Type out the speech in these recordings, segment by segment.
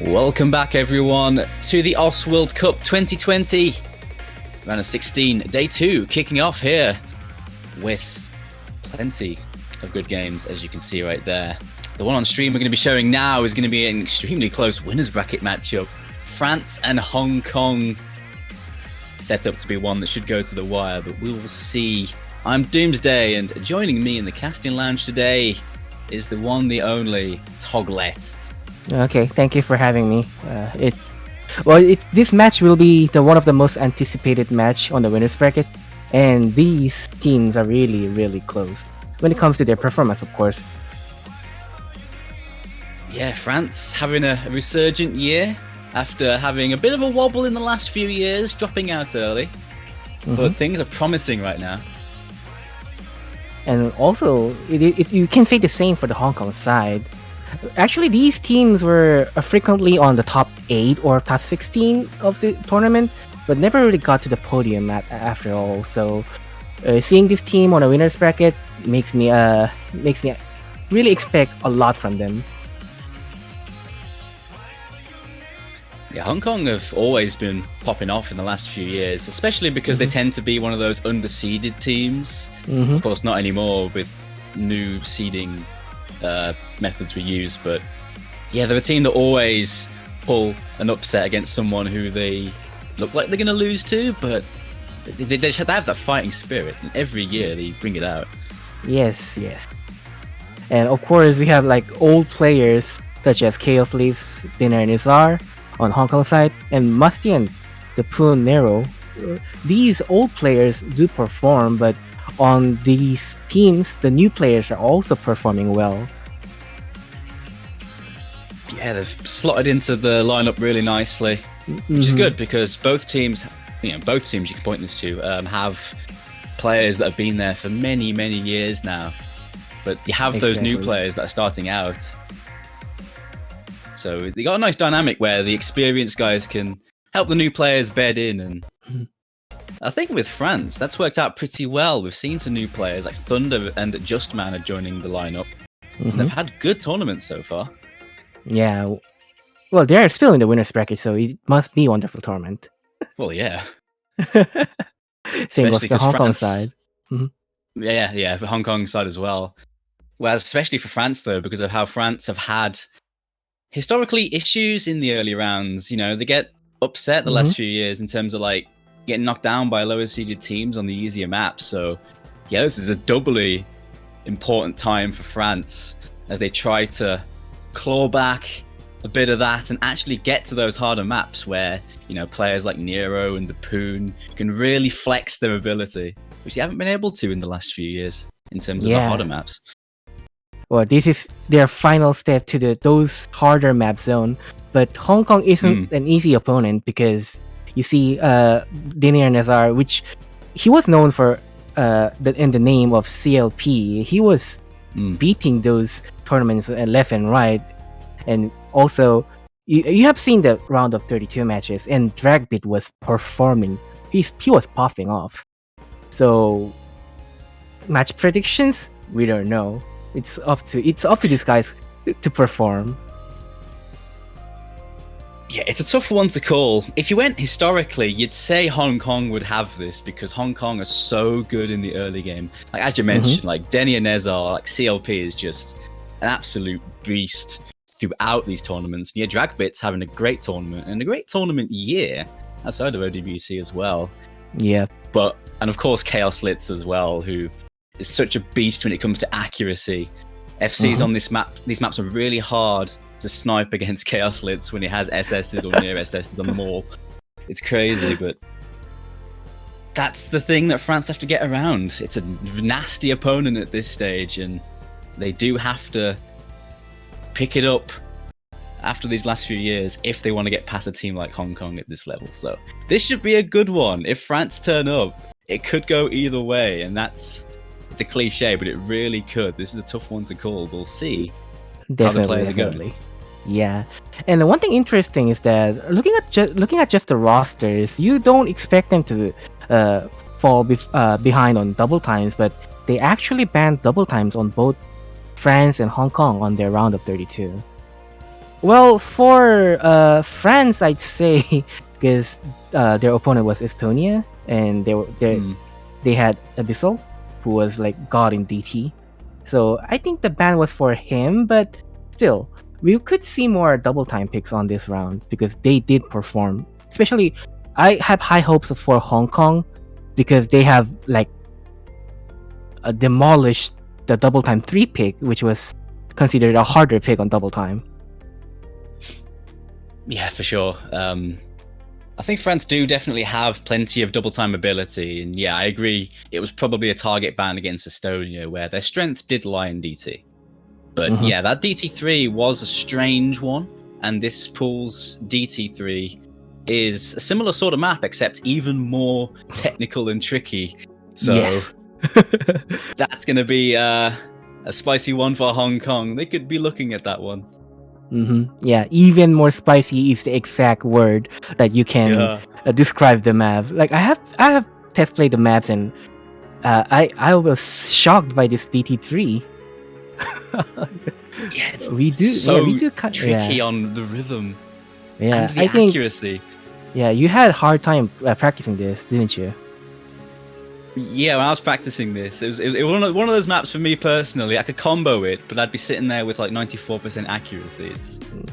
Welcome back, everyone, to the OS World Cup 2020. Round of 16, day 2, kicking off here with plenty of good games, as you can see right there. The one on stream we're going to be showing now is going to be an extremely close winners bracket matchup. France and Hong Kong set up to be one that should go to the wire, but we will see. I'm Doomsday, and joining me in the casting lounge today is the one, the only, Toglet. Okay, thank you for having me. This match will be one of the most anticipated match on the winners bracket, and these teams are really, really close when it comes to their performance, of course. Yeah, France having a resurgent year after having a bit of a wobble in the last few years, dropping out early, but things are promising right now. And also, you can say the same for the Hong Kong side. Actually, these teams were frequently on the top 8 or top 16 of the tournament, but never really got to the podium after all. So, seeing this team on a winners bracket makes me really expect a lot from them. Yeah, Hong Kong have always been popping off in the last few years, especially because they tend to be one of those underseeded teams. Of course, not anymore with new seeding methods we use, but yeah, they're a team that always pull an upset against someone who they look like they're going to lose to, but they have that fighting spirit, and every year they bring it out. Yes. And of course, we have like old players such as Chaos Leafs, Dinner and Izar on Hong Kong side, and Musty and the Poon Nero. These old players do perform, but on these teams, the new players are also performing well. Yeah, they've slotted into the lineup really nicely, which is good because both teams you can point this to, have players that have been there for many, many years now. But you have those new players that are starting out. So they got a nice dynamic where the experienced guys can help the new players bed in, and I think with France, that's worked out pretty well. We've seen some new players like Thunder and Justman are joining the lineup. They've had good tournaments so far. Yeah. Well, they're still in the winners bracket, so it must be a wonderful tournament. Well, yeah. Same goes for the Hong Kong side. Yeah, for Hong Kong side as well. Whereas especially for France, though, because of how France have had historically issues in the early rounds. You know, they get upset the last few years in terms of like getting knocked down by lower seeded teams on the easier maps. So yeah, this is a doubly important time for France as they try to claw back a bit of that and actually get to those harder maps where, you know, players like Nero and the Poon can really flex their ability, which they haven't been able to in the last few years in terms of the harder maps. Well, this is their final step to those harder map zone, but Hong Kong isn't an easy opponent because you see Dinier Nazar, which he was known for in the name of CLP. He was beating those tournaments left and right, and also you have seen the round of 32 matches, and Dragbit was performing. He was popping off. So match predictions, we don't know. It's up to these guys to perform. Yeah, it's a tough one to call. If you went historically, you'd say Hong Kong would have this because Hong Kong are so good in the early game. Like as you mentioned, like Denier Nezar, like CLP is just an absolute beast throughout these tournaments. Yeah, Dragbit's having a great tournament and a great tournament year outside of OWC as well. Yeah. And of course Chaos Litz as well, who is such a beast when it comes to accuracy. FCs on this map, these maps are really hard to snipe against Chaos Litz when he has SSs or near SSs on them all. It's crazy, but that's the thing that France have to get around. It's a nasty opponent at this stage, and they do have to pick it up after these last few years if they want to get past a team like Hong Kong at this level. So this should be a good one. If France turn up, it could go either way, and it's a cliche, but it really could. This is a tough one to call. We'll see how the players are going. Yeah, and one thing interesting is that looking at just the rosters, you don't expect them to fall behind on double times, but they actually banned double times on both France and Hong Kong on their round of 32. Well, for France, I'd say because their opponent was Estonia, and they had Abyssal, who was like god in DT. So I think the ban was for him, but still, we could see more double time picks on this round because they did perform. Especially, I have high hopes for Hong Kong because they have like demolished the double time 3 pick, which was considered a harder pick on double time. Yeah, for sure. I think France do definitely have plenty of double time ability, and yeah, I agree. It was probably a target ban against Estonia, where their strength did lie in DT. But yeah, that DT3 was a strange one, and this pool's DT3 is a similar sort of map, except even more technical and tricky. So Yes. that's going to be a spicy one for Hong Kong. They could be looking at that one. Yeah, even more spicy is the exact word that you can describe the map. Like I have test played the maps, and I was shocked by this DT3. Yeah, it's we do tricky on the rhythm and the accuracy. Yeah, you had a hard time practicing this, didn't you? Yeah, when I was practicing this, it was one of those maps for me personally. I could combo it, but I'd be sitting there with like 94% accuracy.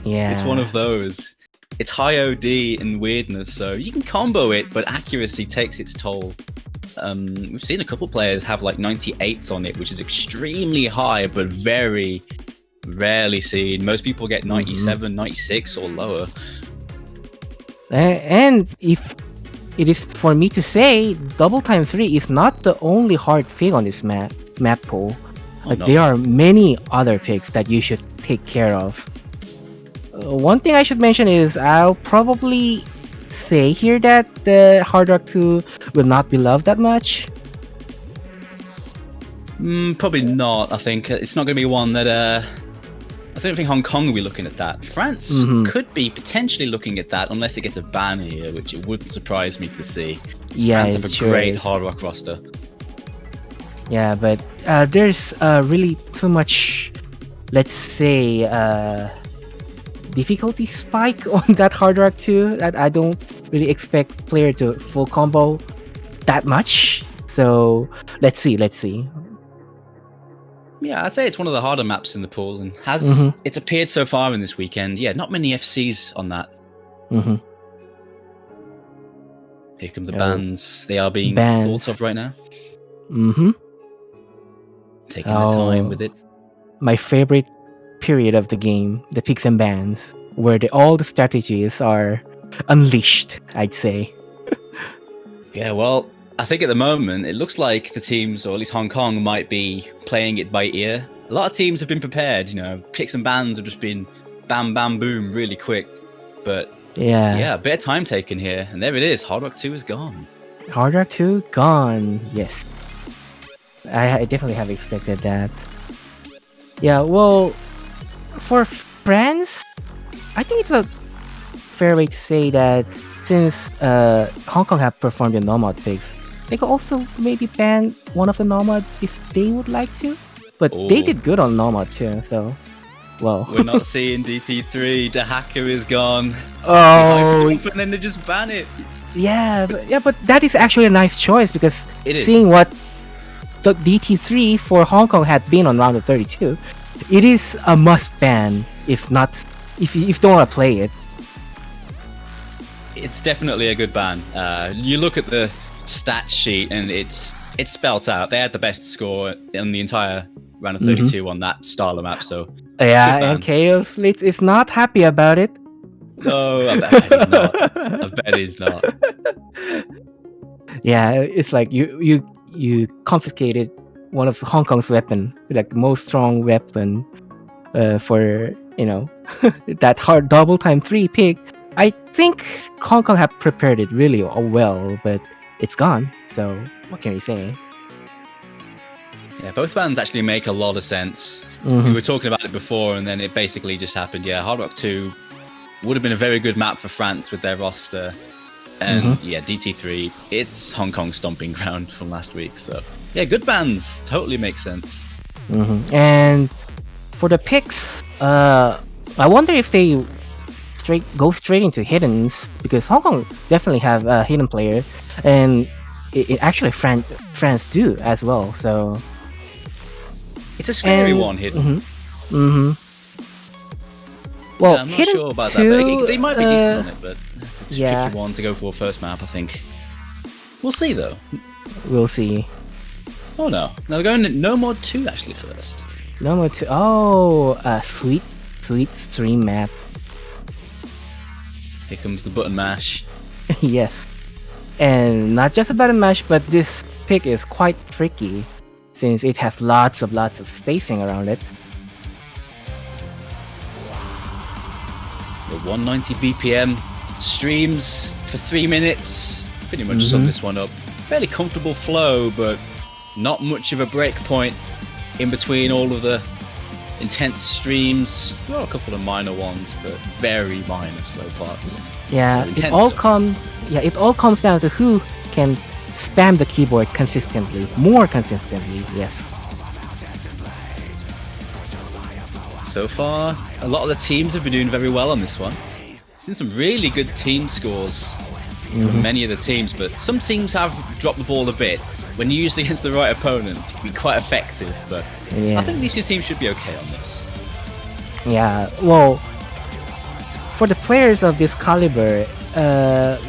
It's one of those. It's high OD and weirdness, so you can combo it, but accuracy takes its toll. We've seen a couple players have like 98s on it, which is extremely high, but very rarely seen. Most people get 97, 96 or lower. And if it is for me to say, double time 3 is not the only hard pick on this map pool. There are many other picks that you should take care of. One thing I should mention is I'll probably say here that the Hard Rock 2 will not be loved that much. Probably not. I think it's not going to be one that I don't think Hong Kong will be looking at that. France could be potentially looking at that unless it gets a ban here, which it wouldn't surprise me to see. Yeah, France have a great Hard Rock roster. Yeah, but there's really too much, let's say, difficulty spike on that Hard Rock 2 that I don't really expect player to full combo that much. So let's see. Yeah, I'd say it's one of the harder maps in the pool, and it's appeared so far in this weekend. Yeah, not many FCs on that. Here come the bans. They are being thought of right now. Taking their time with it. My favorite period of the game, the picks and bans, where all the strategies are unleashed, I'd say. Yeah, well, I think at the moment, it looks like the teams, or at least Hong Kong, might be playing it by ear. A lot of teams have been prepared, picks and bans have just been bam, bam, boom, really quick. But yeah, a bit of time taken here, and there it is, Hard Rock 2 is gone. Hard Rock 2 gone, yes. I definitely have expected that. Yeah, well, for France, I think it's a fair way to say that since Hong Kong have performed the Nomad picks, they could also maybe ban one of the Nomad if they would like to. But they did good on Nomad too, so well. We're not seeing DT3. The hacker is gone. Oh, and then they just ban it. Yeah, but that is actually a nice choice because seeing what the DT3 for Hong Kong had been on round of 32, it is a must ban if you don't want to play it. It's definitely a good ban. You look at the stat sheet and it's spelt out. They had the best score in the entire round of 32 on that style of map. So yeah, and Chaos Blitz is not happy about it. No, I bet he's not. Yeah, it's like you confiscated one of Hong Kong's weapon, like the most strong weapon for that hard double time 3 pick. I think Hong Kong have prepared it really well, but it's gone. So what can we say? Yeah, both bans actually make a lot of sense. We were talking about it before, and then it basically just happened. Yeah, Hard Rock 2 would have been a very good map for France with their roster. And yeah, DT3, it's Hong Kong's stomping ground from last week. So yeah, good bans. Totally makes sense. And for the picks, I wonder if they go straight into hiddens, because Hong Kong definitely have a hidden player, and actually France do as well. So it's a scary one, hidden. Well, yeah, I'm not sure about that, but they might be decent on it, but it's a yeah. tricky one to go for first map, I think. We'll see, though. We'll see. Oh, no. Now they're going No Mod 2, actually, first. No Mod 2. Oh, sweet stream map. Here comes the button mash. Yes. And not just a button mash, but this pick is quite tricky, since it has lots of spacing around it. The 190 BPM streams for 3 minutes. Pretty much sum this one up. Fairly comfortable flow, but not much of a break point in between all of the intense streams. There are a couple of minor ones, but very minor slow parts. Yeah, so it all comes down to who can spam the keyboard consistently, more consistently. Yes. So far, a lot of the teams have been doing very well on this one. Seen some really good team scores from many of the teams, but some teams have dropped the ball a bit. When you use it against the right opponents, it can be quite effective, but I think these two teams should be okay on this. Yeah, well, for the players of this caliber,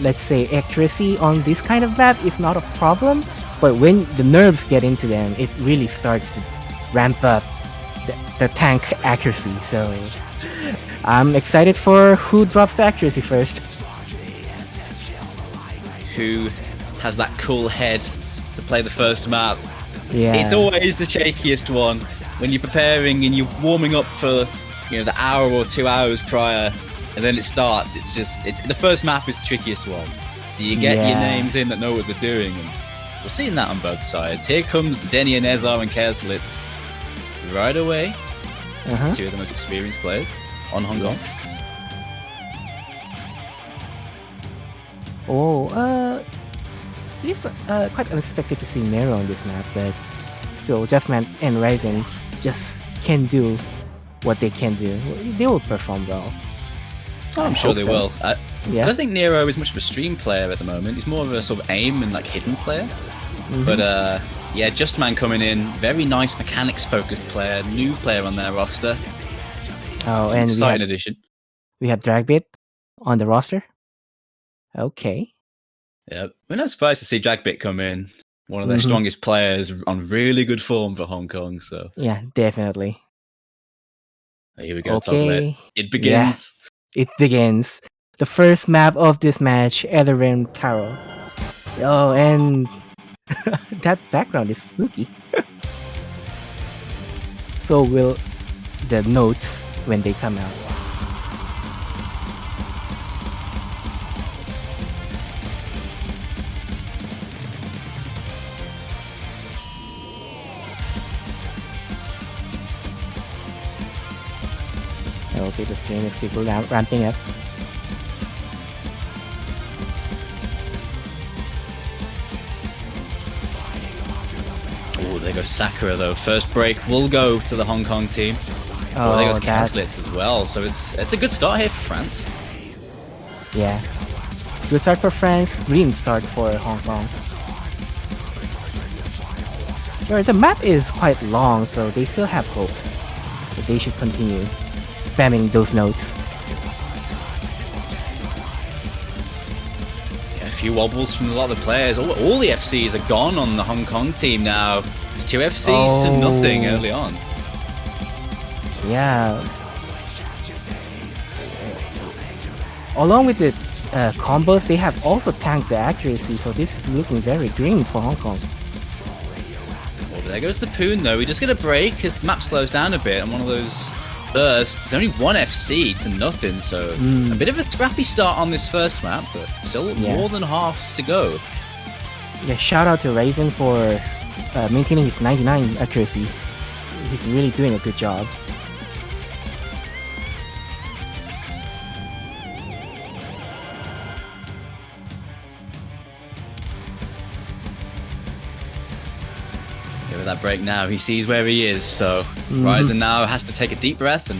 let's say accuracy on this kind of map is not a problem, but when the nerves get into them, it really starts to ramp up the tank accuracy. So I'm excited for who drops the accuracy first. Who has that cool head to play the first map? Yeah. It's always the shakiest one when you're preparing and you're warming up for the hour or 2 hours prior, and then it starts. It's the first map is the trickiest one. So you get your names in that know what they're doing, and we're seeing that on both sides. Here comes Denier Nezar and Chaos Litz right away. Two of the most experienced players on Hong Kong. Oh, it's quite unexpected to see Nero on this map, but still, Justman and Ryzen just can do what they can do. They will perform well. I'm sure they will. I Yeah. don't think Nero is much of a stream player at the moment. He's more of a sort of aim and hidden player. But yeah, Justman coming in, very nice mechanics-focused player, new player on their roster. Oh, and exciting addition. we have Dragbit on the roster. Okay. Yeah, we're not surprised to see Dragbit come in. One of their strongest players on really good form for Hong Kong. So Yeah, definitely. here we go, Okay. Toglet. It begins. Yeah, it begins. The first map of this match, Ethereum Tarot. Oh, and that background is spooky. So will the notes when they come out. Okay, the stream is still ramping up. Oh, there goes Sakura though. First break will go to the Hong Kong team. Oh, there goes Chaos Litz as well. So it's a good start here for France. Yeah. Good start for France, green start for Hong Kong. Sure, the map is quite long, so they still have hope. But they should continue spamming those notes. Yeah, a few wobbles from a lot of the players. All the FCs are gone on the Hong Kong team now. It's 2 FCs to nothing early on. Yeah. Along with the combos, they have also tanked the accuracy, so this is looking very green for Hong Kong. Well, there goes the Poon though. We're just going to break as the map slows down a bit, and one of those bursts. There's only 1 FC to nothing, so a bit of a scrappy start on this first map, but still more than half to go. Yeah, shout out to Raven for maintaining his 99 accuracy. He's really doing a good job. With that break now, he sees where he is, so Ryzen now has to take a deep breath and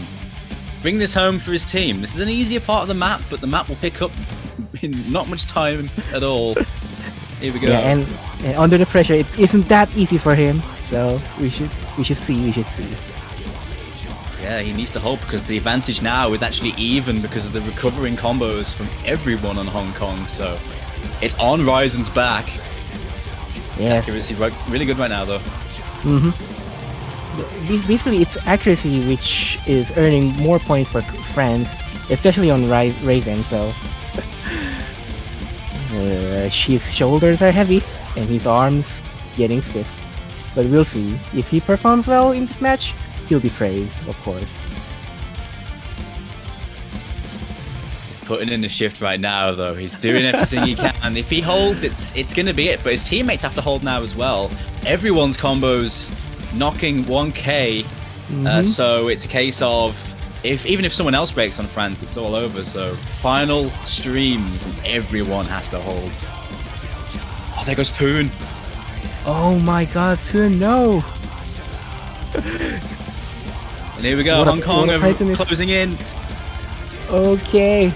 bring this home for his team. This is an easier part of the map, but the map will pick up in not much time at all. Here we go. Yeah, and under the pressure, it isn't that easy for him. So we should see. Yeah, he needs to hold because the advantage now is actually even because of the recovering combos from everyone on Hong Kong. So it's on Ryzen's back. Yes. Accuracy really good right now, though. Basically, it's accuracy which is earning more points for France, especially on Ryzen. So his shoulders are heavy and his arms getting stiff. But we'll see. If he performs well in this match, he'll be praised, of course. He's putting in the shift right now, though. He's doing everything he can. If he holds, it's going to be it. But his teammates have to hold now as well. Everyone's combos knocking 1k. So it's a case of even if someone else breaks on France, it's all over. So final streams and everyone has to hold. Oh, there goes Poon. Oh my god, Poon, no! And here we go, Hong Kong are closing in. Okay,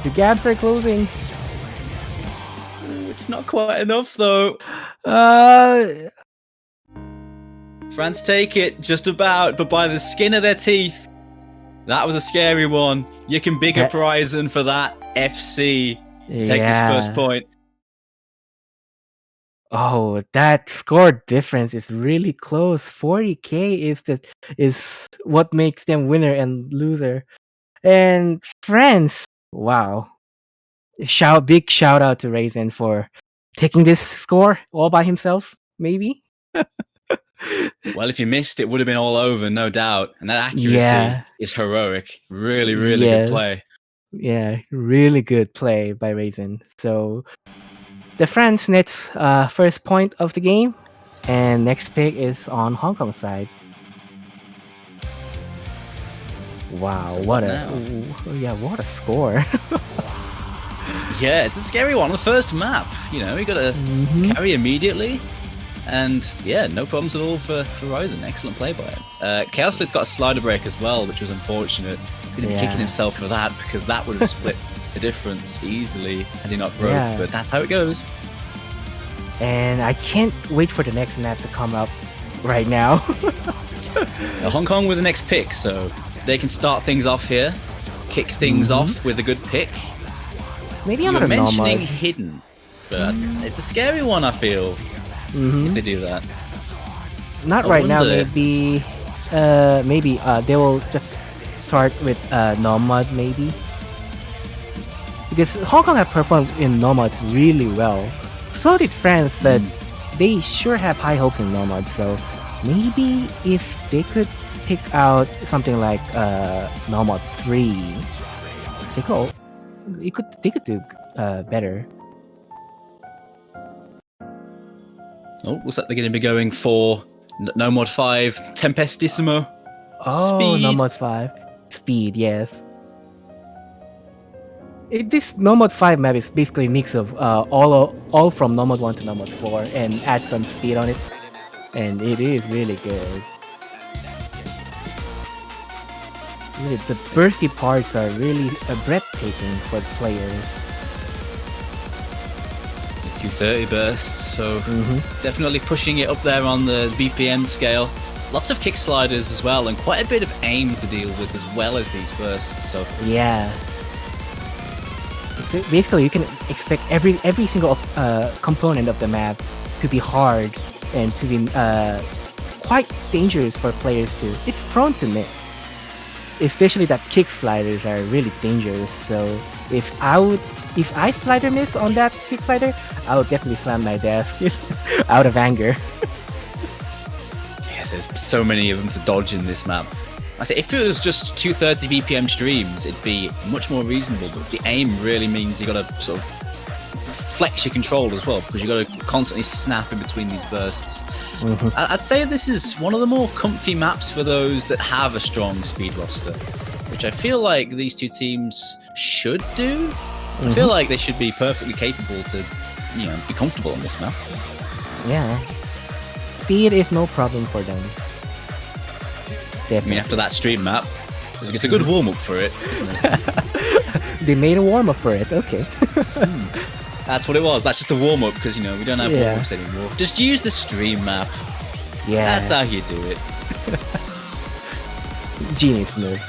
the gaps are closing. It's not quite enough, though. France take it, just about, but by the skin of their teeth. That was a scary one. You can big up Ryzen for that FC to take his first point. Oh, that score difference is really close. 40k is what makes them winner and loser. And France, wow. Big shout out to Ryzen for taking this score all by himself, maybe. Well, if you missed, it would have been all over, no doubt. And that accuracy is heroic. Really, really good play. Yeah, really good play by Ryzen. So the France nets first point of the game, and next pick is on Hong Kong side. Wow, So what a score! Yeah, it's a scary one. The first map, you got to carry immediately. And yeah, no problems at all for Ryzen. Excellent play by him. Chaoslit's got a slider break as well, which was unfortunate. He's going to be kicking himself for that because that would have split the difference easily had he not broke. Yeah. But that's how it goes. And I can't wait for the next map to come up right now. Hong Kong with the next pick, so they can start things off here, kick things off with a good pick. Maybe You I'm were gonna mentioning Nomad. hidden, but it's a scary one, I feel, if they do that. Not I right now. wonder. Maybe they will just start with Nomad, maybe. Because Hong Kong have performed in Nomads really well. So did France, but they sure have high hopes in Nomads. So maybe if they could pick out something like Nomad 3, they could do better. Oh, looks like they're going to be going for Nomad 5 Tempestissimo. Oh, Speed. Nomad 5 speed, yes. This Nomad 5 map is basically a mix of all from Nomad 1 to Nomad 4 and add some speed on it, and it is really good. Really, the bursty parts are really breathtaking for the players. 230 bursts, so definitely pushing it up there on the BPM scale. Lots of kick sliders as well, and quite a bit of aim to deal with as well as these bursts. So yeah, basically you can expect every single component of the map to be hard and to be quite dangerous for players to. It's prone to miss, especially that kick sliders are really dangerous. So if I slider miss on that kick slider, I would definitely slam my desk out of anger. yes, there's so many of them to dodge in this map. I say if it was just 230 BPM streams, it'd be much more reasonable. But the aim really means you got to sort of flex your control as well, because you got to constantly snap in between these bursts. I'd say this is one of the more comfy maps for those that have a strong speed roster, which I feel like these two teams should do. I feel like they should be perfectly capable to, be comfortable on this map. Yeah, speed is no problem for them. I mean, after that stream map, It's a good warm-up for it, isn't it? They made a warm-up for it. Okay. That's what it was. That's just a warm-up, because, you know, we don't have warm-ups anymore. Just use the stream map. Yeah. That's how you do it. Genius move.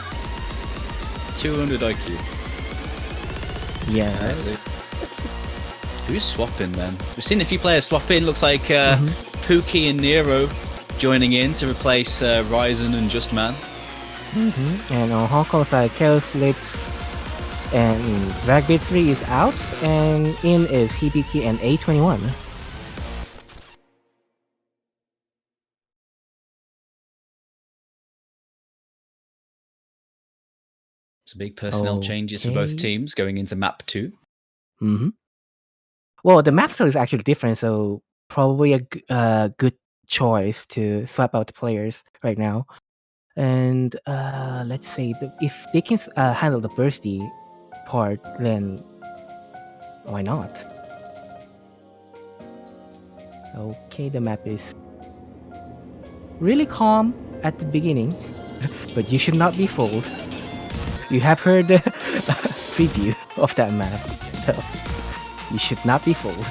200 IQ. Yeah. That's it. Who's swapping then? We've seen a few players swap in. Looks like Pookie and Nero joining in to replace Ryzen and Justman. And on Hong Kong side, Chaos Blitz and Ragbait 3 is out, and in is Hibiki and A21. Some big personnel changes for both teams going into map 2. Well, the map style is actually different, so probably a good choice to swap out the players right now. And let's say if they can handle the bursty part, then why not? Okay, the map is really calm at the beginning, but you should not be fooled. You have heard the preview of that map, so you should not be fooled.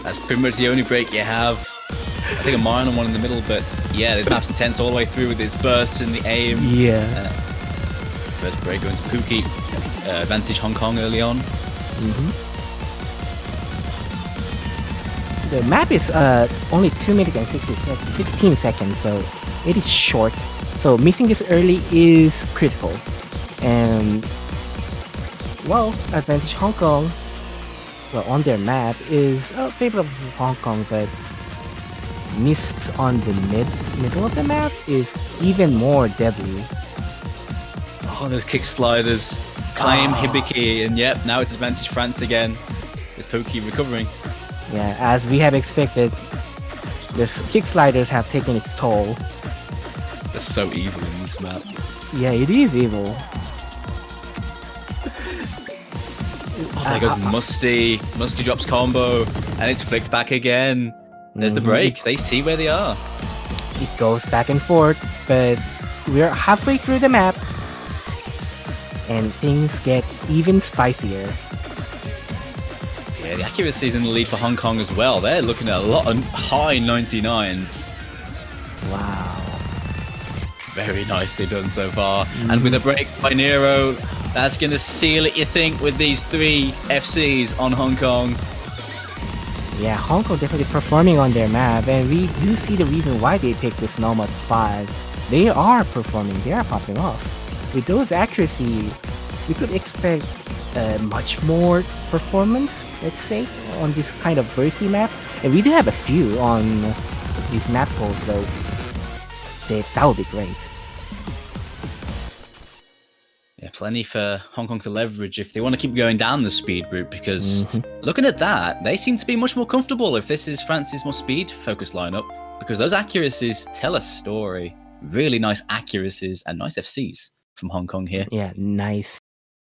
That's pretty much the only break you have. I think a minor one in the middle, but yeah, this map's intense all the way through with its bursts and the aim. Yeah. First break going to Pookie. Advantage Hong Kong early on. The map is only 2 minutes and 16 seconds, so it is short. So missing this early is critical. And, well, advantage Hong Kong, well, on their map is favorable of Hong Kong, but missed on the middle of the map is even more deadly. Oh, those kick sliders. Claim Hibiki, and yep, now it's advantage France again. With Pookie recovering. Yeah, as we have expected, the kick sliders have taken its toll. They're so evil in this map. Yeah, it is evil. Oh, there goes Musty. Musty drops combo, and it's flicked back again. There's the break. They see where they are. It goes back and forth, but we're halfway through the map, and things get even spicier. Yeah, the accuracy's in the lead for Hong Kong as well. They're looking at a lot of high 99s. Wow. Very nicely done so far. And with a break by Nero, that's going to seal it, you think, with these 3 FCs on Hong Kong. Yeah, Hong Kong definitely performing on their map, and we do see the reason why they picked this Nomad 5. They are performing, they are popping off. With those accuracy, we could expect much more performance, let's say, on this kind of bursty map. And we do have a few on these map goals, so that would be great. Yeah, plenty for Hong Kong to leverage if they want to keep going down the speed route, because looking at that, they seem to be much more comfortable if this is France's more speed-focused lineup, because those accuracies tell a story. Really nice accuracies and nice FCs from Hong Kong here. Yeah, nice.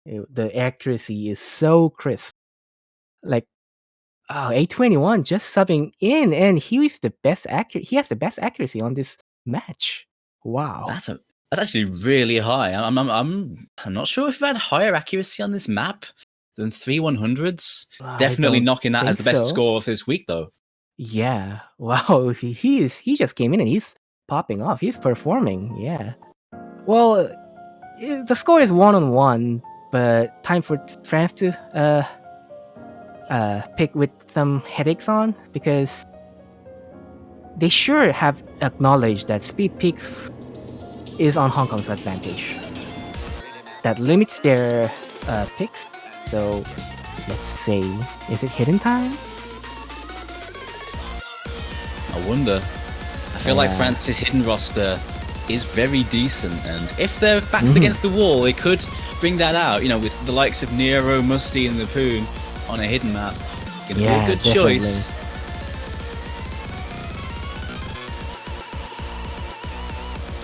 The accuracy is so crisp. Like, A21 just subbing in, and he is the best he has the best accuracy on this match. Wow. That's actually really high. I'm not sure if we've had higher accuracy on this map than 3 100s. Definitely knocking that as the best score of this week, though. Yeah. Wow. He just came in and he's popping off. He's performing. Yeah. Well, the score is 1-on-1, but time for France to pick with some headaches on, because they sure have acknowledged that speed peaks is on Hong Kong's advantage. That limits their picks. So let's say, is it hidden time? I wonder. I feel like France's hidden roster is very decent, and if their backs against the wall, they could bring that out. You know, with the likes of Nero, Musty, and the Poon on a hidden map. Gonna be a good choice.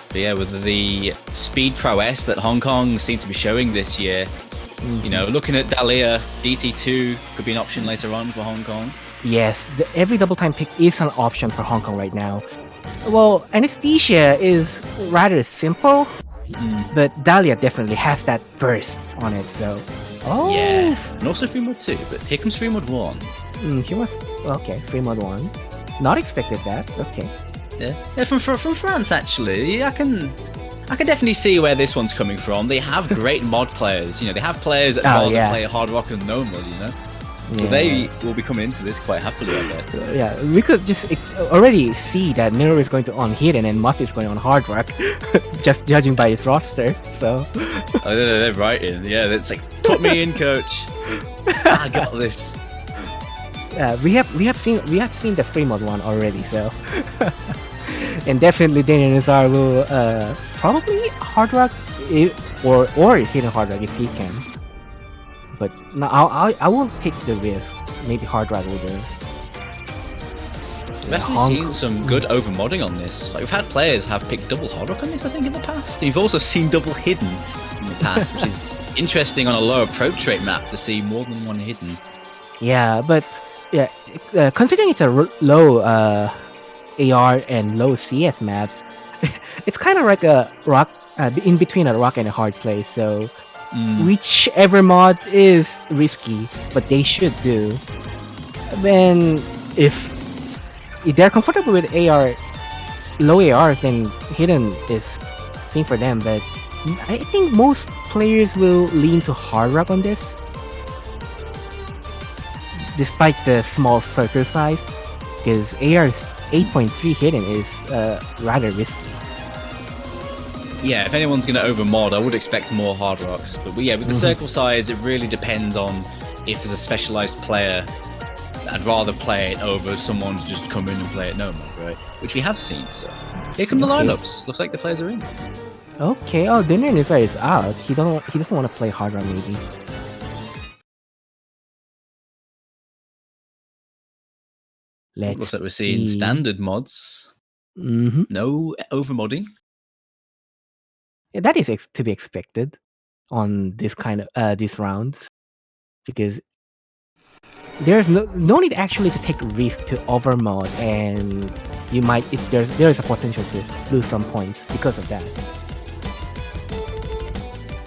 But yeah, with the speed prowess that Hong Kong seem to be showing this year, you know, looking at Dahlia, DT2 could be an option later on for Hong Kong. Yes, every double time pick is an option for Hong Kong right now. Well, Anesthesia is rather simple, But Dahlia definitely has that burst on it. So, Yeah, and also Free Mod 2, but here comes Free Mod 1. She was okay. Free Mod 1. Not expected that. Okay. Yeah, from France actually. Yeah, I can definitely see where this one's coming from. They have great mod players. They have players that rather play hard rock than no mod. So they will be coming into this quite happily, I bet. Yeah, we could just already see that Nero is going to on Hidden and Must is going on Hard Rock, just judging by his roster. So they're right in. Yeah, it's like, put me in, coach. I got this. We have seen the free mod one already. So and definitely Daniel Nazar will probably Hard Rock or Hidden Hard Rock if he can. But no, I won't take the risk. Maybe Hard Rock will do. We've actually seen some good overmodding on this. Like, we've had players have picked double Hard Rock on this, I think, in the past. You've also seen double Hidden in the past, which is interesting on a lower approach rate map to see more than one Hidden. Yeah, but considering it's a low AR and low CS map, it's kind of like a rock in between a rock and a hard play. So whichever mod is risky, but they should do. Then if they're comfortable with AR, low AR, then Hidden is thing for them. But I think most players will lean to Hard Rock on this, despite the small circle size, because AR's 8.3 Hidden is rather risky. Yeah, if anyone's going to overmod, I would expect more Hard Rocks. But with the circle size, it really depends on if there's a specialized player. I'd rather play it over someone to just come in and play it no mod, right? Which we have seen, so. Here come the lineups. Looks like the players are in. Okay, Daniel Nazar is out. He doesn't want to play Hard Rock, maybe. Looks like we're seeing standard mods. No overmodding. Yeah, that is to be expected on this kind of these rounds, because there's no need actually to take risk to overmod, and you might there is a potential to lose some points because of that.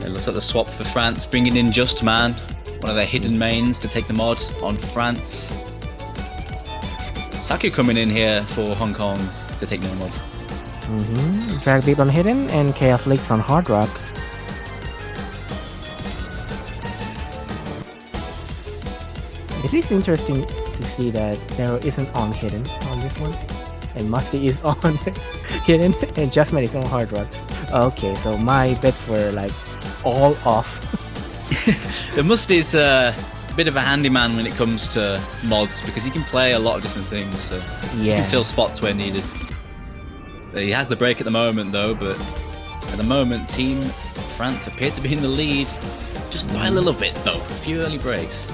It looks like the swap for France, bringing in Just Man, one of their hidden mains, to take the mod on France. Saku coming in here for Hong Kong to take the mod. Drag Beat on Hidden and Chaos Leaks on Hard Rock. It is interesting to see that Nero isn't on Hidden on this one, and Musty is on Hidden, and Justman is on Hard Rock. Okay, so my bets were like all off. The Musty's a bit of a handyman when it comes to mods, because he can play a lot of different things, so he can fill spots where needed. He has the break at the moment though, but at the moment Team France appear to be in the lead, just by a little bit though, a few early breaks.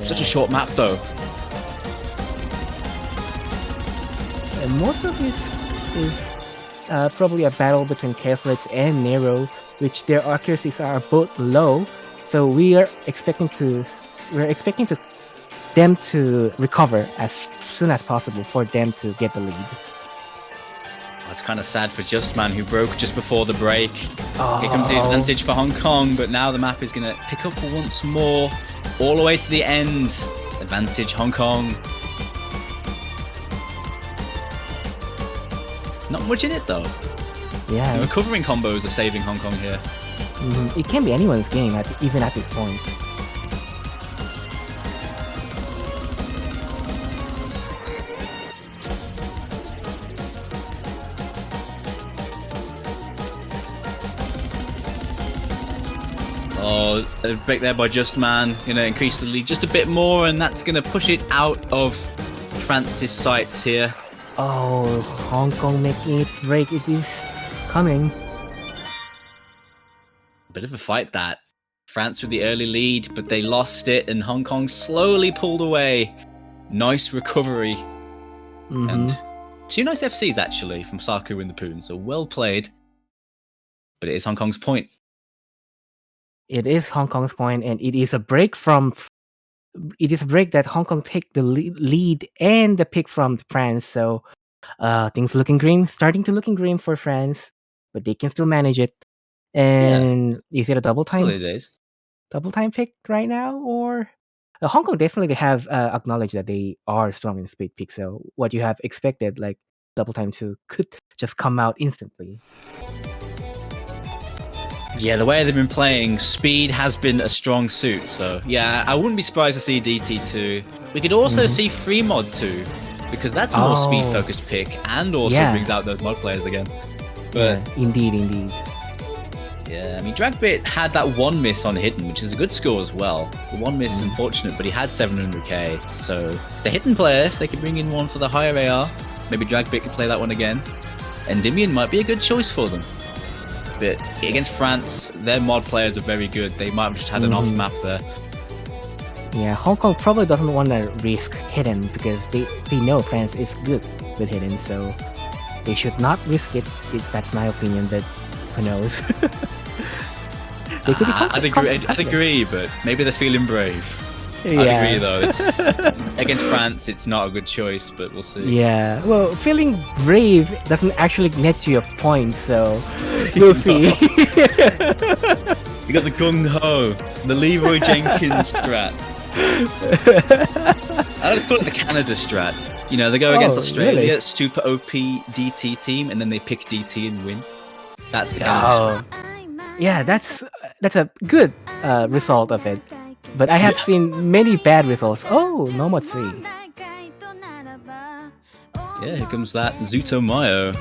Such a short map though. And most of it is probably a battle between Chaos Leaks and Nero, which their accuracies are both low, so we're expecting them to recover as soon as possible for them to get the lead. That's kind of sad for Just Man, who broke just before the break. Here comes the advantage for Hong Kong, but now the map is going to pick up once more, all the way to the end. Advantage Hong Kong. Not much in it though. Yeah. The recovering combos are saving Hong Kong here. It can be anyone's game, even at this point. Oh, a break there by Just Man. Going to increase the lead just a bit more, and that's going to push it out of France's sights here. Oh, Hong Kong making its break. It is coming. Bit of a fight that. France with the early lead, but they lost it, and Hong Kong slowly pulled away. Nice recovery. And two nice FCs actually from Saku and the Poon, so well played. But it is Hong Kong's point. It is Hong Kong's point, and it is a break that Hong Kong take the lead and the pick from France. So things starting to looking green for France, but they can still manage it. And is it a double Still time early days. pick right now, or Hong Kong definitely have acknowledged that they are strong in speed pick. So what you have expected, like double time 2, could just come out instantly. Yeah, the way they've been playing, speed has been a strong suit. So yeah, I wouldn't be surprised to see DT2. We could also see Free Mod 2, because that's a more speed focused pick and also brings out those mod players again. But indeed. yeah, I mean, Dragbit had that one miss on Hidden, which is a good score as well. The one miss, unfortunate, but he had 700k. So the Hidden player, if they could bring in one for the higher AR, maybe Dragbit could play that one again. Endymion might be a good choice for them. But against France, their mod players are very good. They might have just had an off map there. Yeah, Hong Kong probably doesn't want to risk Hidden because they know France is good with Hidden, so they should not risk it. That's my opinion, but who knows? I'd agree, but maybe they're feeling brave. I'd agree though. It's against France, it's not a good choice, but we'll see. Yeah, well, feeling brave doesn't actually net you a point, so we'll see. You got the gung ho, the Leroy Jenkins strat. I like to call it the Canada strat. You know, they go against Australia, really? super OP DT team, and then they pick DT and win. That's the Canada strat. Yeah, that's a good result of it. But I have seen many bad results. Oh, Noma 3. Yeah, here comes that Zutomayo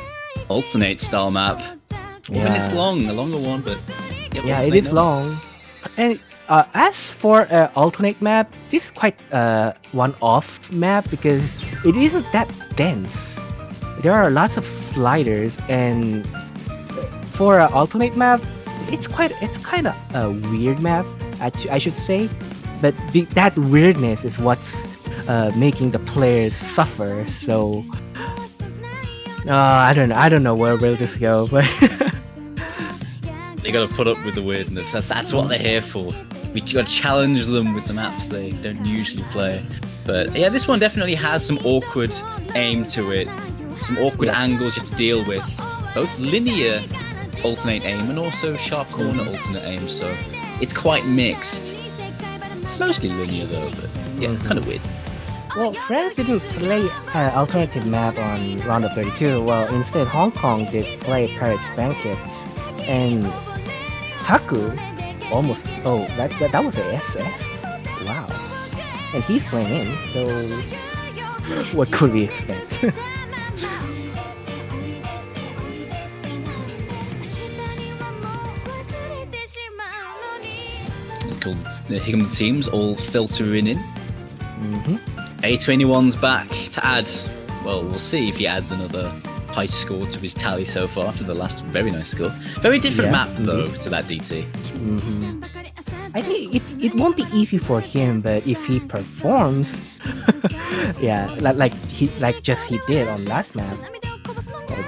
alternate style map. 4 minutes long, a longer one, but yeah, it is long. And as for alternate map, this is quite one-off map because it isn't that dense. There are lots of sliders, and for an alternate map, it's kind of a weird map, I should say. But that weirdness is what's making the players suffer. So I don't know where will this go, but they gotta put up with the weirdness. That's what they're here for. We gotta challenge them with the maps they don't usually play. But yeah, this one definitely has some awkward aim to it, some awkward angles you have to deal with, both linear alternate aim and also sharp corner alternate aim. So it's quite mixed. It's mostly linear though, but yeah, kind of weird. Well, France didn't play alternative map on round of 32. Well, instead Hong Kong did play Pirates Banquet, and Taku almost. Oh, that was a SF. Wow, and he's playing in. So what could we expect? Here come the teams all filtering in. A21's back to add. Well, we'll see if he adds another high score to his tally so far after the last very nice score. Very different map though to that DT. I think it won't be easy for him, but if he performs, yeah, like he did on last map,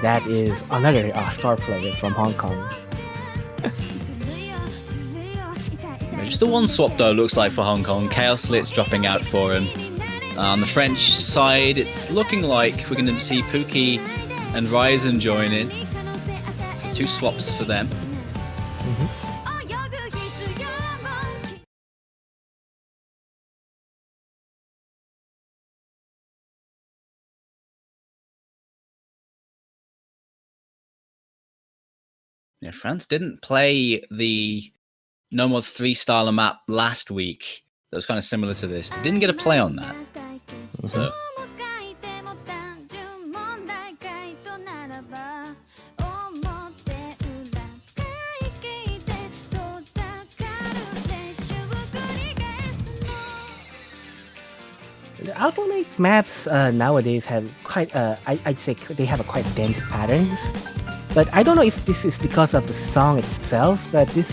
that is another star player from Hong Kong. Just the one swap though looks like for Hong Kong. Chaos Lit's dropping out for him. On the French side, it's looking like we're going to see Pookie and Ryzen join in. So 2 swaps for them. Yeah, France didn't play the No Mod 3 style of map last week. That was kind of similar to this. They didn't get a play on that. So the alternate maps nowadays have quite I'd say they have a quite dense patterns. But I don't know if this is because of the song itself, but this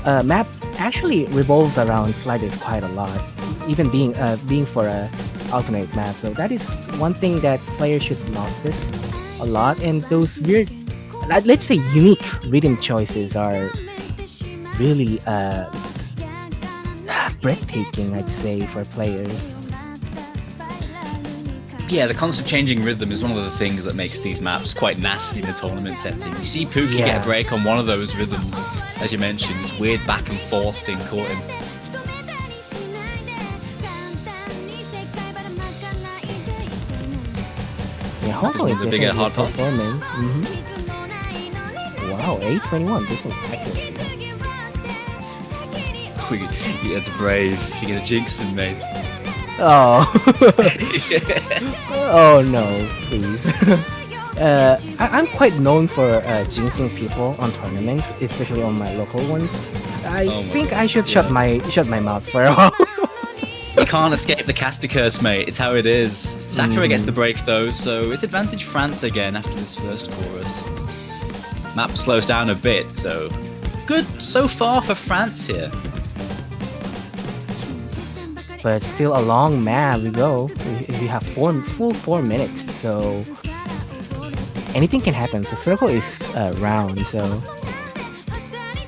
map actually revolves around sliders quite a lot, even being for a alternate map. So that is one thing that players should notice a lot. And those weird, let's say unique rhythm choices are really breathtaking, I'd say, for players. Yeah, the constant changing rhythm is one of the things that makes these maps quite nasty in a tournament setting. You see Pookie get a break on one of those rhythms, as you mentioned, this weird back and forth thing caught him. Yeah, Hong Kong is the bigger hard performing. Wow, 821. This is accurate. That's brave. You're gonna jinx him, mate. Oh. Oh no, please. I'm quite known for jinxing people on tournaments, especially on my local ones. I think I should shut my mouth for a while. You can't escape the caster curse, mate. It's how it is. Sakura gets the break though, so it's advantage France again after this first chorus. Map slows down a bit, so good so far for France here. But still a long map we go. We have full 4 minutes, so anything can happen. The circle is round, so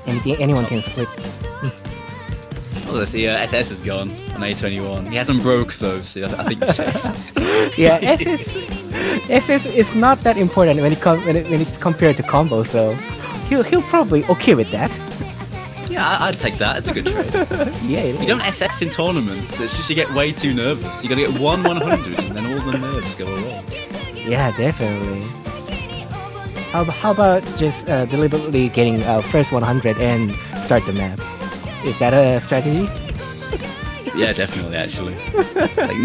anyone can split. Oh, the SS is gone on A21. He hasn't broke though, so I think he's safe. Yeah, SS is not that important when it's compared to combo, so he'll probably okay with that. Yeah, I'd take that. It's a good trade. Yeah, you don't SS in tournaments. It's just you get way too nervous. You gotta get 100 and then all the nerves go away. Yeah, definitely. How about just deliberately getting first 100 and start the map? Is that a strategy? Yeah, definitely. Actually, like,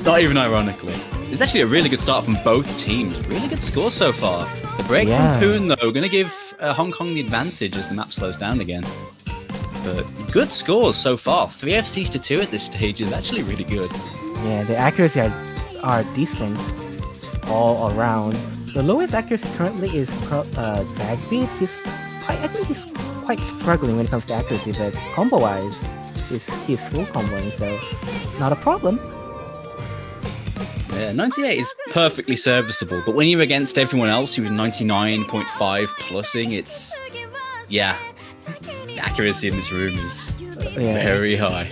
not even ironically. It's actually a really good start from both teams. Really good score so far. The break from Poon though, gonna give Hong Kong the advantage as the map slows down again. But good scores so far. 3 FCs to 2 at this stage is actually really good. Yeah, the accuracy are decent all around. The lowest accuracy currently is Dragbeat. I think he's quite struggling when it comes to accuracy, but combo-wise, he's full comboing, so not a problem. Yeah, 98 is perfectly serviceable, but when you're against everyone else who's 99.5 plussing, it's... yeah. The accuracy in this room is very high.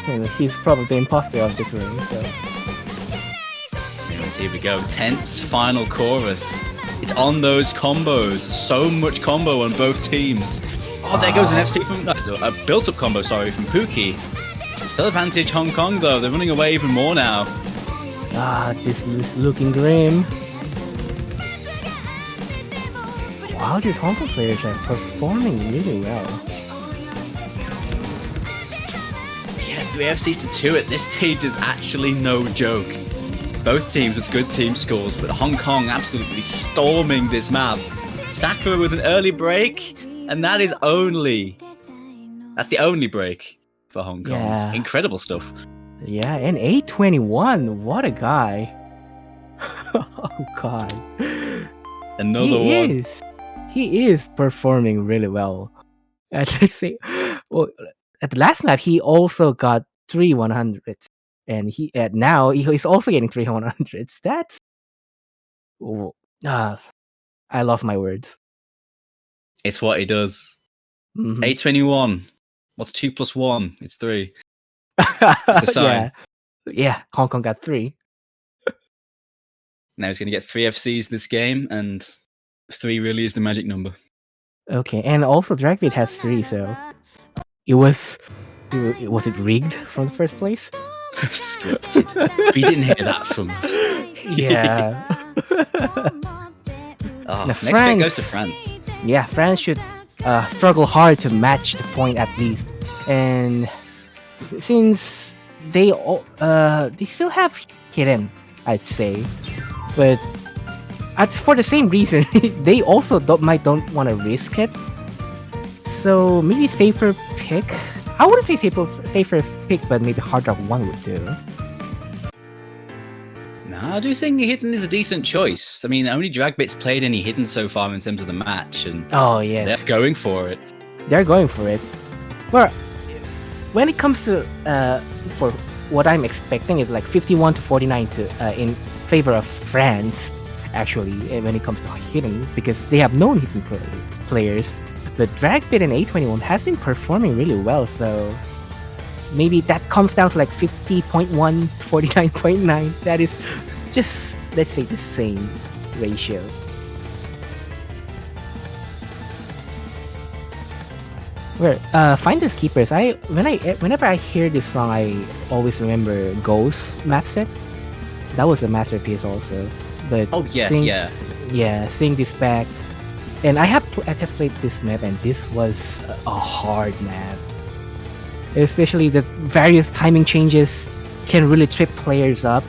And he's probably the imposter of this room, so... Anyways, here we go. Tense final chorus. It's on those combos. So much combo on both teams. Oh, there goes an FC from... a built-up combo, sorry, from Pookie. It's still advantage Hong Kong, though. They're running away even more now. This is looking grim. Wow, these Hong Kong players are performing really well. Yeah, 3 FCs to 2 at this stage is actually no joke. Both teams with good team scores, but Hong Kong absolutely storming this map. Sakura with an early break, and that's the only break for Hong Kong. Yeah. Incredible stuff. Yeah, and 821, what a guy. Oh god. He is performing really well. Let's say, well, at the last map he also got 3 100s, and now he's also getting 3 100s. That's I lost my words. It's what he does. 821. What's 2 plus 1? It's 3. It's a sign. Yeah, Hong Kong got 3. Now he's going to get 3 FCs this game, and 3 really is the magic number. Okay, and also Dragbeat has 3, so was it rigged from the first place? Scripted. We didn't hear that from us. Yeah. Next pick goes to France. Yeah, France should struggle hard to match the point at least, and since they still have hidden, I'd say, but for the same reason, they also don't want to risk it. So maybe safer pick. I wouldn't say safer pick, but maybe hard drop 1 would do. I do think hidden is a decent choice. I mean, only Dragbit's played any hidden so far in terms of the match, and they're going for it. They're going for it. Well, when it comes to for what I'm expecting is like 51 to 49 to in favor of France, actually, when it comes to hidden, because they have known hidden players. But Dragbit and A21 has been performing really well, so maybe that comes down to like 50.1, 49.9. just let's say the same ratio. Where Finders Keepers, whenever I hear this song, I always remember Ghost map set. That was a masterpiece also. But Oh yeah, seeing this back, and I have played this map, and this was a hard map. Especially the various timing changes can really trip players up.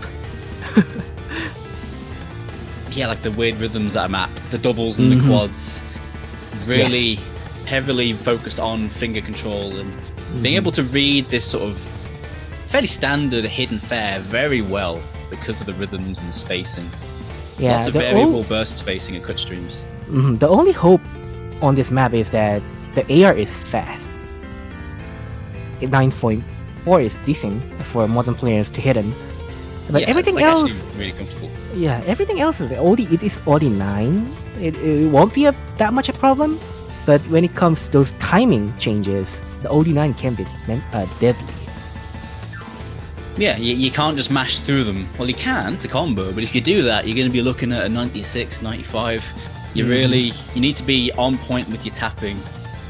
Yeah, like the weird rhythms that are maps, the doubles and the quads, really heavily focused on finger control and being able to read this sort of fairly standard hidden fair very well because of the rhythms and the spacing. Yeah, Lots of variable burst spacing and cut streams. The only hope on this map is that the AR is fast. 9.4 is decent for modern players to hit him. But yeah, everything it's like else, actually really comfortable. yeah, everything else is it is OD9. It won't be that much a problem. But when it comes to those timing changes, the OD9 can be deadly. Yeah, you can't just mash through them. Well, you can to combo, but if you do that, you're going to be looking at a 96, 95. You need to be on point with your tapping.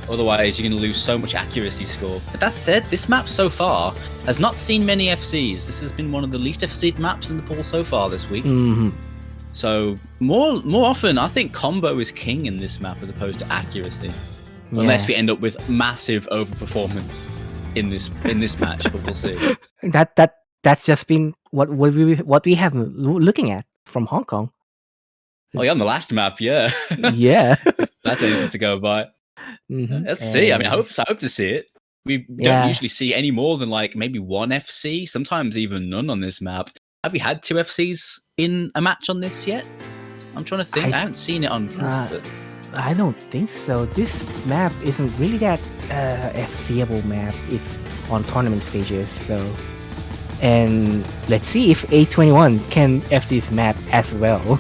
Otherwise, you're going to lose so much accuracy score. But that said, this map so far has not seen many FCs. This has been one of the least FC'd maps in the pool so far this week. So more often, I think combo is king in this map as opposed to accuracy. Yeah. Unless we end up with massive overperformance in this match, but we'll see. That's just been what we have looking at from Hong Kong. Oh yeah, on the last map, yeah. Yeah. That's anything to go by. Let's see. I mean, I hope to see it. We don't usually see any more than like maybe one FC, sometimes even none on this map. Have we had 2 FCs in a match on this yet? I'm trying to think. I haven't seen it on cast, but I don't think so. This map isn't really that FCable map if on tournament stages. So, and let's see if A21 can FC this map as well.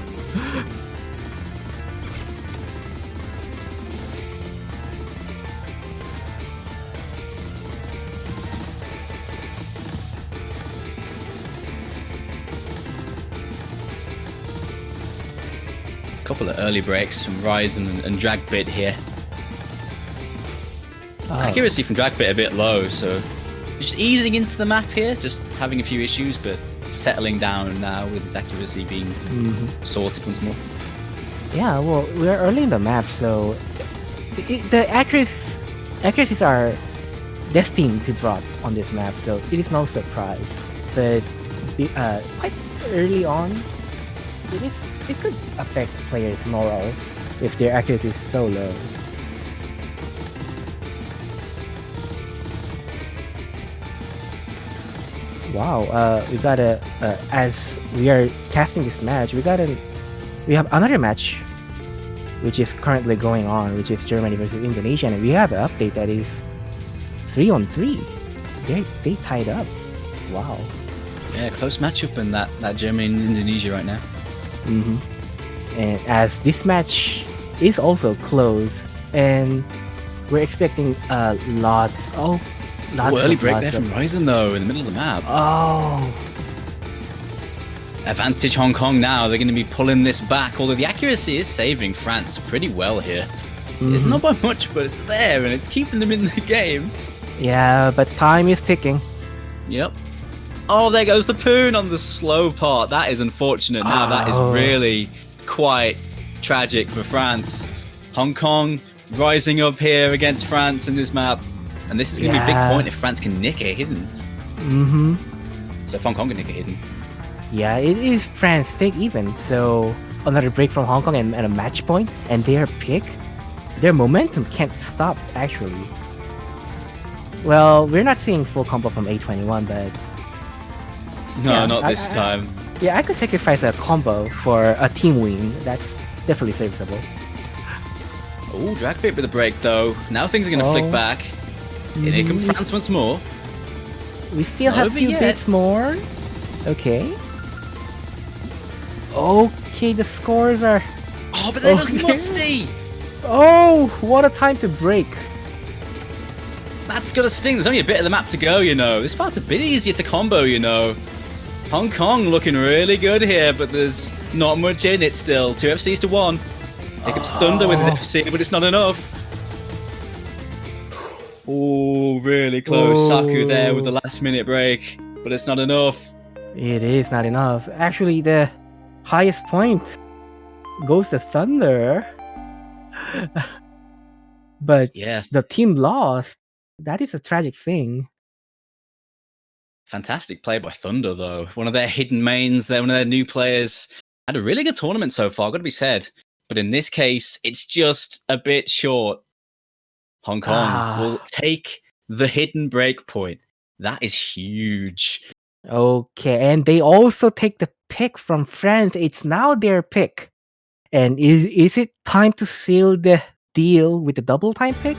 couple of early breaks from Ryzen and Dragbit here. Accuracy from Dragbit a bit low, so just easing into the map here, just having a few issues, but settling down now with his accuracy being sorted once more. Yeah, well, we're early in the map, so the accuracies are destined to drop on this map, so it is no surprise. But quite early on, it could affect players' morale if their accuracy is so low. Wow, we got as we are casting this match, we have another match which is currently going on, which is Germany versus Indonesia, and we have an update that is 3-on-3. They tied up. Wow. Yeah, close matchup in that Germany and Indonesia right now. And as this match is also close, and we're expecting lots early break there from Ryzen though, in the middle of the map. Oh. Advantage Hong Kong now. They're going to be pulling this back, although the accuracy is saving France pretty well here. It's not by much, but it's there, and it's keeping them in the game. Yeah, but time is ticking. Yep. Oh, there goes the Poon on the slow part. That is unfortunate. Now that is really quite tragic for France. Hong Kong rising up here against France in this map. And this is going to be a big point if France can nick a hidden. So if Hong Kong can nick a hidden. Yeah, it is France take even. So another break from Hong Kong and a match point. And their pick, their momentum can't stop actually. Well, we're not seeing full combo from A21, but... No, not this time. Yeah, I could sacrifice a combo for a team win. That's definitely serviceable. Oh, Dragbit with a break though. Now things are going to flick back. And here comes France once more. We still have a few bits more. Okay. Okay, the scores are... Oh, but there goes Musty! Oh, what a time to break. That's gonna sting. There's only a bit of the map to go, you know. This part's a bit easier to combo, you know. Hong Kong looking really good here, but there's not much in it still. 2 FCs to 1. Hiccups Thunder with his FC, but it's not enough. Oh, really close. Saku there with the last minute break, but it's not enough. It is not enough. Actually, the highest point goes to Thunder. But Yeah, the team lost. That is a tragic thing. fantastic play by Thunder, though. One of their hidden mains, one of their new players. Had a really good tournament so far, got to be said. But in this case, it's just a bit short. Hong Kong will take the hidden break point. That is huge. Okay, and they also take the pick from France. It's now their pick. And is it time to seal the deal with the double time pick?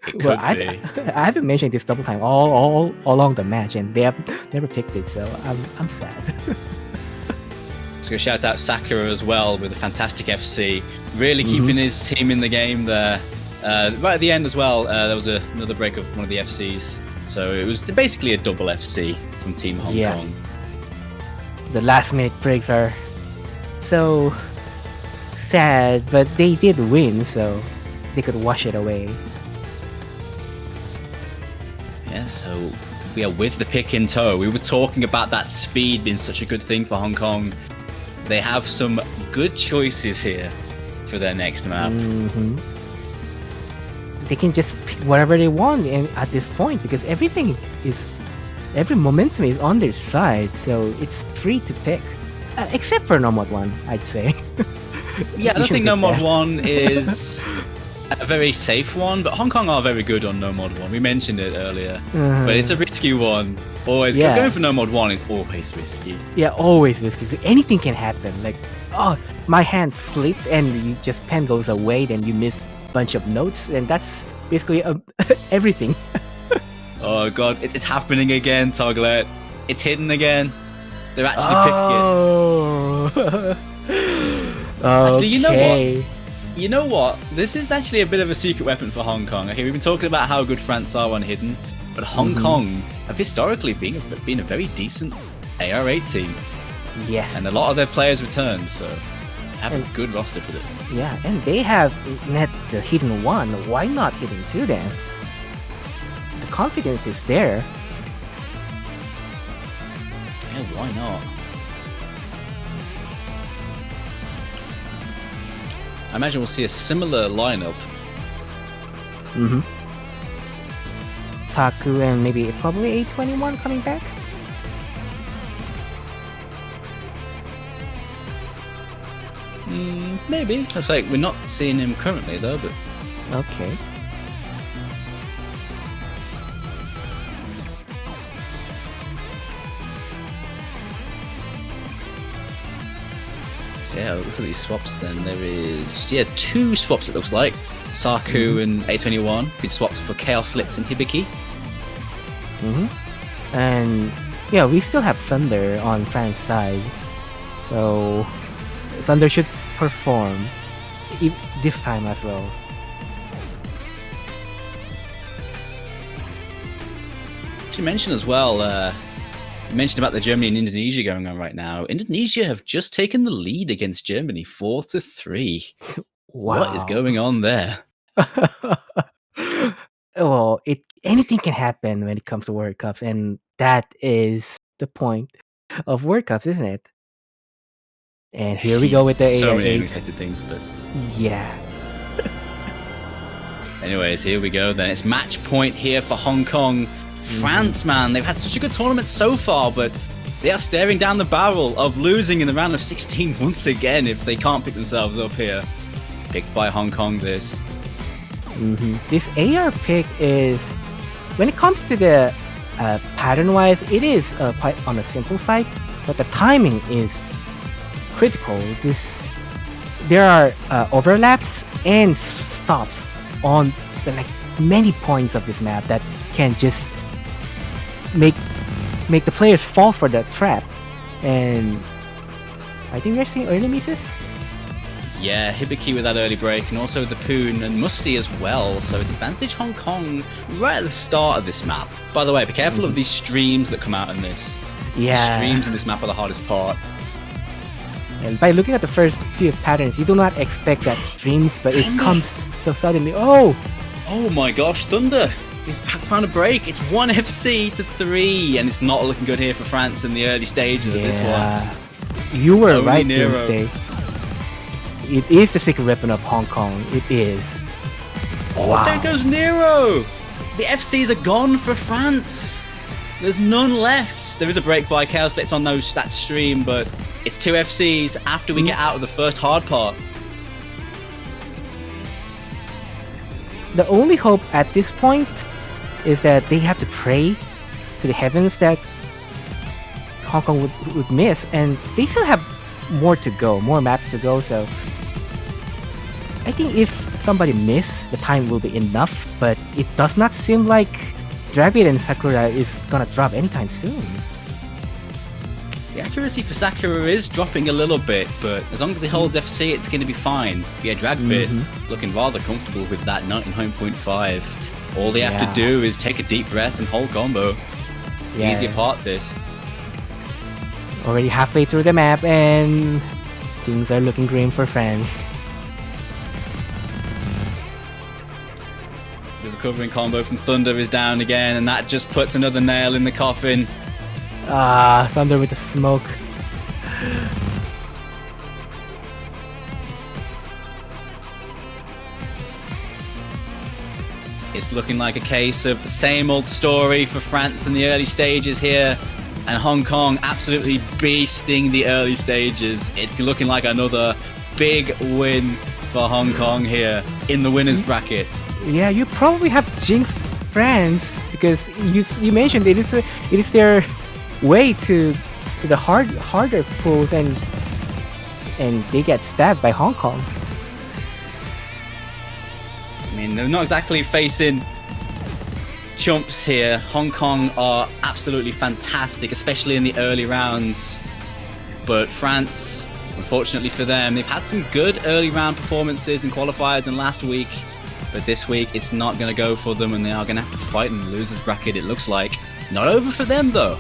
It could be. I haven't mentioned this double time all along the match, and they have never picked it, so I'm sad. Just gonna shout out Sakura as well with a fantastic FC, really keeping his team in the game there. Right at the end as well, there was another break of one of the FCs, so it was basically a double FC from Team Hong Kong. The last minute breaks are so sad, but they did win, so they could wash it away. Yeah, so we are with the pick in tow. We were talking about that speed being such a good thing for Hong Kong. They have some good choices here for their next map. They can just pick whatever they want at this point, because every momentum is on their side, so it's free to pick. Except for No Mod 1, I'd say. Yeah, I don't think No Mod 1 is a very safe one, but Hong Kong are very good on No Mod 1. We mentioned it earlier, but it's a risky one. Always going for No Mod 1 is always risky. Yeah, always risky. Anything can happen. Like, oh, my hand slipped and you just pen goes away, then you miss a bunch of notes, and that's basically everything. Oh god, it's happening again, Toglet. It's hidden again. They're actually picking it. Actually, you know what? You know what? This is actually a bit of a secret weapon for Hong Kong. Okay, we've been talking about how good France are on hidden, but Hong Kong have historically been a very decent AR8 team. Yes. And a lot of their players returned, so have a good roster for this. Yeah, and they have net the hidden 1. Why not hidden 2 then? The confidence is there. Yeah, why not? I imagine we'll see a similar lineup. Saku and maybe probably A21 coming back? Maybe. Looks like we're not seeing him currently though, but... Okay. So yeah, look at these swaps then. There is, 2 swaps it looks like. Saku and A21 been swapped for Chaos Litz and Hibiki. And yeah, we still have Thunder on France's side. So Thunder should perform this time as well. To mention as well, you mentioned about the Germany and Indonesia going on right now. Indonesia have just taken the lead against Germany 4-3. Wow. What is going on there? Well, anything can happen when it comes to World Cups, and that is the point of World Cups, isn't it? And here we go with the so many unexpected things, but yeah. Anyways, here we go then. It's match point here for Hong Kong. France, man, they've had such a good tournament so far, but they are staring down the barrel of losing in the round of 16 once again if they can't pick themselves up here. Picked by Hong Kong, this. This AR pick is, when it comes to the pattern-wise, it is quite on the simple side, but the timing is critical. There are overlaps and stops on the many points of this map that can just make the players fall for the trap, and I think we're seeing early misses. Yeah, Hibiki with that early break, and also the Poon and Musty as well, so it's advantage Hong Kong right at the start of this map. By the way, be careful of these streams that come out in this. Yeah. The streams in this map are the hardest part. And by looking at the first few patterns, you do not expect that streams, but it comes so suddenly. Oh! Oh my gosh, Thunder! He's found a break. It's 1 FC to 3, and it's not looking good here for France in the early stages of this one. You were Only right, Nero. Doomsday. It is the secret weapon of Hong Kong. It is. Oh, Wow. there goes Nero! The FCs are gone for France! There's none left. There is a break by Chaos Let's on those that stream, but it's 2 FCs after we get out of the first hard part. The only hope at this point is that they have to pray to the heavens that Hong Kong would miss, and they still have more to go, more maps to go, so I think if somebody miss, the time will be enough, but it does not seem like Dravid and Sakura is gonna drop anytime soon. The accuracy for Sakura is dropping a little bit, but as long as he holds FC, it's going to be fine. Yeah, Dragbit looking rather comfortable with that 99.5. All they have to do is take a deep breath and hold combo. Easy part this. Already halfway through the map, and things are looking grim for France. The recovering combo from Thunder is down again, and that just puts another nail in the coffin. Thunder with the smoke. It's looking like a case of same old story for France in the early stages here, and Hong Kong absolutely beasting the early stages. It's looking like another big win for Hong Kong here in the winners bracket. Yeah, you probably have jinxed France because you mentioned it is their way to the harder pools, and they get stabbed by Hong Kong. I mean, they're not exactly facing chumps here. Hong Kong are absolutely fantastic, especially in the early rounds. But France, unfortunately for them, they've had some good early round performances in qualifiers and last week. But this week, it's not going to go for them, and they are going to have to fight in the losers bracket, it looks like. Not over for them, though.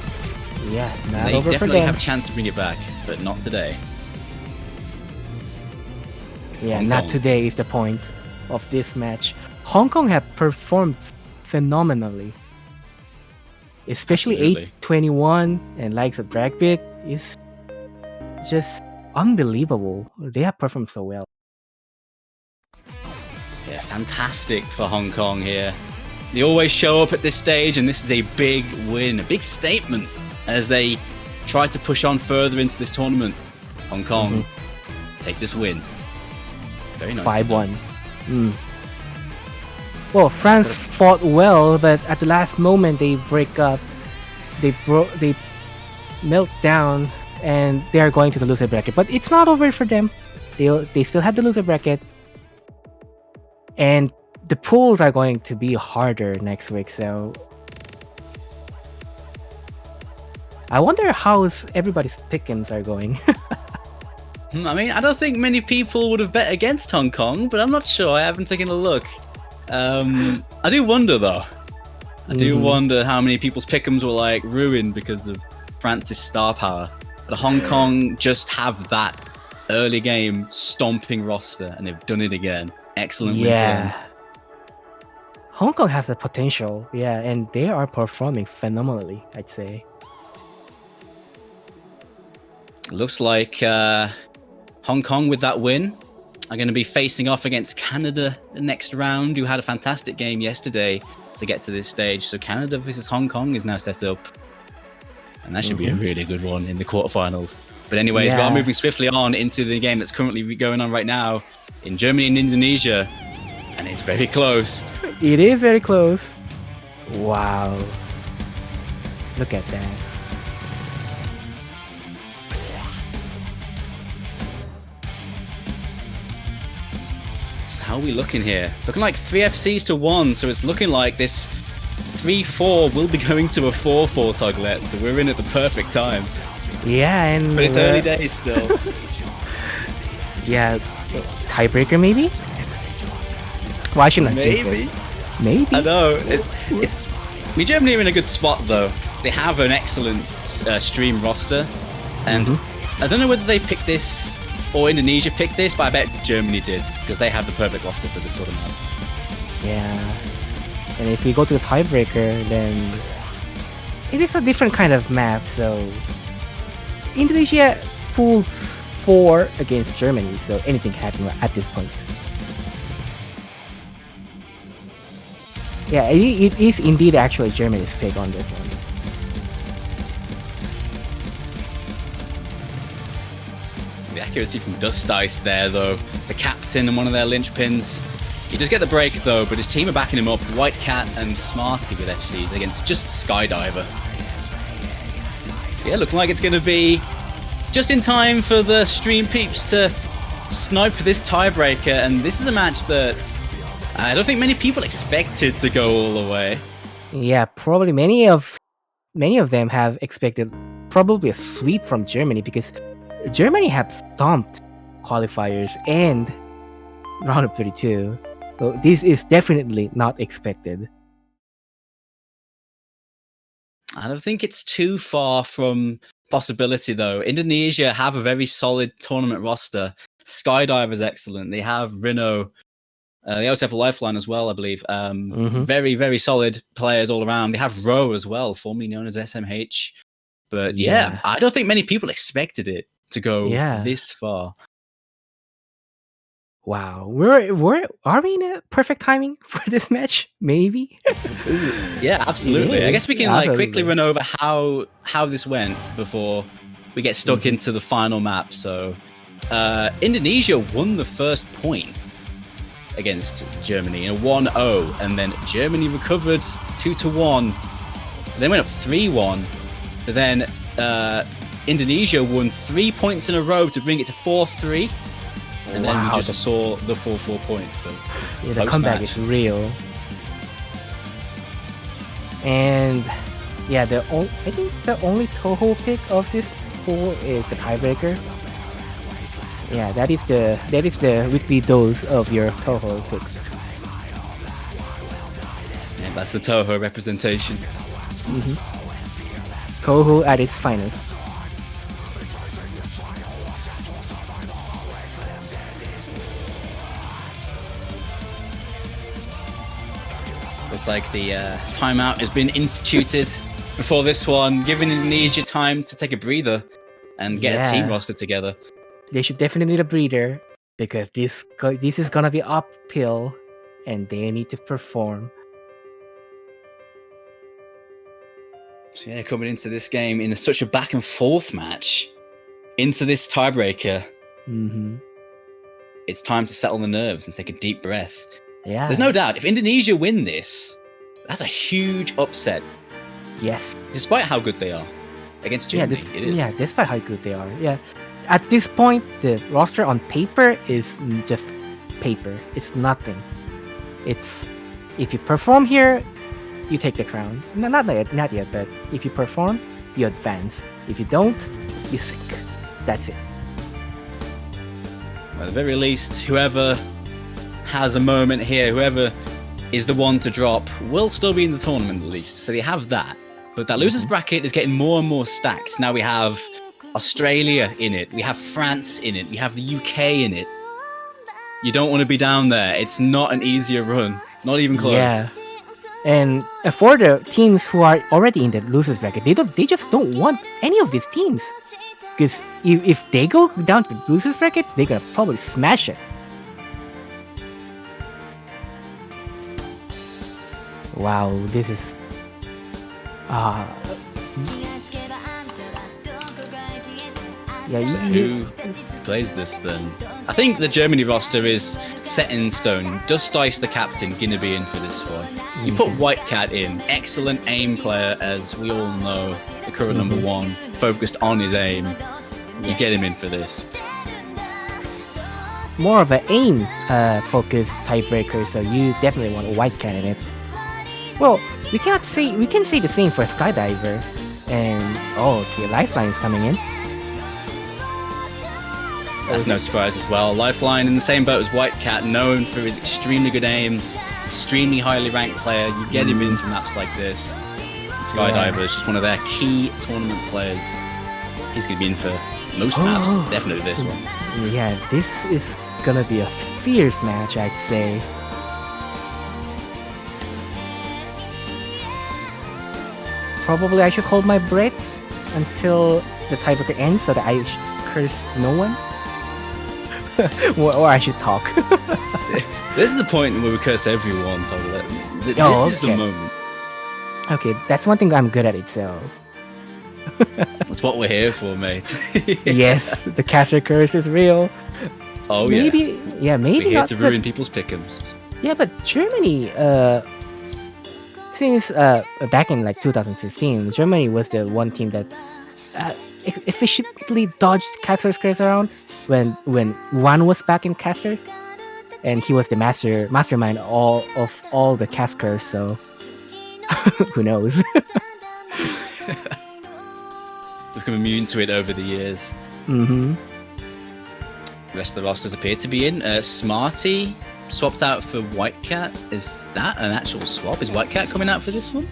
Yeah, not they over for definitely them. have a chance to bring it back, but not today. Yeah, Hong not Kong. today is the point of this match. Hong Kong have performed phenomenally. Especially Absolutely. 821 and likes of Dragbit is just unbelievable. They have performed so well. Yeah, fantastic for Hong Kong here. They always show up at this stage, and this is a big win, a big statement as they try to push on further into this tournament. Hong Kong take this win. Very nice. 5-1. Well, France fought well, but at the last moment they break up. They melt down, and they are going to the loser bracket. But it's not over for them. They still have the loser bracket, and the pools are going to be harder next week. So I wonder how everybody's pickings are going. I mean, I don't think many people would have bet against Hong Kong, but I'm not sure. I haven't taken a look. I do wonder, though. I do wonder how many people's pick'ems were like ruined because of France's star power. But Hong Kong just have that early game stomping roster, and they've done it again. Excellent win for them. Hong Kong has the potential, and they are performing phenomenally, I'd say. Looks like Hong Kong with that win are going to be facing off against Canada next round, who had a fantastic game yesterday to get to this stage. So Canada versus Hong Kong is now set up, and that should be a really good one in the quarterfinals. But anyways, we are moving swiftly on into the game that's currently going on right now in Germany and Indonesia, and it's very close. It is very close. Wow. Look at that. So how are we looking here? Looking like 3 FCs to 1, so it's looking like this 3-4 will be going to a 4-4 Toglet, so we're in at the perfect time. Yeah, But it's early days still. Tiebreaker maybe? Why shouldn't I jinx Maybe. it? Maybe. I know. I mean, Germany are in a good spot, though. they have an excellent stream roster, and I don't know whether they picked this or Indonesia picked this, but I bet Germany did because they have the perfect roster for this sort of map. Yeah. And if we go to the tiebreaker, then it is a different kind of map. So Indonesia pulls 4 against Germany, so anything can happen at this point. Yeah, it is indeed actually Germany's pick on this one. The accuracy from Dust Dice there, though. The captain and one of their linchpins. He does get the break, though, but his team are backing him up. White Cat and Smarty with FCs against just Skydiver. Yeah, looking like it's going to be just in time for the stream peeps to snipe this tiebreaker, and this is a match that I don't think many people expected to go all the way. Yeah, probably many of them have expected probably a sweep from Germany because Germany have stomped qualifiers and round of 32. So this is definitely not expected. I don't think it's too far from possibility, though. Indonesia have a very solid tournament roster. Skydiver's excellent. They have Rino. They also have a Lifeline as well, I believe. Very, very solid players all around. They have Row as well, formerly known as SMH. But yeah, I don't think many people expected it to go this far. Wow, are we in a perfect timing for this match? Maybe. Yeah, absolutely. I guess we can quickly run over how this went before we get stuck into the final map. So, Indonesia won the first point against Germany in a 1-0, and then Germany recovered 2-1. They went up 3-1, but then Indonesia won 3 points in a row to bring it to 4-3. And then we just saw the 4-4 points. So yeah, the comeback is real. And yeah, I think the only Toho pick of this pool is the tiebreaker. Yeah, that is the weekly dose of your Toho picks. Yeah, that's the Toho representation. Toho at its finest. Looks like the timeout has been instituted before this one, giving Indonesia time to take a breather and get a team roster together. They should definitely need a breather because this is gonna be uphill, and they need to perform. So yeah, coming into this game in such a back and forth match, into this tiebreaker, it's time to settle the nerves and take a deep breath. Yeah, there's no doubt if Indonesia win this, that's a huge upset. Yes, despite how good they are against Germany, it is. Yeah, despite how good they are. Yeah, at this point, the roster on paper is just paper. It's nothing. It's if you perform here, you take the crown. No, not yet, but if you perform, you advance. If you don't, you sink. That's it. At the very least, whoever has a moment here, whoever is the one to drop, will still be in the tournament at least. So they have that. But that losers bracket is getting more and more stacked. Now we have Australia in it. We have France in it. We have the UK in it. You don't want to be down there. It's not an easier run. Not even close. Yeah. And for the teams who are already in the losers bracket, they just don't want any of these teams. Because if they go down to the losers bracket, they're gonna probably smash it. Wow, this is So who plays this then? I think the Germany roster is set in stone. Dust Dice, the captain, gonna be in for this one. You put White Cat in, excellent aim player, as we all know, the current number one, focused on his aim. You get him in for this. More of an aim focused tiebreaker, so you definitely want a White Cat in it. Well, we can say the same for Skydiver, and okay, Lifeline is coming in. That's no surprise as well. Lifeline in the same boat as White Cat, known for his extremely good aim, extremely highly ranked player. You get him in for maps like this. Skydiver is just one of their key tournament players. He's going to be in for most maps, definitely this one. Yeah, this is gonna be a fierce match, I'd say. Probably I should hold my breath until the tiebreaker ends so that I curse no one. or I should talk. This is the point where we curse everyone, so this is the moment. Okay, that's one thing I'm good at it, so... That's what we're here for, mate. Yes, the caster curse is real. Oh, maybe, maybe we're here not to ruin people's pick'ems. Yeah, but Germany, since back in like 2015, Germany was the one team that efficiently dodged caster's curse around when Juan was back in caster, and he was the mastermind of all the cast curse. So who knows? Become immune to it over the years. Mm-hmm. The rest of the rosters appear to be in. Smarty swapped out for Whitecat. Is that an actual swap? Is Whitecat coming out for this one?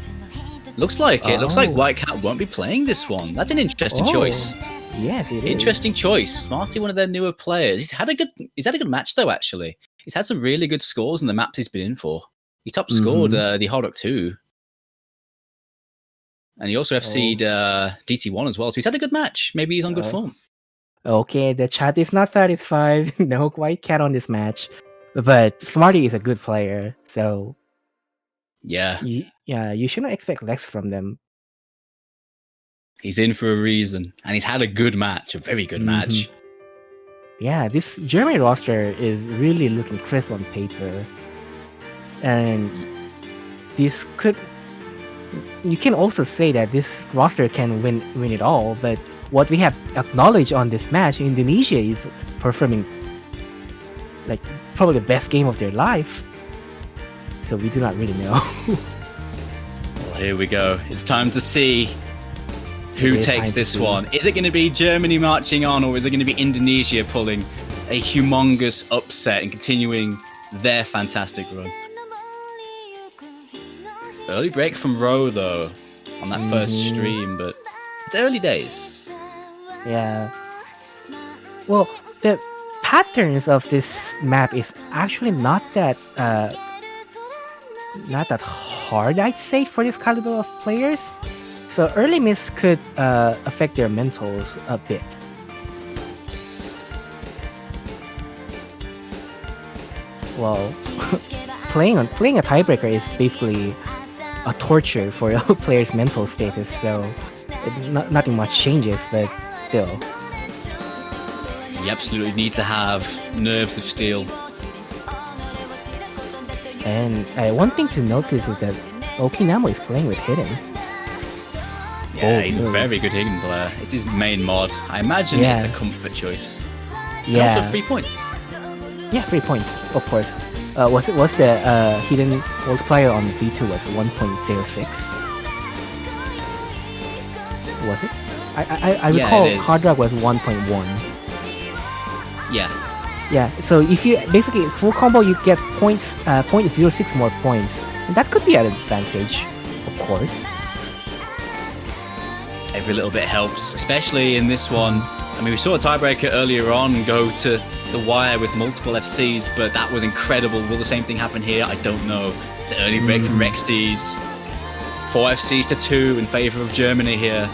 Looks like it. Looks like Whitecat won't be playing this one. That's an interesting choice. Yes, it is. Interesting choice. Smarty, one of their newer players. He's had a good match though. Actually, he's had some really good scores in the maps he's been in for. He top scored the Hardrock 2. And he also FC'd DT1 as well. So he's had a good match. Maybe he's on good form. Okay, the chat is not satisfied. No Whitecat on this match. But Smarty is a good player. So yeah, you shouldn't expect less from them. He's in for a reason. And he's had a good match. A very good match. Yeah, this Germany roster is really looking crisp on paper. And this could... You can also say that this roster can win it all, but what we have acknowledged on this match, Indonesia is performing like probably the best game of their life. So we do not really know. Well, here we go. It's time to see who takes this one. Is it going to be Germany marching on, or is it going to be Indonesia pulling a humongous upset and continuing their fantastic run? Early break from Row, though, on that first stream, but it's early days. Yeah. Well, the patterns of this map is actually not that hard, I'd say, for this caliber of players. So early miss could affect their mentals a bit. Well, playing a tiebreaker is basically a torture for a player's mental status, so nothing much changes, but still. You absolutely need to have nerves of steel. And one thing to notice is that Okinamo is playing with Hidden. Yeah, he's a very good Hidden player. It's his main mod. I imagine it's a comfort choice. Yeah. And also 3 points. Yeah, 3 points, of course. Was the Hidden multiplier on V2 was 1.06? Was it? I recall Hardrock was 1.1. Yeah. Yeah, so if you basically full combo, you get 0.06 more points, and that could be an advantage, of course. Every little bit helps, especially in this one. I mean, we saw a tiebreaker earlier on go to the wire with multiple FCs, but that was incredible. Will the same thing happen here? I don't know. It's an early break from Rexties. 4 FCs to 2 in favor of Germany here.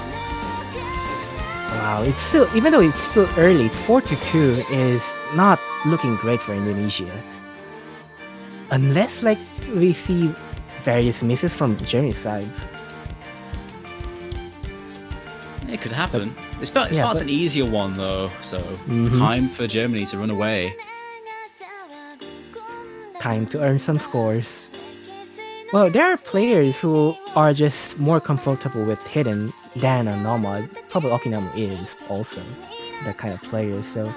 Wow, it's still, even though it's still early, 4-2 is not looking great for Indonesia. Unless, like, we see various misses from Germany's sides. It could happen. This part's an easier one, though, so time for Germany to run away. Time to earn some scores. Well, there are players who are just more comfortable with Hidden than a Nomad. Probably Okinamo is also that kind of player. So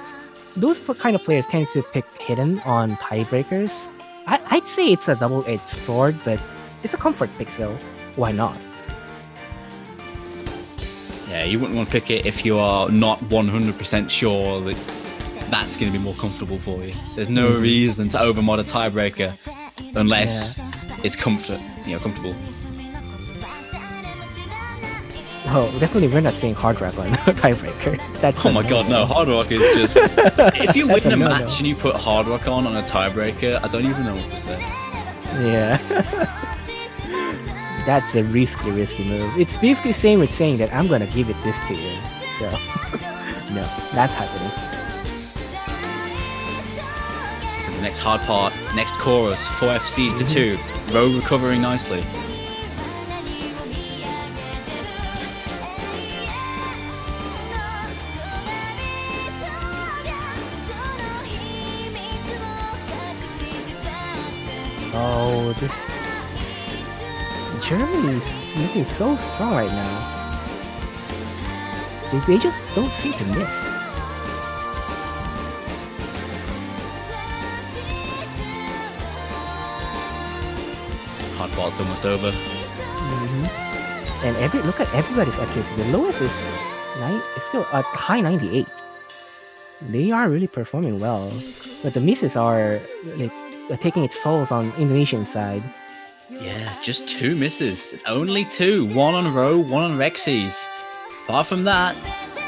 those kind of players tend to pick Hidden on tiebreakers. I'd say it's a double-edged sword, but it's a comfort pick, so why not? Yeah, you wouldn't want to pick it if you are not 100% sure that that's going to be more comfortable for you. There's no reason to overmod a tiebreaker unless it's comfortable. Oh, definitely we're not saying Hard Rock on tiebreaker. That's Oh my god, no! Hard Rock is just. If you win That's a a no-no. match and you put Hard Rock on a tiebreaker, I don't even know what to say. Yeah. That's a risky move. It's basically same with saying that I'm gonna give it this to you. So no, that's happening. There's the next hard part, next chorus, 4 FCs to 2. Row recovering nicely. Oh, this Germany's looking so strong right now. They just don't seem to miss. Hard part's almost over. And look at everybody's accuracy. The lowest is it's still a high 98. They are really performing well, but the misses are like taking its tolls on Indonesian side. Yeah, just 2 misses. It's only 2. 1 on Row, 1 on Rexys. Apart from that,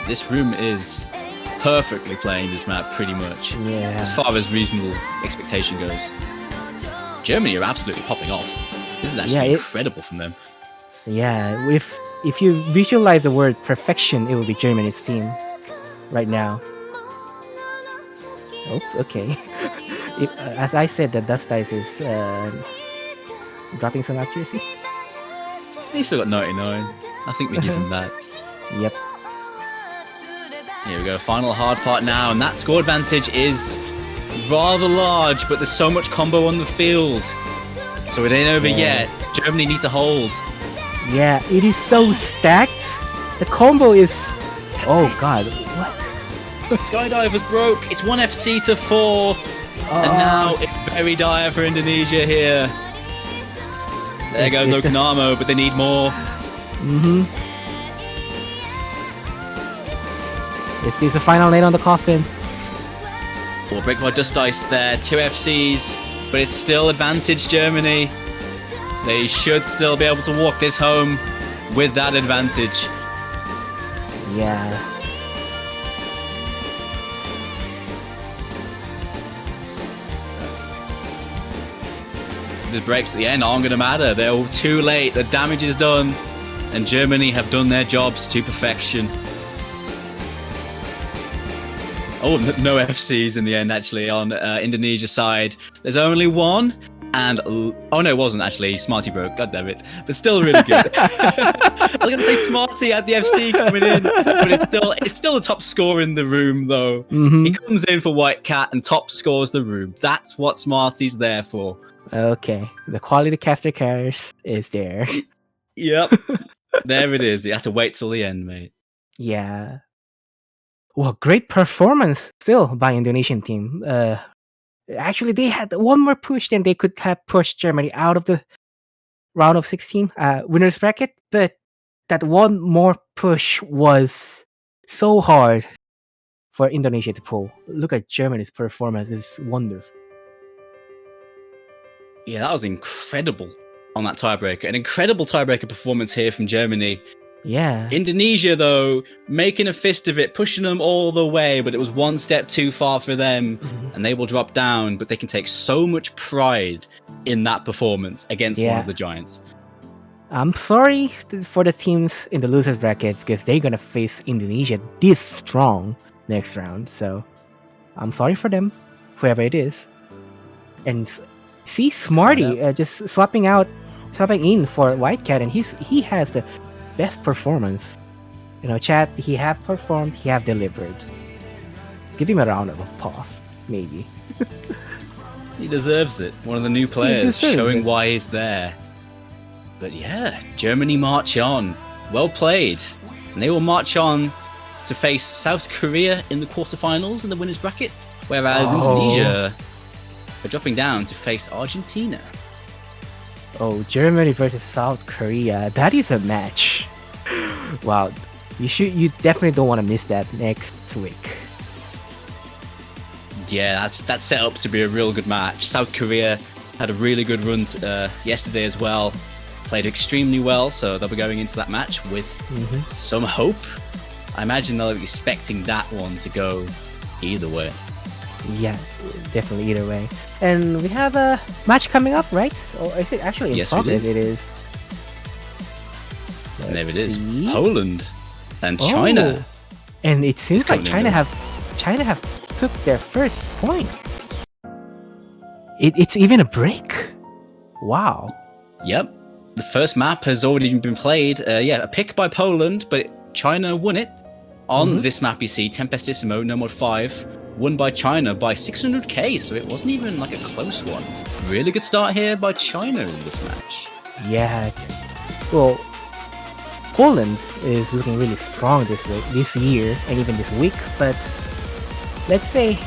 this room is perfectly playing this map pretty much. Yeah. As far as reasonable expectation goes. Germany are absolutely popping off. This is actually incredible from them. Yeah, if you visualize the word perfection, it will be Germany's team right now. Oh, okay. As I said, the Dust Dice is dropping some accuracy. He's still got 99. I think we give him that. Yep. Here we go, final hard part now, and that score advantage is rather large, but there's so much combo on the field. So it ain't over yet. Germany need to hold. Yeah, it is so stacked. The combo is... God, what? Skydivers broke. It's 1 FC to 4. And now it's very dire for Indonesia here. There goes Okanamo, but they need more. Is this the final nail on the coffin? We'll break my Dust Dice there. 2 FCs, but it's still advantage Germany. They should still be able to walk this home with that advantage. Yeah. The breaks at the end aren't going to matter. They're all too late. The damage is done. And Germany have done their jobs to perfection. Oh, no FCs in the end, actually, on Indonesia's side. There's only 1. And oh no, it wasn't actually. Smarty broke. God damn it! But still really good. I was gonna say Smarty had the FC coming in, but it's still the top scorer in the room though. He comes in for White Cat and top scores the room. That's what Smarty's there for. Okay, the quality caster carries is there. Yep, there it is. You have to wait till the end, mate. Yeah. Well, great performance still by Indonesian team. Actually, they had one more push than they could have pushed Germany out of the round of 16 winners bracket, but that one more push was so hard for Indonesia to pull. Look at Germany's performance; it's wonderful. Yeah, that was incredible on that tiebreaker. An incredible tiebreaker performance here from Germany. Yeah. Indonesia, though, making a fist of it, pushing them all the way, but it was one step too far for them, and they will drop down, but they can take so much pride in that performance against one of the giants. I'm sorry for the teams in the losers bracket, because they're going to face Indonesia this strong next round, so I'm sorry for them, whoever it is. And see Smarty just swapping in for White Cat, and he has the best performance. You know, chat, he have performed, he have delivered. Give him a round of applause, maybe. He deserves it. One of the new players showing why he's there. But yeah, Germany march on. Well played. And they will march on to face South Korea in the quarterfinals in the winners bracket, whereas Indonesia are dropping down to face Argentina. Oh, Germany versus South Korea. That is a match. Wow. You definitely don't want to miss that next week. Yeah, that's set up to be a real good match. South Korea had a really good run yesterday as well. played extremely well, so they'll be going into that match with some hope. I imagine they'll be expecting that one to go either way. Yeah, definitely either way. And we have a match coming up, right? Or is it actually in progress? It is. And there it is. Poland and China. And it seems like China have took their first point. It's even a break. Wow. Yep. The first map has already been played. A pick by Poland, but China won it. On this map, you see Tempestissimo, No Mod 5, won by China by 600k, so it wasn't even like a close one. Really good start here by China in this match. Yeah. Well, Poland is looking really strong this year and even this week, but let's say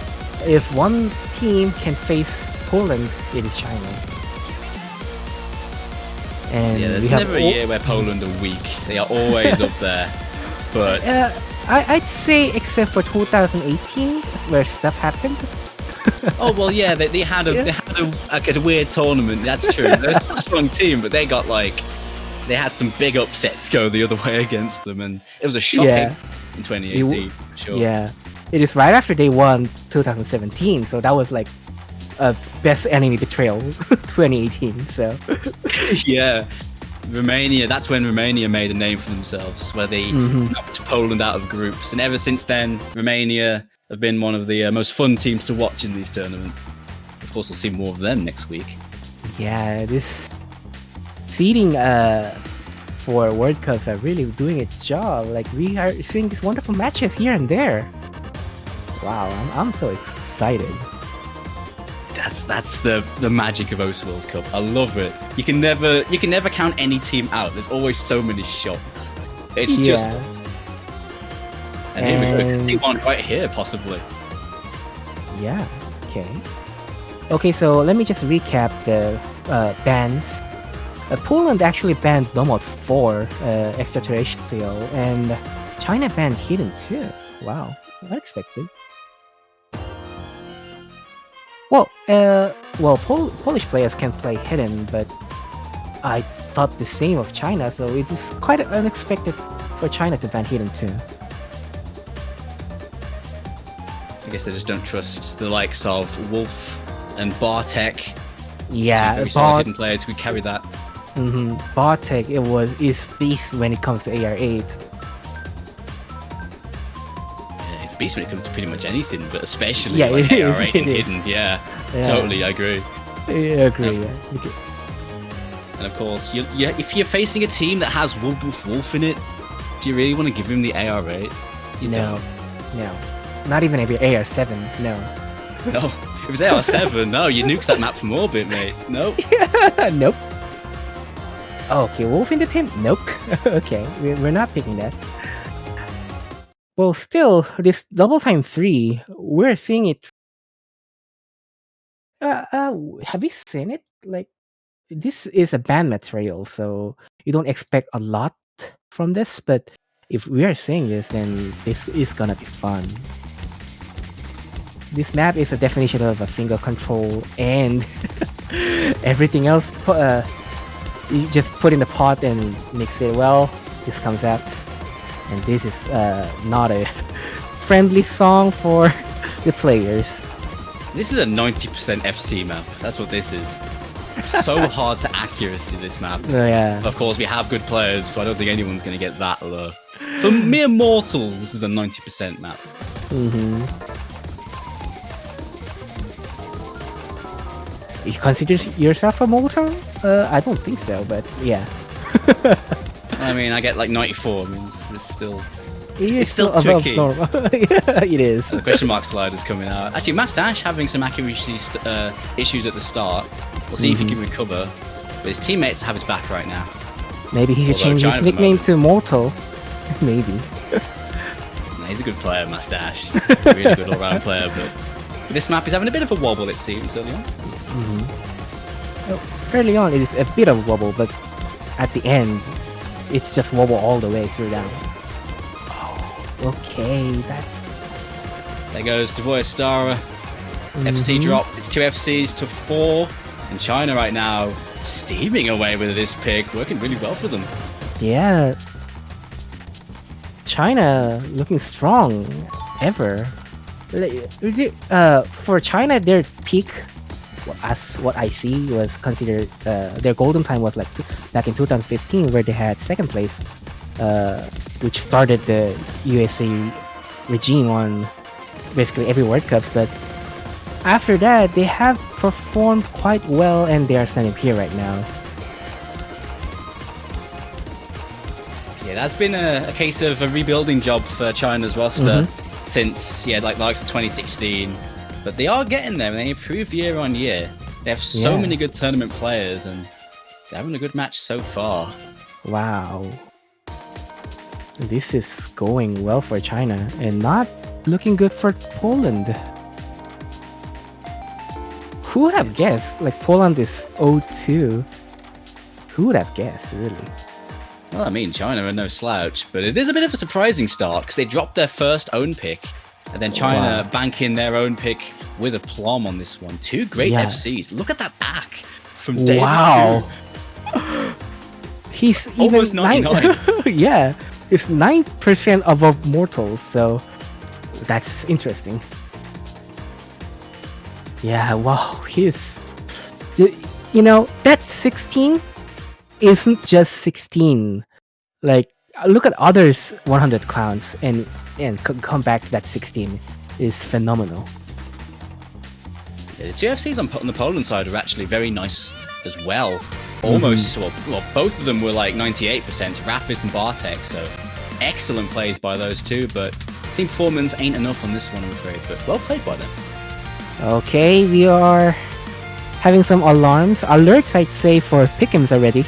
if one team can face Poland, it is China. And yeah, there's never a year where Poland are weak. They are always up there. But I'd say except for 2018, where stuff happened. Oh well, yeah, they had a weird tournament. That's true. They're a strong team, but they had some big upsets go the other way against them, and it was a shocking in 2018. Sure. Yeah, it is right after they won 2017, so that was like a best enemy betrayal 2018. So yeah. Romania, that's when Romania made a name for themselves, where they knocked Poland out of groups. And ever since then, Romania have been one of the most fun teams to watch in these tournaments. Of course, we'll see more of them next week. Yeah, this seeding for World Cups are really doing its job. Like, we are seeing these wonderful matches here and there. Wow, I'm so excited. That's the magic of Osu World Cup. I love it. You can never count any team out. There's always so many shots. It's just. And here we go. We can see one right here, possibly. Yeah. Okay. Okay. So let me just recap the bans. Poland actually banned No Mod 4 extraterrestrial, and China banned Hidden too. Wow, unexpected. Well, Polish players can play Hidden, but I thought the same of China, so it is quite unexpected for China to ban Hidden too. I guess they just don't trust the likes of Wolf and Bartek. Yeah, very solid Hidden players who could carry that. Bartek is beast when it comes to AR8. It's a beast when it comes to pretty much anything, but especially like AR8 and Hidden. Yeah, totally, I agree. Yeah, I agree. And of course, if you're facing a team that has Wolf in it, do you really want to give him the AR8? No, not even if you're AR7. No. If it was AR7, no, you nuke that map from orbit, mate. Nope. Nope. Okay, Wolf in the team? Nope. Okay, we're not picking that. Well, still, this Double Time 3, we're seeing it. Have you seen it? Like, this is a ban material, so you don't expect a lot from this, but if we are seeing this, then this is gonna be fun. This map is a definition of a single control, and everything else, you just put in the pot and mix it well. This comes out. And this is not a friendly song for the players. This is a 90% FC map. That's what this is. So hard to accuracy, this map. Yeah. Of course, we have good players, so I don't think anyone's going to get that low. For mere mortals, this is a 90% map. You consider yourself a mortal? I don't think so, but yeah. I mean, I get like 94. I mean, it's still above tricky. Normal. Yeah, it is. The question mark slider's coming out. Actually, Mustache having some accuracy issues at the start. We'll see if he can recover. But his teammates have his back right now. Maybe he should change his nickname to Mortal. Maybe. No, he's a good player, Mustache. Really good all-round player, but this map is having a bit of a wobble, it seems, early on. Early on, it is a bit of a wobble, but at the end, it's just wobble all the way through down. Oh, okay, There goes Tavoya Stara. FC dropped. It's 2 FCs to 4. And China right now steaming away with this pick, working really well for them. Yeah. China looking strong ever. For China, their peak, as what I see, was considered their golden time was like back in 2015, where they had second place, which started the USA regime on basically every World Cup. But after that, they have performed quite well, and they are standing here right now. Yeah, that's been a case of a rebuilding job for China's roster since, like the likes of 2016. But they are getting there, and they improve year on year. They have so many good tournament players, and they're having a good match so far. Wow. This is going well for China, and not looking good for Poland. Who would have guessed? Like, Poland is 0-2. Who would have guessed, really? Well, I mean, China are no slouch, but it is a bit of a surprising start because they dropped their first own pick, and then China banking their own pick with aplomb on this one. Two great FCs. Look at that ack from David. Wow. He's almost even 99. Yeah, he's 9% above mortals, so that's interesting. Yeah, wow, that 16 isn't just 16. Like, look at others 100 clowns and come back to that 16 is phenomenal. Yeah, the two FCs on the Poland side are actually very nice as well. Almost, well, both of them were like 98%, Rafis and Bartek, so excellent plays by those two, but team performance ain't enough on this one, I'm afraid, but well played by them. Okay, we are having some alerts, I'd say, for Pick'ems already.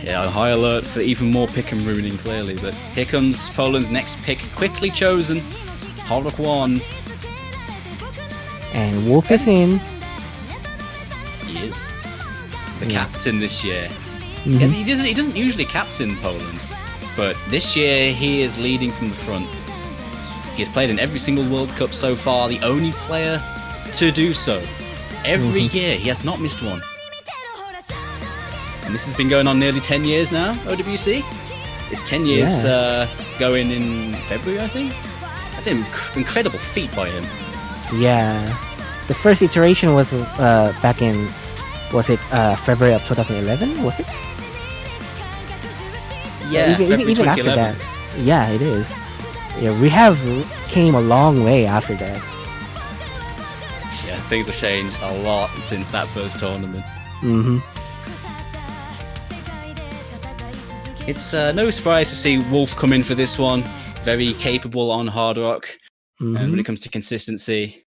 Yeah, a high alert for even more Pick'em ruining, clearly, but here comes Poland's next pick, quickly chosen, Hardrock 1. And Wolf is in. He is the captain this year. He doesn't usually captain Poland, but this year he is leading from the front. He has played in every single World Cup so far, the only player to do so. Every year, he has not missed one. And this has been going on nearly 10 years now, OWC. It's 10 years going in February, I think. That's an incredible feat by him. Yeah. The first iteration was back in, was it February of 2011, was it? Yeah, February even 2011. after that. Yeah, it is. Yeah, we have came a long way after that. Yeah, things have changed a lot since that first tournament. It's no surprise to see Wolf come in for this one. Very capable on Hard Rock. And when it comes to consistency,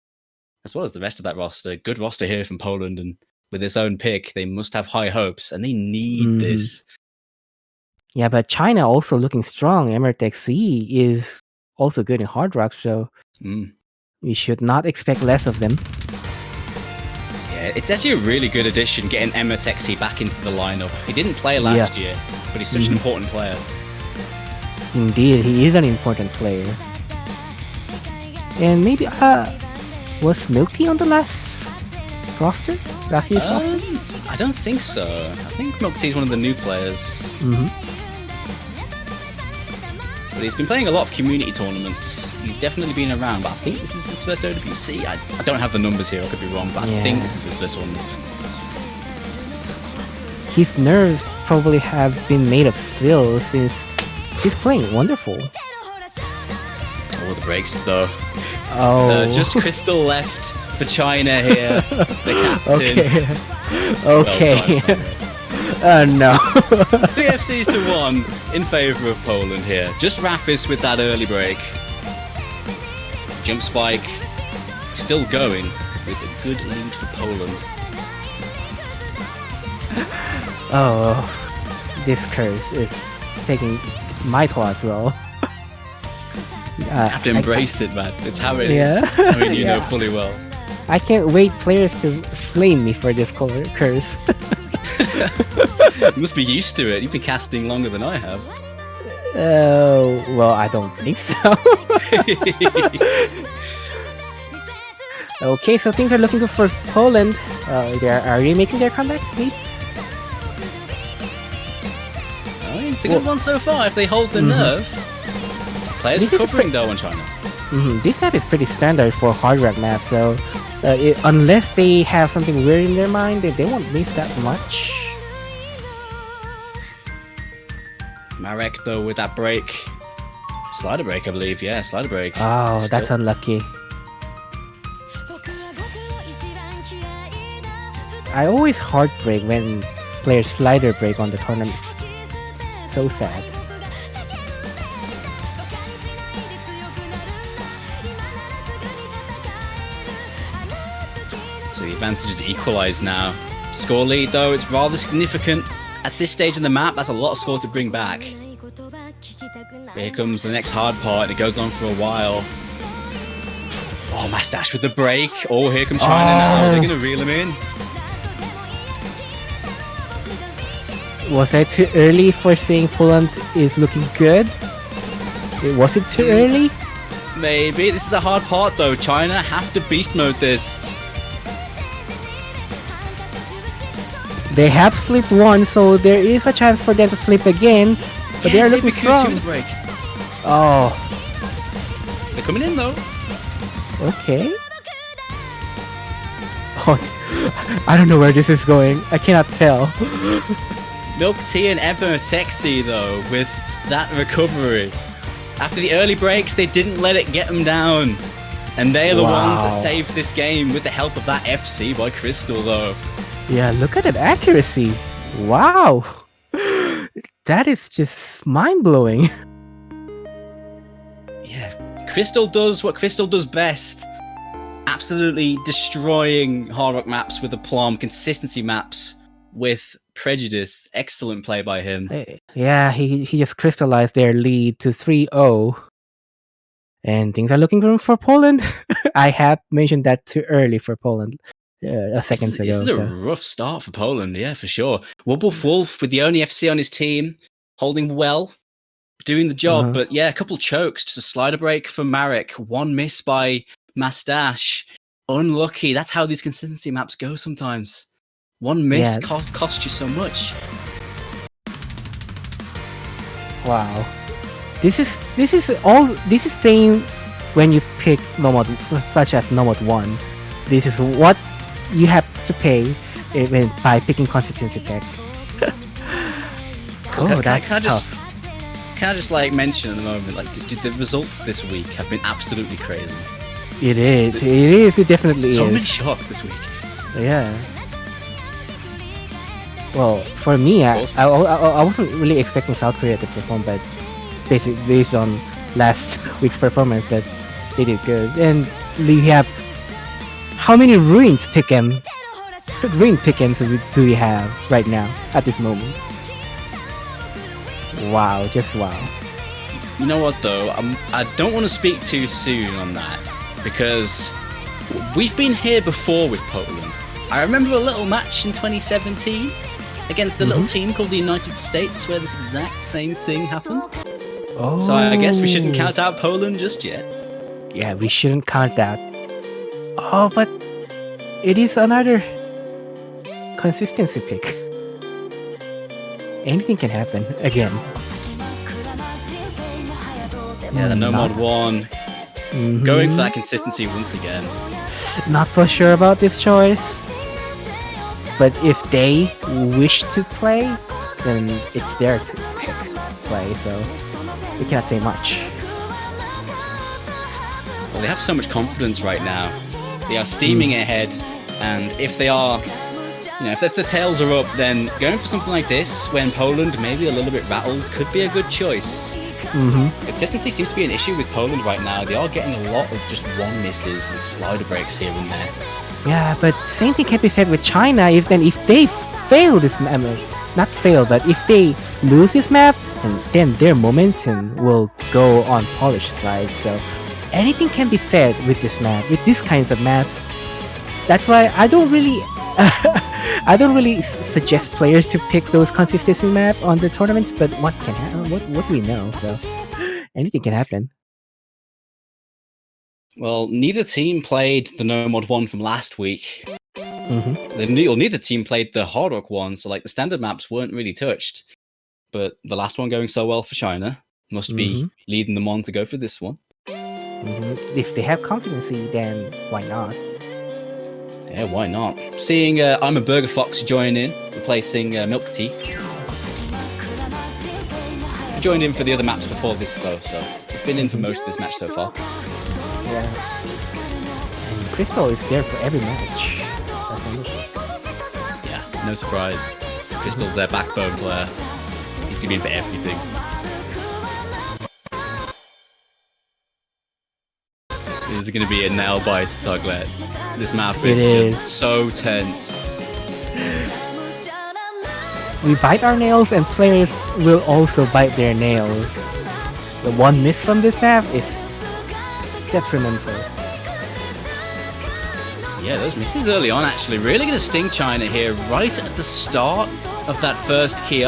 as well as the rest of that roster, good roster here from Poland, and with its own pick, they must have high hopes, and they need this. Yeah, but China also looking strong. Emirates XC is also good in Hard Rock, so we should not expect less of them. Yeah, it's actually a really good addition getting Emirates XC back into the lineup. He didn't play last year, but he's such an important player. Indeed, he is an important player. And maybe, was Milk Tea on the last roster? Last year's roster? I don't think so. I think Milk Tea is one of the new players. But he's been playing a lot of community tournaments. He's definitely been around, but I think this is his first OWC. I don't have the numbers here, I could be wrong, but I think this is his first one. His nerves probably have been made of steel since he's playing wonderful. Oh, the breaks though. Oh. Just Crystal left for China here. The captain. Okay. No. 3 FCs to 1 in favour of Poland here. Just Rafis with that early break. Jump spike still going with a good lead for Poland. Oh, this curse is taking my toll as well. You have to embrace it, man. It's how it is. I mean, you know fully well. I can't wait players to flame me for this curse. You must be used to it. You've been casting longer than I have. Well, I don't think so. Okay, so things are looking good for Poland. Are they making their comeback, Steve? It's a good one so far. If they hold the nerve, players This is recovering though on China. This map is pretty standard for hard rock map, so unless they have something weird in their mind, they won't miss that much. Marek though with that break, slider break, I believe. Yeah, slider break. Oh, that's Still- unlucky. I always heartbreak when players slider break on the tournament. So sad. So the advantage is equalised now. Score lead though, it's rather significant. At this stage in the map, that's a lot of score to bring back. Here comes the next hard part, and it goes on for a while. Oh, Mustache with the break. Oh, here comes China now. They're going to reel him in. Was I too early for saying Poland is looking good? Was it too early? Maybe. This is a hard part though. China have to beast mode this. They have slipped one, so there is a chance for them to slip again. But they are looking strong. The break. Oh, They're coming in though. okay. Oh, I don't know where this is going. I cannot tell. Milk Tea and Emma sexy though with that recovery. After the early breaks, they didn't let it get them down. And they are the ones that saved this game with the help of that FC by Crystal though. Yeah, look at that accuracy. Wow. That is just mind-blowing. Yeah, Crystal does what Crystal does best. Absolutely destroying hard rock maps with aplomb, consistency maps with prejudice. Excellent play by him. Yeah, he just crystallized their lead to 3-0. And things are looking good for Poland. I have mentioned that too early for Poland a second ago. This is a rough start for Poland, yeah, for sure. Wolf Wolf with the only FC on his team, holding well, doing the job. But yeah, a couple chokes, just a slider break for Marek, one miss by Mustache. Unlucky. That's how these consistency maps go sometimes. One miss cost you so much. Wow. This is same when you pick Nomad, such as Nomad 1. This is what you have to pay by picking consistency pick. That's tough. Can I just like mention at the moment, like the results this week have been absolutely crazy. It definitely So is. many shocks this week. Yeah. Well, for me, I wasn't really expecting South Korea to perform, but based on last week's performance, that they did good. And we have how many ruined tickets do we have right now at this moment? Wow, just wow. You know what though? I don't want to speak too soon on that because we've been here before with Poland. I remember a little match in 2017 against a little team called the United States where this exact same thing happened. Oh. So I guess we shouldn't count out Poland just yet. Yeah, we shouldn't count that. Oh, but it is another consistency pick. Anything can happen again. Yeah, the Nomad 1 going for that consistency once again. Not so sure about this choice. But if they wish to play, then it's their play, so we cannot say much. Well, they have so much confidence right now. They are steaming ahead, and if they are, if the tails are up, then going for something like this, when Poland may be a little bit rattled, could be a good choice. Consistency seems to be an issue with Poland right now. They are getting a lot of just one misses and slider breaks here and there. Yeah, but same thing can be said with China. If they fail this map, not fail, but if they lose this map, then their momentum will go on Polish side. So anything can be said with this map, with these kinds of maps. That's why I don't really suggest players to pick those consistency map on the tournaments. But what can happen? What do we know? So anything can happen. Well, neither team played the No Mod 1 from last week. Neither team played the Hard Rock one, so like the standard maps weren't really touched. But the last one going so well for China must be leading them on to go for this one. If they have confidence, then why not? Yeah, why not? Seeing I'm a Burger Fox join in, replacing Milk Tea. He joined in for the other maps before this though, so he's been in for most of this match so far. Yeah. And Crystal is there for every match. Yeah, no surprise. Crystal's their backbone player. He's gonna be in for everything. This is gonna be a nail bite to Tuglet. This map is just so tense. We bite our nails and players will also bite their nails. The one miss from this map is detrimental. Yeah, those misses early on actually really going to sting China here right at the start of that first Ki.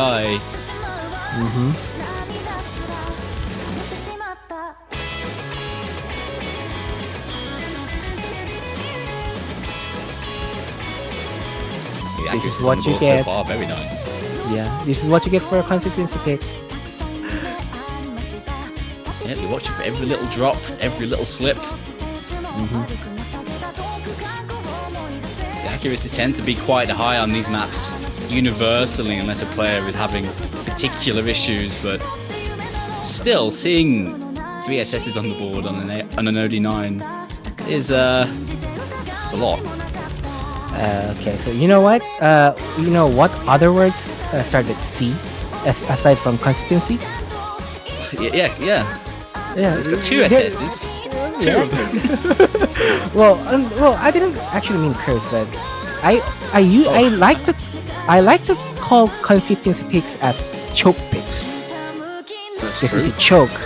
This is what you get. So far, very nice. Yeah, this is what you get for a consistency pick. Yeah, you're watching for every little drop, every little slip. The accuracies tend to be quite high on these maps, universally, unless a player is having particular issues. But still, seeing 3 SSs on the board on an OD9 is it's a lot. Okay, so you know what? You know what other words start with C, aside from consistency? Yeah. It's got 2 SSs. Two of them. well, I didn't actually mean curse, but I like to call consistency picks as choke picks. That's because true. if you choke,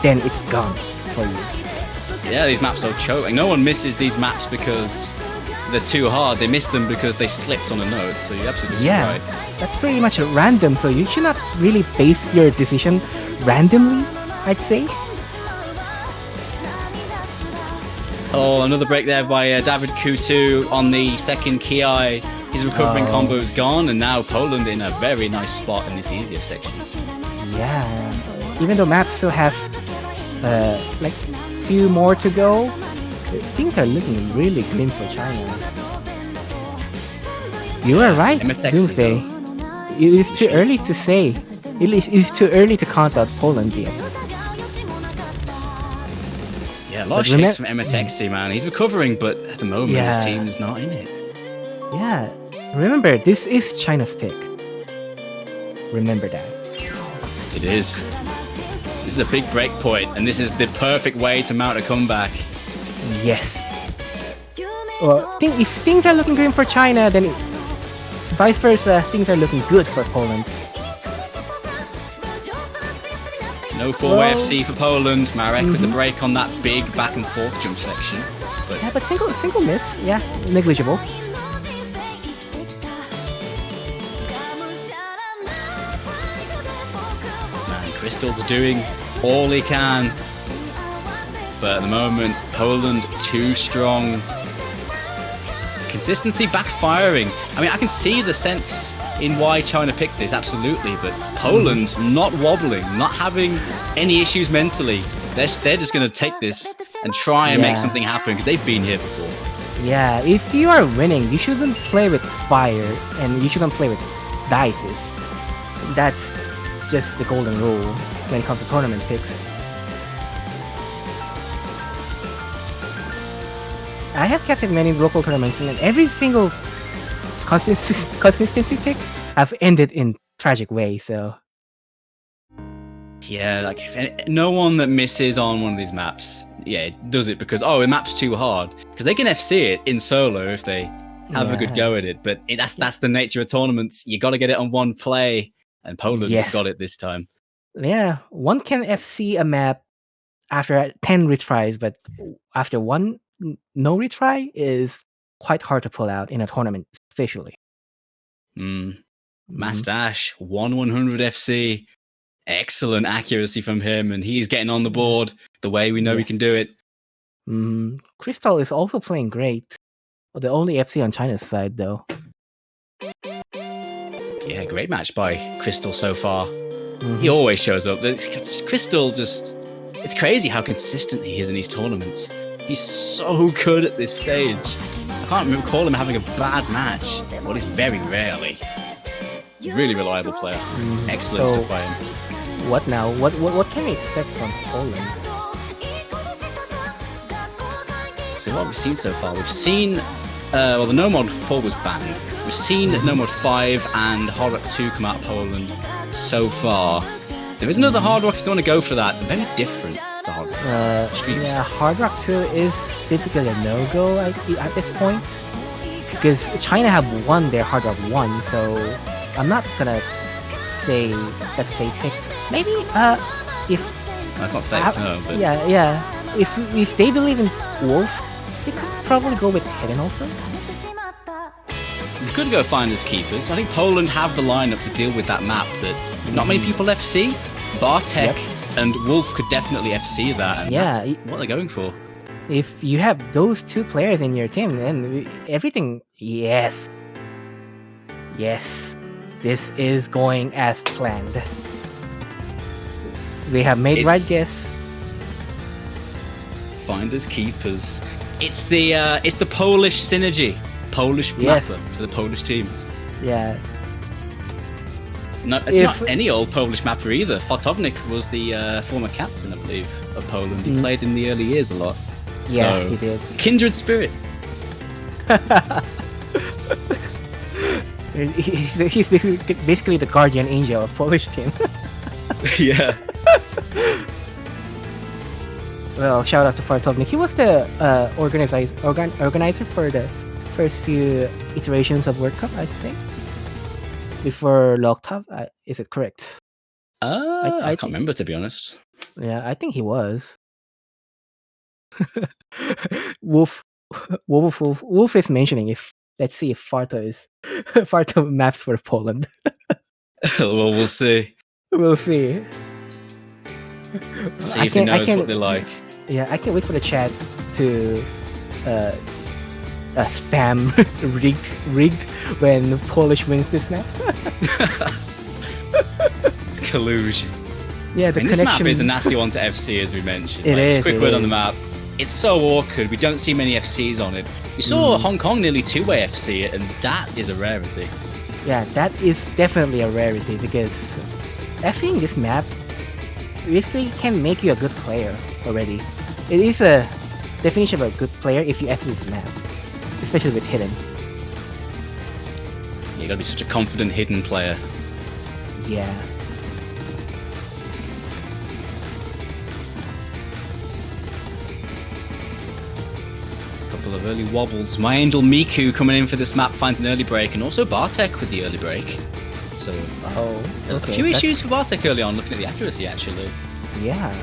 then it's gone for you. Yeah, these maps are choking. No one misses these maps because they're too hard. They miss them because they slipped on a note. So you're absolutely right. That's pretty much random. So you should not really base your decision randomly, I'd say. Oh, another break there by David Kutu on the second Ki. His recovering combo is gone, and now Poland in a very nice spot in this easier section. Yeah, even though Matt still has like few more to go, things are looking really grim for China. You are right, Doomsday. It is too early to say. It is too early to count out Poland yet. Yeah, a lot of shakes from MXT, man. He's recovering, but at the moment his team is not in it. Yeah, remember, this is China's pick. Remember that. It is. This is a big break point, and this is the perfect way to mount a comeback. Yes. Well, if things are looking grim for China, then vice versa, things are looking good for Poland. No 4-way FC for Poland. Marek with the break on that big back and forth jump section. But yeah, but single miss, yeah, negligible. Man, Crystal's doing all he can. But at the moment, Poland too strong. Consistency backfiring. I mean, I can see the sense in why China picked this, absolutely, but Poland not wobbling, not having any issues mentally. They're just going to take this and try and make something happen because they've been here before. Yeah, if you are winning, you shouldn't play with fire and you shouldn't play with dices. That's just the golden rule when it comes to tournament picks. I have captured many local tournaments, and every single consistency pick have ended in tragic ways. So yeah, like no one that misses on one of these maps, does it because the map's too hard. Because they can FC it in solo if they have a good go at it. But that's the nature of tournaments. You got to get it on one play, and Poland got it this time. Yeah, one can FC a map after 10 retries, but after one no retry is quite hard to pull out in a tournament, especially. Mastache, 1/100 FC. Excellent accuracy from him, and he's getting on the board the way we know he can do it. Crystal is also playing great. Well, the only FC on China's side, though. Yeah, great match by Crystal so far. Mhm. He always shows up. Crystal just... It's crazy how consistent he is in these tournaments. He's so good at this stage. I can't recall him having a bad match. Well, it's very rarely. Really reliable player. Excellent So- stuff by him. What now? What can we expect from Poland? So what have we seen so far? We've seen... well, the No Mod 4 was banned. We've seen No Mod 5 and Hard Rock 2 come out of Poland so far. There is another Hard Rock if they want to go for that. Very different to Hard Rock. Streams. Yeah, Hard Rock 2 is typically a no-go at this point. Because China have won their Hard Rock 1, so I'm not gonna say that's a safe pick. Maybe, if... That's not safe, no, but... Yeah. If they believe in Wolf, they could probably go with Hidden also. We could go Finders Keepers. I think Poland have the lineup to deal with that map that not many people FC. Bartek and Wolf could definitely FC that, and Yeah, that's what they're going for. If you have those two players in your team, then everything... Yes. This is going as planned. They have made right guess. Finders Keepers. It's the Polish synergy. Polish Yes. mapper for the Polish team. Yeah. No, it's not any old Polish mapper either. Fotovnik was the former captain, I believe, of Poland. He played in the early years a lot. Yeah, So, he did. Kindred spirit. He's basically the guardian angel of Polish team. Yeah. Well, shout out to Fartovnik. He was the organizer for the first few iterations of World Cup, I think. Before Loktav, is it correct? I can't remember, to be honest. Yeah, I think he was. Wolf is mentioning if let's see if Farto maps for Poland. Well, we'll see. We'll see. See if he knows what they like. Yeah, I can't wait for the chat to spam rigged when Polish wins this map. It's collusion. Yeah, the And this connection. map is a nasty one to FC, as we mentioned. It is, Just a quick it word on is. the map. It's so awkward. We don't see many FCs on it. We saw Hong Kong nearly two-way FC it, and that is a rarity. Yeah, that is definitely a rarity because Fing this map really can make you a good player already. It is a definition of a good player if you F this map, especially with Hidden. You gotta be such a confident hidden player. Yeah. Couple of early wobbles. My Angel Miku coming in for this map finds an early break, and also Bartek with the early break. So a few issues for Bartek early on, looking at the accuracy actually. Yeah.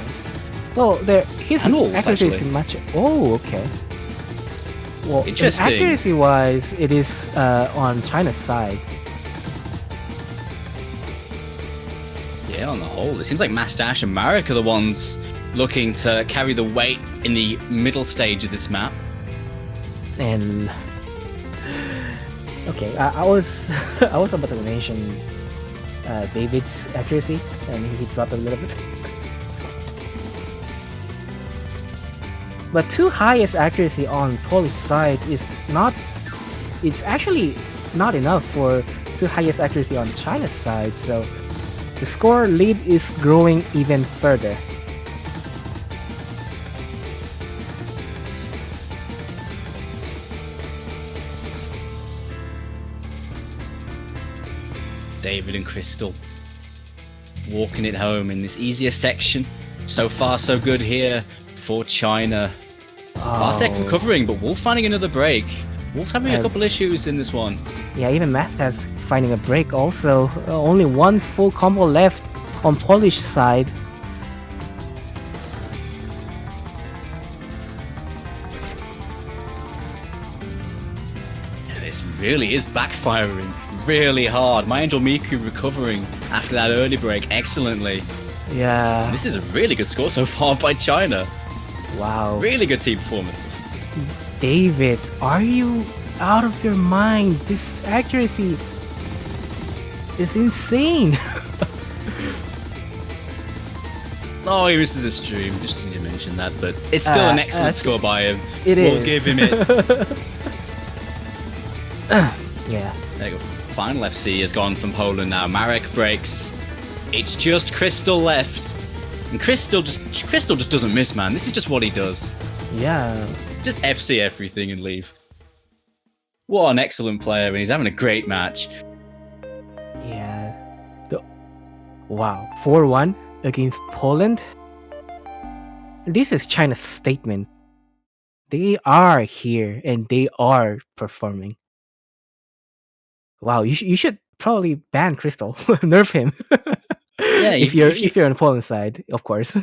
Well, his And Wolf, accuracy is actually. much. Oh, okay. Well, Interesting. accuracy-wise, it is on China's side. Yeah, on the whole, it seems like Mastache and Marek are the ones looking to carry the weight in the middle stage of this map. And okay, I was I was about to mention David's accuracy, and he dropped a little bit. But two highest accuracy on Polish side is not. It's actually not enough for two highest accuracy on China's side. So the score lead is growing even further. David and Crystal walking it home in this easier section. So far, so good here for China. Bartek recovering, but Wolf finding another break. Wolf's having a couple issues in this one. Yeah, even Masta's finding a break also. Only one full combo left on Polish side. This really is backfiring really hard. My Angel Miku recovering after that early break excellently. Yeah. This is a really good score so far by China. Wow. Really good team performance. David, are you out of your mind? This accuracy is insane. Oh, he misses a stream. Just need to mention that, but it's still an excellent score by him. We'll give him it. Yeah. There you go. Final FC has gone from Poland now. Marek breaks. It's just Crystal left. And Crystal just doesn't miss, man. This is just what he does. Yeah. Just FC everything and leave. What an excellent player, and he's having a great match. Yeah. Wow. 4-1 against Poland. This is China's statement. They are here and they are performing. Wow, you should probably ban Crystal, nerf him. Yeah, if you're on Poland side, of course.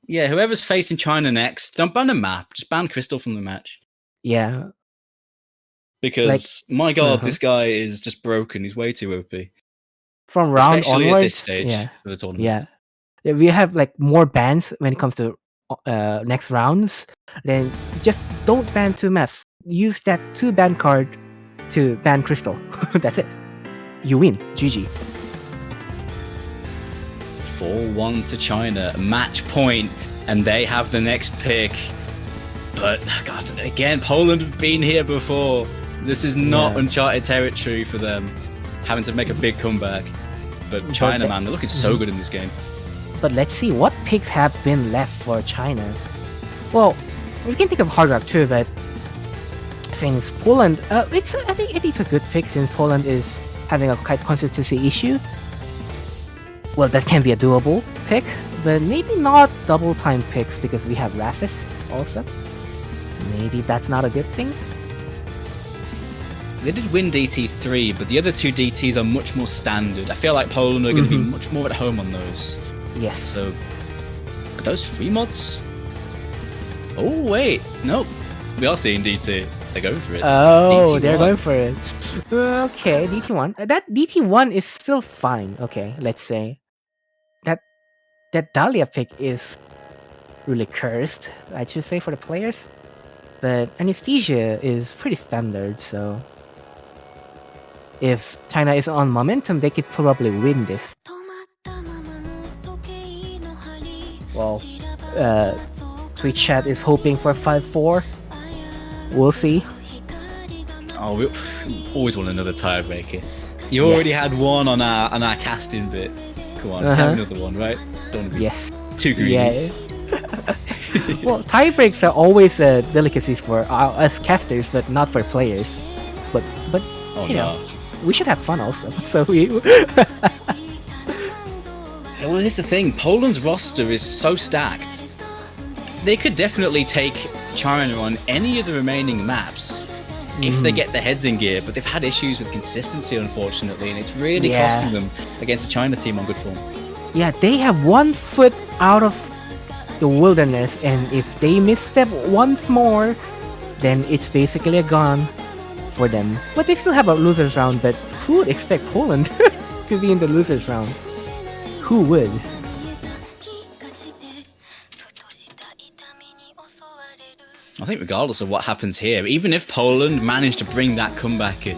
Yeah, whoever's facing China next, don't ban a map. Just ban Crystal from the match. Yeah, because my god, this guy is just broken. He's way too OP. From round especially onwards, at this stage of the tournament. Yeah, we have like more bans when it comes to next rounds. Then just don't ban 2 maps. Use that 2 ban card to ban Crystal. That's it. You win. GG. 4-1 to China. Match point, and they have the next pick. But, God, again, Poland have been here before. This is not uncharted territory for them, having to make a big comeback. But China, man, they're looking so good in this game. But let's see, what picks have been left for China? Well, we can think of Hard Rock too, but since Poland, I think it is a good pick since Poland is having a quite consistency issue. Well, that can be a doable pick, but maybe not double time picks because we have Rafis also. Maybe that's not a good thing. They did win DT3, but the other 2 DTs are much more standard. I feel like Poland are going to be much more at home on those. Yes. So, but those free mods? Oh, wait. Nope. We are seeing DT. They're going for it. Oh, DT1. They're going for it. Okay, DT1. That DT1 is still fine. Okay, let's say. That Dahlia pick is really cursed, I should say, for the players. But Anesthesia is pretty standard, so if China is on momentum, they could probably win this. Well, Twitch chat is hoping for 5-4. We'll see. Oh, we always want another tiebreaker. You already had one on our casting bit. Come on, have another one, right? Don't want to be too greedy. Yeah. Well, tiebreaks are always delicacies for us casters, but not for players. But you know, we should have fun also. So we. Well, here's the thing. Poland's roster is so stacked. They could definitely take China on any of the remaining maps if they get their heads in gear, but they've had issues with consistency, unfortunately, and it's really costing them against a China team on good form. Yeah, they have 1 foot out of the wilderness, and if they misstep once more, then it's basically a gone for them. But they still have a losers round, but who would expect Poland to be in the losers round? Who would? I think regardless of what happens here, even if Poland managed to bring that comeback in,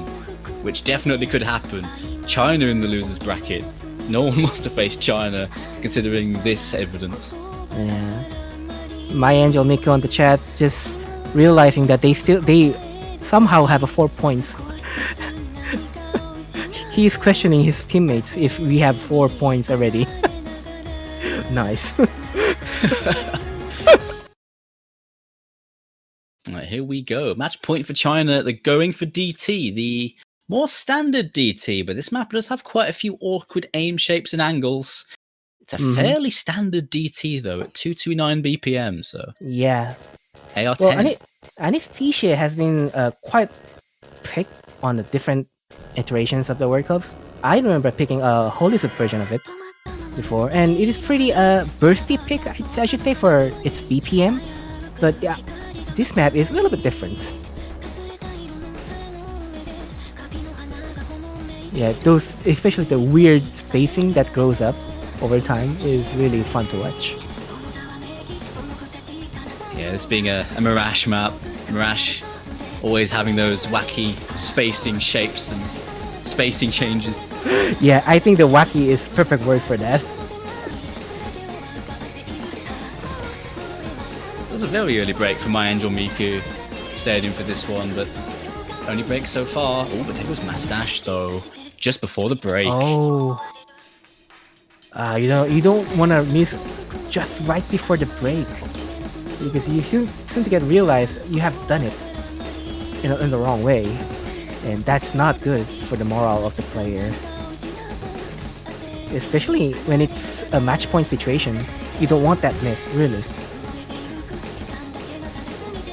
which definitely could happen, China in the losers bracket, no one wants to face China considering this evidence. Yeah. My Angel Miko on the chat just realizing that they somehow have a 4 points. He's questioning his teammates if we have 4 points already. Nice. Right, here we go. Match point for China. They're going for DT, the more standard DT, but this map does have quite a few awkward aim shapes and angles. It's a fairly standard DT though, at 229 BPM, so... Yeah. AR-10. Well, Anesthesia has been quite picked on the different iterations of the World Cups. I remember picking a Holy version of it before, and it is pretty bursty pick, I should say, for its BPM. But yeah, this map is a little bit different. Yeah, those, especially the weird spacing that grows up over time, is really fun to watch. Yeah, Yeah, this being a Mirage map, Mirage always having those wacky spacing shapes and spacing changes. Yeah, I think the wacky is perfect word for that. It was a very early break for my Angel Miku. Stayed in for this one, but only break so far. Oh, but there goes Mustache though, just before the break. Oh. You don't want to miss just right before the break. Because you soon to get realized you have done it in the wrong way. And that's not good for the morale of the player. Especially when it's a match point situation. You don't want that miss, really.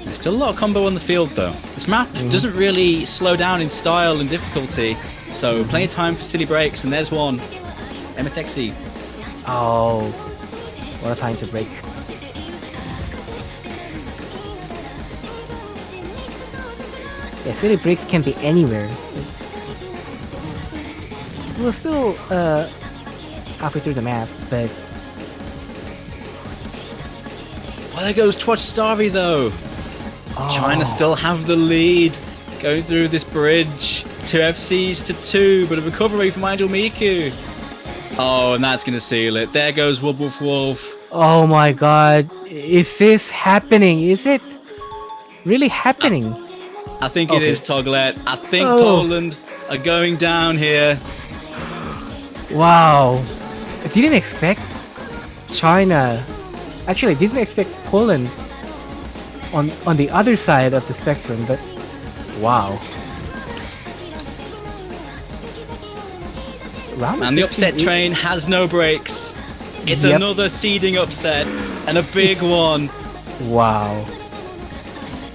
There's still a lot of combo on the field though. This map doesn't really slow down in style and difficulty. So plenty of time for silly breaks, and there's one. Ematexi. Oh, what a time to break. Yeah, silly break can be anywhere. We're still halfway through the map, but Oh, there goes Twitch Starry though. China still have the lead. Going through this bridge. 2 FCs to 2, but a recovery from Angel Miku. Oh, and that's gonna seal it. There goes Wolf Wolf. oh my god, is this happening? Is it really happening? I think it is Toglet. I think Oh. Poland are going down here. Wow, I didn't expect China. Actually, didn't expect Poland on the other side of the spectrum, but wow. Round of And the upset 16 train has no brakes. It's Yep. another seeding upset, and a big one. Wow.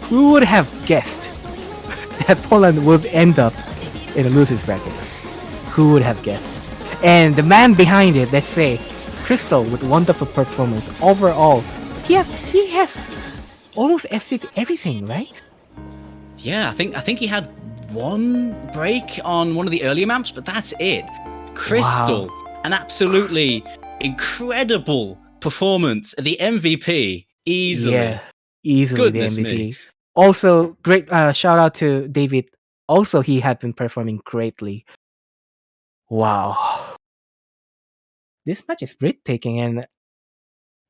Who would have guessed that Poland would end up in a loser's bracket? Who would have guessed? And the man behind it, let's say, Crystal, with wonderful performance overall. He has almost FC'd everything, right? Yeah, I think he had one break on one of the earlier maps, but that's it. Crystal, an absolutely incredible performance. The MVP, easily. Yeah, easily Goodness the MVP. me. Also, great shout out to David. Also, he had been performing greatly. Wow. This match is breathtaking, and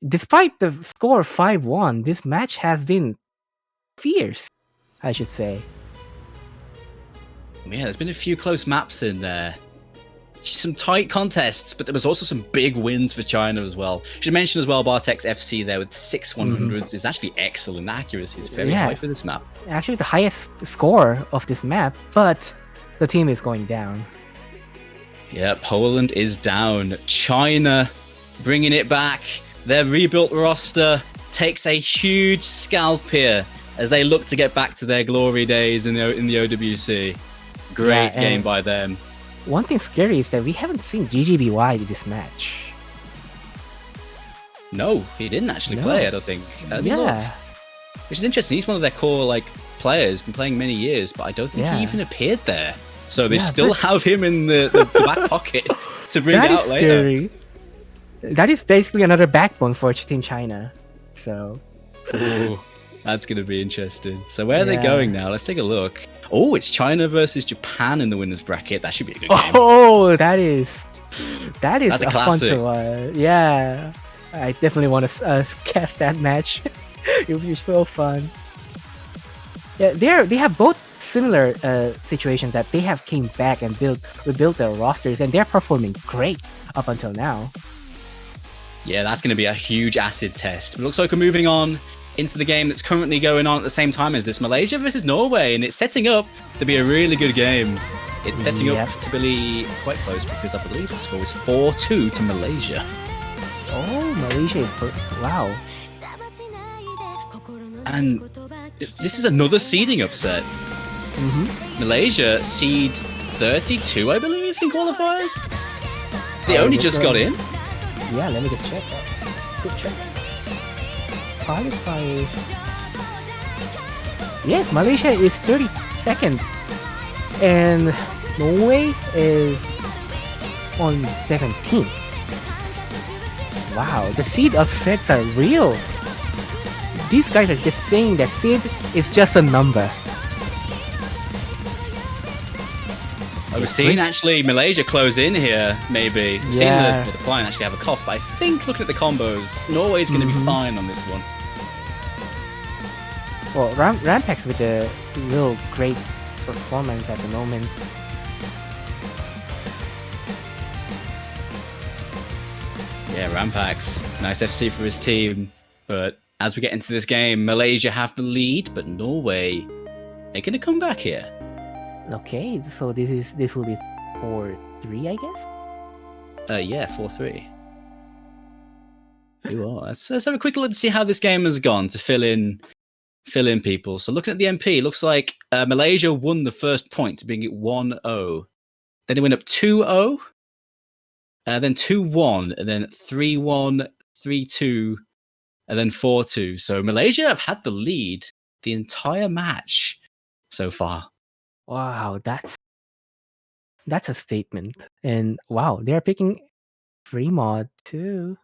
despite the score 5-1, this match has been fierce, I should say. Yeah, there's been a few close maps in there. Some tight contests, but there was also some big wins for China as well. Should mention as well, Bartek's FC there with 6 100s is actually excellent. Accuracy is very high for this map. Actually, the highest score of this map, but the team is going down. Yeah, Poland is down. China bringing it back. Their rebuilt roster takes a huge scalp here as they look to get back to their glory days in the OWC. Great game by them. One thing scary is that we haven't seen GGBY in this match. No, he didn't actually play, I don't think. Look, which is interesting. He's one of their core players, been playing many years, but I don't think he even appeared there. So they still have him in the back pocket to bring out later. Scary. That is basically another backbone for Team China. So Ooh, that's going to be interesting. So where are they going now? Let's take a look. Oh, it's China versus Japan in the winners bracket. That should be a good game. Oh, that's a fun classic. to watch. Yeah, I definitely want to cast that match. It would be so fun. Yeah, they have both similar situations that they have came back and rebuilt their rosters, and they're performing great up until now. Yeah, that's going to be a huge acid test. But it looks like we're moving on into the game that's currently going on at the same time as this, Malaysia versus Norway, and it's setting up to be a really good game. It's setting up to be quite close because I believe the score was 4-2 to Malaysia. Oh, Malaysia is wow. And this is another seeding upset. Malaysia seed 32, I believe, in qualifiers. They only just got in. Yeah, let me just check. Good check. Qualifiers. Yes, Malaysia is 32nd, and Norway is on 17th. Wow, the seed upsets are real. these guys are just saying that Sid is just a number. I was seeing actually Malaysia close in here, maybe. I've seen the client actually have a cough, but I think looking at the combos, Norway's going to be fine on this one. Well, Rampex with a real great performance at the moment. Yeah, Rampax. Nice FC for his team. But as we get into this game, Malaysia have the lead, but Norway are going to come back here. Okay, so this will be 4-3, I guess? Yeah, 4-3. You are. Let's have a quick look to see how this game has gone to fill in people. So looking at the MP, looks like Malaysia won the first point, being it 1-0. Then it went up 2-0, then 2-1, and then 3-1, 3-2, and then 4-2. So Malaysia have had the lead the entire match so far. Wow, that's a statement. And wow, they're picking free mod too.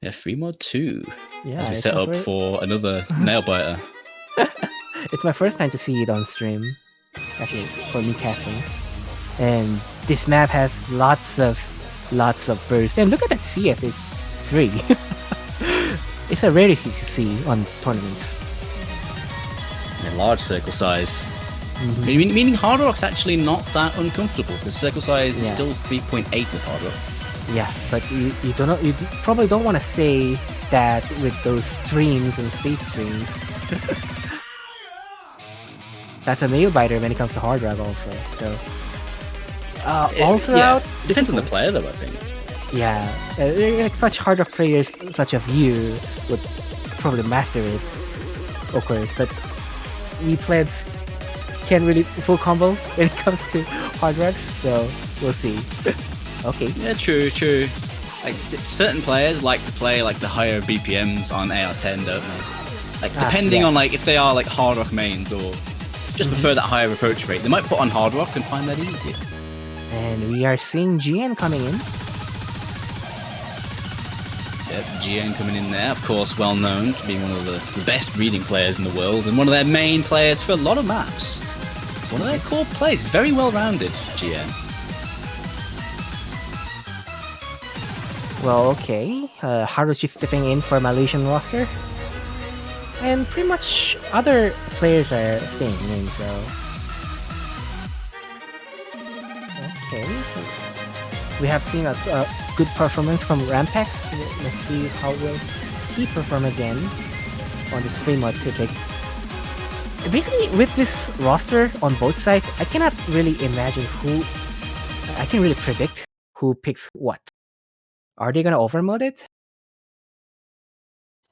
Yeah, free mod 2. Yeah, as we set up for another nail biter. It's my first time to see it on stream, actually, for me casting. And this map has lots of bursts. And look at that CS, it's 3. It's a rarity to see on tournaments. A large circle size. Meaning Hard Rock's actually not that uncomfortable, because circle size is still 3.8 with Hard Rock. Yeah, but you probably don't want to say that with those streams and space streams. That's a nail biter when it comes to Hard Rock also. So it depends on the player though, I think. Yeah, like such Hard Rock players such as you would probably master it, of course, but we plebs can't really full combo when it comes to Hard Rocks, so we'll see. Okay. Yeah, true. Like certain players like to play like the higher BPMs on AR10, don't they? Like depending on like if they are like Hard Rock mains or just prefer that higher approach rate, they might put on Hard Rock and find that easier. And we are seeing GN coming in. Yep, GN coming in there, of course, well known to being one of the best reading players in the world and one of their main players for a lot of maps. One of their core plays, very well rounded, GN. Well, okay. Haruchi stepping in for Malaysian roster. And pretty much other players are staying in, so... Okay. We have seen a good performance from Rampex. Let's see how will he perform again on this free mod pick. Basically, with this roster on both sides, I cannot really imagine I can really predict who picks what. Are they gonna overmod it?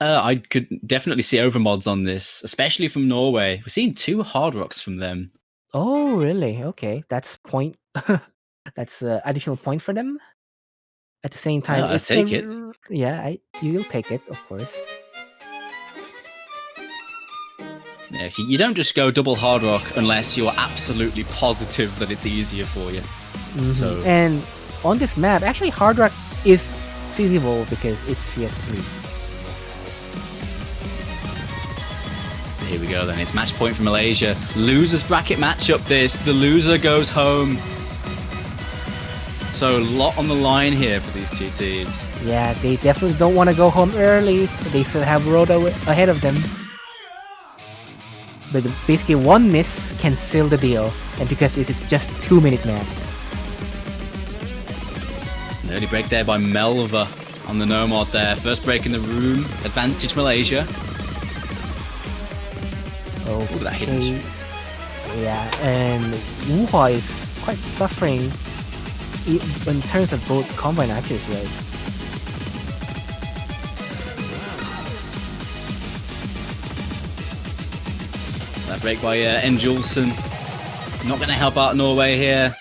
I could definitely see overmods on this, especially from Norway. We're seeing 2 Hard Rocks from them. Oh, really? Okay, that's point. That's additional point for them. At the same time, I take it. Yeah, you will take it, of course. Yeah, you don't just go double Hard Rock unless you're absolutely positive that it's easier for you. So, and on this map, actually, Hard Rock is feasible because it's CS3. Here we go then, it's match point for Malaysia. Losers bracket matchup this, the loser goes home. So a lot on the line here for these two teams. Yeah, they definitely don't want to go home early. They still have Rhoda ahead of them. But basically one miss can seal the deal, and because it is just 2-minute match. An early break there by Melva on the Nomad there. First break in the room, advantage Malaysia. Oh, that hidden. Yeah, and Wuha is quite suffering in terms of both combo and accuracy. Right? That break by Njulsen. Not going to help out Norway here.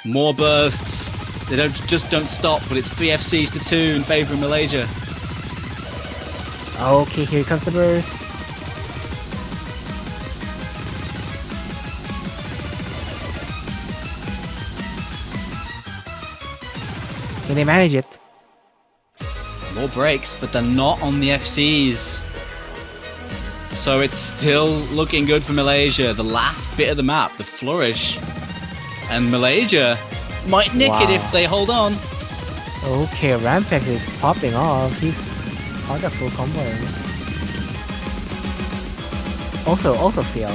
More bursts. They don't stop, but it's 3 FCs to 2 in favour of Malaysia. Okay, here comes the burst. Can they manage it? more breaks, but they're not on the FCs. So it's still looking good for Malaysia. The last bit of the map, the flourish. And Malaysia might nick it if they hold on. Okay, Rampex is popping off. He's on the full combo. Also Fiel.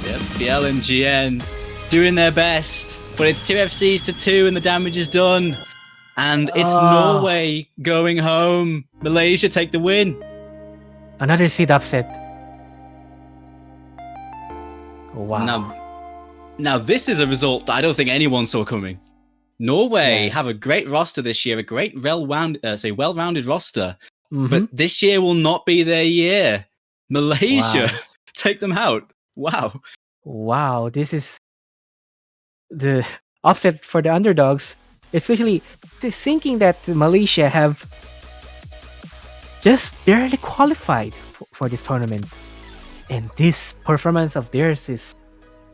Yep, Fiel and GN doing their best. But it's 2 FCs to 2 and the damage is done. And it's Norway going home. Malaysia take the win. Another seed upset. Wow. Now this is a result that I don't think anyone saw coming. Norway have a great roster this year, a great well-rounded roster. But this year will not be their year. Malaysia take them out. Wow. Wow, this is the upset for the underdogs. Especially thinking that Malaysia have just barely qualified for this tournament. And this performance of theirs is,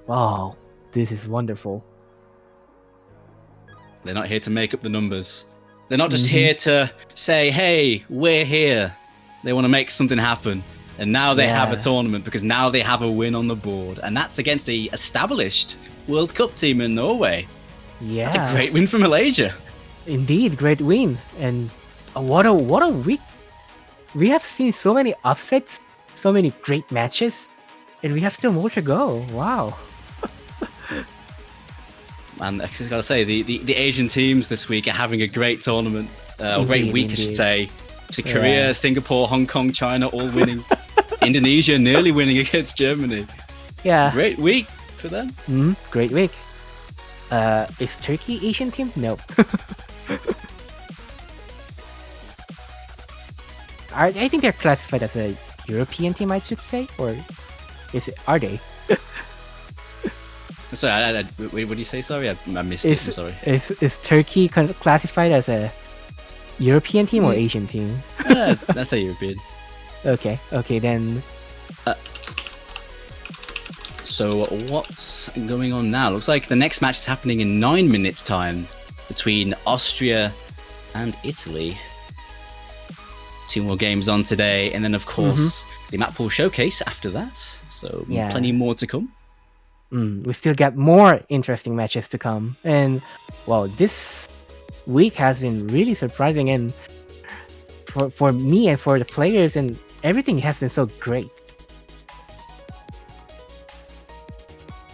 wow, this is wonderful. They're not here to make up the numbers. They're not just here to say, hey, we're here. They want to make something happen. And now they have a tournament because now they have a win on the board. And that's against a established World Cup team in Norway. Yeah. That's a great win for Malaysia. Indeed, great win. And what a week. We have seen so many upsets, so many great matches, and we have still more to go. Wow. And I just gotta say, the Asian teams this week are having a great tournament, or great week, I should say. See, Korea, Singapore, Hong Kong, China, all winning. Indonesia nearly winning against Germany. Yeah. Great week for them. Great week. Is Turkey Asian team? No. I think they're classified as a European team, I should say, or are they? Sorry, what did you say? Sorry, I missed it. I'm sorry. Is Turkey classified as a European team or Asian team? That's a European. Okay, then. So what's going on now? Looks like the next match is happening in 9 minutes' time between Austria and Italy. 2 more games on today, and then of course the map pool showcase after that. So plenty more to come. We still got more interesting matches to come, and well, this week has been really surprising, and for me and for the players, and everything has been so great.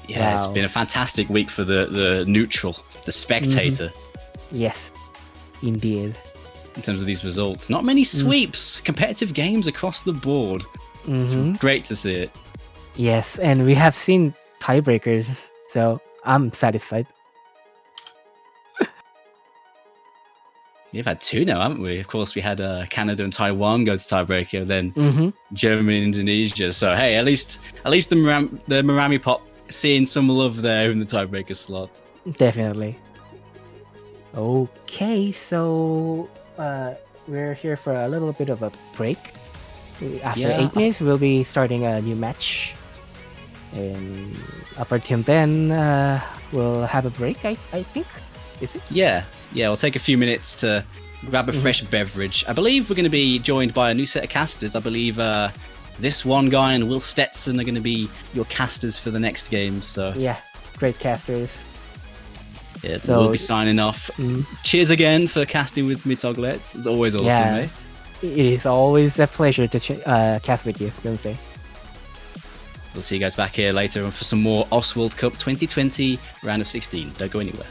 Yeah, It's been a fantastic week for the neutral, the spectator. Yes, indeed. In terms of these results, not many sweeps, competitive games across the board. It's great to see it. Yes, and we have seen tiebreakers, so I'm satisfied. We've had 2 now, haven't we? Of course, we had Canada and Taiwan go to tiebreaker, then Germany and Indonesia. So hey, at least the Marami Pop seeing some love there in the tiebreaker slot. Definitely. Okay, so we're here for a little bit of a break. After 8 minutes, we'll be starting a new match. And up until then, we'll have a break, I think. Is it? Yeah, we'll take a few minutes to grab a fresh beverage. I believe we're going to be joined by a new set of casters. I believe this one guy and Will Stetson are going to be your casters for the next game. So yeah, great casters. Yeah, so, we'll be signing off. Cheers again for casting with me, Toglets. It's always awesome, mate. It is always a pleasure to cast with you, don't say. We'll see you guys back here later for some more Oswald Cup 2020 round of 16. Don't go anywhere.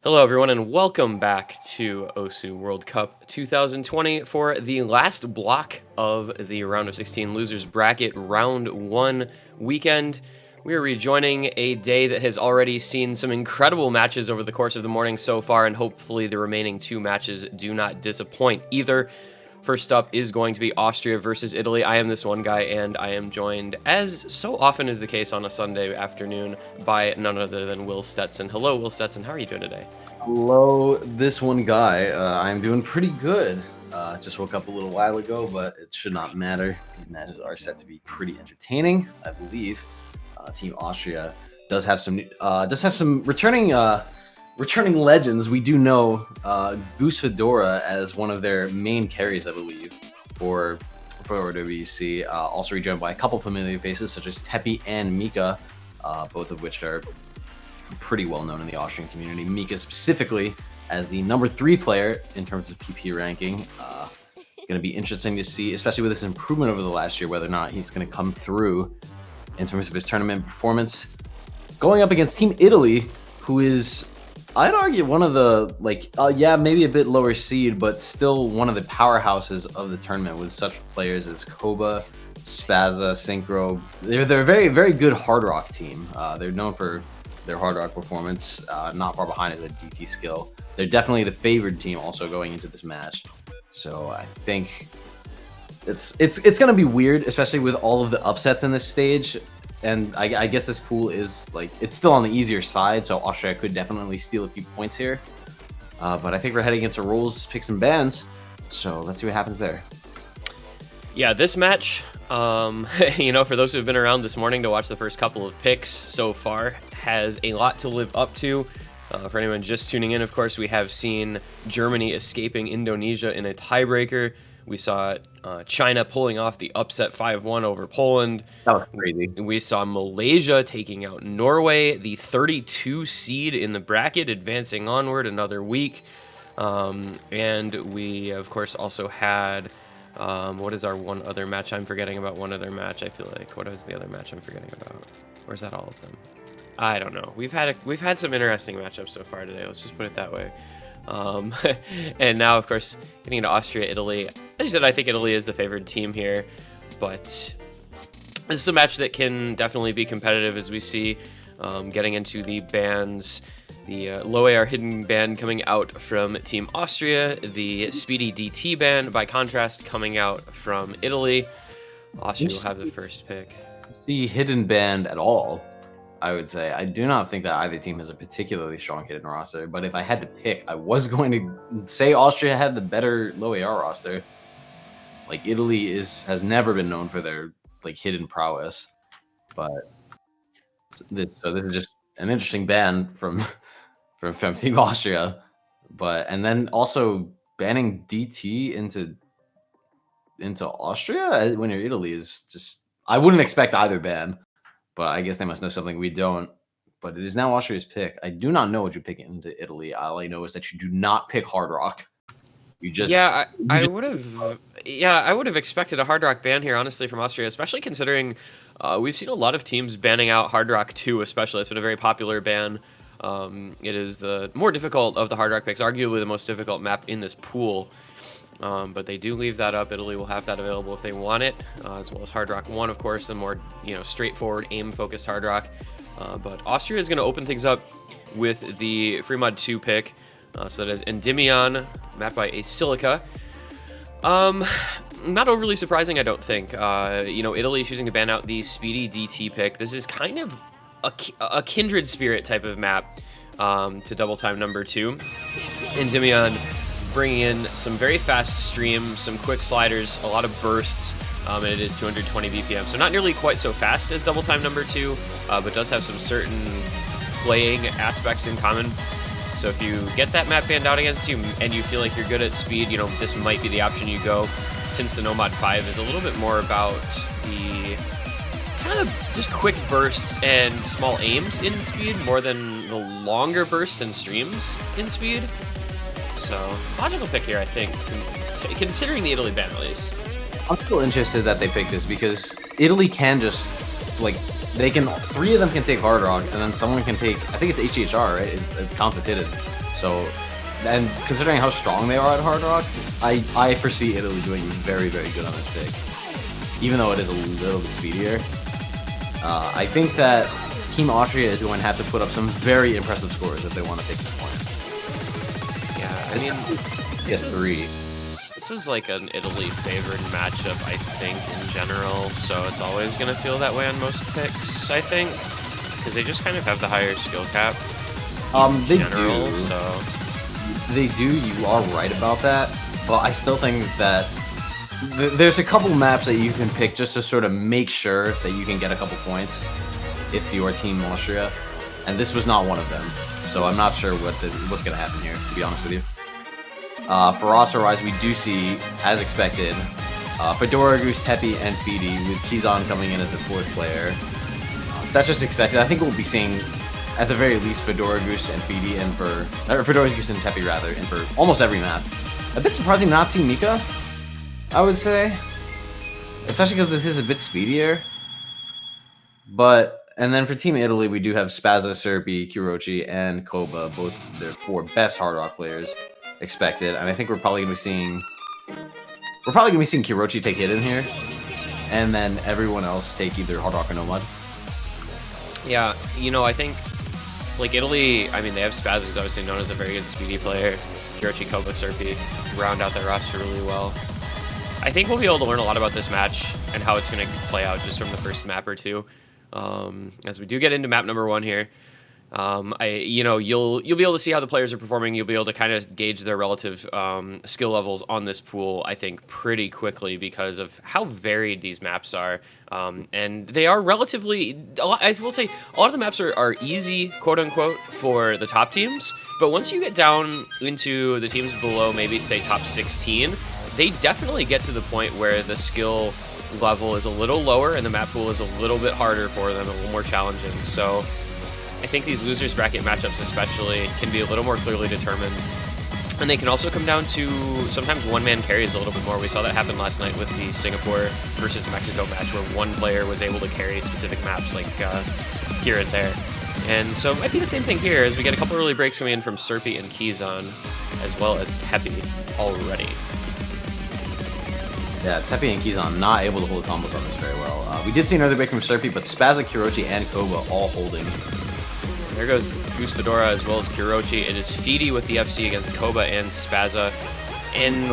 Hello, everyone, and welcome back to OSU World Cup 2020 for the last block of the round of 16 losers bracket round 1 weekend. We are rejoining a day that has already seen some incredible matches over the course of the morning so far, and hopefully the remaining 2 matches do not disappoint either. First up is going to be Austria versus Italy. I am this one guy, and I am joined, as so often is the case on a Sunday afternoon, by none other than Will Stetson. Hello, Will Stetson. How are you doing today? Hello, this one guy. I'm doing pretty good. Just woke up a little while ago, but it should not matter. These matches are set to be pretty entertaining, I believe. Team Austria does have some returning legends. We do know Goose Fedora as one of their main carries, I believe, for WC. Also rejoined by a couple familiar faces such as Tepi and Mika, both of which are pretty well known in the Austrian community. Mika specifically as the number 3 player in terms of PP ranking. Going to be interesting to see, especially with this improvement over the last year, whether or not he's going to come through in terms of his tournament performance. Going up against Team Italy, who is, I'd argue, one of the, maybe a bit lower seed, but still one of the powerhouses of the tournament with such players as Koba, Spazza, Synchro. They're a very, very good hard rock team. They're known for their hard rock performance. Not far behind is a DT skill. They're definitely the favored team also going into this match. So I think it's going to be weird, especially with all of the upsets in this stage. And I guess this pool is it's still on the easier side, so Austria could definitely steal a few points here. But I think we're heading into rules, picks, and bans. So let's see what happens there. Yeah, this match, for those who have been around this morning to watch the first couple of picks so far, has a lot to live up to. For anyone just tuning in, of course, we have seen Germany escaping Indonesia in a tiebreaker. We saw China pulling off the upset 5-1 over Poland. That was crazy. We saw Malaysia taking out Norway, the 32 seed in the bracket, advancing onward another week. And we, of course, also had... what is our one other match? I'm forgetting about one other match, I feel like. What is the other match I'm forgetting about? Or is that all of them? I don't know. We've had some interesting matchups so far today. Let's just put it that way. And now, of course, getting into Austria, Italy. As you said, I think Italy is the favored team here, but this is a match that can definitely be competitive, as we see. Getting into the bans, the low AR hidden ban coming out from Team Austria, the speedy DT ban, by contrast, coming out from Italy. Austria will have the first pick. See hidden band at all, I would say. I do not think that either team has a particularly strong hidden roster, but if I had to pick, I was going to say Austria had the better low AR roster. Italy has never been known for their hidden prowess, but this is just an interesting ban from Team Austria. And then also banning DT into Austria when you're Italy is just, I wouldn't expect either ban. But I guess they must know something we don't. But it is now Austria's pick. I do not know what you pick into Italy. All I know is that you do not pick hard rock. You just I would have expected a hard rock ban here, honestly, from Austria, especially considering we've seen a lot of teams banning out hard rock 2, especially. It's been a very popular ban. It is the more difficult of the hard rock picks, arguably the most difficult map in this pool. But they do leave that up. Italy will have that available if they want it, as well as Hard Rock 1, of course, the more straightforward, aim-focused Hard Rock. But Austria is going to open things up with the Freemod 2 pick. So that is Endymion, mapped by a Silica. Not overly surprising, I don't think. Italy choosing to ban out the speedy DT pick. This is kind of a kindred spirit type of map to double time number 2. Endymion bringing in some very fast stream, some quick sliders, a lot of bursts, and it is 220 BPM. So not nearly quite so fast as Double Time number 2, but does have some certain playing aspects in common. So if you get that map banned out against you and you feel like you're good at speed, this might be the option you go, since the Nomad 5 is a little bit more about the kind of just quick bursts and small aims in speed more than the longer bursts and streams in speed. So, logical pick here, I think, considering the Italy ban, at least. I'm still interested that they picked this, because Italy can just, 3 of them can take Hard Rock, and then someone can take, I think it's HHR, right? It counts as hidden. So, and considering how strong they are at Hard Rock, I foresee Italy doing very, very good on this pick. Even though it is a little bit speedier. I think that Team Austria is going to have to put up some very impressive scores if they want to take this point. Yeah, I mean, PS3. this is like an Italy favored matchup, I think, in general. So it's always going to feel that way on most picks, I think, because they just kind of have the higher skill cap. They general, do. So They do. You are right about that. But I still think that there's a couple maps that you can pick just to sort of make sure that you can get a couple points if you are Team Austria, and this was not one of them. So I'm not sure what's going to happen here, to be honest with you. For roster wise, we do see, as expected, Fedora, Goose, Teppy, and Feedy, with Kizan coming in as the fourth player. That's just expected. I think we'll be seeing, at the very least, Fedora, Goose, and Feedy, or Fedora, Goose, and Teppy rather, in for almost every map. A bit surprising not seeing Mika, I would say, especially because this is a bit speedier. But, and then for Team Italy, we do have Spazza, Serpi, Kirochi, and Koba, both their 4 best Hard Rock players expected. And I think we're probably going to be seeing Kirochi take Hidden here, and then everyone else take either Hard Rock or Nomad. yeah, you know, I think like Italy, I mean, they have Spaz, who's obviously known as a very good speedy player. Kirochi, Koba, Serpi round out their roster really well. I think we'll be able to learn a lot about this match and how it's going to play out just from the first map or two. As we do get into map number 1 here, you'll be able to see how the players are performing. You'll be able to kind of gauge their relative skill levels on this pool, I think, pretty quickly because of how varied these maps are. And they are relatively, I will say, a lot of the maps are easy, quote unquote, for the top teams. But once you get down into the teams below, maybe say top 16, they definitely get to the point where the skill level is a little lower and the map pool is a little bit harder for them, a little more challenging. So I think these losers bracket matchups especially can be a little more clearly determined. And they can also come down to sometimes one-man carries a little bit more. We saw that happen last night with the Singapore versus Mexico match where one player was able to carry specific maps like here and there. And so it might be the same thing here as we get a couple early breaks coming in from Serpi and Kizan as well as Teppy already. Yeah, Teppy and Kizan not able to hold combos on this very well. We did see another break from Serpi, but Spazza, Kirochi, and Koba all holding. There goes Goose Fedora as well as Kirochi. It is Feedy with the FC against Koba and Spazza. And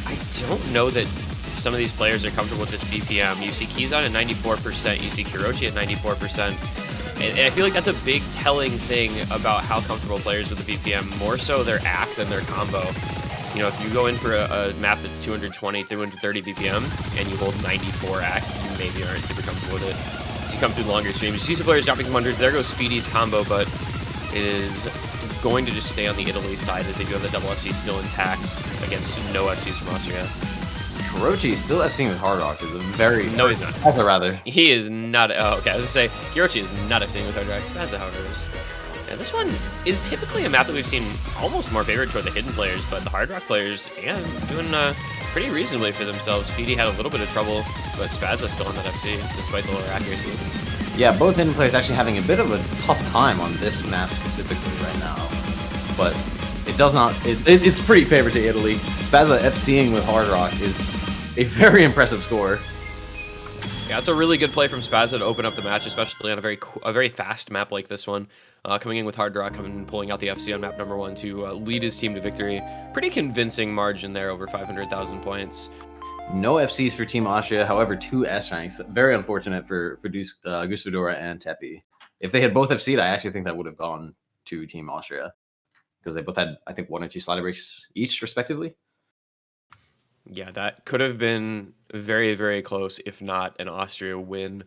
I don't know that some of these players are comfortable with this BPM. You see Kizan at 94%, you see Kirochi at 94%. And I feel like that's a big telling thing about how comfortable players with the BPM, more so their act than their combo. You know, if you go in for a map that's 220, 230 BPM, and you hold 94 act, you maybe aren't super comfortable with it. As you come through the longer streams, you see some players dropping some hundreds. There goes Feedy's combo, but it is going to just stay on the Italy side as they do have the double FC still intact against no FCs from Austria. Kirochi still FCing with Hard Rock is a very... No, he's not. Spazza, rather. He is not... Oh, okay, I was going to say, Kirochi is not FCing with Hard Rock. Spazza, however, is. And this one is typically a map that we've seen almost more favored toward the hidden players, but the Hard Rock players, yeah, doing pretty reasonably for themselves. Feedy had a little bit of trouble, but Spazza still on that FC, despite the lower accuracy. Yeah, both hidden players actually having a bit of a tough time on this map specifically right now. But it does not... It's pretty favored to Italy. Spazza FCing with Hard Rock is a very impressive score. Yeah, it's a really good play from Spazza to open up the match, especially on a very fast map like this one. Coming in with Hard Rock, pulling out the FC on map number 1 to lead his team to victory. Pretty convincing margin there, over 500,000 points. No FCs for Team Austria, however, 2 S ranks. Very unfortunate for Goose Fedora and Teppy. If they had both FC'd, I actually think that would have gone to Team Austria. Because they both had, I think, 1 or 2 slider breaks each, respectively. Yeah, that could have been very, very close, if not an Austria win,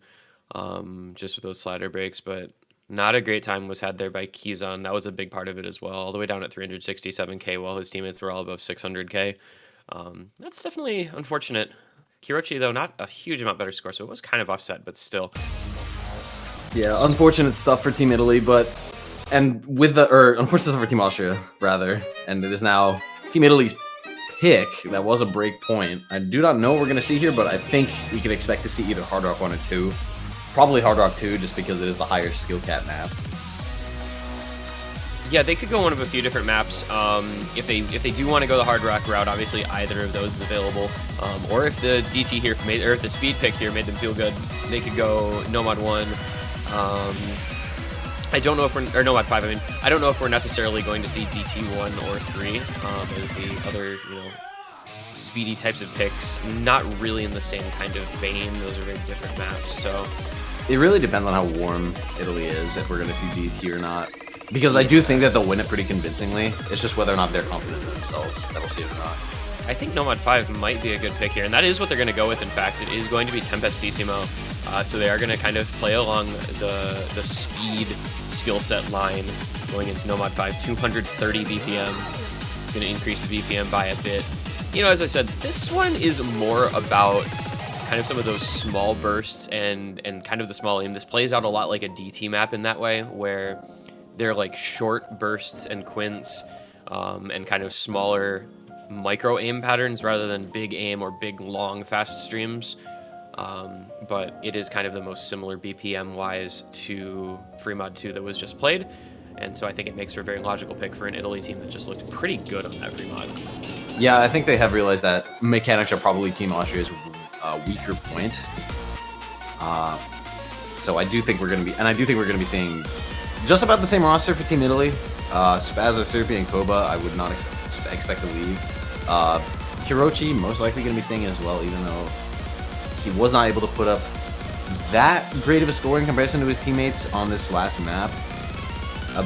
just with those slider breaks. But not a great time was had there by Kizan. That was a big part of it as well, all the way down at 367k while his teammates were all above 600k. That's definitely unfortunate. Kirochi, though, not a huge amount better score, so it was kind of offset, but still. Yeah, unfortunate stuff for Team Italy, unfortunate stuff for Team Austria, rather. And it is now Team Italy's pick. That was a break point. I do not know what we're going to see here, but I think we can expect to see either Hard Rock 1 or 2. Probably Hard Rock 2, just because it is the higher skill cap map. Yeah, they could go one of a few different maps. If they do want to go the hard rock route, obviously either of those is available. Or if the DT here made, or if the speed pick here made them feel good, they could go Nomad 1. I don't know if we're, or Nomad 5. I mean, I don't know if we're necessarily going to see DT 1 or 3 as the other, speedy types of picks. Not really in the same kind of vein. Those are very different maps. So it really depends on how warm Italy is, if we're going to see DT or not. Because I do think that they'll win it pretty convincingly. It's just whether or not they're confident in themselves that we'll see it or not. I think Nomad 5 might be a good pick here, and that is what they're going to go with. In fact, it is going to be Tempestissimo. So they are going to kind of play along the speed skill set line going into Nomad 5. 230 BPM. Going to increase the BPM by a bit. As I said, this one is more about kind of some of those small bursts and kind of the small aim. This plays out a lot like a DT map in that way, where they're like short bursts and quints and kind of smaller micro aim patterns rather than big aim or big long fast streams. But it is kind of the most similar BPM wise to FreeMod 2 that was just played. And so I think it makes for a very logical pick for an Italy team that just looked pretty good on that FreeMod. Yeah, I think they have realized that mechanics are probably Team Austria's weaker point. So I do think we're going to be seeing just about the same roster for Team Italy. Spazza, Serpi, and Koba, I would not expect to leave. Kirochi, most likely going to be staying in as well, even though he was not able to put up that great of a score in comparison to his teammates on this last map.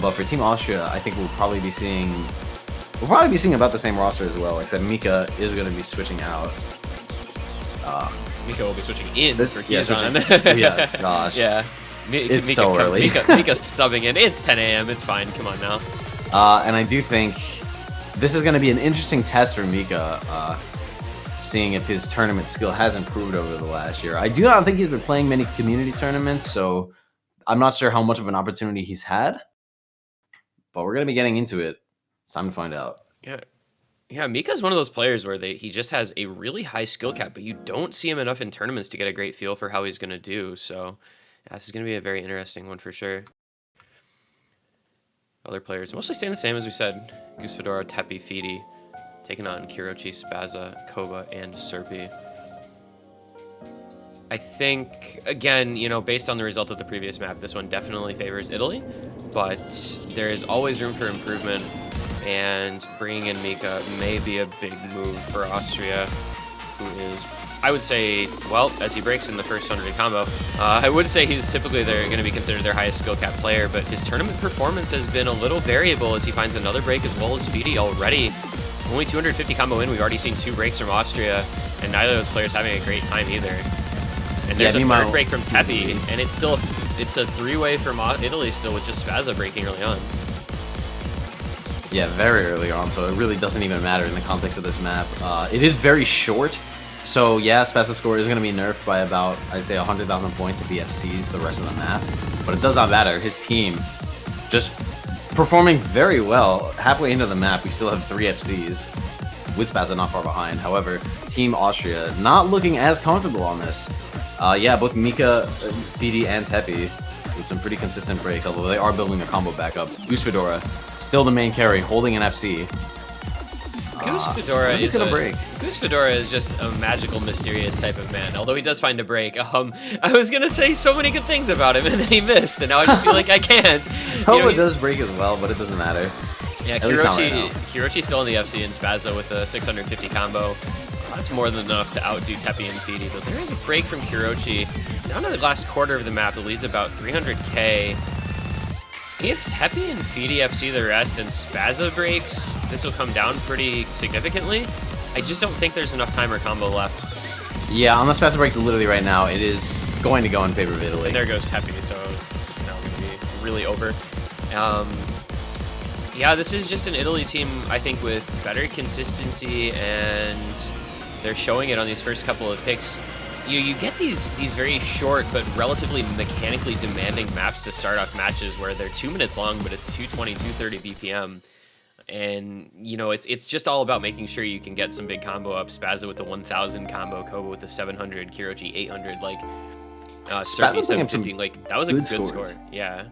But for Team Austria, I think we'll probably be seeing about the same roster as well, except Mika is going to be switching out. Mika will be switching in for yeah, Kizan. Yeah, gosh. Yeah. It's so early. Mika's stubbing in. It's 10 a.m. It's fine. Come on now. And I do think this is going to be an interesting test for Mika, seeing if his tournament skill has improved over the last year. I do not think he's been playing many community tournaments, so I'm not sure how much of an opportunity he's had. But we're going to be getting into it. It's time to find out. Yeah, Mika's one of those players where he just has a really high skill cap, but you don't see him enough in tournaments to get a great feel for how he's going to do. So yeah, this is going to be a very interesting one for sure. Other players mostly staying the same as we said. Goose Fedora, Tepi, Fidi, taking on Kirochi, Spazza, Koba, and Serpi. I think, again, based on the result of the previous map, this one definitely favors Italy, but there is always room for improvement, and bringing in Mika may be a big move for Austria, who is, I would say, well, as he breaks in the first 100 combo, I would say he's typically going to be considered their highest skill cap player, but his tournament performance has been a little variable as he finds another break as well as Fidi already. Only 250 combo in, we've already seen 2 breaks from Austria, and neither of those players having a great time either. And there's a third break from Tepi, and it's a 3-way from Italy still, with just Spazza breaking early on. Yeah, very early on, so it really doesn't even matter in the context of this map. It is very short, so yeah, Spazza's score is going to be nerfed by about, I'd say, 100,000 points if he FCs the rest of the map. But it does not matter. His team just performing very well. Halfway into the map, we still have 3 FCs, with Spazza not far behind. However, Team Austria not looking as comfortable on this. Yeah, both Mika, Fidi, and Tepi with some pretty consistent breaks, although they are building a combo back up. Goose Fedora, still the main carry, holding an FC. Goose Fedora is gonna break. Goose Fedora is just a magical, mysterious type of man. Although he does find a break. I was gonna say so many good things about him, and then he missed, and now I just feel like I can't. Koba does break as well, but it doesn't matter. Yeah, Kirochi's still in the FC, and Spazza with a 650 combo. That's more than enough to outdo Tepi and Fidi, but there is a break from Kirochi. Down to the last quarter of the map, the lead's about 300k. If Tepi and Fidi FC the rest and Spazza breaks, this will come down pretty significantly. I just don't think there's enough time or combo left. Yeah, unless Spazza breaks literally right now, it is going to go in favor of Italy. And there goes Tepi, so it's now going to be really over. Yeah, this is just an Italy team, I think, with better consistency, and they're showing it on these first couple of picks. You get these very short but relatively mechanically demanding maps to start off matches where they're 2 minutes long, but it's 220, 230 BPM. And, it's just all about making sure you can get some big combo up. Spazza with the 1000 combo, Koba with the 700, Kirochi 800, Serpi 750. That was a good score. Yeah.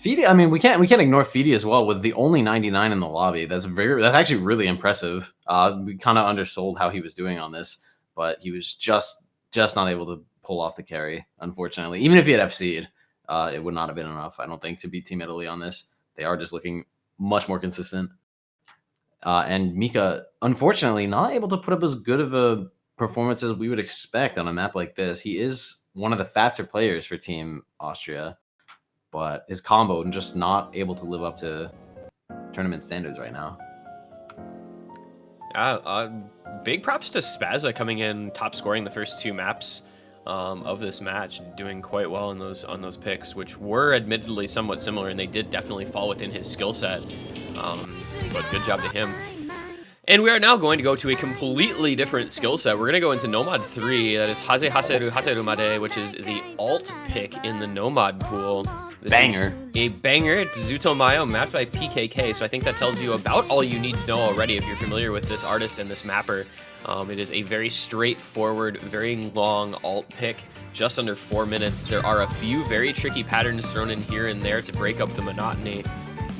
Fidi, I mean, we can't ignore Fidi as well with the only 99 in the lobby. That's actually really impressive. We kind of undersold how he was doing on this, but he was just not able to pull off the carry, unfortunately. Even if he had FC'd, it would not have been enough, I don't think, to beat Team Italy on this. They are just looking much more consistent. And Mika, unfortunately, not able to put up as good of a performance as we would expect on a map like this. He is one of the faster players for Team Austria, but his combo just not able to live up to tournament standards right now. Big props to Spazza coming in top scoring the first 2 maps of this match, doing quite well on those picks, which were admittedly somewhat similar, and they did definitely fall within his skill set. But good job to him. And we are now going to go to a completely different skill set. We're going to go into Nomad 3. That is Haze Haseru Haterumade, which is the alt pick in the Nomad pool. This Banger. A banger. It's Zutomayo, mapped by PKK. So I think that tells you about all you need to know already if you're familiar with this artist and this mapper. It is a very straightforward, very long alt pick, just under 4 minutes. There are a few very tricky patterns thrown in here and there to break up the monotony,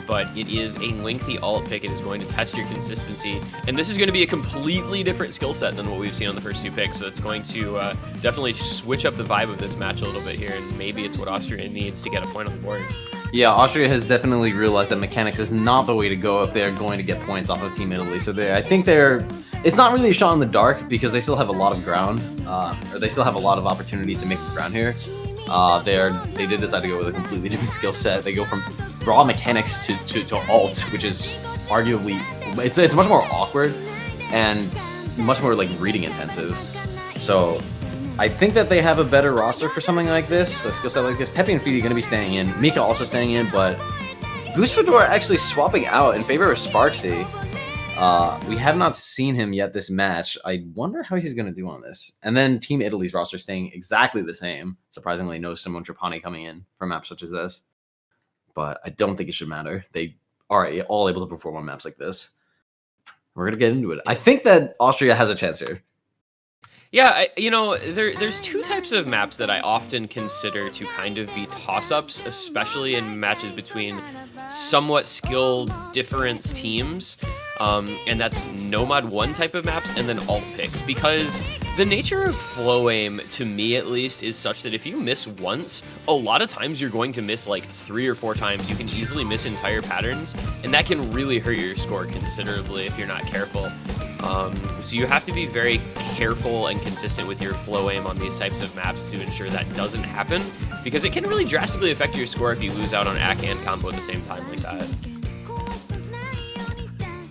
but it is a lengthy alt pick. It is going to test your consistency, and this is going to be a completely different skill set than what we've seen on the first 2 picks, so it's going to definitely switch up the vibe of this match a little bit here, and maybe it's what Austria needs to get a point on the board. Yeah, Austria has definitely realized that mechanics is not the way to go if they're going to get points off of Team Italy, so I think it's not really a shot in the dark because they still have a lot of ground, or they still have a lot of opportunities to make the ground here. They did decide to go with a completely different skill set. They go from raw mechanics to alt, which is arguably it's much more awkward and much more like reading intensive. So I think that they have a better roster for something like this, a skill set like this. Teppy and Fidi are going to be staying in, Mika also staying in, but Goose Fedora actually swapping out in favor of Sparksy. We have not seen him yet this match. I wonder how he's going to do on this. And then Team Italy's roster staying exactly the same. Surprisingly, no Simone Trapani coming in for maps such as this. But I don't think it should matter. They are all able to perform on maps like this. We're going to get into it. I think that Austria has a chance here. Yeah, there's 2 types of maps that I often consider to kind of be toss-ups, especially in matches between somewhat skill difference teams. And that's Nomad 1 type of maps and then alt picks, because the nature of flow aim, to me at least, is such that if you miss once, a lot of times you're going to miss like 3 or 4 times. You can easily miss entire patterns, and that can really hurt your score considerably if you're not careful. So you have to be very careful and consistent with your flow aim on these types of maps to ensure that doesn't happen, because it can really drastically affect your score if you lose out on AC and combo at the same time like that.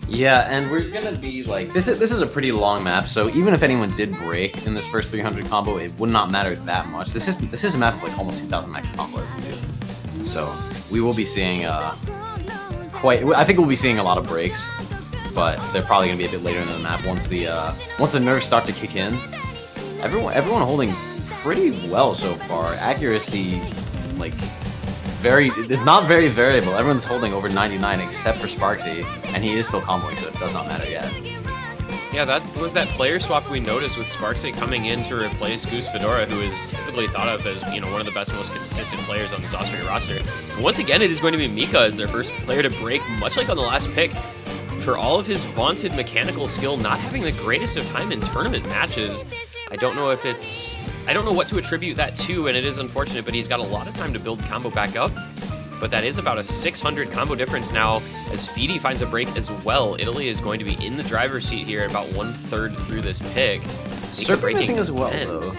Yeah, and we're gonna be like this is a pretty long map, so even if anyone did break in this first 300 combo, it would not matter that much. This is a map of like almost 2,000 max combo, so we will be seeing I think we'll be seeing a lot of breaks, but they're probably gonna be a bit later in the map once the nerves start to kick in. Everyone holding pretty well so far. Accuracy, like. It's not very variable. Everyone's holding over 99 except for Sparksy, and he is still comboing, so it does not matter yet. Yeah, that was that player swap we noticed with Sparksy coming in to replace Goose Fedora, who is typically thought of as one of the best, most consistent players on this Austria roster. And once again, it is going to be Mika as their first player to break, much like on the last pick. For all of his vaunted mechanical skill, not having the greatest of time in tournament matches, I don't know what to attribute that to, and it is unfortunate, but he's got a lot of time to build combo back up. But that is about a 600 combo difference now, as Fidi finds a break as well. Italy is going to be in the driver's seat here at about 1/3 through this pick. Serpent missing as well, though.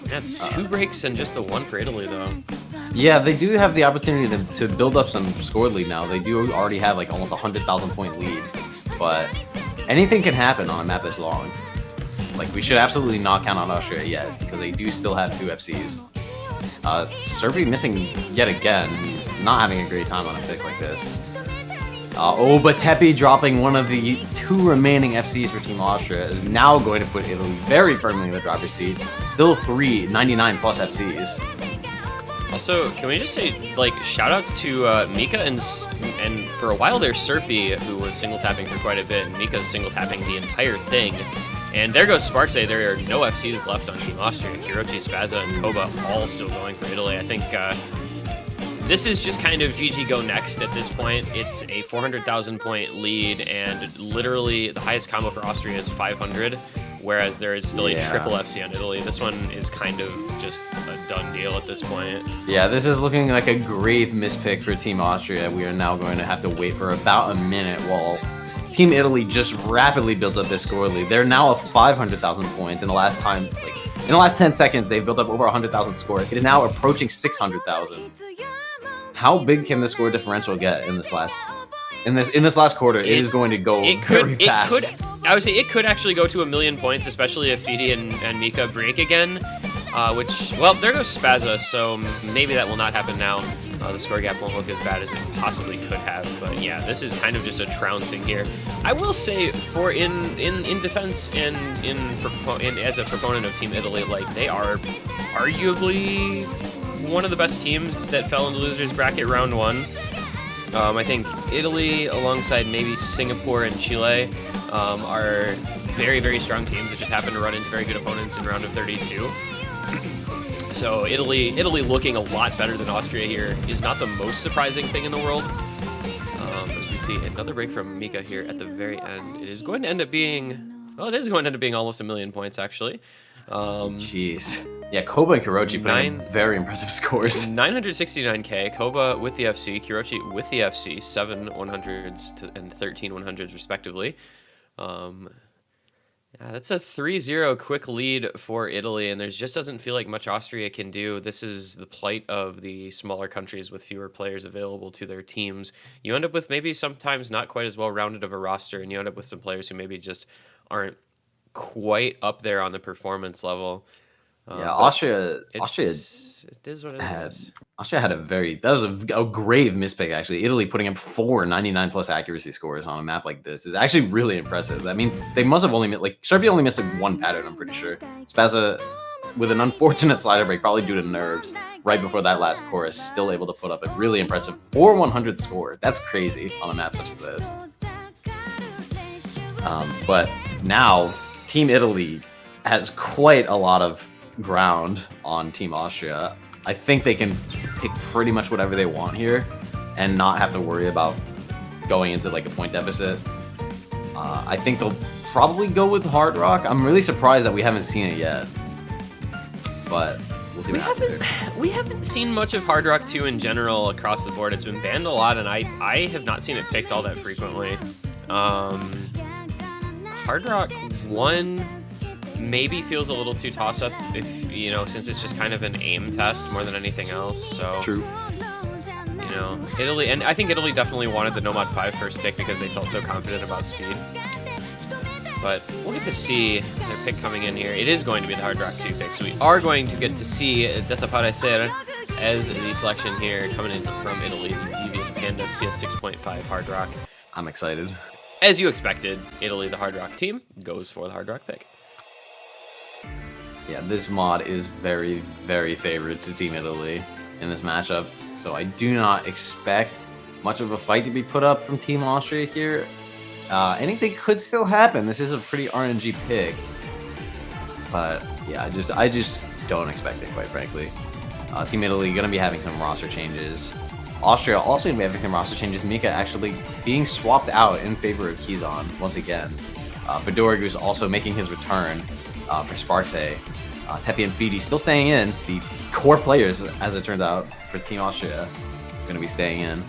That's 2 breaks and just the 1 for Italy, though. Yeah, they do have the opportunity to build up some score lead now. They do already have like almost 100,000 point lead, but anything can happen on a map this long. Like, we should absolutely not count on Austria yet, because they do still have 2 FCs. Serpy missing yet again. He's not having a great time on a pick like this. But Teppy dropping one of the 2 remaining FCs for Team Austria is now going to put Italy very firmly in the driver's seat. Still 3 99 plus FCs. Also, can we just say, like, shoutouts to Mika and for a while there, Serpy, who was single tapping for quite a bit, and Mika's single tapping the entire thing. And there goes Sparksy. There are no FCs left on Team Austria. Hirochi, Spazza, and Koba all still going for Italy. I think this is just kind of GG go next at this point. It's a 400,000 point lead, and literally the highest combo for Austria is 500, whereas there is still a triple FC on Italy. This one is kind of just a done deal at this point. Yeah, this is looking like a grave mispick for Team Austria. We are now going to have to wait for about a minute while Team Italy just rapidly built up this score lead. They're now at 500,000 points. In the last 10 seconds, they've built up over 100,000 score. It is now approaching 600,000. How big can the score differential get in this last quarter? It is going to go very fast. I would say it could actually go to 1,000,000 points, especially if Fidi and Mika break again. Well, there goes Spazza, so maybe that will not happen now. The score gap won't look as bad as it possibly could have, but yeah, this is kind of just a trouncing here. I will say, for in defense and as a proponent of Team Italy, like, they are arguably one of the best teams that fell into losers bracket round 1. I think Italy, alongside maybe Singapore and Chile, are very, very strong teams that just happen to run into very good opponents in round of 32. So Italy looking a lot better than Austria here is not the most surprising thing in the world. As we see another break from Mika here at the very end. It is going to end up being, well, it is going to end up being almost 1,000,000 points actually. Jeez. Yeah, Koba and Kirochi putting in very impressive scores. 969k, Koba with the FC, Kirochi with the FC, 7 100s and 13 100s respectively. Yeah, that's a 3-0 quick lead for Italy, and there just doesn't feel like much Austria can do. This is the plight of the smaller countries with fewer players available to their teams. You end up with maybe sometimes not quite as well-rounded of a roster, and you end up with some players who maybe just aren't quite up there on the performance level. Yeah, Austria. It is what it is. Austria had that was a grave mispick actually. Italy putting up 4 99+ accuracy scores on a map like this is actually really impressive. That means they must have only Sharpie only missed one pattern, I'm pretty sure. Spazza, with an unfortunate slider break, probably due to nerves, right before that last chorus, still able to put up a really impressive 4-100 score. That's crazy on a map such as this. But now Team Italy has quite a lot of ground on Team Austria. I think they can pick pretty much whatever they want here and not have to worry about going into like a point deficit. I think they'll probably go with Hard Rock. I'm really surprised that we haven't seen it yet, but we'll see what happens. We haven't seen much of Hard Rock 2 in general across the board. It's been banned a lot, and I have not seen it picked all that frequently. Hard Rock 1 maybe feels a little too toss-up, if since it's just kind of an aim test more than anything else. So true. Italy, and I think Italy definitely wanted the Nomad 5 first pick because they felt so confident about speed. But we'll get to see their pick coming in here. It is going to be the Hard Rock 2 pick, so we are going to get to see Desaparecer as the selection here coming in from Italy, the Devious Panda CS 6.5 Hard Rock. I'm excited. As you expected, Italy, the Hard Rock team, goes for the Hard Rock pick. Yeah, this mod is very, very favored to Team Italy in this matchup, so I do not expect much of a fight to be put up from Team Austria here. Anything could still happen. This is a pretty RNG pick, but yeah, I just don't expect it, quite frankly. Team Italy going to be having some roster changes. Austria also going to be having some roster changes. Mika actually being swapped out in favor of Kizon once again. Fedorigus also making his return for Sparkse. Tepi and Fidi still staying in. The core players, as it turns out, for Team Austria going to be staying in.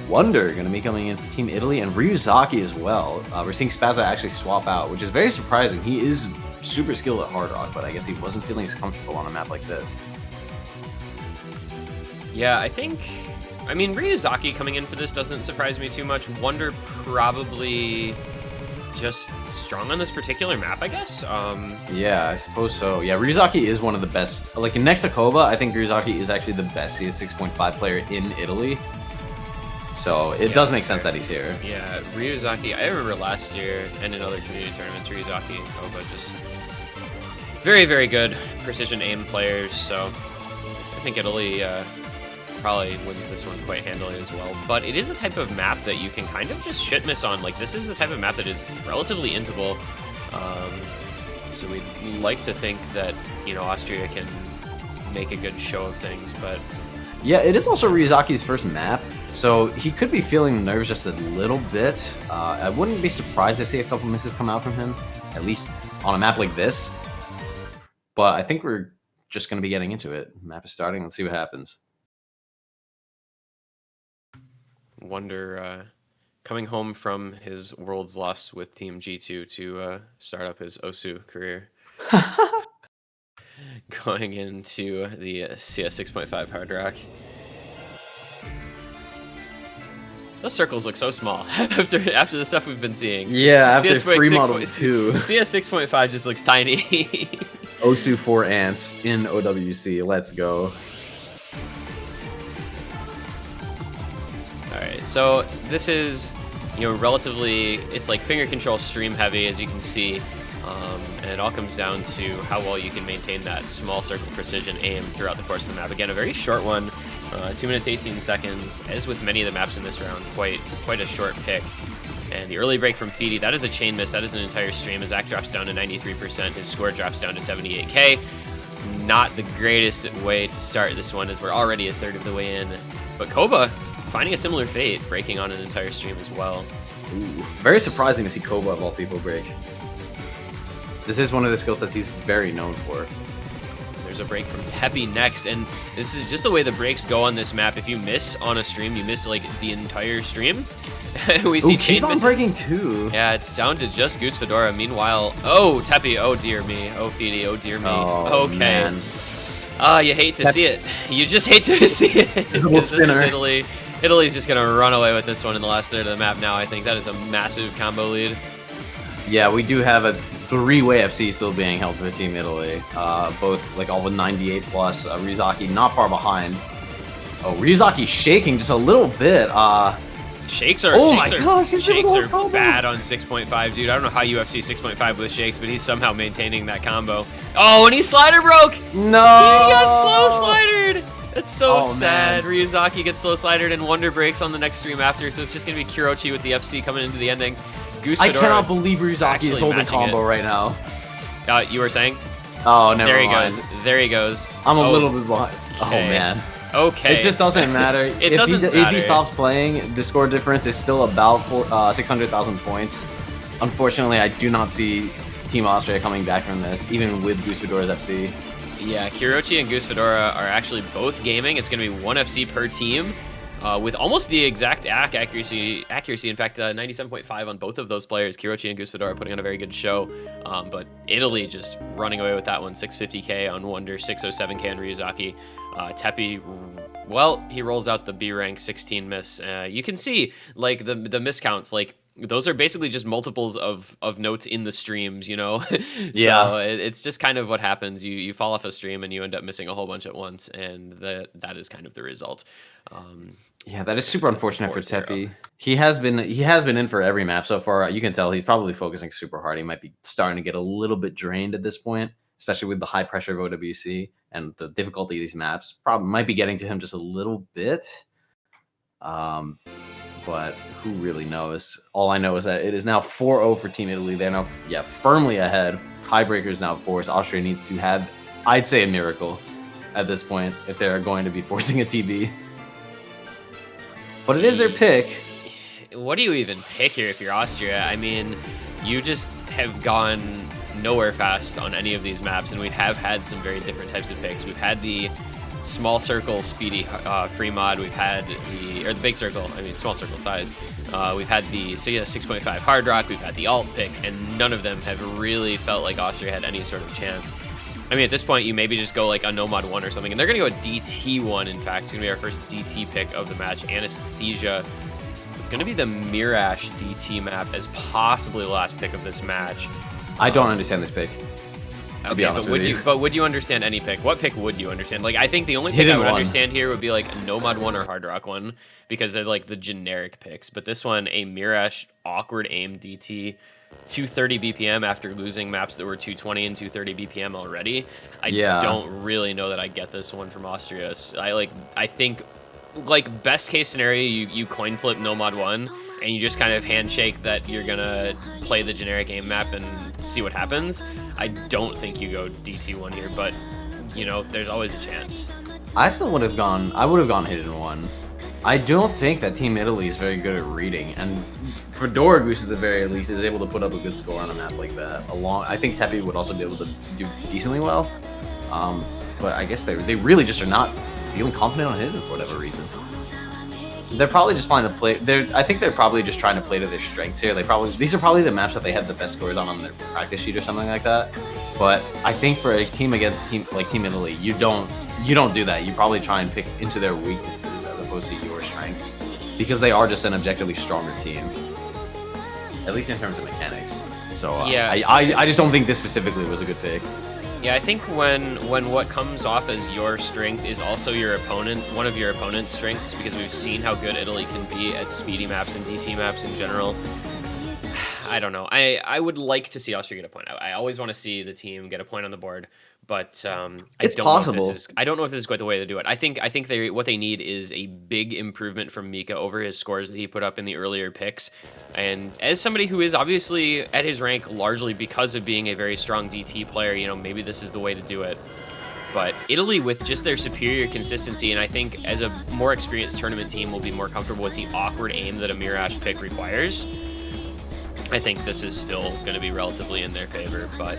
Wonder going to be coming in for Team Italy, and Ryuzaki as well. We're seeing Spazza actually swap out, which is very surprising. He is super skilled at Hard Rock, but I guess he wasn't feeling as comfortable on a map like this. Yeah, I mean, Ryuzaki coming in for this doesn't surprise me too much. Wonder probably just strong on this particular map, I guess. Yeah, I suppose so. Yeah, Ryuzaki is one of the best. Like, next to Koba, I think Ryuzaki is actually the best CS 6.5 player in Italy. So it does make sense that he's here. Yeah, Ryuzaki, I remember last year and in other community tournaments, Ryuzaki and Koba just very, very good precision aim players. So I think Italy probably wins this one quite handily as well. But it is a type of map that you can kind of just shit miss on. Like, this is the type of map that is relatively intable. So we'd like to think that, Austria can make a good show of things, but Yeah, it is also Ryuzaki's first map, so he could be feeling the nerves just a little bit. I wouldn't be surprised to see a couple misses come out from him, at least on a map like this. But I think we're just going to be getting into it. Map is starting. Let's see what happens. Wonder coming home from his Worlds loss with Team G2 to start up his Osu career. Going into the CS 6.5 Hard Rock. Those circles look so small after the stuff we've been seeing. Yeah, after CS free model 2. CS 6.5 just looks tiny. Osu 4 Ants in OWC. Let's go. Alright, so this is, relatively, it's like finger control stream heavy, as you can see. And it all comes down to how well you can maintain that small circle precision aim throughout the course of the map. Again, a very short one, 2 minutes 18 seconds. As with many of the maps in this round, quite a short pick. And the early break from Feedy, that is a chain miss. That is an entire stream. His Zach drops down to 93%. His score drops down to 78k. Not the greatest way to start this one, as we're already a third of the way in. But Koba finding a similar fate, breaking on an entire stream as well. Ooh, very surprising to see Koba of all people break. This is one of the skill sets he's very known for. There's a break from Teppy next, and this is just the way the breaks go on this map. If you miss on a stream, you miss like the entire stream. We see chain misses. Breaking too. Yeah, it's down to just Goose Fedora. Meanwhile, oh Teppy, oh dear me, oh Feedy, oh dear me. Oh, okay. Man. You hate to see it. You just hate to see it. This is Italy. Italy's just gonna run away with this one in the last third of the map now. I think that is a massive combo lead. Yeah, we do have a 3-way FC still being held for Team Italy. Both like all with 98 plus. Ryuzaki not far behind. Oh, Ryuzaki shaking just a little bit. Shakes are bad on 6.5, dude. I don't know how UFC 6.5 with shakes, but he's somehow maintaining that combo. Oh, and he slider broke! No! He got slow slidered! That's so sad. Man. Ryuzaki gets slow slidered and Wonder breaks on the next stream after, so it's just gonna be Kurochi with the FC coming into the ending. Goose I Fedora cannot believe Ryuzaki is holding combo right now. You were saying? Oh, never There he mind. goes. There he goes. I'm a little bit behind. Oh, Okay. man. Okay. It just doesn't matter. If he stops playing, the score difference is still about 600,000 points. Unfortunately, I do not see Team Austria coming back from this, even with Goose Fedora's FC. Yeah, Kurochi and Goose Fedora are actually both gaming. It's going to be 1 FC per team. With almost the exact accuracy. In fact, 97.5 on both of those players. Kurochi and Goose Fedora putting on a very good show. But Italy just running away with that one. 650k on Wonder, 607k on Ryuzaki. Teppy, well, he rolls out the B rank 16 miss. You can see like the miscounts, like those are basically just multiples of notes in the streams, Yeah. So it's just kind of what happens. You fall off a stream and you end up missing a whole bunch at once, and that is kind of the result. Yeah, that is super unfortunate for Teppy. He has been in for every map so far. You can tell he's probably focusing super hard. He might be starting to get a little bit drained at this point, especially with the high pressure of OWC and the difficulty of these maps. Probably might be getting to him just a little bit. But who really knows? All I know is that it is now 4-0 for Team Italy. They're now firmly ahead. Tiebreakers now forced. Austria needs to have, I'd say, a miracle at this point if they're going to be forcing a TB. But it is their pick. What do you even pick here if you're Austria? I mean, you just have gone nowhere fast on any of these maps, and we have had some very different types of picks. We've had the small circle speedy free mod. We've had the big circle. I mean, small circle size. We've had the 6.5 hard rock. We've had the alt pick, and none of them have really felt like Austria had any sort of chance. I mean, at this point, you maybe just go like a Nomad 1 or something, and they're going to go a DT1, in fact. It's going to be our first DT pick of the match, Anesthesia. So it's going to be the Mirash DT map as possibly the last pick of this match. I don't understand this pick. Okay, be honest but would you understand any pick? What pick would you understand? Like, I think the only pick Hidden I would one. understand here would be like a Nomad 1 or Hard Rock 1, because they're like the generic picks. But this one, a Mirash awkward aim DT, 230 BPM after losing maps that were 220 and 230 BPM already. I don't really know that I get this one from Austria. I think like best case scenario, you coin flip Nomad 1 and you just kind of handshake that you're gonna play the generic aim map and see what happens. I don't think you go DT1 here, but there's always a chance. I still would have gone. I would have gone Hidden One. I don't think that Team Italy is very good at reading, and Fedora Goose at the very least is able to put up a good score on a map like that. I think Teppy would also be able to do decently well, but I guess they really just are not feeling confident on Hidden for whatever reason. They're probably just trying to play. I think they're probably just trying to play to their strengths here. These are probably the maps that they had the best scores on their practice sheet or something like that. But I think for a team against Team Italy, you don't do that. You probably try and pick into their weaknesses as opposed to your strengths, because they are just an objectively stronger team, at least in terms of mechanics. So Yeah, I just don't think this specifically was a good pick. Yeah, I think when what comes off as your strength is also one of your opponent's strengths, because we've seen how good Italy can be at speedy maps and DT maps in general. I don't know. I would like to see Austria get a point. I always want to see the team get a point on the board, but It's possible. I don't know if this is quite the way to do it. I think what they need is a big improvement from Mika over his scores that he put up in the earlier picks. And as somebody who is obviously at his rank largely because of being a very strong DT player, you know, maybe this is the way to do it. But Italy, with just their superior consistency, and I think as a more experienced tournament team will be more comfortable with the awkward aim that a Mirage pick requires, I think this is still going to be relatively in their favor. But,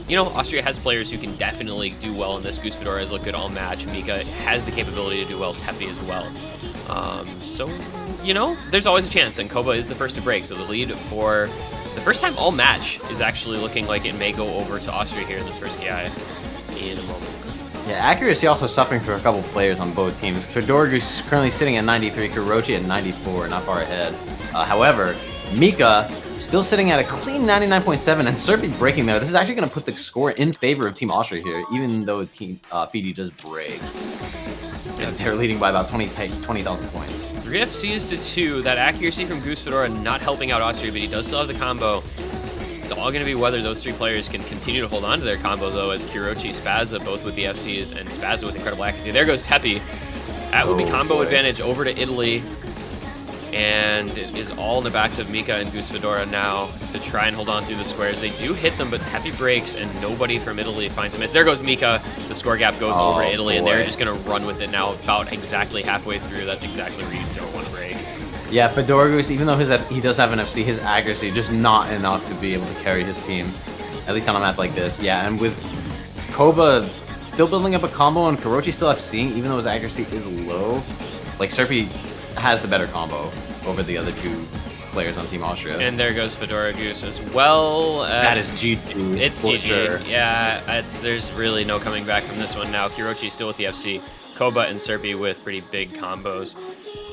you know, Austria has players who can definitely do well in this. Goose Fedora has looked good all match. Mika has the capability to do well. Teppy as well. So, you know, there's always a chance. And Koba is the first to break. So the lead for the first time all match is actually looking like it may go over to Austria here in this first KI in a moment. Yeah, accuracy also suffering for a couple players on both teams. Fedora Goose is currently sitting at 93, Kurochi at 94, not far ahead. However, Mika still sitting at a clean 99.7, and Serpy breaking there. This is actually going to put the score in favor of Team Austria here, even though Team Fidi does break. And they're leading by about 20,000 points. 3 FCs to 2. That accuracy from Goose Fedora not helping out Austria, but he does still have the combo. It's all going to be whether those 3 players can continue to hold on to their combo, though, as Kurochi, Spazza, both with the FCs, and Spazza with incredible accuracy. There goes Teppy. That will be combo advantage over to Italy. And it is all in the backs of Mika and Goose Fedora now to try and hold on through the squares. They do hit them, but Teppy breaks, and nobody from Italy finds a miss. There goes Mika. The score gap goes over to Italy, and they're just going to run with it now about exactly halfway through. That's exactly where you don't want to break. Yeah, Fedora Goose, even though he does have an FC, his accuracy just not enough to be able to carry his team, at least on a map like this. Yeah, and with Koba still building up a combo and Kurochi still FCing, even though his accuracy is low, like Serpy has the better combo over the other 2 players on Team Austria. And there goes Fedora Goose as well. That is GG. It's for GG. sure. Yeah, there's really no coming back from this one now. Kurochi still with the FC. Koba and Serpy with pretty big combos.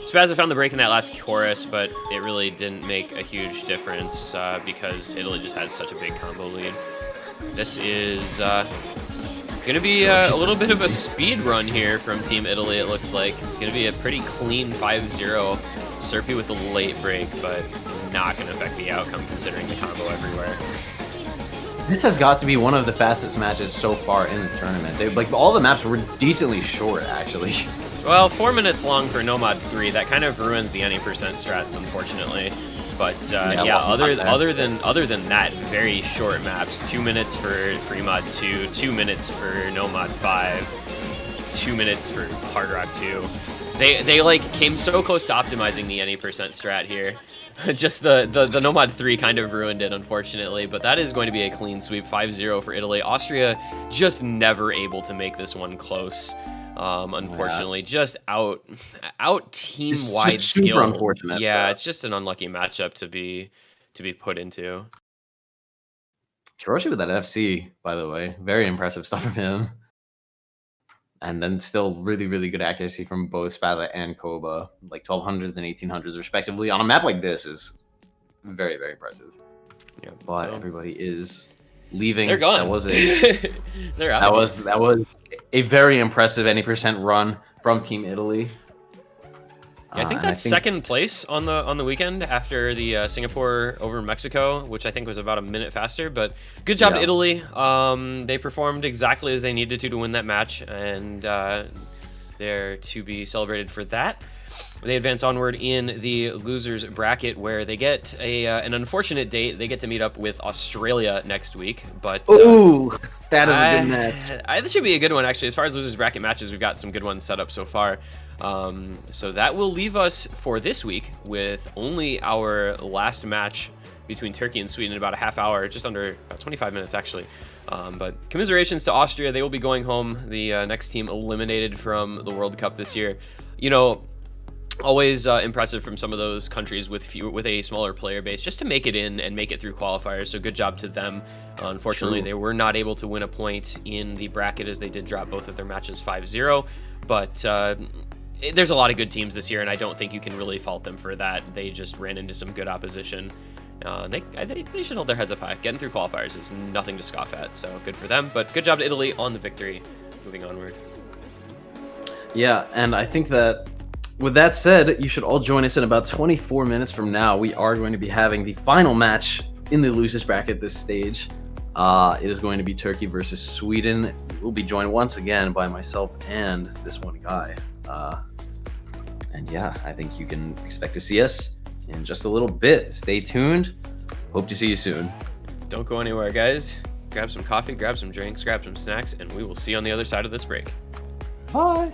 Spazza found the break in that last chorus, but it really didn't make a huge difference because Italy just has such a big combo lead. This is going to be a little bit of a speed run here from Team Italy, it looks like. It's going to be a pretty clean 5-0. Serpy with a late break, but not going to affect the outcome considering the combo everywhere. This has got to be one of the fastest matches so far in the tournament. Like all the maps were decently short, actually. Well, 4 minutes long for Nomad 3. That kind of ruins the any percent strats, unfortunately. But yeah, other than that, very short maps. 2 minutes for Fremod 2, 2 minutes for Nomad 5, 2 minutes for Hard Rock 2. They like came so close to optimizing the any percent strat here. Just the Nomad 3 kind of ruined it, unfortunately. But that is going to be a clean sweep, 5-0 for Italy. Austria just never able to make this one close. Unfortunately, just out team-wide just skill. super unfortunate. Yeah, it's just an unlucky matchup to be put into. Kurochi with that FC, by the way, very impressive stuff from him. And then still really, really good accuracy from both Spazza and Koba, like 1200s and 1800s respectively. On a map like this is very, very impressive. Yeah, But so everybody is leaving. they're gone. That was a They're out. that was a very impressive any percent run from Team Italy. Yeah, I think that's second place on the weekend after the Singapore over Mexico, which I think was about a minute faster. But good job, Yeah. Italy. They performed exactly as they needed to win that match, and they're to be celebrated for that. They advance onward in the losers bracket, where they get an unfortunate date. They get to meet up with Australia next week, but Ooh, that is a good match. This should be a good one, actually. As far as losers bracket matches, we've got some good ones set up so far. So that will leave us for this week with only our last match between Turkey and Sweden in about a half hour, just under about 25 minutes, actually. But commiserations to Austria. They will be going home, the next team eliminated from the World Cup this year. You know, always impressive from some of those countries with a smaller player base, just to make it in and make it through qualifiers. So good job to them. Unfortunately, they were not able to win a point in the bracket, as they did drop both of their matches 5-0. But there's a lot of good teams this year, and I don't think you can really fault them for that. They just ran into some good opposition. They should hold their heads up high. Getting through qualifiers is nothing to scoff at, so good for them. But good job to Italy on the victory. Moving onward. Yeah, and I think that with that said, you should all join us in about 24 minutes from now. We are going to be having the final match in the losers bracket at this stage. It is going to be Turkey versus Sweden. We'll be joined once again by myself and this one guy. And yeah, I think you can expect to see us in just a little bit. Stay tuned. Hope to see you soon. Don't go anywhere, guys. Grab some coffee, grab some drinks, grab some snacks, and we will see you on the other side of this break. Bye.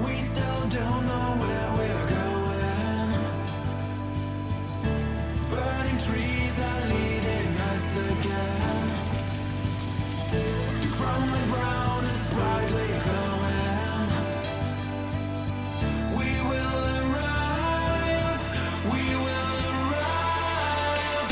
We still don't know where we're going. Burning trees are leading us again. The crumbling ground is brightly glowing. We will arrive. We will arrive.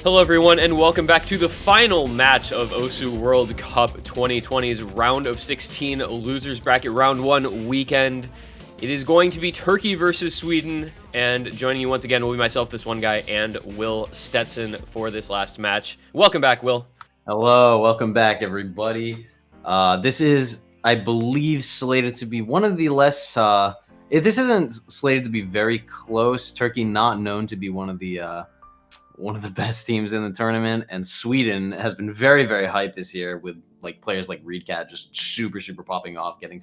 Hello everyone and welcome back to the final match of OSU World Cup 2020's round of 16 losers bracket round 1 weekend. It is going to be Turkey versus Sweden, and joining you once again will be myself, this one guy, and Will Stetson for this last match. Welcome back, Will. Hello, welcome back, everybody. This is, I believe, slated to be one of the less. This isn't slated to be very close. Turkey not known to be one of the best teams in the tournament, and Sweden has been very, very hyped this year with like players like Reedcat just super popping off, getting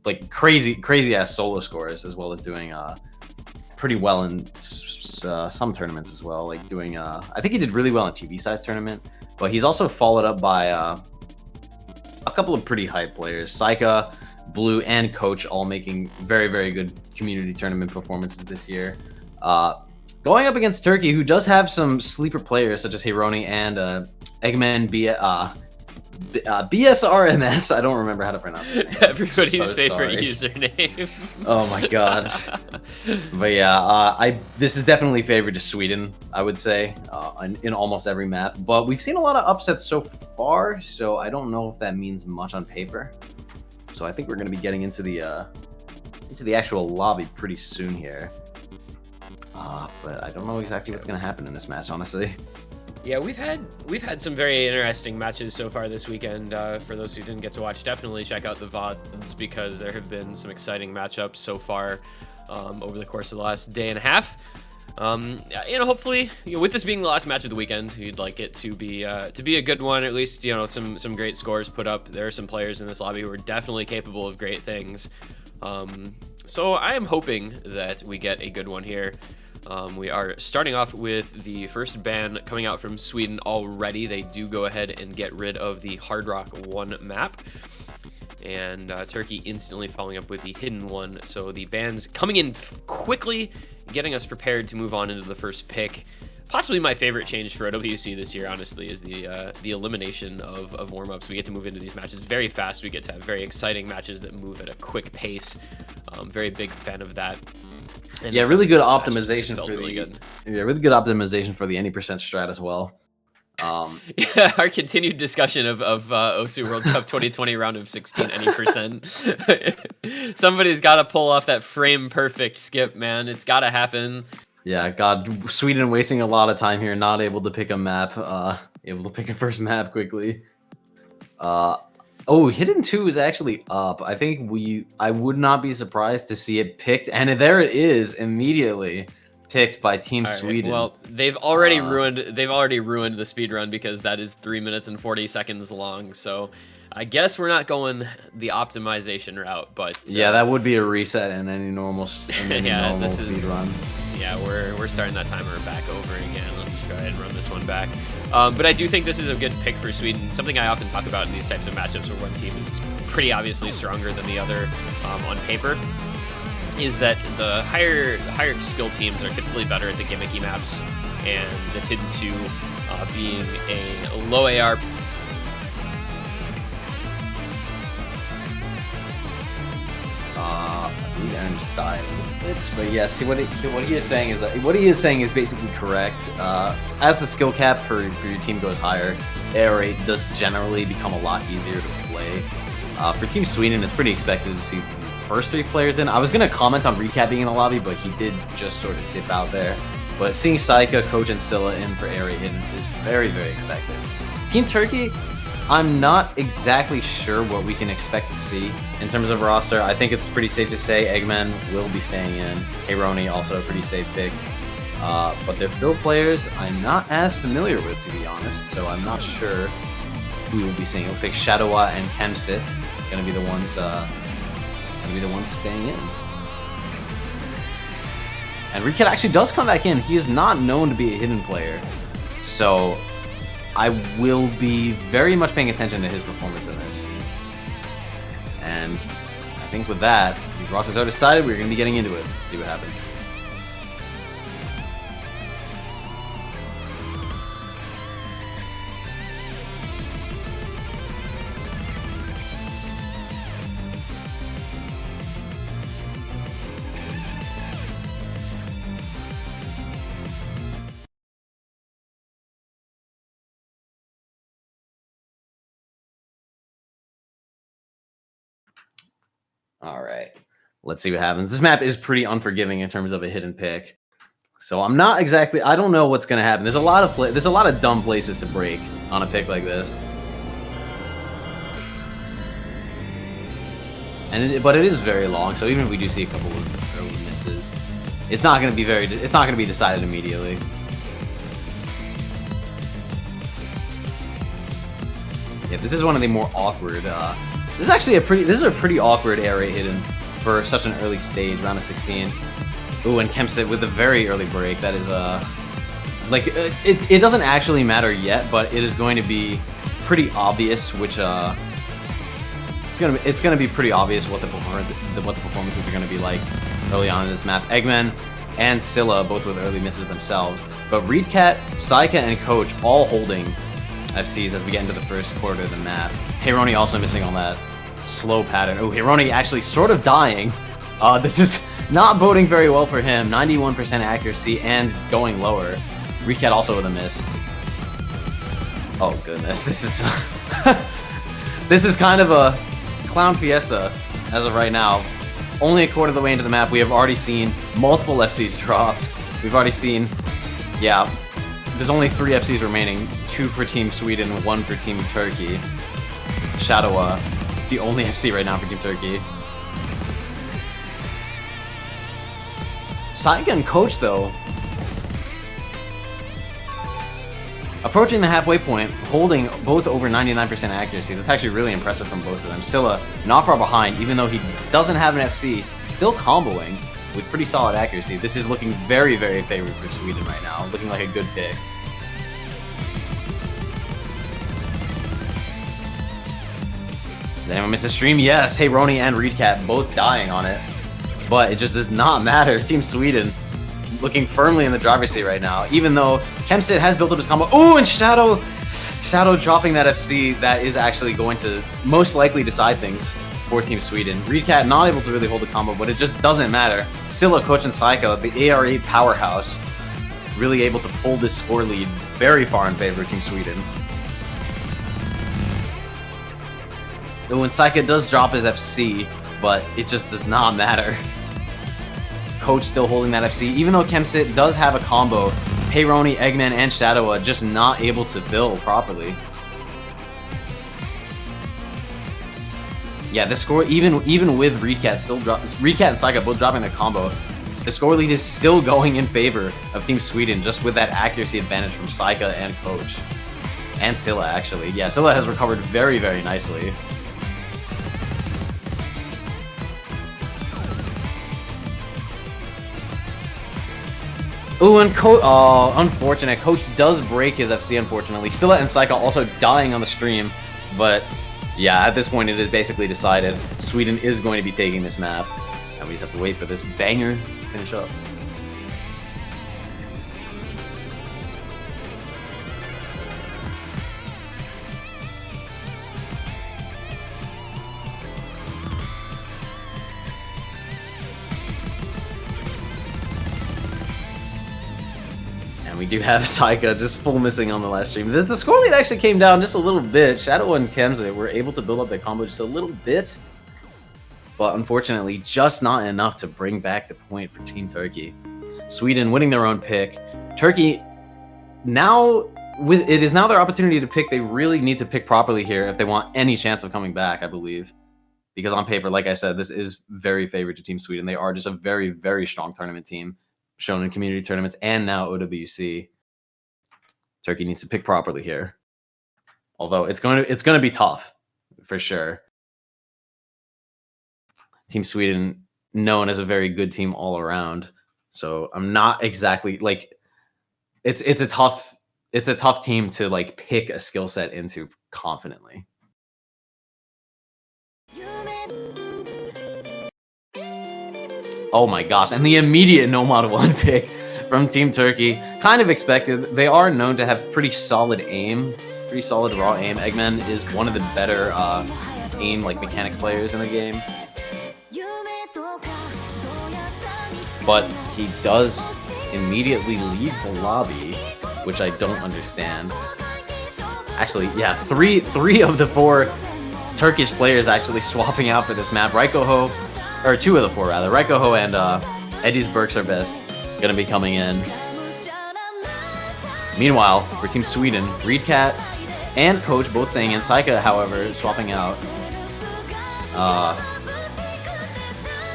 like crazy ass solo scores, as well as doing pretty well in some tournaments as well. Like doing I think he did really well in TV size tournament, but he's also followed up by a couple of pretty hype players, Saika, Blue, and Coach, all making very good community tournament performances this year. Going up against Turkey, who does have some sleeper players such as Hironi and Eggman BSRMS. I don't remember how to pronounce it. Everybody's favorite username. Oh my god. But yeah, this is definitely favored to Sweden, I would say, in almost every map. But we've seen a lot of upsets so far, so I don't know if that means much on paper. So I think we're going to be getting into the actual lobby pretty soon here. But I don't know exactly what's going to happen in this match, honestly. Yeah, we've had some very interesting matches so far this weekend. For those who didn't get to watch, definitely check out the VODs because there have been some exciting matchups so far over the course of the last day and a half. Hopefully, with this being the last match of the weekend, you'd like it to be a good one. At least, some great scores put up. There are some players in this lobby who are definitely capable of great things. So I am hoping that we get a good one here. We are starting off with the first ban coming out from Sweden already. They do go ahead and get rid of the Hard Rock 1 map. And Turkey instantly following up with the Hidden 1. So the bans coming in quickly, getting us prepared to move on into the first pick. Possibly my favorite change for OWC this year, honestly, is the elimination of warm-ups. We get to move into these matches very fast. We get to have very exciting matches that move at a quick pace. Very big fan of that. And yeah, really good optimization really good optimization for the any percent strat as well. Yeah, our continued discussion of OSU World Cup 2020 round of 16 any percent. Somebody's got to pull off that frame perfect skip, man. It's got to happen. Yeah, God, Sweden wasting a lot of time here, not able to pick a map, able to pick a first map quickly. Oh, Hidden 2 is actually up. I think I would not be surprised to see it picked, and there it is immediately picked by Team Sweden. Well, they've already ruined the speed run because that is 3 minutes and 40 seconds long. So I guess we're not going the optimization route, but yeah, that would be a reset in any normal speed run. Yeah, we're starting that timer back over again. Let's go ahead and run this one back. But I do think this is a good pick for Sweden. Something I often talk about in these types of matchups where one team is pretty obviously stronger than the other on paper is that the higher skill teams are typically better at the gimmicky maps, and this Hidden 2 being a low AR. Aaron just died a little bit, but yeah, see what he is saying is basically correct. As the skill cap for your team goes higher, air rate does generally become a lot easier to play. For Team Sweden, it's pretty expected to see the first 3 players in. I was gonna comment on Recap being in the lobby, but he did just sort of dip out there. But seeing Saika, Coach, and Scylla in for air rate hidden is very expected. Team Turkey, I'm not exactly sure what we can expect to see in terms of roster. I think it's pretty safe to say Eggman will be staying in. Hironi also a pretty safe pick. But their field players I'm not as familiar with, to be honest, so I'm not sure who we'll be seeing. It looks like Shadowa and Kemsit gonna be the ones staying in. And Reedcat actually does come back in. He is not known to be a hidden player, so I will be very much paying attention to his performance in this. And I think with that, these rosters are decided. We're going to be getting into it. See what happens. All right. Let's see what happens. This map is pretty unforgiving in terms of a hidden pick. So I'm not exactly... I don't know what's going to happen. There's a lot of dumb places to break on a pick like this. But it is very long, so even if we do see a couple of early misses, it's not going to be decided immediately. Yeah, this is one of the more awkward. This is actually a pretty awkward air raid hidden for such an early stage, round of 16. Ooh, and Kempsit with a very early break. That is it doesn't actually matter yet, but it is going to be pretty obvious which it's gonna be pretty obvious what the performances are gonna be like early on in this map. Eggman and Scylla both with early misses themselves, but Reedcat, Saika, and Coach all holding FCs as we get into the first quarter of the map. Heironi also missing on that slow pattern. Oh, Heironi actually sort of dying. This is not boding very well for him. 91% accuracy and going lower. Reedcat also with a miss. Oh goodness, this is this is kind of a clown fiesta as of right now. Only a quarter of the way into the map, we have already seen multiple FCs dropped. We've already seen, yeah, there's only 3 FCs remaining. 2 for Team Sweden, 1 for Team Turkey. Shadow, the only FC right now for Team Turkey. Saika and Coach, though, approaching the halfway point, holding both over 99% accuracy. That's actually really impressive from both of them. Scylla, not far behind, even though he doesn't have an FC, still comboing with pretty solid accuracy. This is looking very, very favorable for Sweden right now. Looking like a good pick. Did anyone miss the stream? Yes, Heironi and Reedcat both dying on it. But it just does not matter. Team Sweden looking firmly in the driver's seat right now, even though Kempsit has built up his combo. Ooh, and Shadow dropping that FC, that is actually going to most likely decide things for Team Sweden. Reedcat not able to really hold the combo, but it just doesn't matter. Scylla, Coach, and Saika, the AR8 powerhouse, really able to pull this score lead very far in favor of Team Sweden. When Saika does drop his FC, but it just does not matter. Coach still holding that FC, even though Kempsit does have a combo. Heironi, Eggman, and Shadow just not able to build properly. Yeah, the score, even with Reedcat Reedcat and Saika both dropping the combo, the score lead is still going in favor of Team Sweden, just with that accuracy advantage from Saika and Coach. And Scylla, actually. Yeah, Scylla has recovered very, very nicely. Ooh, and Coach, unfortunate. Coach does break his FC, unfortunately. Scylla and Saika also dying on the stream, but yeah, at this point it is basically decided. Sweden is going to be taking this map, and we just have to wait for this banger to finish up. We do have Saika just full missing on the last stream. The score lead actually came down just a little bit. Shadow and Kempsit were able to build up their combo just a little bit, but unfortunately just not enough to bring back the point for Team Turkey. Sweden winning their own pick. Turkey now, it is now their opportunity to pick. They really need to pick properly here if they want any chance of coming back, I believe. Because on paper, like I said, this is very favored to Team Sweden. They are just a very, very strong tournament team, shown in community tournaments and now OWC. Turkey needs to pick properly here. Although it's going to be tough for sure. Team Sweden known as a very good team all around. So I'm not exactly like it's a tough team to like pick a skill set into confidently. Oh my gosh, and the immediate No Mod 1 pick from Team Turkey. Kind of expected. They are known to have pretty solid aim, pretty solid raw aim. Eggman is one of the better aim like mechanics players in the game. But he does immediately leave the lobby, which I don't understand. Actually, yeah, three of the 4 Turkish players actually swapping out for this map. Raikoho, or 2 of the 4 rather. Raikoho and Eddie's Berks are best gonna be coming in. Meanwhile, for Team Sweden, Reedcat and Coach both staying in. Saika, however, swapping out.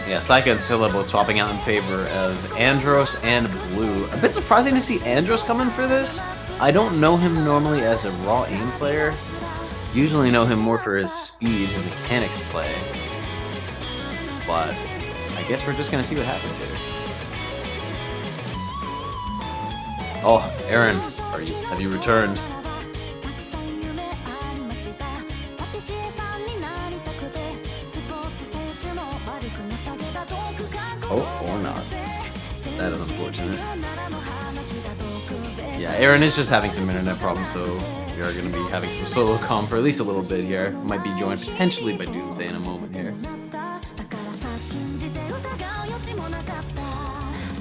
Yeah, Saika and Scylla both swapping out in favor of Andros and Blue. A bit surprising to see Andros come in for this. I don't know him normally as a raw aim player. Usually know him more for his speed and mechanics play. But I guess we're just gonna see what happens here. Oh, Aaron, have you returned? Oh, or not. That is unfortunate. Yeah, Aaron is just having some internet problems, so we are going to be having some solo comm for at least a little bit here. Might be joined potentially by Doomsday in a moment here.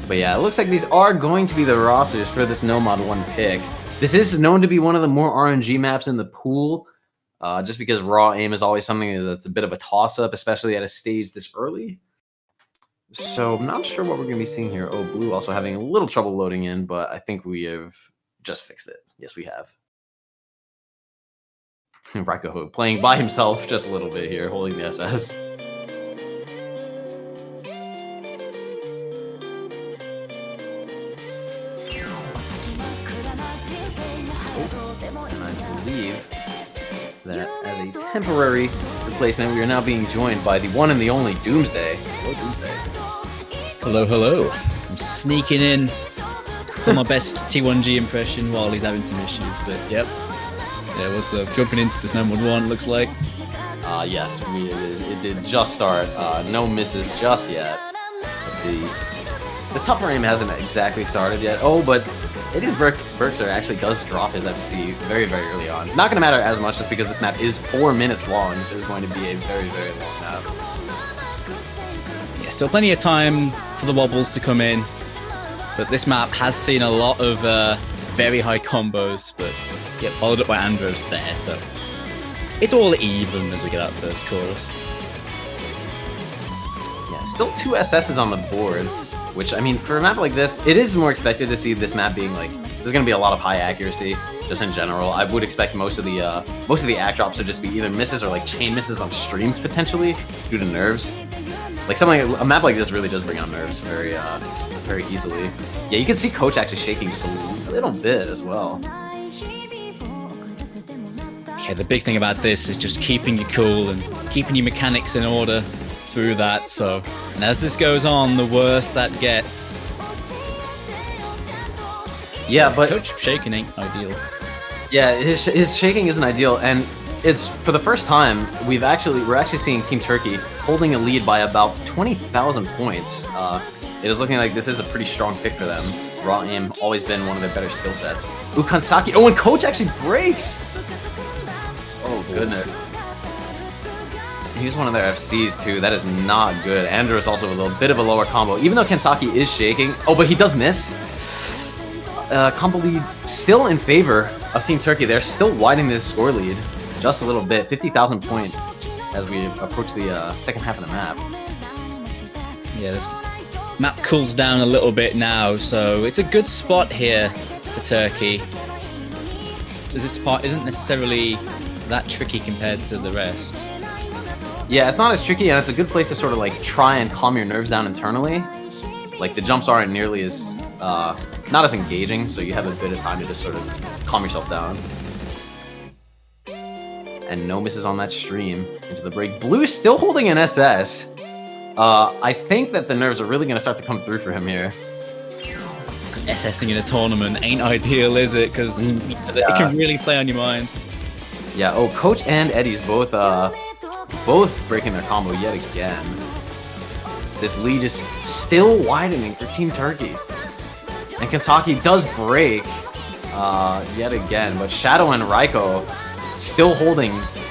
But yeah, it looks like these are going to be the rosters for this Nomad 1 pick. This is known to be one of the more RNG maps in the pool, just because raw aim is always something that's a bit of a toss-up, especially at a stage this early. So I'm not sure what we're going to be seeing here. Oh, Blue also having a little trouble loading in, but I think we have just fixed it. Yes, we have. Raikoho playing by himself just a little bit here, holding the SS. And I believe that as a temporary replacement, we are now being joined by the one and the only Doomsday. Hello, Doomsday. Hello, hello. I'm sneaking in for my best T1G impression while he's having some issues, but yep. Yeah, what's up? Jumping into this Nomad 1, looks like. Yes, it did just start. No misses just yet. The tougher aim hasn't exactly started yet. Oh, but Eddie's Berkser actually does drop his FC very, very early on. Not going to matter as much just because this map is 4 minutes long. This is going to be a very, very long map. Yeah, still plenty of time for the wobbles to come in, but this map has seen a lot of very high combos, but yep, followed up by Andros there, so it's all even as we get out first chorus. Yeah, still 2 SSs on the board, which, I mean, for a map like this, it is more expected to see this map being like, there's going to be a lot of high accuracy, just in general. I would expect most of the act drops to just be either misses or like chain misses on streams, potentially, due to nerves. Like, a map like this really does bring on nerves very, very easily. Yeah, you can see Coach actually shaking just a little bit as well. Yeah, the big thing about this is just keeping you cool and keeping your mechanics in order through that, so, and as this goes on, the worse that gets. Yeah, but Coach shaking ain't ideal. Yeah, his shaking isn't ideal, and it's for the first time we're actually seeing Team Turkey holding a lead by about 20,000 points. It is looking like this is a pretty strong pick for them. Raw aim always been one of their better skill sets. Ooh, Kansaki. Oh, and Coach actually breaks. Oh goodness. He's one of their FCs too. That is not good. Andros also a little bit of a lower combo, even though Kansaki is shaking. Oh, but he does miss. Combo lead still in favor of Team Turkey. They're still widening this score lead just a little bit. 50,000 points as we approach the second half of the map. Yeah, this map cools down a little bit now, so it's a good spot here for Turkey. So this part isn't necessarily that tricky compared to the rest. Yeah, it's not as tricky, and it's a good place to sort of like try and calm your nerves down internally. Like the jumps aren't nearly as not as engaging, so you have a bit of time to just sort of calm yourself down. And no misses on that stream into the break. Blue still holding an SS. I think that the nerves are really going to start to come through for him here. SSing in a tournament ain't ideal, is it? Because it can really play on your mind. Yeah. Oh, Coach and Eddie's both breaking their combo yet again. This lead is still widening for Team Turkey. And Kansaki does break yet again, but Shadow and Raiko still holding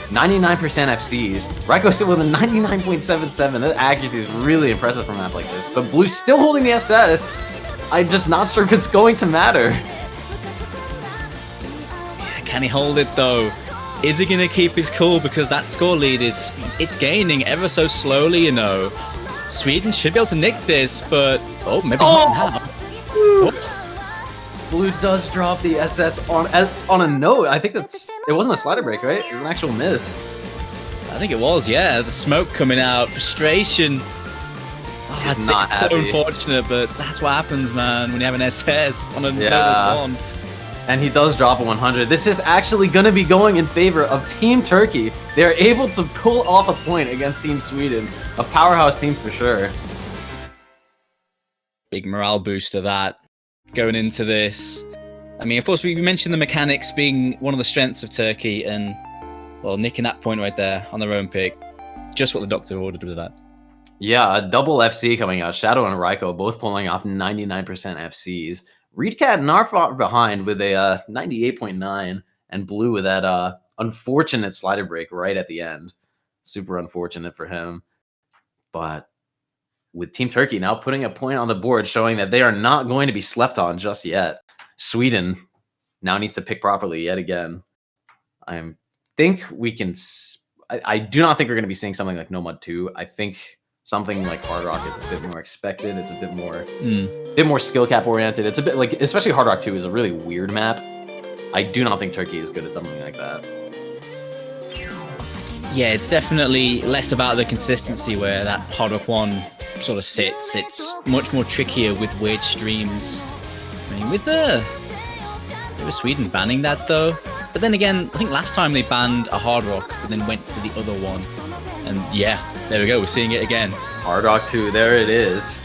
99% FCs. Raiko still with a 99.77. That accuracy is really impressive for a map like this. But Blue still holding the SS. I'm just not sure if it's going to matter. Can he hold it though? Is he going to keep his cool? Because that score lead it's gaining ever so slowly, you know. Sweden should be able to nick this, but maybe not now. Blue does drop the SS on a note. I think it wasn't a slider break, right? It was an actual miss. I think it was, yeah. The smoke coming out, frustration. It's so unfortunate, but that's what happens, man, when you have an SS on a note one. And he does drop a 100. This is actually going to be going in favor of Team Turkey. They're able to pull off a point against Team Sweden. A powerhouse team for sure. Big morale booster that going into this. I mean, of course, we mentioned the mechanics being one of the strengths of Turkey and, well, nicking that point right there on their own pick. Just what the doctor ordered with that. Yeah, a double FC coming out. Shadow and Raiko both pulling off 99% FCs. Reedcat not far behind with a 98.9, and Blue with that unfortunate slider break right at the end. Super unfortunate for him. But with Team Turkey now putting a point on the board, showing that they are not going to be slept on just yet. Sweden now needs to pick properly yet again. I think we can... I do not think we're going to be seeing something like Nomad 2. I think something like Hard Rock is a bit more expected. It's a bit more skill cap oriented. It's a bit like, especially Hard Rock 2 is a really weird map. I do not think Turkey is good at something like that. Yeah, it's definitely less about the consistency where that Hard Rock 1 sort of sits. It's much more trickier with weird streams. I mean, with Sweden banning that though. But then again, I think last time they banned a Hard Rock and then went for the other one. And yeah, there we go, we're seeing it again. Hard Rock 2, there it is.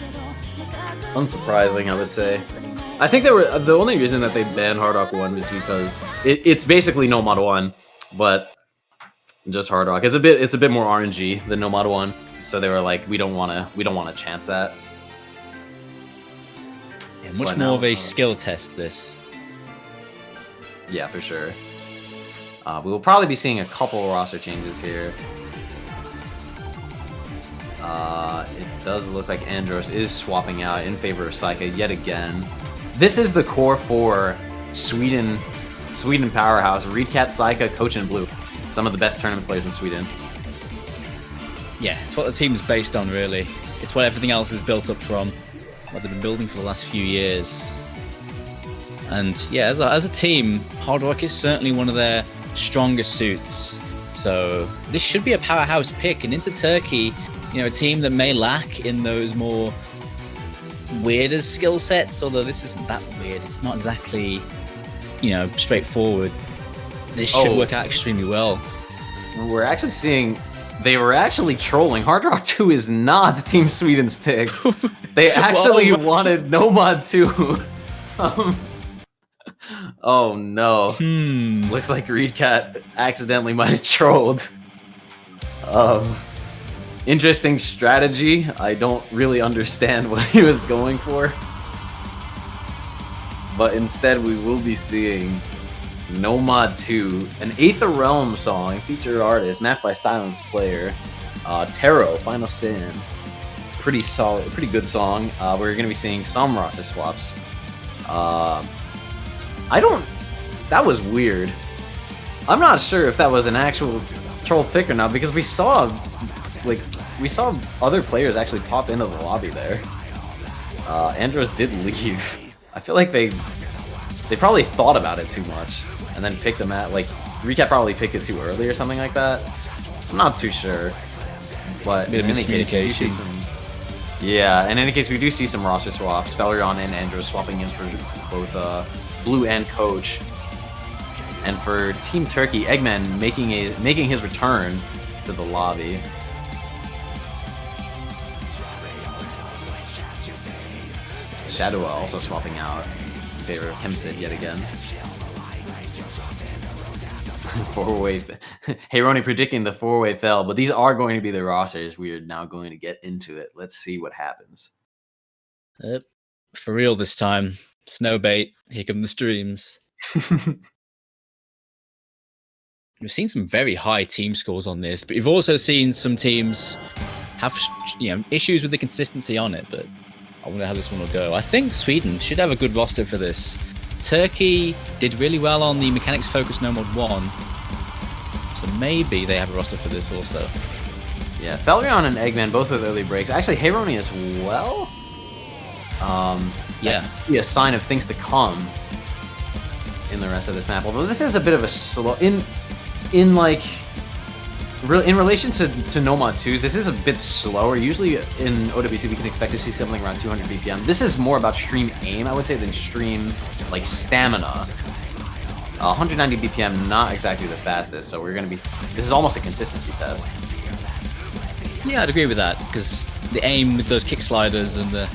Unsurprising, I would say. I think the only reason that they banned Hard Rock 1 was because it's basically Nomad 1, but just Hard Rock. It's a bit more RNG than Nomad 1, so they were like, we don't want to chance that. Yeah, much more of a skill test, this. Yeah, for sure. We will probably be seeing a couple roster changes here. It does look like Andros is swapping out in favor of Saika yet again. This is the core for Sweden powerhouse. Reedcat, Saika, Coach, and Blue. Some of the best tournament players in Sweden. Yeah, it's what the team's based on, really. It's what everything else is built up from. What they've been building for the last few years. And yeah, as a team, Hard Rock is certainly one of their strongest suits. So this should be a powerhouse pick. And into Turkey, you know, a team that may lack in those more weirder skill sets, although this isn't that weird. It's not exactly, you know, straightforward. This should work out extremely well. We're actually seeing they were actually trolling. Hard Rock 2 is not Team Sweden's pick. They actually wanted Nomad 2. Oh no. Looks like Reedcat accidentally might have trolled. Interesting strategy. I don't really understand what he was going for. But instead we will be seeing Nomad 2, an Aether Realm song, featured artist, mapped by Silence Player. Taro, Final Stand. Pretty solid, pretty good song. We're going to be seeing some roster swaps. That was weird. I'm not sure if that was an actual troll pick or not, because we saw other players actually pop into the lobby there. Andros did leave. I feel like they probably thought about it too much and then picked them at, like, Recap probably picked it too early or something like that. I'm not too sure. But in any case, we do see some, yeah, in any case, we do see some roster swaps. Felurion and Andros swapping in for both Blue and Coach. And for Team Turkey, Eggman making his return to the lobby. Shadow also swapping out in favor of Hemsid yet again. Four-way. Hey, Roni predicting the four-way fell, but these are going to be the rosters. We are now going to get into it. Let's see what happens. For real this time. Snowbait. Here come the streams. We've seen some very high team scores on this, but we've also seen some teams have, you know, issues with the consistency on it, but I wonder how this one will go. I think Sweden should have a good roster for this. Turkey did really well on the mechanics focused Nomad 1. So maybe they have a roster for this also. Yeah, Felrion and Eggman both with early breaks. Actually, Heironi as well. Yeah. That could be a sign of things to come in the rest of this map. Although this is a bit of a slow in relation to Nomad 2s, this is a bit slower. Usually in OWC we can expect to see something around 200 BPM. This is more about stream aim, I would say, than stream like stamina. 190 BPM, not exactly the fastest, so this is almost a consistency test. Yeah, I'd agree with that, because the aim with those kick sliders and the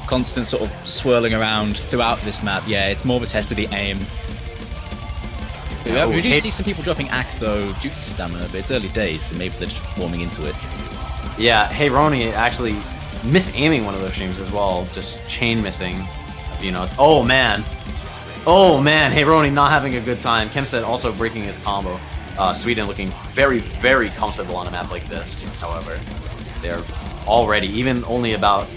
constant sort of swirling around throughout this map, yeah, it's more of a test of the aim. We do see some people dropping Act though due to stamina, but it's early days, so maybe they're just warming into it. Yeah, Heironi actually mis-aiming one of those streams as well, just chain missing. You know, it's oh man, Heironi not having a good time. Kemset also breaking his combo. Sweden looking very, very comfortable on a map like this. However, they're already only about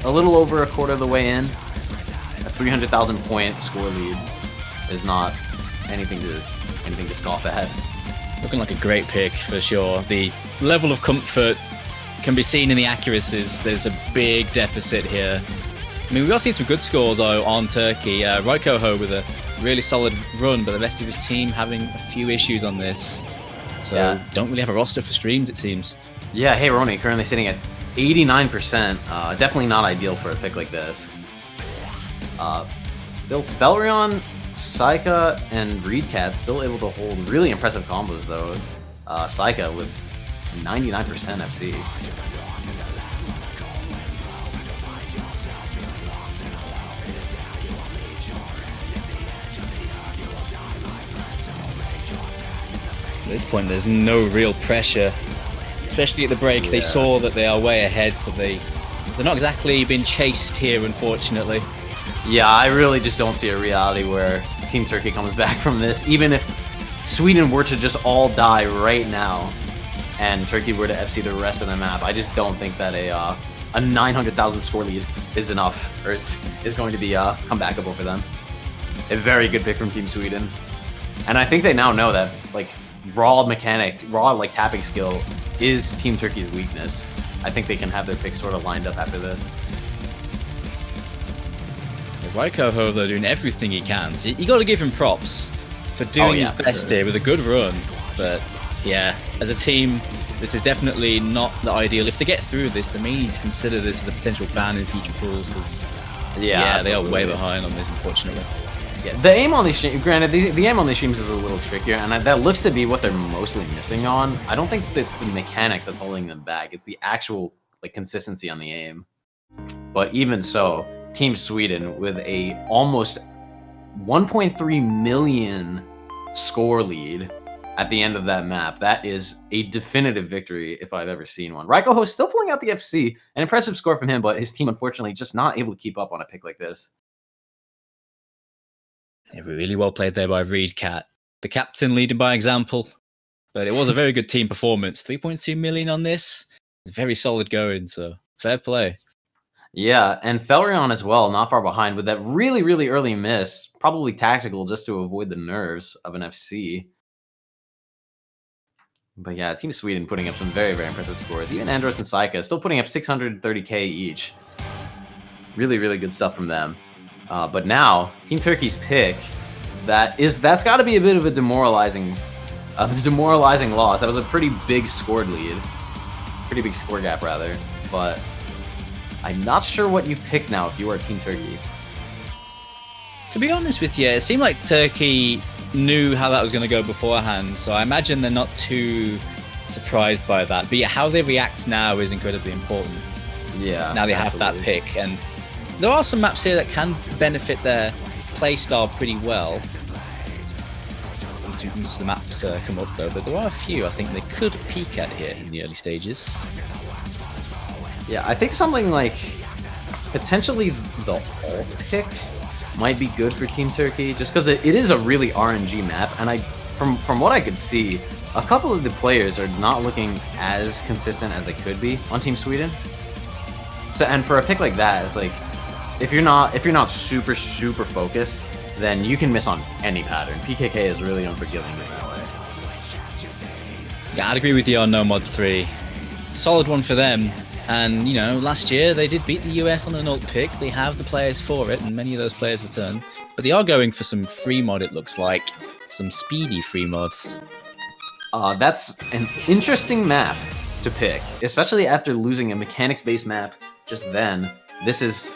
a little over a quarter of the way in. A 300,000 point score lead is not anything to scoff at. Looking like a great pick for sure. The level of comfort can be seen in the accuracies. There's a big deficit here. I mean, we've all seen some good scores though on Turkey. Raikoho with a really solid run, but the rest of his team having a few issues on this. So don't really have a roster for streams, it seems. Yeah, Heironi currently sitting at 89%. Definitely not ideal for a pick like this. Still Felrion, Saika, and Reedcat still able to hold really impressive combos though. Saika with 99% FC. At this point, there's no real pressure, especially at the break. Yeah. They saw that they are way ahead, so they're not exactly being chased here, unfortunately. Yeah, I really just don't see a reality where Team Turkey comes back from this. Even if Sweden were to just all die right now, and Turkey were to FC the rest of the map, I just don't think that a 900,000 score lead is enough, or is going to be comebackable for them. A very good pick from Team Sweden, and I think they now know that like raw like tapping skill is Team Turkey's weakness. I think they can have their picks sort of lined up after this. Raikoho though doing everything he can. So you got to give him props for doing his best here with a good run. But yeah, as a team, this is definitely not the ideal. If they get through this, they may need to consider this as a potential ban in future pools because they are way behind on this, unfortunately. Yeah, the aim on these streams, granted, the aim on these streams is a little trickier, and that looks to be what they're mostly missing on. I don't think it's the mechanics that's holding them back. It's the actual like consistency on the aim. But even so, Team Sweden with a almost 1.3 million score lead at the end of that map. That is a definitive victory if I've ever seen one. Raikoho is still pulling out the FC, an impressive score from him, but his team unfortunately just not able to keep up on a pick like this. Really well played there by Reedcat. The captain leading by example, but it was a very good team performance. 3.2 million on this. It's very solid going, so fair play. Yeah, and Felrion as well, not far behind with that really, really early miss. Probably tactical just to avoid the nerves of an FC. But yeah, Team Sweden putting up some very, very impressive scores. Even Andros and Saika still putting up 630k each. Really, really good stuff from them. But now, Team Turkey's pick, that's got to be a bit of a demoralizing loss. That was a pretty big scored lead. Pretty big score gap, rather. But I'm not sure what you pick now if you are Team Turkey. To be honest with you, it seemed like Turkey knew how that was going to go beforehand, so I imagine they're not too surprised by that. But yeah, how they react now is incredibly important. Yeah. Now they have that pick, and there are some maps here that can benefit their playstyle pretty well. Once the maps come up though, but there are a few I think they could peek at here in the early stages. Yeah, I think something like potentially the alt pick might be good for Team Turkey, just because it is a really RNG map, and from what I could see, a couple of the players are not looking as consistent as they could be on Team Sweden. So, and for a pick like that, it's like if you're not super focused, then you can miss on any pattern. PKK is really unforgiving in that way. Yeah, I'd agree with you on No Mod 3. It's a solid one for them. And, you know, last year they did beat the US on an ult pick. They have the players for it, and many of those players return. But they are going for some free mod, it looks like. Some speedy free mods. That's an interesting map to pick, especially after losing a mechanics-based map just then. This is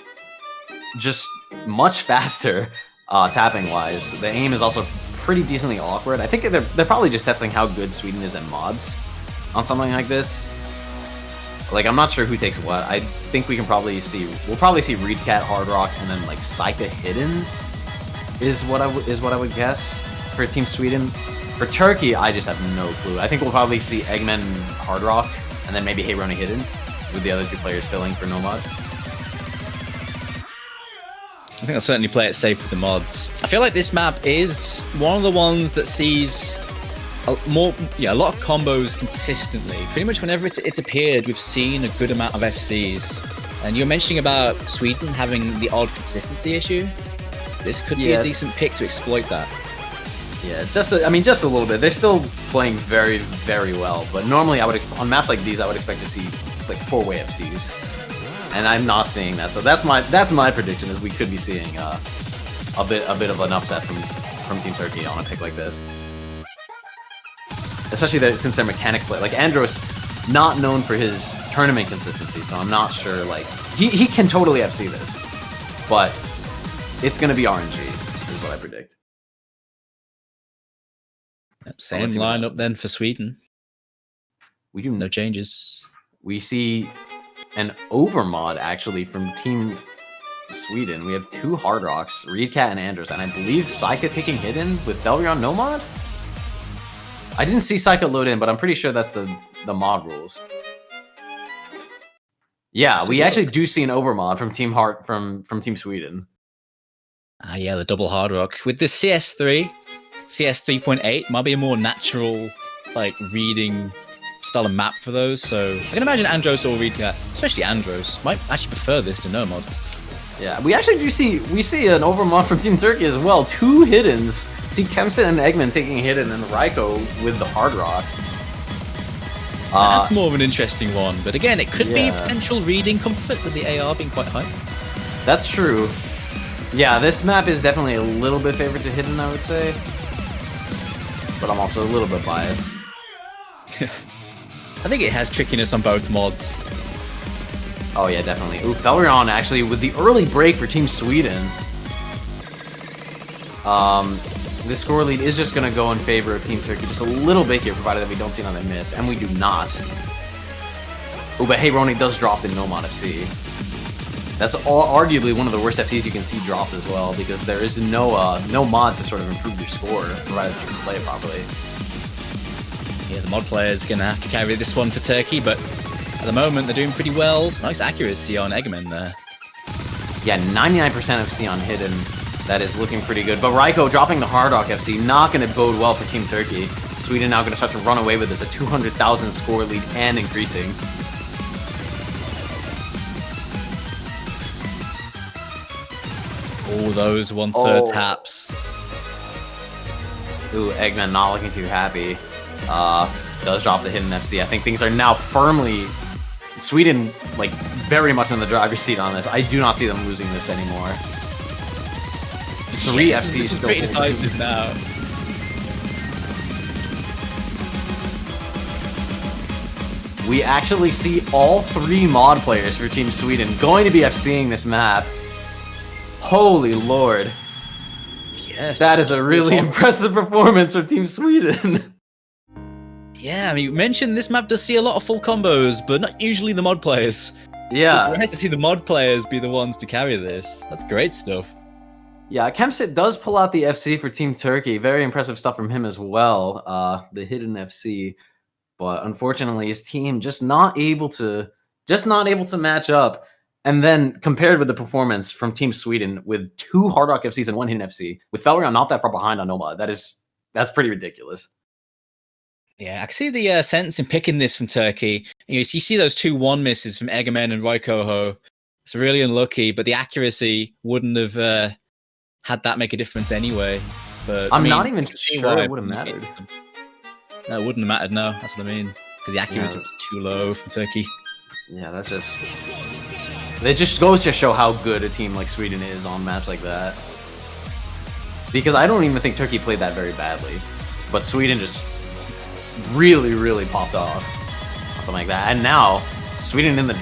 just much faster tapping-wise. The aim is also pretty decently awkward. I think they're probably just testing how good Sweden is at mods on something like this. Like, I'm not sure who takes what. I think we'll probably see Reedcat, Hard Rock, and then like Psycha Hidden is what I would guess for Team Sweden. For Turkey, I just have no clue. I think we'll probably see Eggman, Hard Rock, and then maybe Heyroni Hidden, with the other two players filling for Nomad. I think I'll certainly play it safe with the mods. I feel like this map is one of the ones that sees a lot of combos consistently. Pretty much whenever it's appeared, we've seen a good amount of FCs. And you're mentioning about Sweden having the odd consistency issue. This could be a decent pick to exploit that. Yeah, just a little bit. They're still playing very, very well. But normally, on maps like these, I would expect to see like 4-way FCs, and I'm not seeing that. So that's my prediction, is we could be seeing a bit of an upset from Team Turkey on a pick like this. Especially since their mechanics play, like Andros, not known for his tournament consistency. So I'm not sure. Like he can totally FC this, but it's gonna be RNG, is what I predict. Same lineup then for Sweden. We do no changes. We see an overmod actually from Team Sweden. We have 2 Hard Rocks, Reedcat and Andros, and I believe Psycha taking Hidden with Felrion no mod? I didn't see Psycha load in, but I'm pretty sure that's the mod rules. Yeah, we actually do see an overmod from Team Sweden. Yeah, the double Hard Rock. With the CS3, CS 3.8 might be a more natural, like, reading style of map for those. So I can imagine Andros or Reedcat, especially Andros, might actually prefer this to no mod. Yeah, we actually do see an overmod from Team Turkey as well. 2 Hiddens. See Kempson and Eggman taking Hidden, and Raiko with the Hard Rock. That's more of an interesting one, but again, it could be potential reading comfort with the AR being quite high. That's true. Yeah, this map is definitely a little bit favored to Hidden, I would say. But I'm also a little bit biased. I think it has trickiness on both mods. Oh yeah, definitely. Ooh, Felrion actually with the early break for Team Sweden. The score lead is just going to go in favor of Team Turkey just a little bit here, provided that we don't see another miss, and we do not. Oh, but Heyroni does drop in Nomad FC. That's arguably one of the worst FCs you can see dropped as well, because there is no mods to sort of improve your score, provided that you can play it properly. Yeah, the mod player's going to have to carry this one for Turkey, but at the moment they're doing pretty well. Nice accuracy on Eggman there. Yeah, 99% FC on Hidden. That is looking pretty good. But Raiko dropping the Hard Rock FC, not going to bode well for Team Turkey. Sweden now going to start to run away with this, a 200,000 score lead and increasing. All those 1/3 taps. Ooh, Eggman not looking too happy. Does drop the Hidden FC. I think things are now firmly... Sweden, like, very much in the driver's seat on this. I do not see them losing this anymore. 3 FCs this is still pretty decisive now. We actually see all 3 mod players for Team Sweden going to be FCing this map. Holy lord. Yeah, that is a really impressive performance from Team Sweden. Yeah, I mean, you mentioned this map does see a lot of full combos, but not usually the mod players. Yeah. So it's great to see the mod players be the ones to carry this. That's great stuff. Yeah, Kempsit does pull out the FC for Team Turkey. Very impressive stuff from him as well. The Hidden FC, but unfortunately, his team just not able to match up. And then compared with the performance from Team Sweden with 2 Hard Rock FCs and 1 Hidden FC, with Felrion not that far behind on Noma, that's pretty ridiculous. Yeah, I can see the sense in picking this from Turkey. You see those 2 1 misses from Eggman and Raikoho. It's really unlucky, but the accuracy wouldn't have had that make a difference anyway. But I'm not even sure why it would have mattered. No, it wouldn't have mattered. No, that's what I mean. Because the accuracy Yeah. was too low from Turkey. Yeah, that's just. It just goes to show how good a team like Sweden is on maps like that. Because I don't even think Turkey played that very badly, but Sweden just really, really popped off on something like that. And now Sweden in the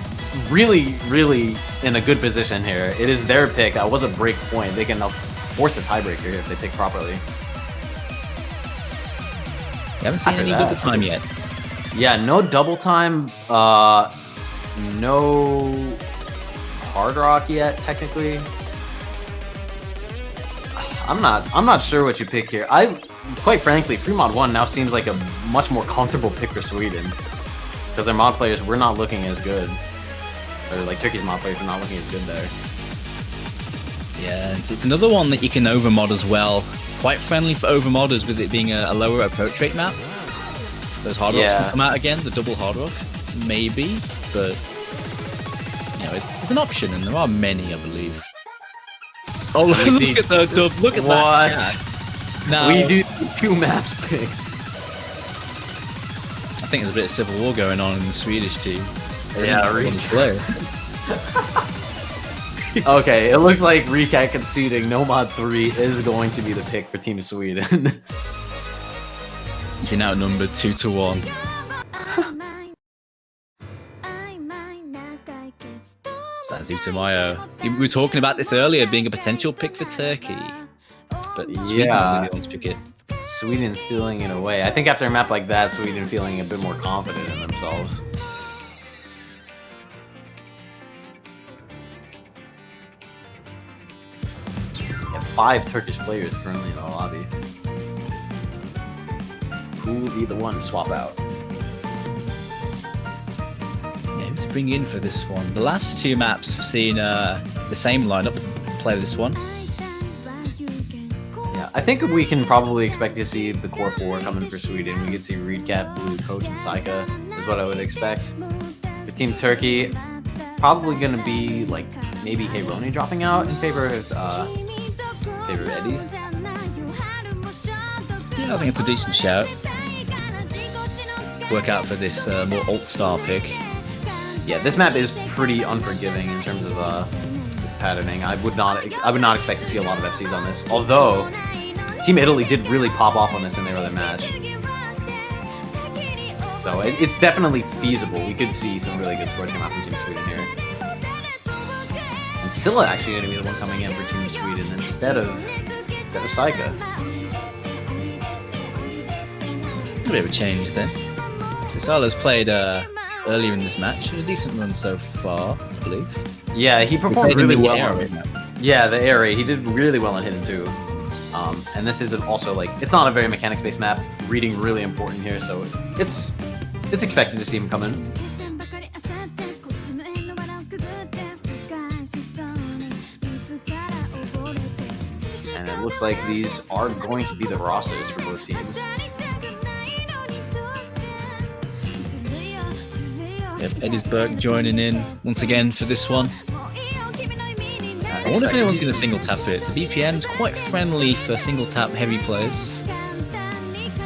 really, really in a good position here. It is their pick. That was a break point. They can now force a tiebreaker if they pick properly. You haven't seen After any that, double time yet. Yeah, no double time. No hard rock yet. Technically, I'm not sure what you pick here. Quite frankly, Free Mod 1 now seems like a much more comfortable pick for Sweden because their mod players were not looking as good, or like Turkey's mod players were not looking as good there. Yeah, it's another one that you can overmod as well. Quite friendly for overmodders with it being a lower approach rate map. Those hard rocks Yeah. can come out again, the double hard rock, maybe, but you know, it's an option, and there are many, I believe. Oh, look, me see. at the dub! Look at What? that! Chat. Now, We do 2 maps picked. I think there's a bit of civil war going on in the Swedish team. Yeah, They don't play. Okay, it looks like Recat conceding No Mod 3 is going to be the pick for Team Sweden. You're now numbered 2-1. Sanzuto We were talking about this earlier, being a potential pick for Turkey, but Sweden Yeah. really wants to pick it. Sweden stealing it away. I think after a map like that, Sweden feeling a bit more confident in themselves. We have 5 Turkish players currently in the lobby. Who will be the one to swap out? Yeah, who to bring in for this one? The last 2 maps have seen the same lineup play this one. Yeah, I think we can probably expect to see the core 4 coming for Sweden. We could see Reedcat, Blue, Coach, and Saika is what I would expect. For Team Turkey, probably going to be like maybe Heyroni dropping out in favor of Eddies. Yeah, I think it's a decent shout. Work out for this more alt-star pick. Yeah, this map is pretty unforgiving in terms of this patterning. I would not expect to see a lot of FCs on this. Although Team Italy did really pop off on this in their other match, so it's definitely feasible. We could see some really good scores come out from Team Sweden here. And Scylla actually going to be the one coming in for Team Sweden instead of Saika. A bit of a change then. So Sala's played earlier in this match. A decent run so far, I believe. Yeah, he performed Played in really the well. air On right it. now. Yeah, the air raid. He did really well on Hidden too. And this isn't also like it's not a very mechanics-based map. Reading really important here, so it's expected to see him come in. And it looks like these are going to be the rosters for both teams. Yep, Edisberg joining in once again for this one. I wonder if anyone's going to single tap it. The VPN is quite friendly for single tap heavy players.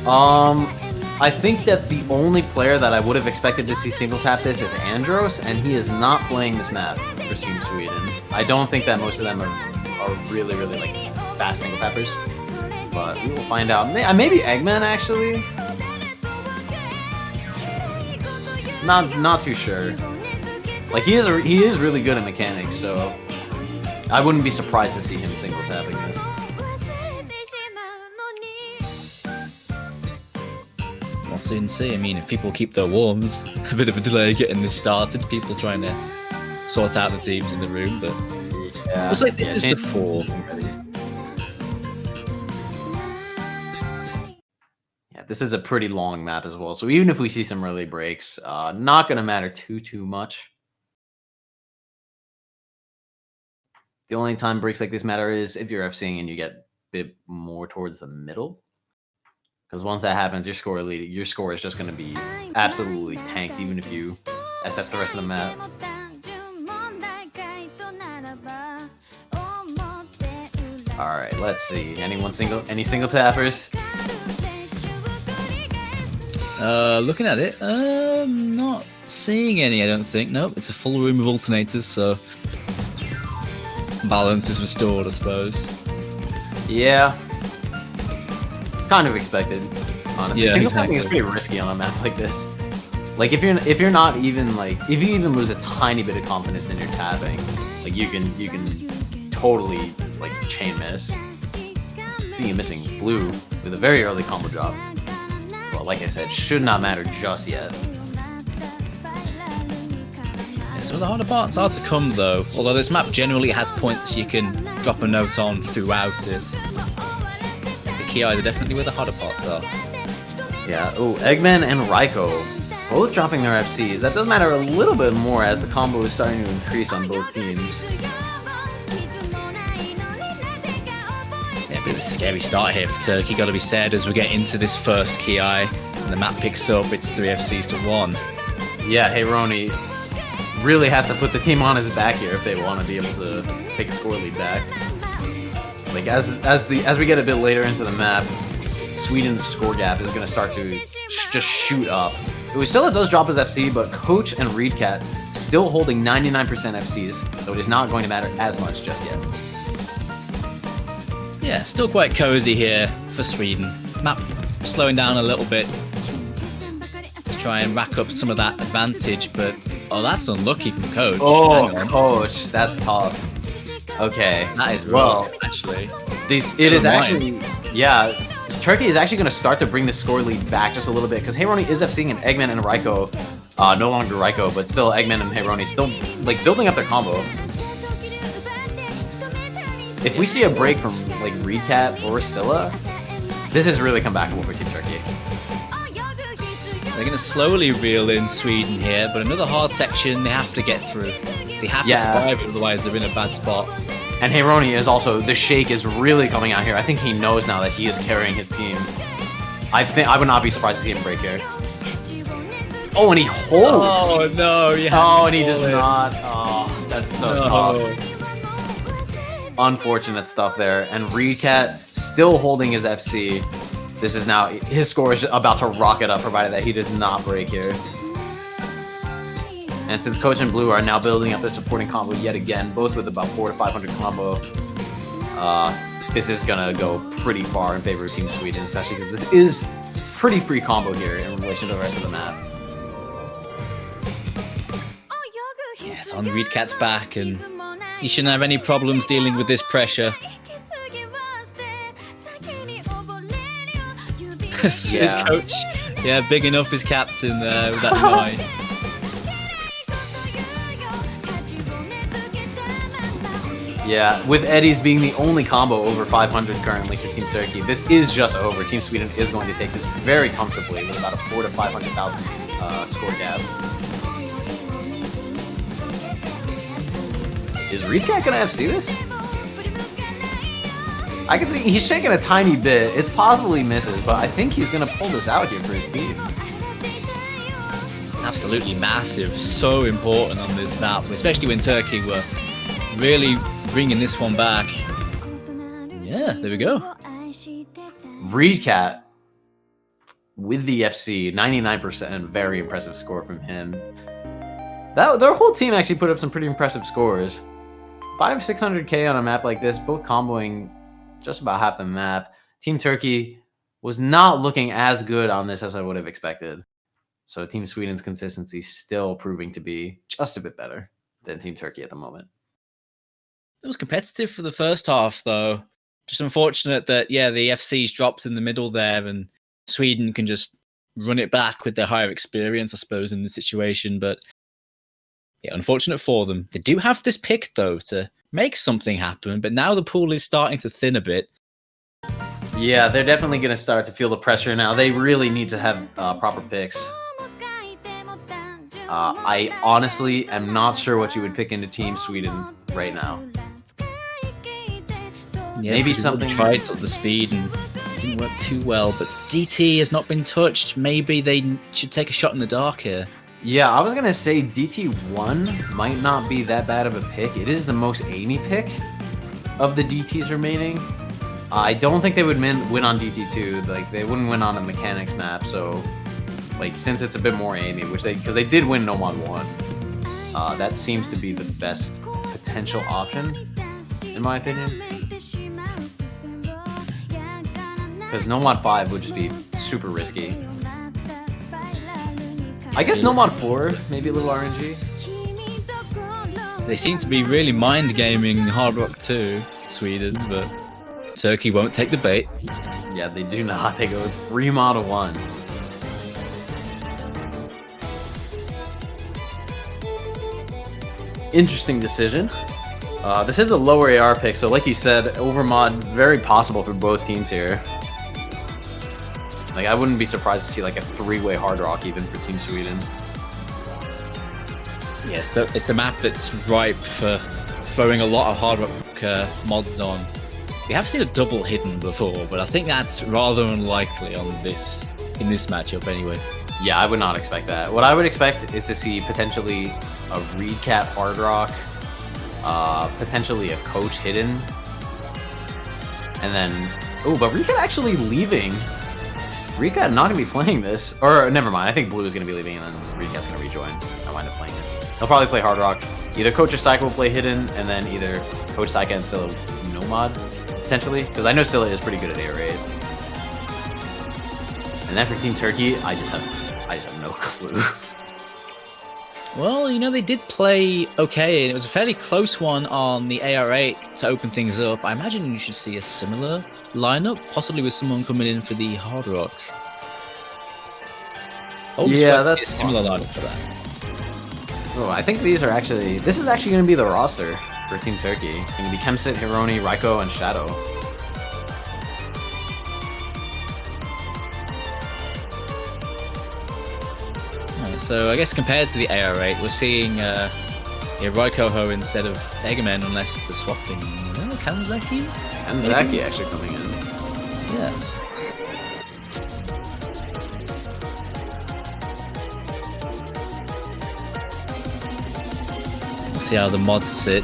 I think that the only player that I would have expected to see single tap this is Andros, and he is not playing this map for Team Sweden. I don't think that most of them are really, really like fast single tappers, but we will find out. Maybe Eggman actually. Not too sure. Like he is really good at mechanics, so I wouldn't be surprised to see him single tapping this. We'll soon see. I mean, if people keep their warms, a bit of a delay getting this started. People trying to sort out the teams in the room, but Yeah, looks like this is the James- 4. Yeah, this is a pretty long map as well. So even if we see some early breaks, not gonna matter too much. The only time breaks like this matter is if you're FCing and you get a bit more towards the middle. Because once that happens, your score is just going to be absolutely tanked, even if you SS the rest of the map. All right, let's see. Any single tappers? Looking at it, not seeing any, I don't think. Nope, it's a full room of alternators, so balance is restored, I suppose. Yeah. Kind of expected, honestly. Yeah, Single exactly. tapping is pretty risky on a map like this. Like if you're not even like if you even lose a tiny bit of confidence in your tapping, like you can totally like chain miss. Speaking of missing, Blue with a very early combo drop. Well, like I said, should not matter just yet. Yeah, some of the harder parts are to come, though. Although this map generally has points you can drop a note on throughout it. The key are definitely where the harder parts are. Yeah. Oh, Eggman and Raiko both dropping their FCs. That does matter a little bit more as the combo is starting to increase on both teams. Yeah, a bit of a scary start here for Turkey, gotta be said, as we get into this first Ki, and the map picks up, it's 3 FCs to 1. Yeah, Heironi really has to put the team on his back here if they want to be able to take the score lead back. Like as we get a bit later into the map, Sweden's score gap is going to start to just shoot up. Usilla does drop his FC, but Coach and Reedcat still holding 99% FCs, so it is not going to matter as much just yet. Yeah, still quite cozy here for Sweden. Map slowing down a little bit to try and rack up some of that advantage, but that's unlucky from Coach. Oh, Hang on. Coach, that's tough. Okay, That is well, rough, actually. it is mind. actually, yeah. Turkey is actually going to start to bring the score lead back just a little bit because Heironi is FCing an Eggman and Raiko. No longer Raiko, but still Eggman and Heironi still like building up their combo. If we see a break from like Reedcat or Scylla, this is really comebackable for Team Turkey. They're going to slowly reel in Sweden here, but another hard section they have to get through. They have to survive it, otherwise they're in a bad spot. And Heironi is also, the shake is really coming out here. I think he knows now that he is carrying his team. I would not be surprised to see him break here. Oh, and he holds! Oh, no. Yeah. Oh, and he does not. Oh, that's so tough. Unfortunate stuff there. And Reedcat still holding his FC. This is now, his score is about to rocket up, provided that he does not break here. And since Coach and Blue are now building up their supporting combo yet again, both with about 400 to 500 combo, this is gonna go pretty far in favor of Team Sweden, especially because this is pretty free combo here in relation to the rest of the map. Yes, on Reedcat's back, and he shouldn't have any problems dealing with this pressure. Yeah. Coach, yeah, big enough as captain there with that 9. Yeah, with Eddie's being the only combo over 500 currently for Team Turkey, this is just over. Team Sweden is going to take this very comfortably with about a 400,000 to 500,000 score gap. Is Reedcat gonna FC this? I can see he's shaking a tiny bit. It's possible he misses, but I think he's gonna pull this out here for his team. Absolutely massive, so important on this map, especially when Turkey were really bringing this one back. Yeah, there we go. Reedcat with the FC, 99%, very impressive score from him. Their whole team actually put up some pretty impressive scores. 600k on a map like this, both comboing just about half the map. Team Turkey was not looking as good on this as I would have expected. So Team Sweden's consistency still proving to be just a bit better than Team Turkey at the moment. It was competitive for the first half, though. Just unfortunate that, yeah, the FC's dropped in the middle there, and Sweden can just run it back with their higher experience, I suppose, in the situation. But yeah, unfortunate for them. They do have this pick, though, to make something happen, but now the pool is starting to thin a bit. Yeah, they're definitely going to start to feel the pressure now. They really need to have proper picks. I honestly am not sure what you would pick into Team Sweden right now. Yeah, Maybe because something- they tried sort of the speed and it didn't work too well, but DT has not been touched. Maybe they should take a shot in the dark here. Yeah, I was going to say DT1 might not be that bad of a pick. It is the most aimy pick of the DTs remaining. I don't think they would win on DT2. Like, they wouldn't win on a mechanics map, so Like, since it's a bit more aiming, because they did win Nomad 1, that seems to be the best potential option, in my opinion. Because Nomad 5 would just be super risky. I guess Nomad 4, maybe a little RNG. They seem to be really mind gaming Hard Rock 2, Sweden, but Turkey won't take the bait. Yeah, they do not. They go with free Mod 1. Interesting decision. This is a lower AR pick, so like you said, Overmod, very possible for both teams here. Like, I wouldn't be surprised to see like a 3-way Hard Rock even for Team Sweden. Yes, it's a map that's ripe for throwing a lot of Hard Rock mods on. We have seen a double hidden before, but I think that's rather unlikely in this matchup anyway. Yeah, I would not expect that. What I would expect is to see potentially a Reedcat Hard Rock, potentially a Coach hidden, and then but Reedcat actually leaving. Reedcat not gonna be playing this, or never mind. I think Blue is gonna be leaving, and then Reedcat's gonna rejoin. I wind up playing this. He'll probably play Hard Rock. Either Coach or Psycho will play hidden, and then either Coach, Psycho, and Scylla Nomad potentially, because I know Scylla is pretty good at air raid. And then for Team Turkey, I just have no clue. Well, you know, they did play okay, and it was a fairly close one on the AR8 to open things up. I imagine you should see a similar lineup, possibly with someone coming in for the Hard Rock. Yeah, that's a similar lineup for that. Oh, I think this is actually going to be the roster for Team Turkey. It's going to be Kemsit, Hironi, Raiko, and Shadow. So I guess compared to the AR8, we're seeing Raiko instead of Eggman, unless the swapping. Kanzaki? Kanzaki actually coming in. Yeah. We'll see how the mods sit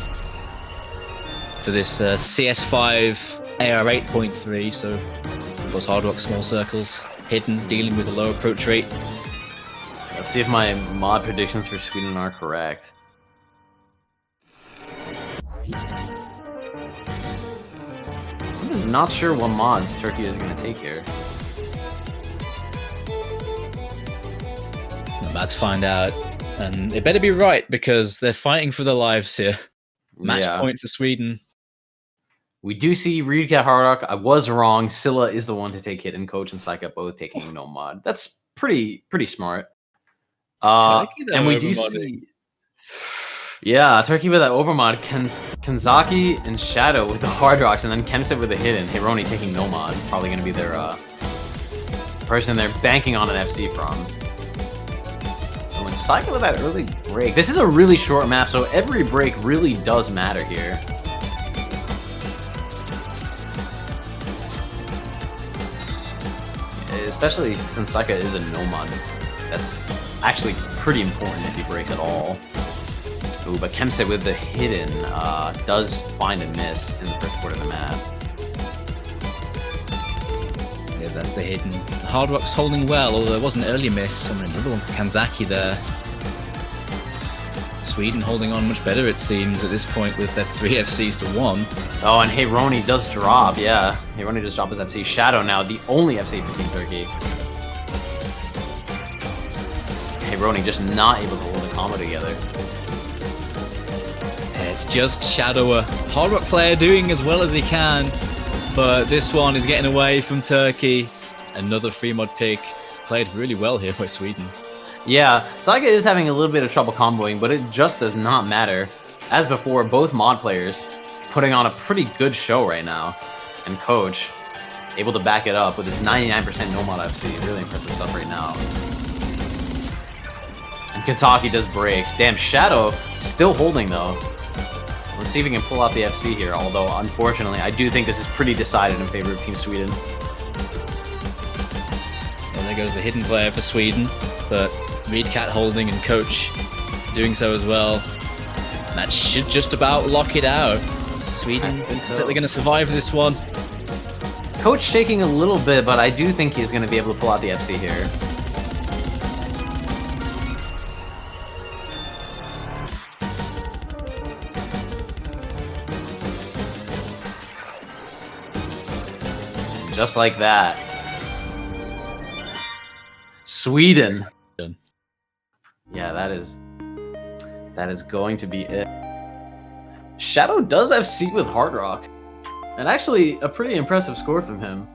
for this CS5 AR 8.3. So, of course, Hard Rock small circles, hidden, dealing with a low approach rate. Let's see if my mod predictions for Sweden are correct. I'm not sure what mods Turkey is going to take here. I'm about to find out. And it better be right, because they're fighting for their lives here. Match point for Sweden. We do see Reedcat Hard Rock. I was wrong. Scylla is the one to take Hidden, Coach and Psycho both taking no mod. That's pretty smart. Turkey, though, and we do see... Yeah, Turkey with that overmod, Kanzaki and Shadow with the Hard Rocks, and then Kemsit with the Hidden, Hironi taking no mod. Probably going to be their person they're banking on an FC from. Oh, and Psycho with that early break. This is a really short map, so every break really does matter here. Especially since Psycho is a no-mod. That's actually pretty important if he breaks at all. Ooh, but Kemsit with the Hidden does find a miss in the first quarter of the map. Yeah, that's the Hidden. Hard Rock's holding well, although there was an early miss. And another one for Kanzaki there. Sweden holding on much better, it seems, at this point with their 3 FCs to 1. Oh, and Hironi does drop, yeah. Hironi does drop his FC. Shadow now, the only FC for Team Turkey. Hironi just not able to hold a combo together. It's just Shadow, a Hard Rock player, doing as well as he can. But this one is getting away from Turkey. Another free mod pick. Played really well here by Sweden. Yeah, Saga is having a little bit of trouble comboing, but it just does not matter. As before, both mod players putting on a pretty good show right now. And Coach able to back it up with his 99% no mod FC. Really impressive stuff right now. And Kentucky does break. Damn, Shadow still holding though. Let's see if we can pull out the FC here, although unfortunately I do think this is pretty decided in favor of Team Sweden. Well, there goes the hidden player for Sweden, but Reedcat holding and Coach doing so as well. That should just about lock it out. Sweden certainly going to survive this one. Coach shaking a little bit, but I do think he's going to be able to pull out the FC here. just like that. Sweden. Done. Yeah, that is going to be it. Shadow does have seat with Hard Rock, and actually a pretty impressive score from him.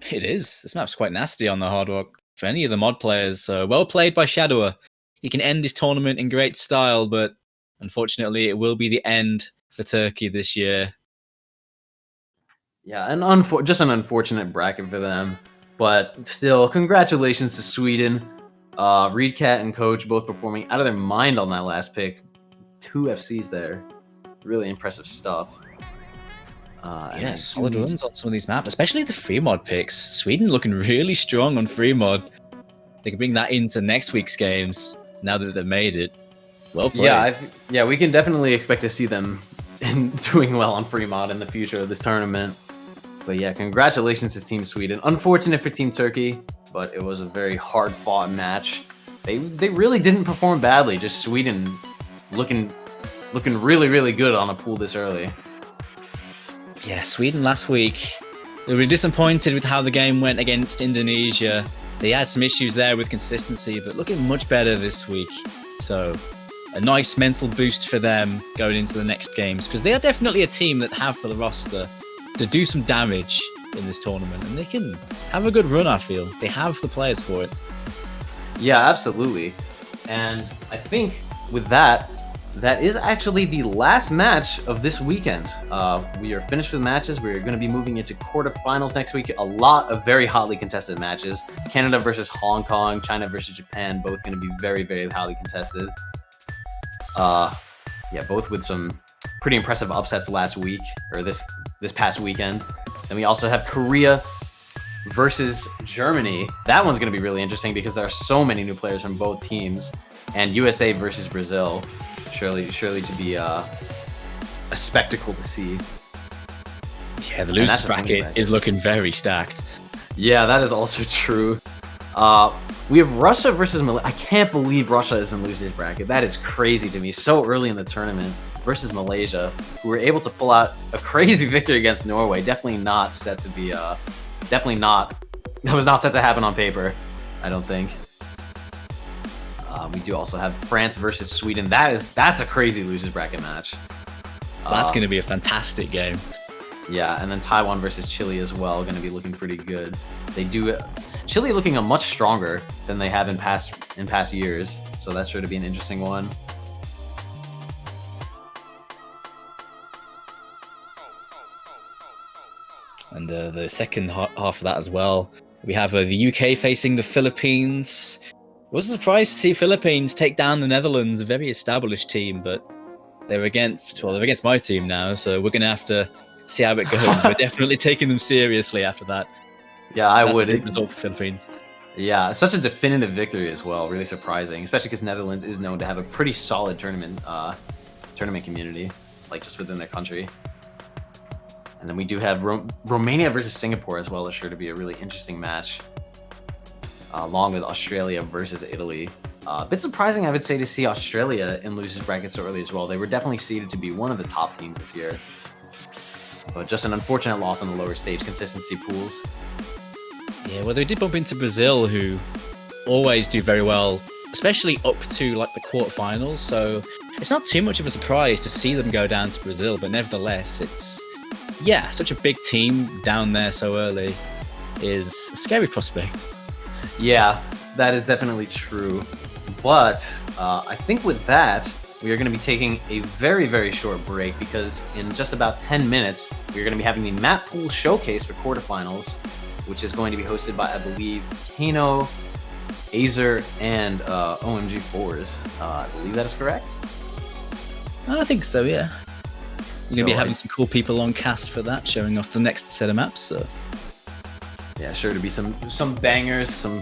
It is. This map's quite nasty on the Hard Rock for any of the mod players. So well played by Shadower. He can end his tournament in great style, but unfortunately, it will be the end for Turkey this year. Yeah, just an unfortunate bracket for them. But still, congratulations to Sweden. Reedcat and Coach both performing out of their mind on that last pick. 2 FCs there. Really impressive stuff. Yeah, solid runs on some of these maps, especially the free mod picks. Sweden looking really strong on free mod. They can bring that into next week's games now that they've made it. Well played. Yeah, we can definitely expect to see them doing well on free mod in the future of this tournament. But yeah, congratulations to Team Sweden. Unfortunate for Team Turkey, but it was a very hard-fought match. They really didn't perform badly. Just Sweden looking really, really good on a pool this early. Yeah, Sweden last week, they were disappointed with how the game went against Indonesia. They had some issues there with consistency, but looking much better this week. So a nice mental boost for them going into the next games, because they are definitely a team that have the roster to do some damage in this tournament, and they can have a good run, I feel. They have the players for it. Yeah, absolutely. And I think with that is actually the last match of this weekend. We are finished with matches. We're going to be moving into quarterfinals next week. A lot of very hotly contested matches. Canada versus Hong Kong, China versus Japan, both going to be very, very hotly contested. Yeah, both with some pretty impressive upsets last week, or this past weekend. And we also have Korea versus Germany. That one's going to be really interesting because there are so many new players from both teams. And USA versus Brazil. Surely to be a spectacle to see. Yeah, the losers bracket is looking very stacked. Yeah, that is also true. We have Russia versus Malaysia. I can't believe Russia is in losers bracket. That is crazy to me. So early in the tournament. Versus Malaysia, who were able to pull out a crazy victory against Norway. Definitely not set to be. That was not set to happen on paper. I don't think. We do also have France versus Sweden. That's a crazy losers bracket match. That's going to be a fantastic game. Yeah, and then Taiwan versus Chile as well, going to be looking pretty good. Chile looking much stronger than they have in past years, so that's sure to be an interesting one. And the second half of that as well, we have the UK facing the Philippines. It was a surprise to see Philippines take down the Netherlands, a very established team, but they're against my team now, so we're going to have to see how it goes. We're definitely taking them seriously after that. Yeah, I That's would. a big result for Philippines. Yeah, such a definitive victory as well. Really surprising, especially because Netherlands is known to have a pretty solid tournament community, like just within their country. And then we do have Romania versus Singapore as well. Is sure to be a really interesting match, along with Australia versus Italy. A bit surprising, I would say, to see Australia in losers bracket so early as well. They were definitely seeded to be one of the top teams this year, but just an unfortunate loss on the lower stage consistency pools. Yeah, well, they did bump into Brazil, who always do very well, especially up to like the quarterfinals. So it's not too much of a surprise to see them go down to Brazil, but nevertheless, it's such a big team down there so early is a scary prospect. Yeah, that is definitely true. But I think with that, we are going to be taking a very, very short break because in just about 10 minutes, we're going to be having the map pool showcase for quarterfinals, which is going to be hosted by, I believe, Kano, Azer, and OMG Fours. I believe that is correct. I think so, yeah. We're going to be having some cool people on cast for that, showing off the next set of maps. So yeah, sure to be some bangers, some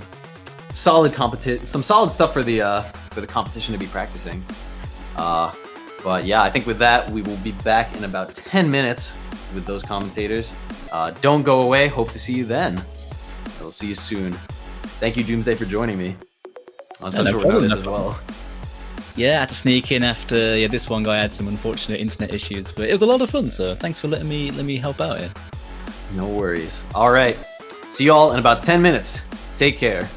solid stuff for the competition to be practicing. But yeah, I think with that, we will be back in about 10 minutes with those commentators. Don't go away. Hope to see you then. I will see you soon. Thank you, Doomsday, for joining me on such short notice as well. Yeah, I had to sneak in after this one guy had some unfortunate internet issues, but it was a lot of fun. So thanks for letting me help out here. No worries. All right. See y'all in about 10 minutes. Take care.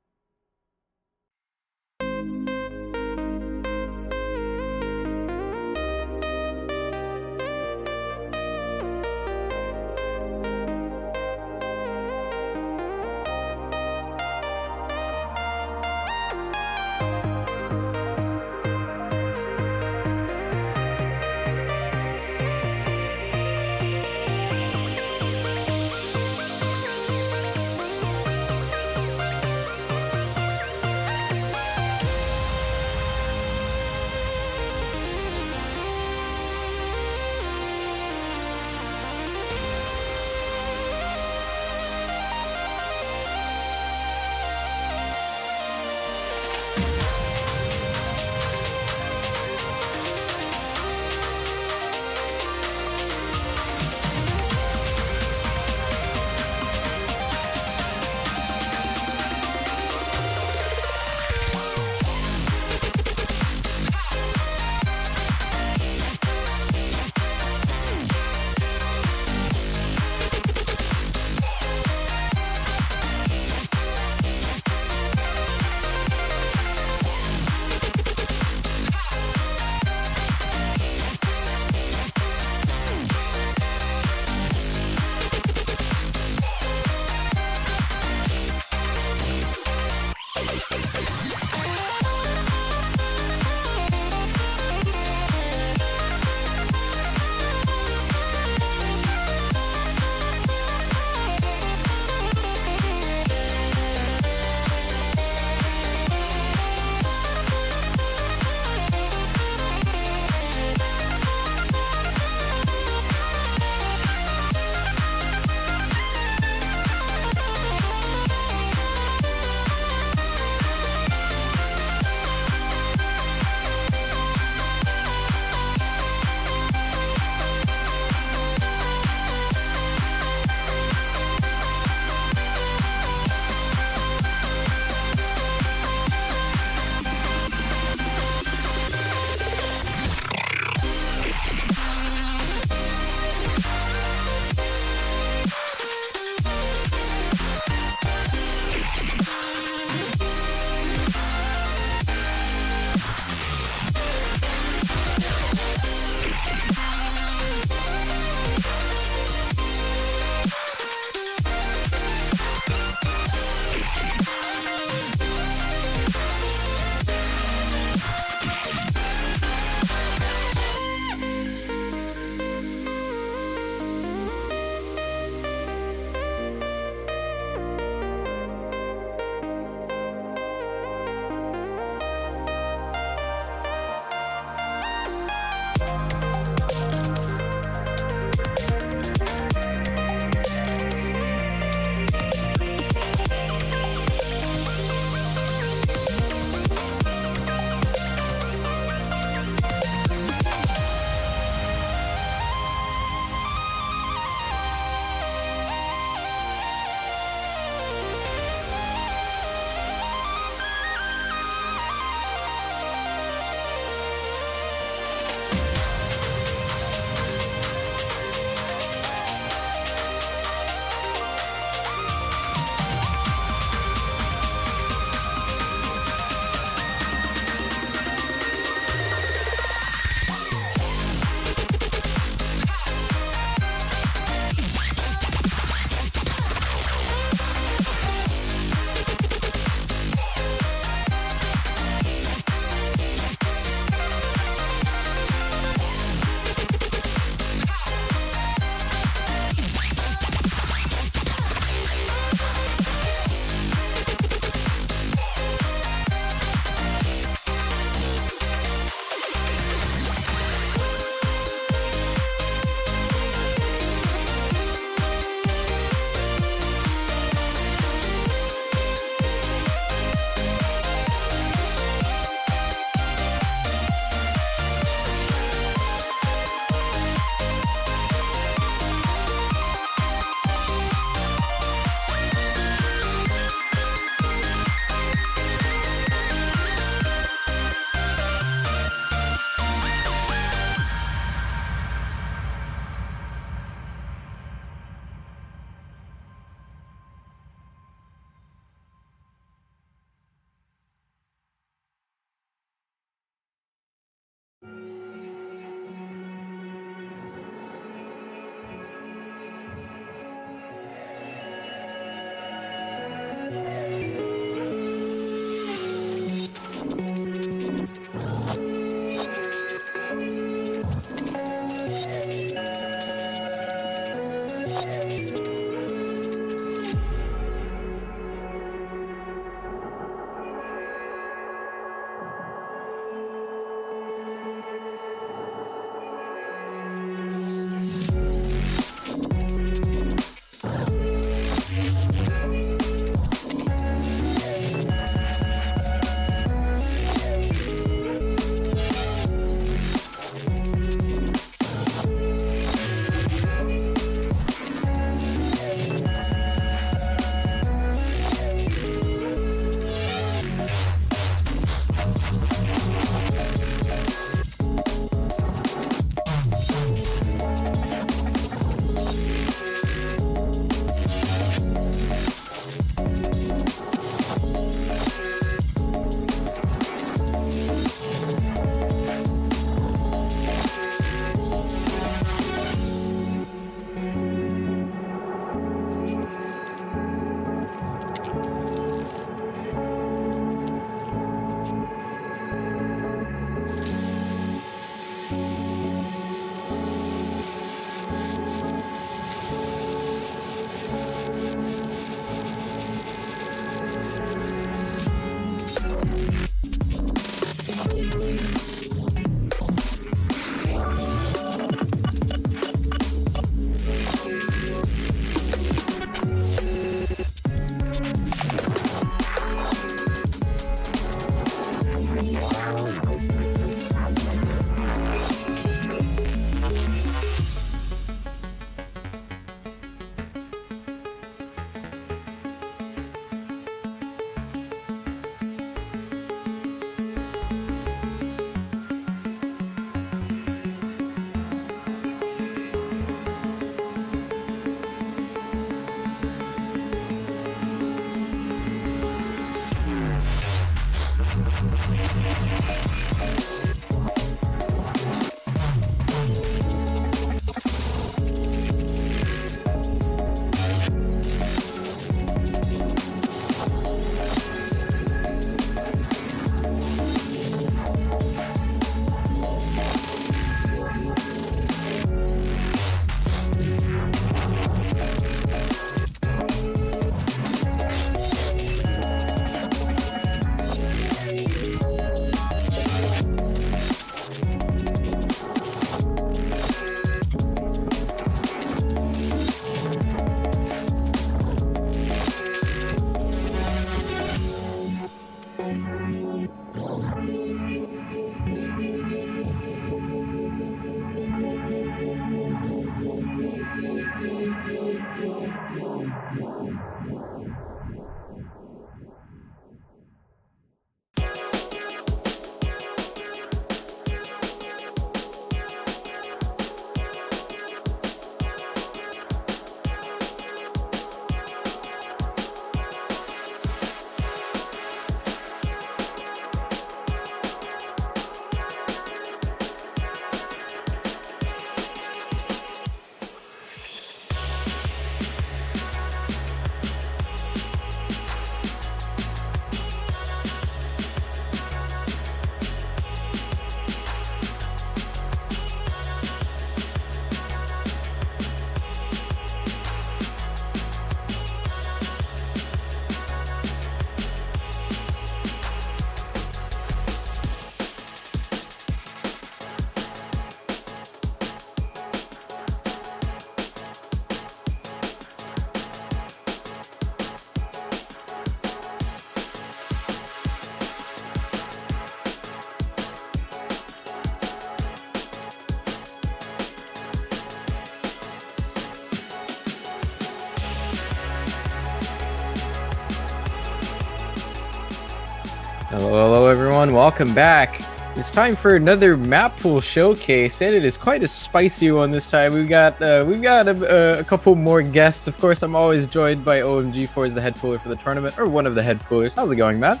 Hello, everyone. Welcome back. It's time for another map pool showcase, and it is quite a spicy one this time. We've got a couple more guests. Of course, I'm always joined by OMG4 as the head pooler for the tournament, or one of the head poolers. How's it going, Matt?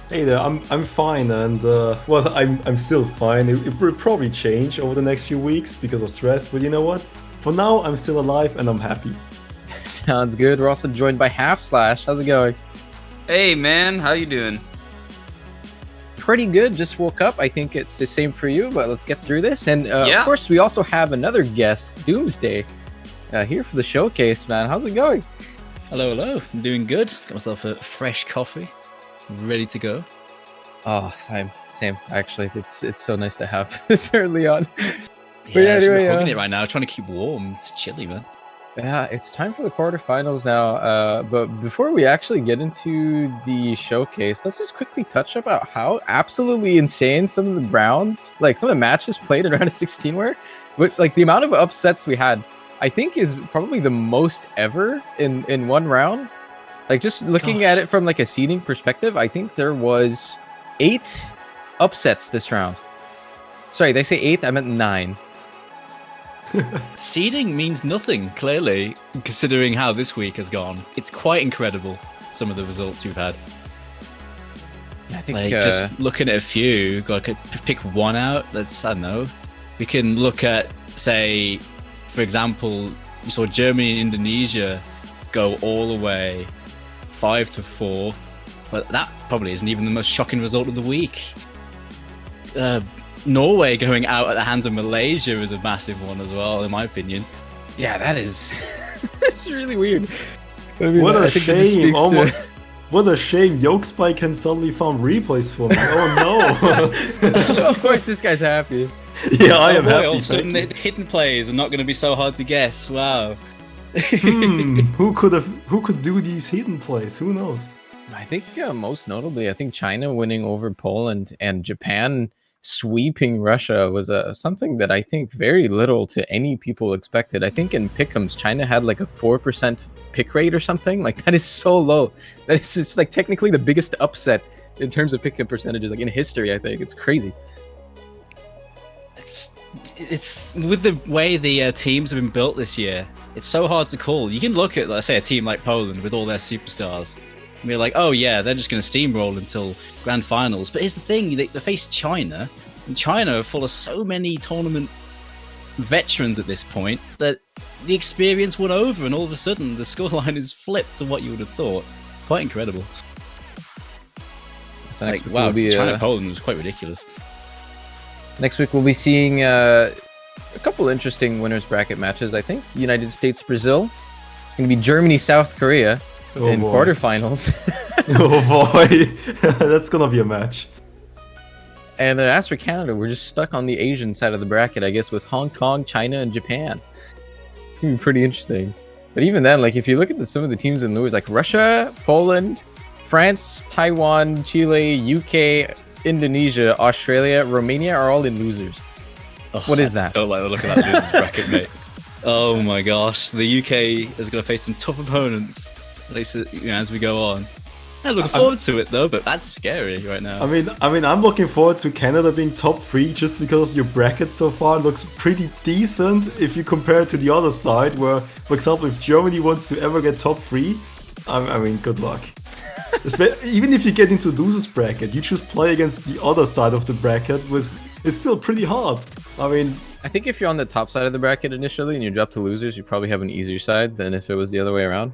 Hey there, I'm fine, and well, I'm still fine. It will probably change over the next few weeks because of stress, but you know what? For now, I'm still alive and I'm happy. Sounds good. We're also joined by Half Slash. How's it going? Hey man, how you doing? Pretty good. Just woke up. I think it's the same for you, but let's get through this. And Yeah. of course, we also have another guest, Doomsday, here for the showcase, man. How's it going? Hello. I'm doing good. Got myself a fresh coffee, ready to go. Oh, same. Actually, it's so nice to have this early on. Yeah, anyway, I'm hugging it right now, trying to keep warm. It's chilly, man. Yeah, it's time for the quarterfinals now. But before we actually get into the showcase, let's just quickly touch about how absolutely insane some of the rounds, like some of the matches played in round of 16 were. But like the amount of upsets we had, I think is probably the most ever in one round. Like just looking at it from like a seeding perspective, I think there was 8 upsets this round. Sorry, did I say 8? I meant 9. Seeding means nothing, clearly, considering how this week has gone. It's quite incredible, some of the results we've had. I think Like, just looking at a few, got to pick one out. I don't know. We can look at, say, for example, you saw Germany and Indonesia go all the way 5-4, but that probably isn't even the most shocking result of the week. Norway going out at the hands of Malaysia is a massive one as well, in my opinion. yeah, that is that's really weird. I mean, What I a think that just shame! speaks Oh to- my, what a shame! Yolkspy can suddenly find replays for me. Oh no! Of course, this guy's happy. Yeah, I am boy, happy. all of a sudden thank the hidden plays are not going to be so hard to guess. Wow. you. Who could do these hidden plays? Who knows? I think most notably, I think China winning over Poland and Japan sweeping Russia was something that I think very little to any people expected. I think in pick'ems, China had like a 4% pick rate or something. Like that is so low. That is just like technically the biggest upset in terms of pick'em percentages, like in history. I think it's crazy. It's with the way the teams have been built this year. It's so hard to call. You can look at, let's say, a team like Poland with all their superstars and be like, oh yeah, they're just going to steamroll until grand finals. But here's the thing: they face China, and China are full of so many tournament veterans at this point that the experience won over, and all of a sudden the scoreline is flipped to what you would have thought. Quite incredible. So Like, next week wow, we'll be, China-Poland was quite ridiculous. next week we'll be seeing a couple interesting winners bracket matches. I think United States Brazil. It's going to be Germany South Korea Oh, in boy. quarterfinals. Oh boy, that's gonna be a match. And as for Canada, we're just stuck on the Asian side of the bracket, I guess, with Hong Kong, China, and Japan. It's gonna be pretty interesting. But even then, like if you look at some of the teams in losers, like Russia, Poland, France, Taiwan, Chile, UK, Indonesia, Australia, Romania are all in losers. What is that? Don't like the look of that losers bracket, mate. Oh my gosh, the UK is going to face some tough opponents, at least as we go on. I'm looking forward to it though, but that's scary right now. I mean, I'm looking forward to Canada being top 3 just because your bracket so far looks pretty decent if you compare it to the other side, where, for example, if Germany wants to ever get top 3, I mean, good luck. Even if you get into losers bracket, you just play against the other side of the bracket, it's still pretty hard. I mean, I think if you're on the top side of the bracket initially and you drop to losers, you probably have an easier side than if it was the other way around.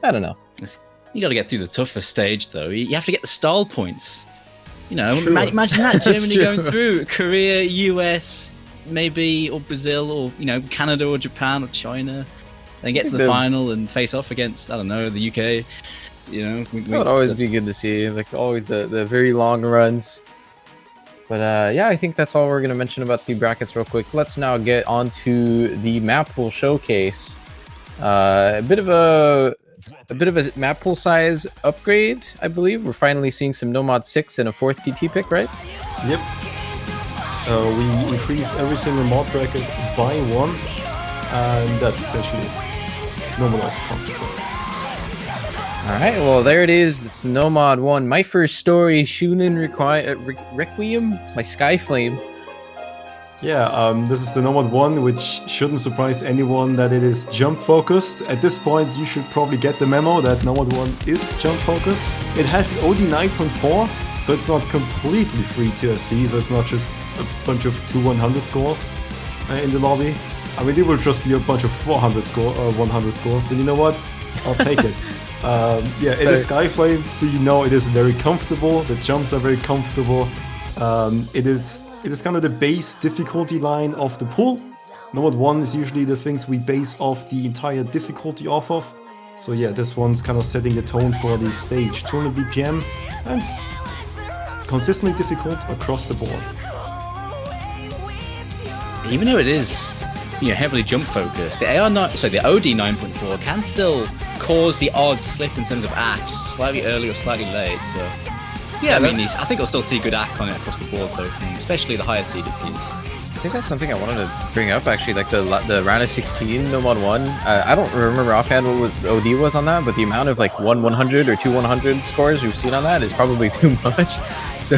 I don't know. You got to get through the toughest stage though. You have to get the style points. You know, True. imagine that Germany true. going through Korea, US, maybe, or Brazil, or Canada, or Japan, or China, then get to the The- final and face off against I don't know the UK. It would always be good to see, like always the very long runs. But yeah, I think that's all we're gonna mention about the brackets real quick. Let's now get on to the map pool showcase. A bit of a map pool size upgrade, I believe. We're finally seeing some Nomad 6 and a 4th TT pick, right? yep. We increase every single mod bracket by 1, and that's essentially normalized consistently. All right, well, there it is. It's Nomad 1. My first story, Shunin Requiem, my Skyflame. Yeah, this is the Nomad 1, which shouldn't surprise anyone that it is jump focused. At this point, you should probably get the memo that Nomad 1 is jump focused. It has OD 9.4, so it's not completely free to FC, so it's not just a bunch of 100 scores in the lobby. I mean, it will just be a bunch of 100 scores, but you know what? I'll take it. Yeah, it is Skyflame, so you know it is very comfortable. The jumps are very comfortable. It is kind of the base difficulty line of the pool. Nomad 1 is usually the things we base off the entire difficulty off of. So yeah, this one's kind of setting the tone for the stage. 200 BPM and consistently difficult across the board. Even though it is, heavily jump focused, the the OD 9.4 can still cause the odd slip in terms of act, just slightly early or slightly late. So yeah, I mean, I think we'll still see good act on it across the board though, from especially the higher seeded teams. I think that's something I wanted to bring up actually, like the round of 16 Nomad 1. I don't remember offhand what OD was on that, but the amount of like 100 or 100 scores we've seen on that is probably too much. So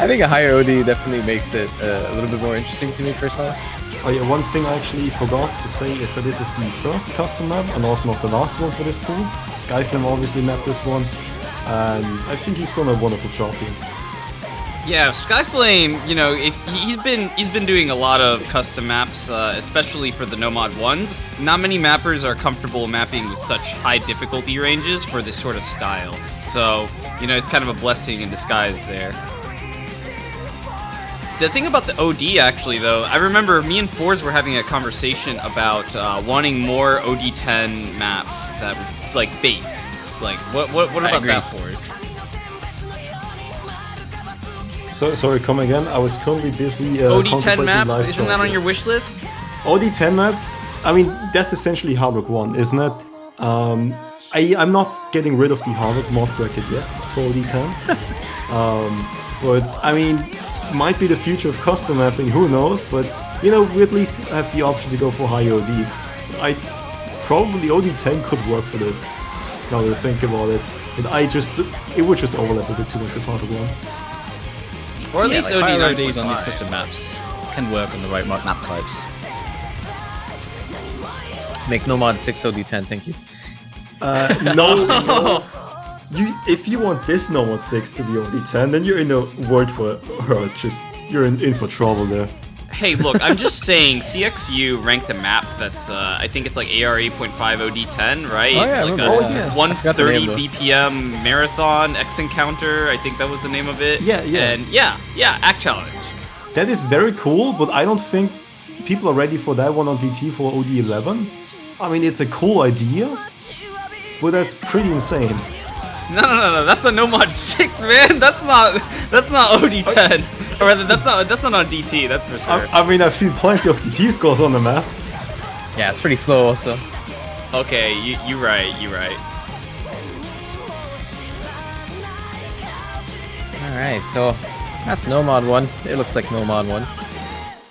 I think a higher OD definitely makes it a little bit more interesting to me personally. Oh yeah, one thing I actually forgot to say is that this is the first custom map and also not the last one for this pool. Skyflame obviously mapped this one, and I think he's done a wonderful job here. Yeah, Skyflame, if he's been doing a lot of custom maps, especially for the Nomad ones. Not many mappers are comfortable mapping with such high difficulty ranges for this sort of style. So, it's kind of a blessing in disguise there. The thing about the OD, actually, though, I remember me and Fours were having a conversation about wanting more OD10 maps that were, like, base. Like, what about that, Fours? So, sorry, come again? I was currently busy OD10 maps? Isn't that on your wish list? OD10 maps? I mean, that's essentially Hardrock 1, isn't it? I'm not getting rid of the Hardrock mod bracket yet for OD10. But, I mean, might be the future of custom mapping, who knows, but we at least have the option to go for high ODs. Probably OD10 could work for this, now that I think about it, but it would just overlap a bit too much with Hardrock 1. Or at least ODs on these custom maps can work on the right map types. Make Nomad 6 OD10, thank you. No. If you want this Nomad 6 to be OD10, then you're in a world for hurt. You're in for trouble there. Hey, look, I'm just saying, CXU ranked a map that's, I think it's like AR 8.5 OD10, right? Oh, yeah, it's like a 130 BPM marathon X Encounter, I think that was the name of it. Yeah. And yeah, Act Challenge. That is very cool, but I don't think people are ready for that one on DT for OD11. I mean, it's a cool idea, but that's pretty insane. No, that's a Nomad 6, man. That's not OD10. Or rather, that's not on DT, that's for sure. I mean, I've seen plenty of DT scores on the map. Yeah, it's pretty slow also. Okay, you're right. Alright, so that's Nomad 1. It looks like Nomad 1.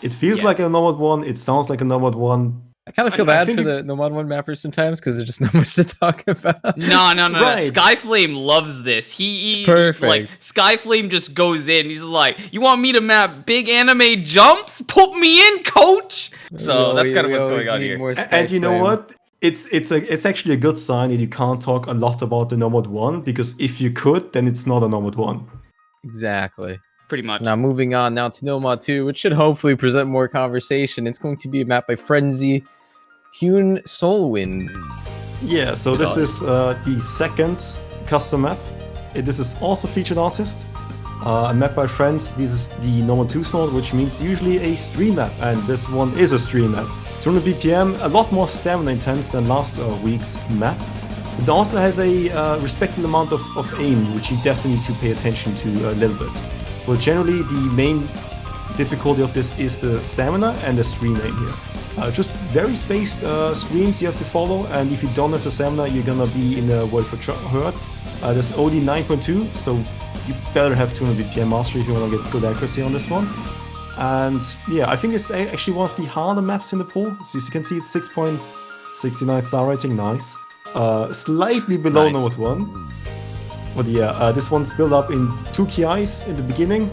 It feels like a Nomad 1, it sounds like a Nomad 1. I kind of feel bad for the Nomad 1 mappers sometimes because there's just not much to talk about. No. Right. Skyflame loves this. He Perfect. Like, Skyflame just goes in. He's like, you want me to map big anime jumps? Put me in, coach! So that's kind of what's going on here. And you know what? It's actually a good sign that you can't talk a lot about the Nomad 1, because if you could, then it's not a Nomad 1. Exactly. Pretty much. Now moving on now to Nomad 2, which should hopefully present more conversation. It's going to be a map by Frenzy, Hyun Soulwind. Yeah, so this is the second custom map. This is also featured artist. A map by friends. This is the Nomad 2 snort, which means usually a stream map, and this one is a stream map. 200 BPM, a lot more stamina intense than last week's map. It also has a respectable amount of aim, which you definitely need to pay attention to a little bit. Well, generally the main difficulty of this is the stamina and the stream aim here. Just very spaced streams you have to follow, and if you don't have the stamina, you're gonna be in a world for hurt. There's OD 9.2, so you better have 200 BPM mastery if you want to get good accuracy on this one. And yeah, I think it's actually one of the harder maps in the pool. So as you can see, it's 6.69 star rating, nice. Slightly below Nice. Nomad 1. But yeah, this one's built up in 2 KIs in the beginning.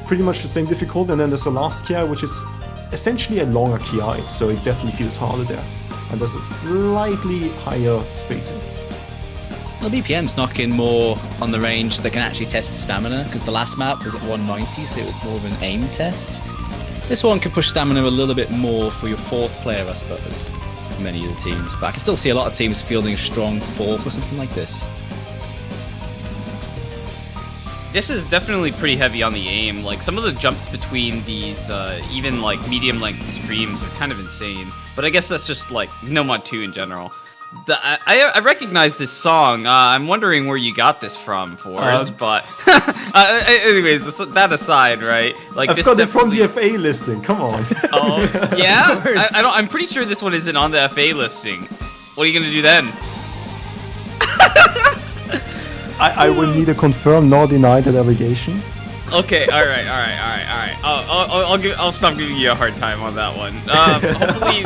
Pretty much the same difficulty, and then there's the last KI, which is essentially a longer KI, so it definitely feels harder there. And there's a slightly higher spacing. Well, BPM's knocking more on the range that can actually test stamina, because the last map was at 190, so it was more of an aim test. This one can push stamina a little bit more for your 4th player, I suppose, for many of the teams. But I can still see a lot of teams fielding a strong 4 for something like this. This is definitely pretty heavy on the aim. Like, some of the jumps between these, even, like, medium-length streams are kind of insane. But I guess that's just, like, Nomad 2 in general. I recognize this song. I'm wondering where you got this from, Forrest, but... anyways, that aside, right? Like, I've this got it from the definitely- FA listing, come on. Oh, yeah? I'm pretty sure this one isn't on the FA listing. What are you gonna do then? I will neither confirm nor deny that allegation. Okay, all right. I'll stop giving you a hard time on that one.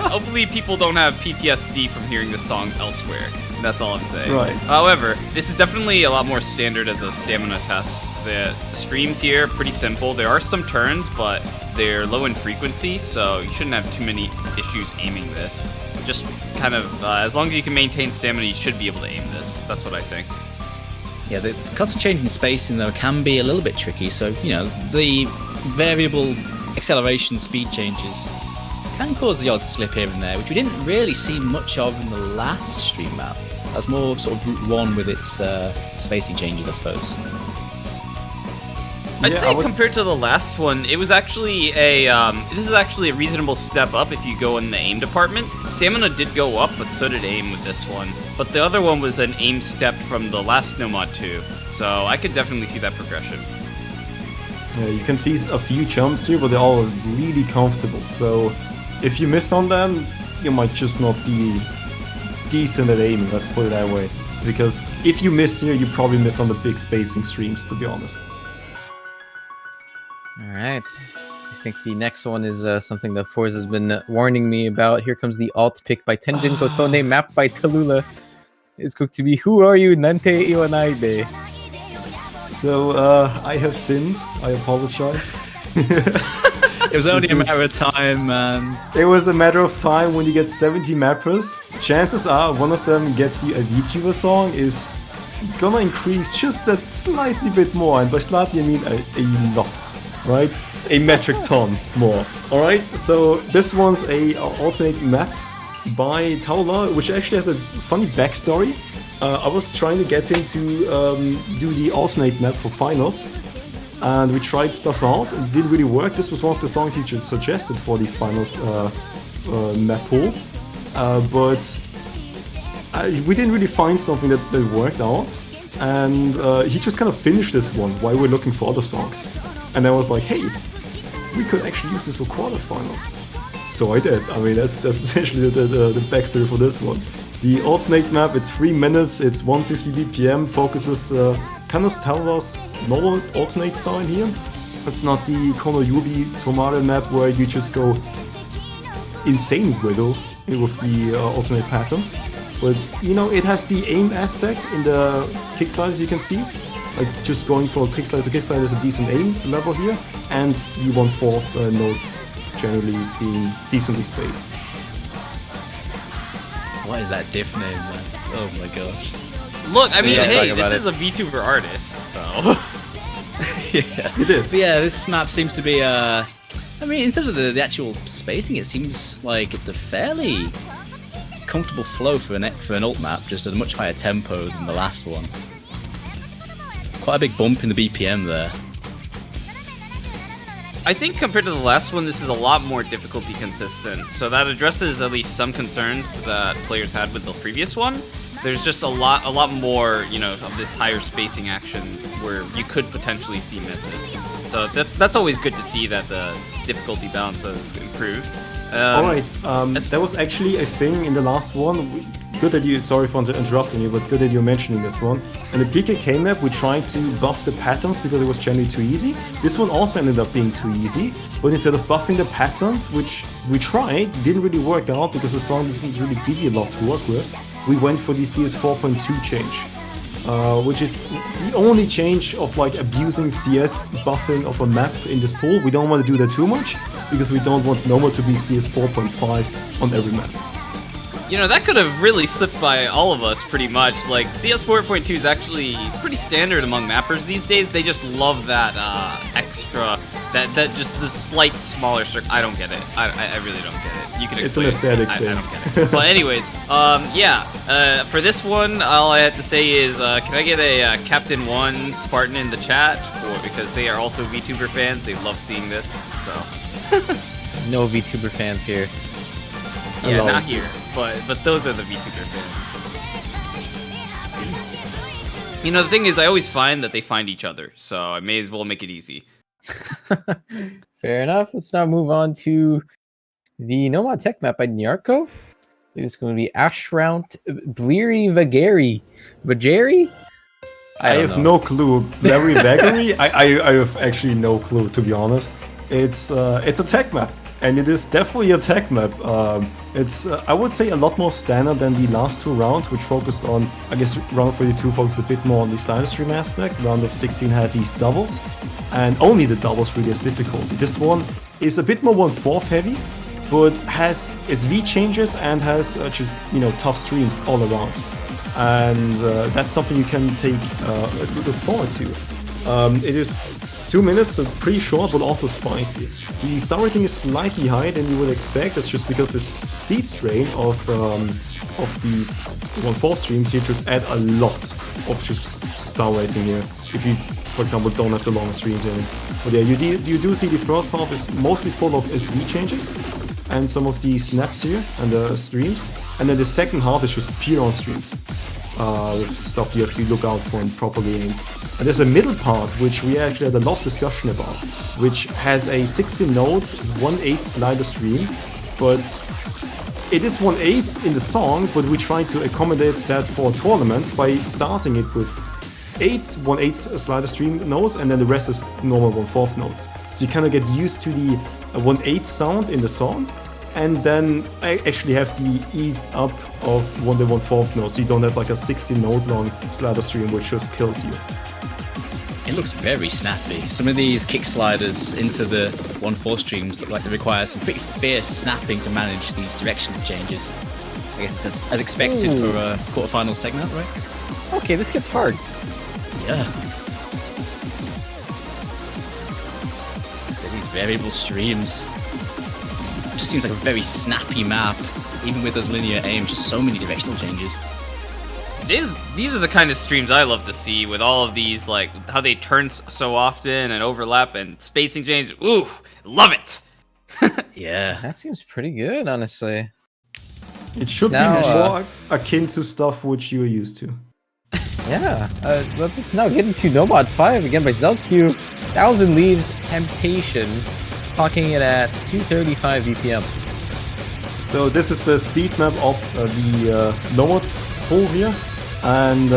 Hopefully people don't have PTSD from hearing this song elsewhere. That's all I'm saying. Right. However, this is definitely a lot more standard as a stamina test. The streams here are pretty simple. There are some turns, but they're low in frequency, so you shouldn't have too many issues aiming this. Just kind of, as long as you can maintain stamina, you should be able to aim this. That's what I think. Yeah, the constant change in spacing, though, can be a little bit tricky. So, you know, the variable acceleration speed changes can cause the odd slip here and there, which we didn't really see much of in the last stream map. That was more sort of Route 1 with its spacing changes, I suppose. I'd Yeah, say I would- compared to the last one, it was actually a this is actually a reasonable step up if you go in the aim department. Stamina did go up, but so did aim with this one. But the other one was an aim step from the last Nomad 2, so I could definitely see that progression. Yeah, you can see a few jumps here, but they're all really comfortable. So if you miss on them, you might just not be decent at aiming, let's put it that way. Because if you miss here, you probably miss on the big spacing streams, to be honest. All right. I think the next one is something that Forz has been warning me about. Here comes the alt pick by Tenjin Kotone, mapped by Tallulah. It's going to be Who Are You, Nante Iwanaide. So I have sinned. I apologize. It was only This a is- matter of time, man. It was a matter of time when you get 70 mappers. Chances are one of them gets you a VTuber song is gonna increase just that slightly bit more. And by slightly I mean a lot, right? A metric ton more. Alright, so this one's a alternate map by Tallulah, which actually has a funny backstory. I was trying to get him to do the alternate map for finals. And we tried stuff out, it didn't really work. This was one of the songs he just suggested for the finals map pool. But we didn't really find something that worked out. And he just kind of finished this one while we were looking for other songs. And I was like, hey, we could actually use this for quarterfinals. So I did. I mean, that's essentially the backstory for this one. The alternate map, it's 3 minutes, it's 150 BPM, focuses kind of Tallulah's normal alternate style here. It's not the Konoyubi Tomare map where you just go insane Guido with the alternate patterns. But, you know, it has the aim aspect in the kick sliders you can see. Like, just going from kickslider to kickslider is a decent aim level here. And the 1/4 notes generally being decently spaced. What is that diff name, man? Oh my gosh. Look, I mean, Yeah, hey, talk this about is a VTuber artist, so... Yeah. It is. But yeah, this map seems to be I mean, in terms of the actual spacing, it seems like it's a fairly comfortable flow for an alt map, just at a much higher tempo than the last one. Quite a big bump in the BPM there. I think compared to the last one, this is a lot more difficulty consistent, so that addresses at least some concerns that players had with the previous one. There's just a lot more, you know, of this higher spacing action where you could potentially see misses. So that's always good to see that the difficulty balance has improved. Alright, there was actually a thing in the last one. Good that you, sorry for interrupting you, but good that you're mentioning this one. In the PKK map, we tried to buff the patterns because it was generally too easy. This one also ended up being too easy, but instead of buffing the patterns, which we tried, didn't really work out because the song doesn't really give you a lot to work with. we went for the CS 4.2 change, which is the only change of like abusing CS buffing of a map in this pool. We don't want to do that too much because we don't want Nomad to be CS 4.5 on every map. You know, that could have really slipped by all of us pretty much. Like, CS 4.2 is actually pretty standard among mappers these days. They just love that extra, that just the slight smaller circle. I don't get it. I really don't get it. You can It's an explain aesthetic it. thing. I don't get it. But anyways, yeah. For this one, all I have to say is, can I get a Captain 1 Spartan in the chat? Because they are also VTuber fans. They love seeing this. So, No VTuber fans here. yeah, Hello. not here. But those are the VTuber fans. You know, the thing is, I always find that they find each other, so I may as well make it easy. Fair enough. Let's now move on to the Nomad Tech map by Nyarko. It's going to be Ashraunt Bleary Vagari? I have no clue. Larry Vagary? I have actually no clue, to be honest. It's a tech map, and it is definitely a tech map. It's I would say a lot more standard than the last two rounds, which focused on, I guess round 32 focused a bit more on the slider stream aspect. Round of 16 had these doubles, and only the doubles really has difficulty. This one is a bit more 1/4 heavy, but has its V changes and has just, you know, tough streams all around. And that's something you can look forward to. It is 2 minutes, so pretty short, but also spicy. The star rating is slightly higher than you would expect. That's just because this speed strain of these 1/4 streams here just add a lot of just star rating here. If you, for example, don't have the long streams in it. But yeah, you do see the first half is mostly full of SV changes and some of the snaps here and the streams, and then the second half is just pure on streams. Stuff you have to look out for and properly aim. And there's a middle part which we actually had a lot of discussion about, which has a 16 note 1/8 slider stream, but it is 1/8 in the song, but we try to accommodate that for tournaments by starting it with 1/8 slider stream notes, and then the rest is normal 1/4 notes. So you kind of get used to the 1/8 sound in the song, and then I actually have the ease up of the 1/4 notes, so you don't have like a 16 note long slider stream which just kills you. It looks very snappy. Some of these kick sliders into the 1/4 streams look like they require some pretty fierce snapping to manage these directional changes. I guess it's as expected for a quarterfinals tech map, right? Okay, this gets hard. Yeah. So these variable streams. It just seems like a very snappy map, even with those linear aims, just so many directional changes. These are the kind of streams I love to see, with all of these, like, how they turn so often and overlap and spacing changes. Ooh, love it! Yeah. That seems pretty good, honestly. It should Now, be more akin to stuff which you are used to. Yeah, let's now get into Nomad 5 again by ZelQ. 1000 Leaves Temptation, clocking it at 235 BPM. So this is the speed map of the Nomad pool here, and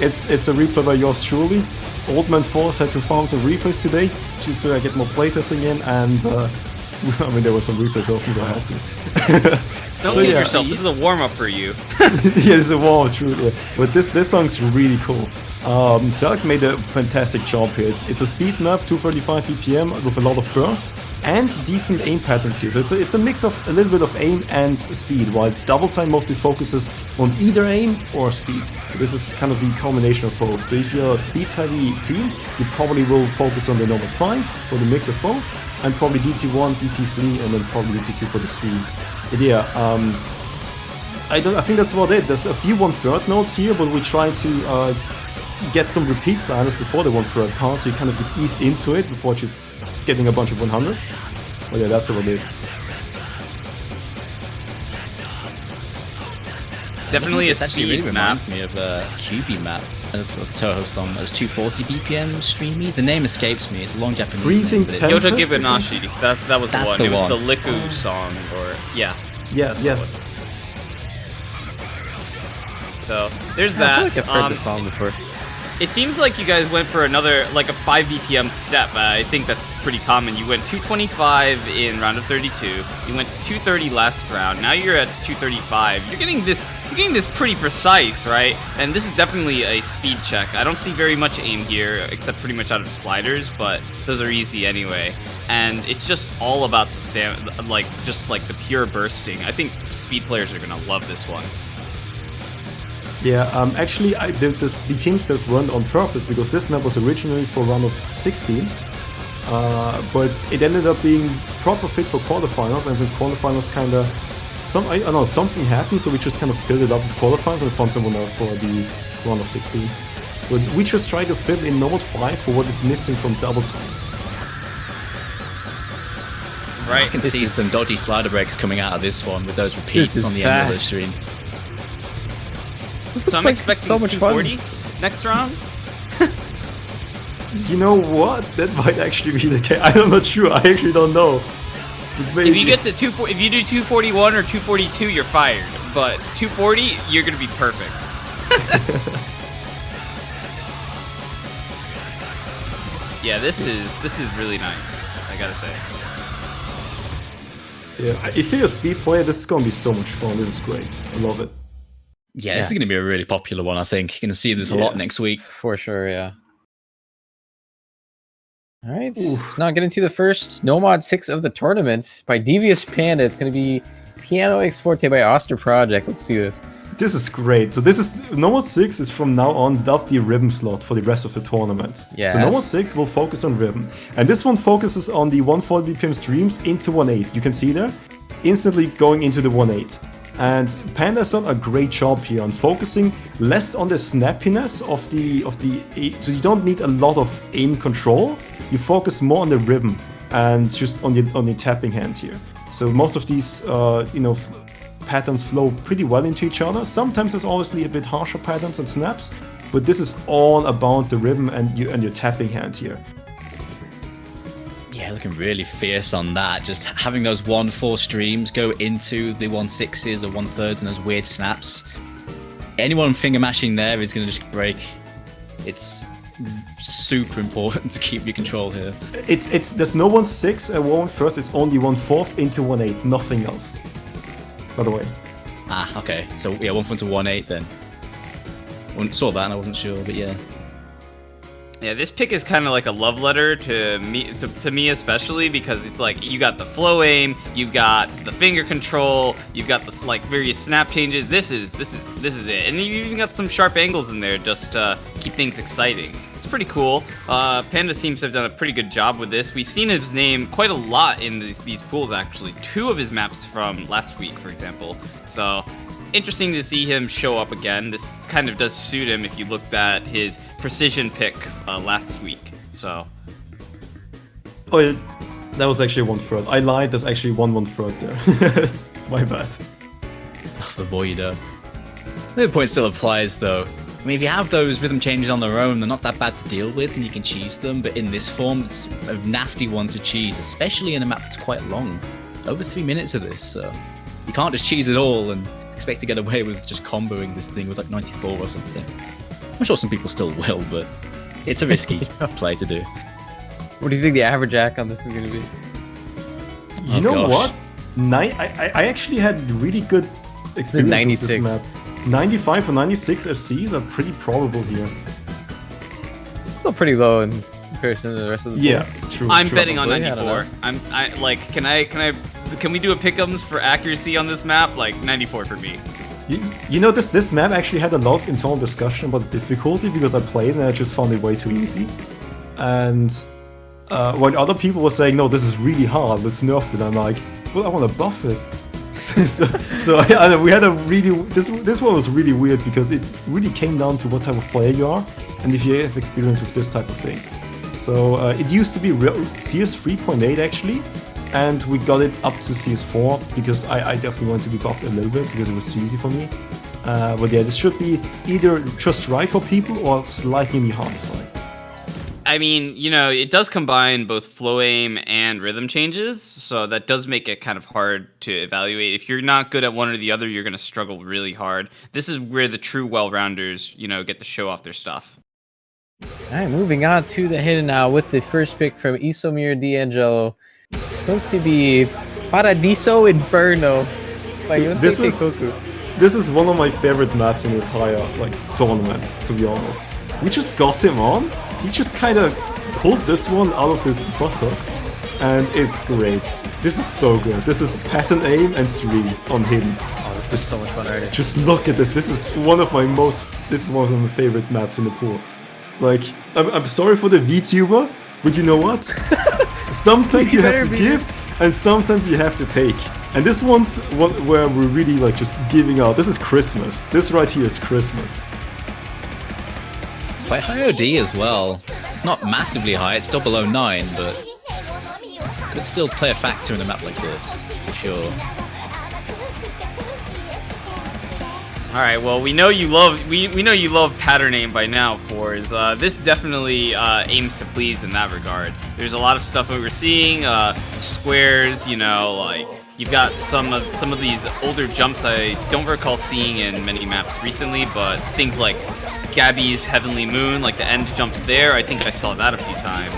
it's a replay by yours truly. Old Man Force had to farm some replays today, just so I get more playtesting in, and I mean there were some replays open, so I had to. Don't So, lose yeah. yourself. This is a warm-up for you. Yeah, it's a war, true. Yeah. But this song's really cool. Zelk made a fantastic job here. It's a speed map, 235 BPM with a lot of bursts and decent aim patterns here. So it's a mix of a little bit of aim and speed, while Double Time mostly focuses on either aim or speed. This is kind of the combination of both. So if you're a speed-heavy team, you probably will focus on the Nomad 5 for the mix of both, and probably DT1, DT3, and then probably DT2 for the stream. But yeah, I think that's about it. There's a few 1/3 notes here, but we try to get some repeat sliders before the 1/3 part, so you kind of get eased into it before just getting a bunch of 100s. But yeah, that's about it. Definitely a This actually really speed map. reminds me of a QB map of Toho song. It was 240 BPM streamy. The name escapes me. It's a long Japanese Freezing name. but it- Tempest, Yoto is it? Gibanashi. That was That's the the one. It was one. the Liku song, or yeah. Yeah. So there's I that. feel like I've heard the song before. It seems like you guys went for another, like a 5 BPM step. I think that's pretty common. You went 225 in round of 32. You went to 230 last round. Now you're at 235. You're getting this pretty precise, right? And this is definitely a speed check. I don't see very much aim here, except pretty much out of sliders, but those are easy anyway. And it's just all about the stamina, like just like the pure bursting. I think speed players are gonna love this one. Yeah, actually, the BPM steps weren't on purpose because this map was originally for round of 16, but it ended up being proper fit for quarterfinals, and since quarterfinals kind of, I don't know, something happened, so we just kind of filled it up with quarterfinals and found someone else for the round of 16. But we just tried to fill in Nomad 5 for what is missing from Double Time. Right, I can see some dodgy slider breaks coming out of this one with those repeats on the end of the streams. This looks like so much fun. Next round? You know what? That might actually be the case. I'm not sure. I actually don't know. If you get to if you do 241 or 242, you're fired. But 240, you're gonna be perfect. Yeah, this is really nice. I gotta say. Yeah, if you're a speed player, this is gonna be so much fun. This is great. I love it. Yeah, this is going to be a really popular one, I think. You're going to see this a lot next week. For sure, yeah. All right, let's now get into the first Nomad 6 of the tournament by Devious Panda. It's going to be Piano X Forte by Oster Project. Let's see this. This is great. So this is Nomad 6 is from now on dubbed the Rhythm slot for the rest of the tournament. Yes. So Nomad 6 will focus on Rhythm. And this one focuses on the 140 BPM streams into 1.8. You can see there, instantly going into the 1.8. And Panda's done a great job here on focusing less on the snappiness of the so you don't need a lot of aim control. You focus more on the rhythm and just on the tapping hand here. So most of these patterns flow pretty well into each other. Sometimes there's obviously a bit harsher patterns and snaps, but this is all about the rhythm and your tapping hand here. Yeah, looking really fierce on that. Just having those 1-4 streams go into the 1/6s or 1/3s and those weird snaps. Anyone finger mashing there is going to just break. It's super important to keep your control here. There's no 1/6 and 1/1 it's only 1/4 into 1/8, nothing else. By the way. Ah, okay. So yeah, 1/4 to 1/8 then. Saw that and I wasn't sure, but yeah. Yeah, this pick is kind of like a love letter to me especially, because it's like you got the flow aim, you've got the finger control, you've got the like various snap changes. This is it, and you even got some sharp angles in there just to keep things exciting. It's pretty cool. Panda seems to have done a pretty good job with this. We've seen his name quite a lot in these pools actually. 2 of his maps from last week, for example. So interesting to see him show up again. This kind of does suit him if you looked at his precision pick last week. So. Oh, yeah, that was actually 1/3. I lied. There's actually 1/3 there. My bad. The voider. The point still applies though. I mean, if you have those rhythm changes on their own, they're not that bad to deal with, and you can cheese them. But in this form, it's a nasty one to cheese, especially in a map that's quite long. Over 3 minutes of this, so you can't just cheese it all and expect to get away with just comboing this thing with like 94 or something. I'm sure some people still will, but it's a risky play to do. What do you think the average act on this is going to be? You know what? I actually had really good experience with this map. 95 or 96 FCs are pretty probable here. Still pretty low in comparison to the rest of the yeah, pool. True. I'm betting on 94. Can we do a pick'ems for accuracy on this map? Like 94 for me. You know, this map actually had a lot of internal discussion about the difficulty because I played and I just found it way too easy. And when other people were saying, no, this is really hard, let's nerf it, I'm like, well, I want to buff it. We had a really, this one was really weird because it really came down to what type of player you are and if you have experience with this type of thing. So it used to be CS 3.8 actually, and we got it up to CS4 because I definitely wanted to be buffed a little bit because it was too easy for me. But yeah, this should be either just right for people or slightly on the harder side. I mean, you know, it does combine both flow aim and rhythm changes, so that does make it kind of hard to evaluate. If you're not good at one or the other, you're going to struggle really hard. This is where the true well-rounders, you know, get to show off their stuff. All right, moving on to the hidden now with the first pick from Isomir D'Angelo. It's going to be Paradiso Inferno by This Yosuke is- Koku. This is one of my favorite maps in the entire tournament, to be honest. We just got him on. He just kind of pulled this one out of his buttocks, and it's great. This is so good. This is pattern aim and streams on hidden. Oh, this is so much fun already. Just look at this. This is one of my favorite maps in the pool. Like, I'm sorry for the VTuber, but you know what? Sometimes you have to give, and sometimes you have to take. And this one's one where we're really like just giving out. This is Christmas. This right here is Christmas. Quite high OD as well. Not massively high, it's still below 9, but could still play a factor in a map like this, for sure. All right, well, we know you love pattern aim by now, Forz. This definitely aims to please in that regard. There's a lot of stuff that we're seeing, squares, you know, like you've got some of these older jumps I don't recall seeing in many maps recently, but things like Gabby's Heavenly Moon, like the end jumps there, I think I saw that a few times.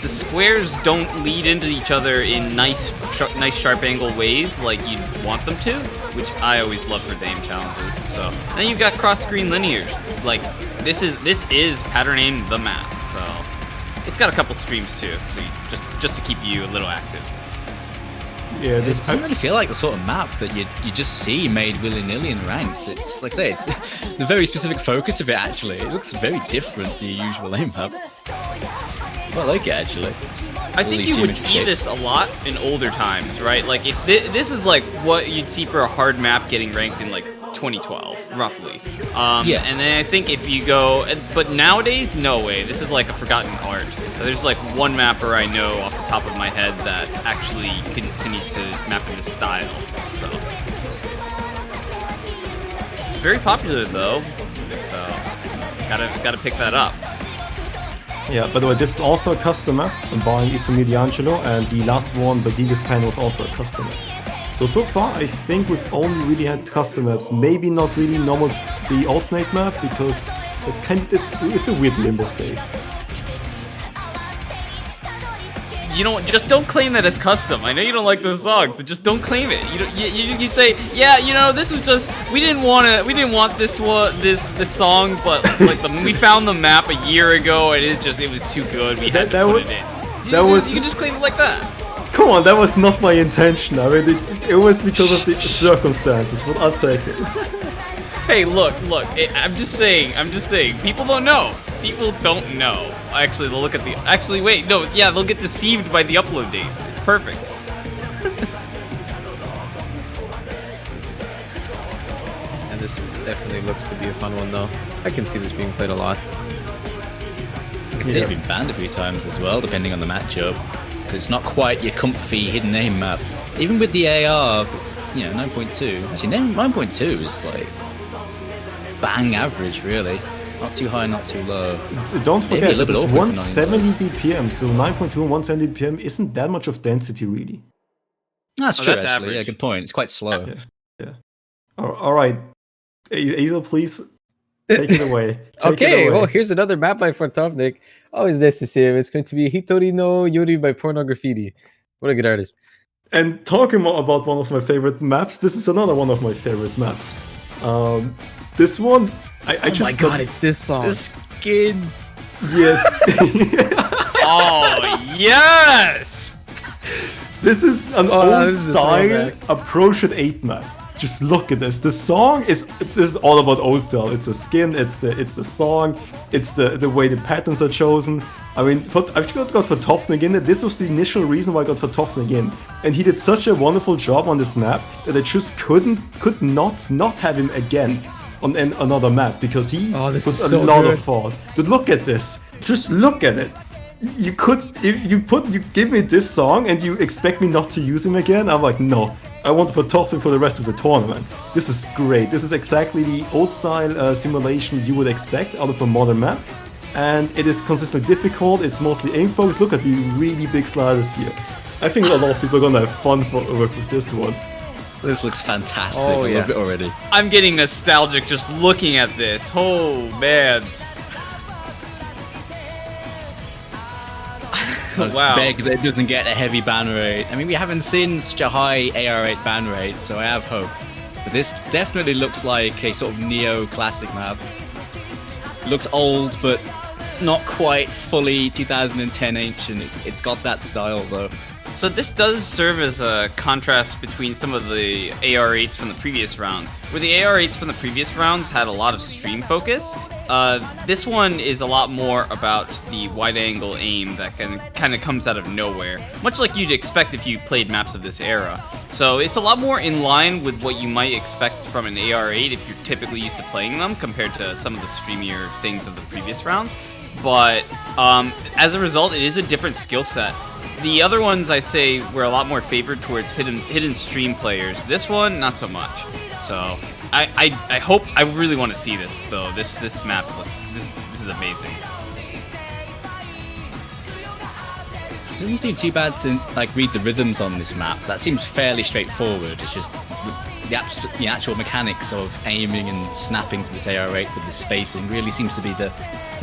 The squares don't lead into each other in nice sharp angle ways like you'd want them to, which I always love for the aim challenges. So, and then you've got cross screen linears. Like this is pattern aim the map. So it's got a couple streams too. So just to keep you a little active. Yeah, This this doesn't really feel like the sort of map that you just see made willy-nilly in ranked. It's like I say, it's the very specific focus of it actually. It looks very different to your usual aim map. I like it actually. I think you would see this a lot in older times, right? Like if this is like what you'd see for a hard map getting ranked in like 2012, roughly. Yeah. And then I think if you go, but nowadays, no way. This is like a forgotten art. There's like one mapper I know off the top of my head that actually continues to map in this style. So very popular though. So gotta pick that up. Yeah, by the way, this is also a custom map by Isomir D'Angelo, and the last one, the Degas Pen, was also a custom map. So far, I think we've only really had custom maps. Maybe not really normal the alternate map, because it's a weird limbo state. You know, just don't claim that as custom. I know you don't like the song, so just don't claim it. You say, yeah, you know, this was just we didn't want this song, but like we found the map a year ago and it was too good. We had to put it in. You can just claim it like that. Come on, that was not my intention. I mean, it was because of the circumstances, but I'll take it. Hey, look. I'm just saying. People don't know. People don't know. Actually, they'll look at the. Actually, wait. No. Yeah, they'll get deceived by the upload dates. It's perfect. And this definitely looks to be a fun one, though. I can see this being played a lot. I can see it being banned a few times as well, depending on the matchup. Because it's not quite your comfy hidden aim map. Even with the AR, you know, 9.2. Actually, 9.2 is like bang average, really. Not too high, not too low. Don't Maybe a forget, this little is bit awkward for 170 BPM, so 9.2 and 170 BPM isn't that much of density, really. That's true, that's actually. average. Yeah, good point. It's quite slow. Yeah. All right, Hazel, please take it away. Take it Okay, away. well, here's another map by Fortovnik. Always nice to see him. It's going to be Hitori no Yuri by Pornograffiti. What a good artist. And talking more about one of my favorite maps, this is another one of my favorite maps. This one, I just Oh my god, it's this song. The skin. yeah. Oh yes! This is an Oh, old this is a style throwback. approach at 8 map. Just look at this. The song is all about old style. It's the skin, it's the song, it's the way the patterns are chosen. I mean, I've got Fortovnik in it. This was the initial reason why I got Fortovnik in, and he did such a wonderful job on this map that I just could not have him again on another map, because he this puts is a so lot good. of thought. But look at this. Just look at it. You give me this song and you expect me not to use him again? I'm like, no. I want to put Fortovnik for the rest of the tournament. This is great. This is exactly the old style simulation you would expect out of a modern map. And it is consistently difficult. It's mostly aim focused. Look at the really big sliders here. I think a lot of people are gonna have fun with this one. This looks fantastic. Oh, I yeah. love it already. I'm getting nostalgic just looking at this. Oh man. Wow. Beg that it doesn't get a heavy ban rate. I mean, we haven't seen such a high AR8 ban rate, so I have hope. But this definitely looks like a sort of neo-classic map. Looks old, but not quite fully 2010 ancient. It's got that style, though. So this does serve as a contrast between some of the AR8s from the previous rounds. Where the AR8s from the previous rounds had a lot of stream focus, this one is a lot more about the wide-angle aim that kind of comes out of nowhere, much like you'd expect if you played maps of this era. So it's a lot more in line with what you might expect from an AR8 if you're typically used to playing them, compared to some of the streamier things of the previous rounds. But as a result, it is a different skill set. The other ones, I'd say, were a lot more favored towards hidden stream players. This one, not so much. So I hope, I really want to see this though. This map looks, this is amazing. It doesn't seem too bad to like read the rhythms on this map. That seems fairly straightforward. It's just the actual mechanics of aiming and snapping to this AR8 with the spacing really seems to be the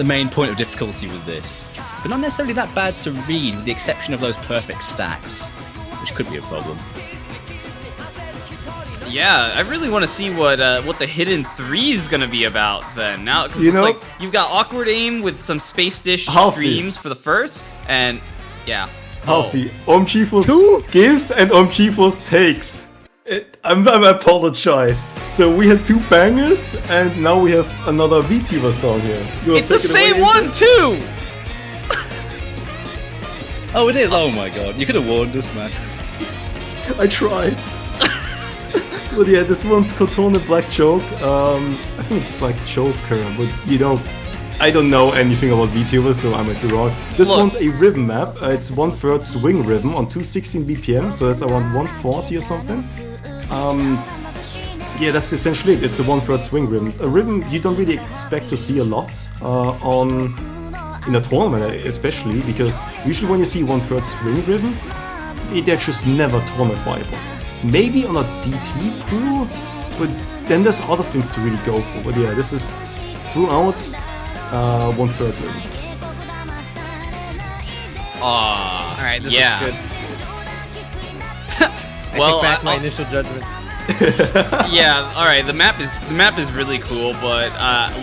main point of difficulty with this. But not necessarily that bad to read, with the exception of those perfect stacks, which could be a problem. Yeah, I really want to see what the hidden 3 is gonna be about then. Now, because You it's know- like you've got awkward aim with some space dish Halfie. streams for the first, and yeah. Halfie, Omchifor's gives and Omchifor's takes. I apologize. So we had 2 bangers, and now we have another VTuber song here. You wanna It's the take it away, same Ethan? one too. Oh, it is? Oh my god, you could have warned us, man. I tried. But yeah, this one's Cotone Black Joke. I think it's Black Joker, but you know, I don't know anything about VTubers, so I might be wrong. This Look. one's a rhythm map. It's 1/3 swing rhythm on 216 BPM, so that's around 140 or something. Yeah, that's essentially it. It's a 1/3 swing rhythm. A rhythm you don't really expect to see a lot in a tournament, especially because usually when you see 1/3 swing rhythm, they're just never tournament viable. Maybe on a DT pool, but then there's other things to really go for. But yeah, this is throughout 1/3 rhythm. All right, this Yeah. is good. Well, I take back my I'll- initial judgment. Yeah, all right. The map is really cool, but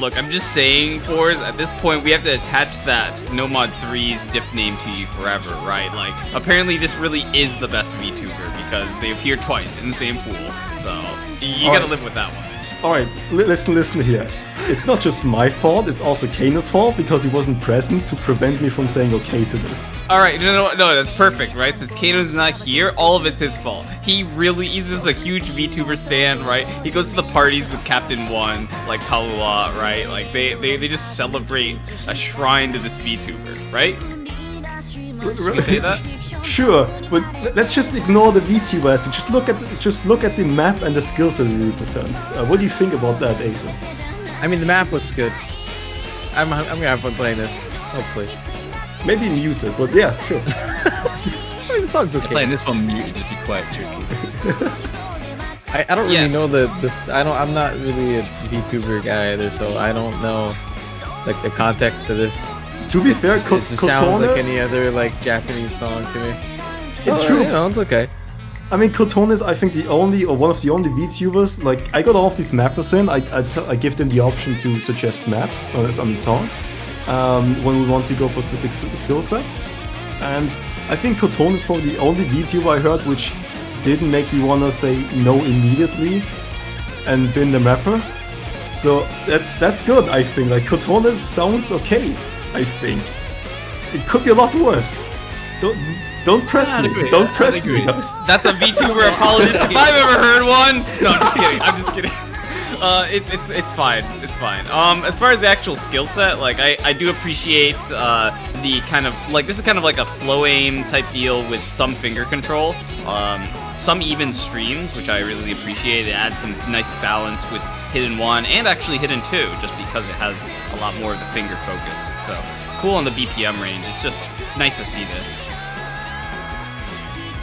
look, I'm just saying, Fours, at this point we have to attach that Nomad 3's diff name to you forever, right? Like, apparently this really is the best VTuber because they appear twice in the same pool, so you gotta live with that one. Alright, listen here. It's not just my fault, it's also Kano's fault because he wasn't present to prevent me from saying okay to this. All right, no, that's perfect, right? Since Kano's not here, all of it's his fault. He's just a huge VTuber stan, right? He goes to the parties with Captain One, like Tallulah, right? Like they just celebrate a shrine to this VTuber, right? Can we say that? Sure, but let's just ignore the VTubers and just look at the map and the skills that it represents. What do you think about that, Ace? I mean, the map looks good. I'm gonna have fun playing this. Hopefully. Maybe muted, but yeah, sure. I mean, the song's okay. Playing this one muted would be quite tricky. I don't really Yeah. know I'm not really a VTuber guy either, so I don't know like the context to this. To be fair, It just sounds like Cotone, any other like Japanese song to me. it's true. You know, it's okay. I mean, Cotone is, I think, one of the only VTubers. Like, I got all of these mappers in. I give them the option to suggest maps, songs, when we want to go for a specific skill set. And I think Cotone is probably the only VTuber I heard which didn't make me wanna say no immediately and bin the mapper. So that's good, I think. Like, Cotone sounds okay, I think. It could be a lot worse. Don't press me. agree. Don't I'd press me, agree. guys. That's a VTuber apologist if I've ever heard one. No, I'm just kidding. I'm just kidding. It's fine. It's fine. As far as the actual skill set, like I do appreciate the kind of like this is kind of like a flow aim type deal with some finger control. Some even streams, which I really appreciate. It adds some nice balance with Hidden 1 and actually Hidden 2, just because it has a lot more of the finger focus. So cool on the BPM range. It's just nice to see this.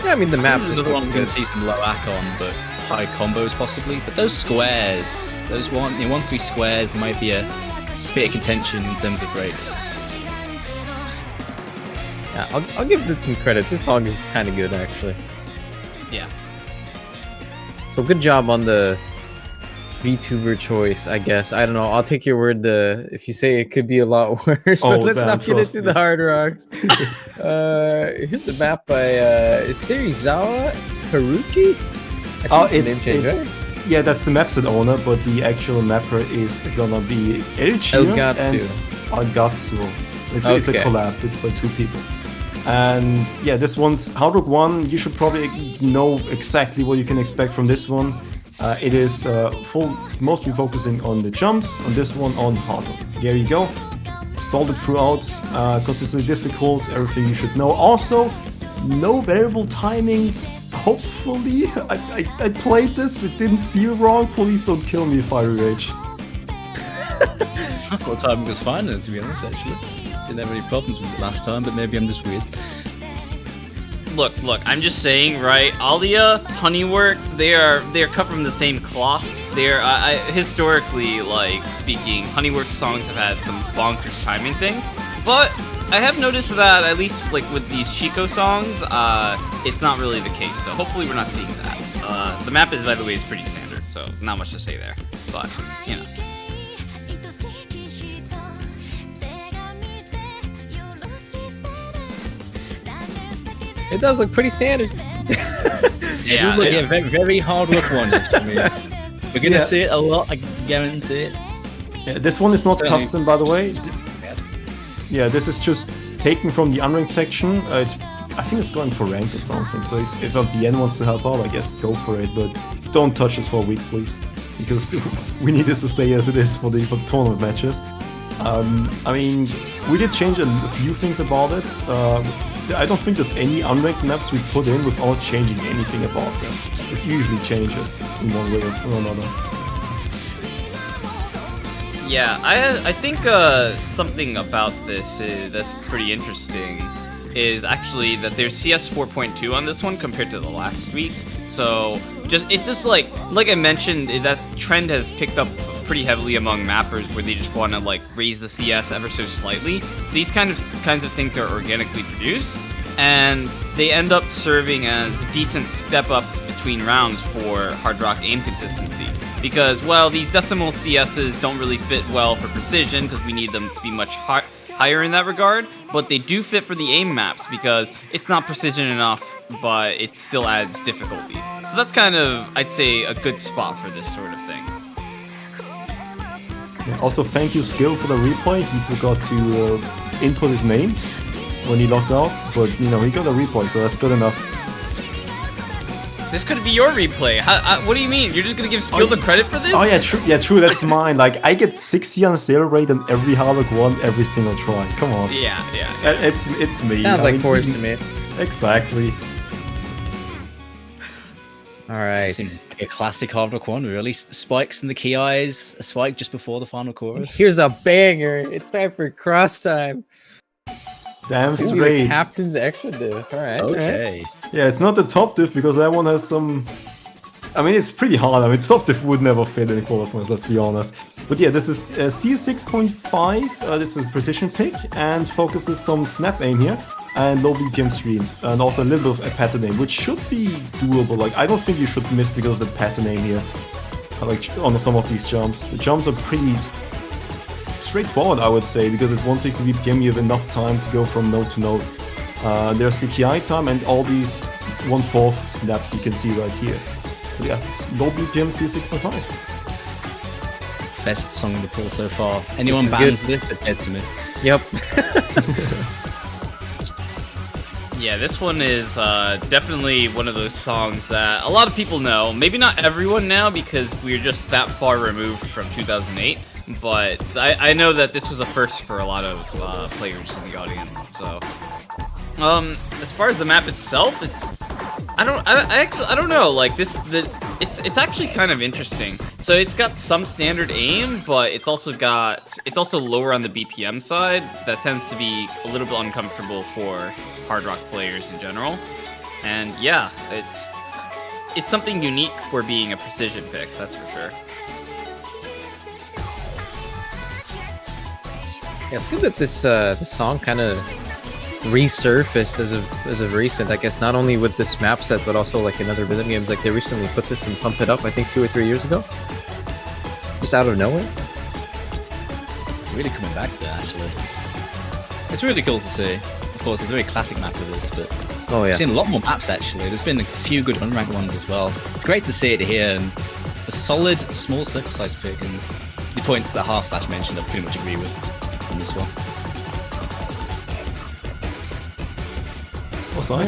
Yeah, I mean the map This is just another one looks we're going good. to see some low Akon, but high combos possibly. But those squares, those 1-3 squares might be a bit of contention in terms of breaks. Yeah, I'll give it some credit. This song is kind of good, actually. Yeah. So good job on the VTuber choice, I guess. I don't know. I'll take your word. If you say it could be a lot worse, but let's man, not get trust into me. the hard rocks. Here's a map by Serizawa Haruki. I think It's the name change, right? yeah, that's the mapset owner, but the actual mapper is gonna be Elchir Elgatsu. and Algatsu. It's a Okay. collab by two people. And yeah, this one's Hard Rock 1. You should probably know exactly what you can expect from this one. It is mostly focusing on the jumps. On this one, on Hard Rock. There you go. Solid throughout, consistently difficult, everything you should know. Also, no variable timings. Hopefully, I played this, it didn't feel wrong. Please don't kill me if I rage. I thought timing was fine, to be honest, actually. Didn't have any problems with it last time, but maybe I'm just weird. Look, I'm just saying, right? Alia, Honeyworks, they're cut from the same cloth. They're historically, like speaking, Honeyworks songs have had some bonkers timing things, but I have noticed that at least like with these Chico songs, it's not really the case. So hopefully we're not seeing that. The map is, by the way, is pretty standard, so not much to say there. But you know. It does look pretty standard. Yeah, very, very hard work one. I mean, we're gonna see it a lot. I guarantee it. Yeah, this one is not Certainly. custom, by the way. Yeah, this is just taken from the unranked section. I think it's going for ranked or something. So if LBN wants to help out, I guess go for it. But don't touch this for a week, please, because we need this to stay as it is for the tournament matches. I mean, we did change a few things about it. I don't think there's any unranked maps we put in without changing anything about them. This usually changes in one way or another. Yeah, I think something about this that's pretty interesting is actually that there's CS 4.2 on this one compared to the last week. So it's just like I mentioned, that trend has picked up pretty heavily among mappers where they just want to like raise the CS ever so slightly. So these kinds of things are organically produced, and they end up serving as decent step-ups between rounds for hard rock aim consistency. Because, well, these decimal CSs don't really fit well for precision because we need them to be much higher in that regard, but they do fit for the aim maps because it's not precision enough, but it still adds difficulty. So that's kind of, I'd say, a good spot for this sort of thing. Yeah, also, thank you, Skill, for the replay. He forgot to input his name when he logged out, but he got a replay, so that's good enough. This could be your replay. What do you mean? You're just gonna give Skill the credit for this? Oh yeah, true. Yeah, true. That's mine. Like I get 60 on sale rate on every Hard Rock 1 every single try. Come on. Yeah. It's me. Sounds like Forrest to me. Exactly. All right. Seemed like a classic Hard Rock 1, really. Spikes in the key eyes, a spike just before the final chorus. Here's a banger. It's time for cross time. Damn Ooh, the straight. captain's extra diff. All right. Okay. Yeah, it's not the top diff because that one has some. I mean, it's pretty hard. I mean, top diff would never fit in qualifiers, let's be honest. But yeah, this is C6.5. This is a precision pick and focuses some snap aim here and low BPM streams and also a little bit of a pattern aim, which should be doable. Like, I don't think you should miss because of the pattern aim here. Like on some of these jumps, the jumps are pretty straightforward, I would say, because it's 160 BPM. You have enough time to go from node to node. There's the KI time and all these 1/4 snaps you can see right here. But yeah, it's low BPM C6.5. Best song in the pool so far. Anyone is bans this, they're dead to me. Yep. Yeah, this one is definitely one of those songs that a lot of people know. Maybe not everyone now because we're just that far removed from 2008. But I know that this was a first for a lot of players in the audience. So, as far as the map itself, I don't know. Like it's actually kind of interesting. So it's got some standard aim, but it's also lower on the BPM side. That tends to be a little bit uncomfortable for hard rock players in general. And yeah, it's something unique for being a precision pick. That's for sure. Yeah, it's good that this song kind of resurfaced as of recent. I guess not only with this map set, but also like in other rhythm games. Like they recently put this in Pump It Up, I think 2 or 3 years ago, just out of nowhere. Really coming back there, actually. It's really cool to see. Of course, it's a very classic map of this, but Oh yeah. I've seen a lot more maps actually. There's been a few good unranked ones as well. It's great to see it here, and it's a solid small circle size pick. And the points that Half/Slash mentioned, I pretty much agree with on this one. Also, I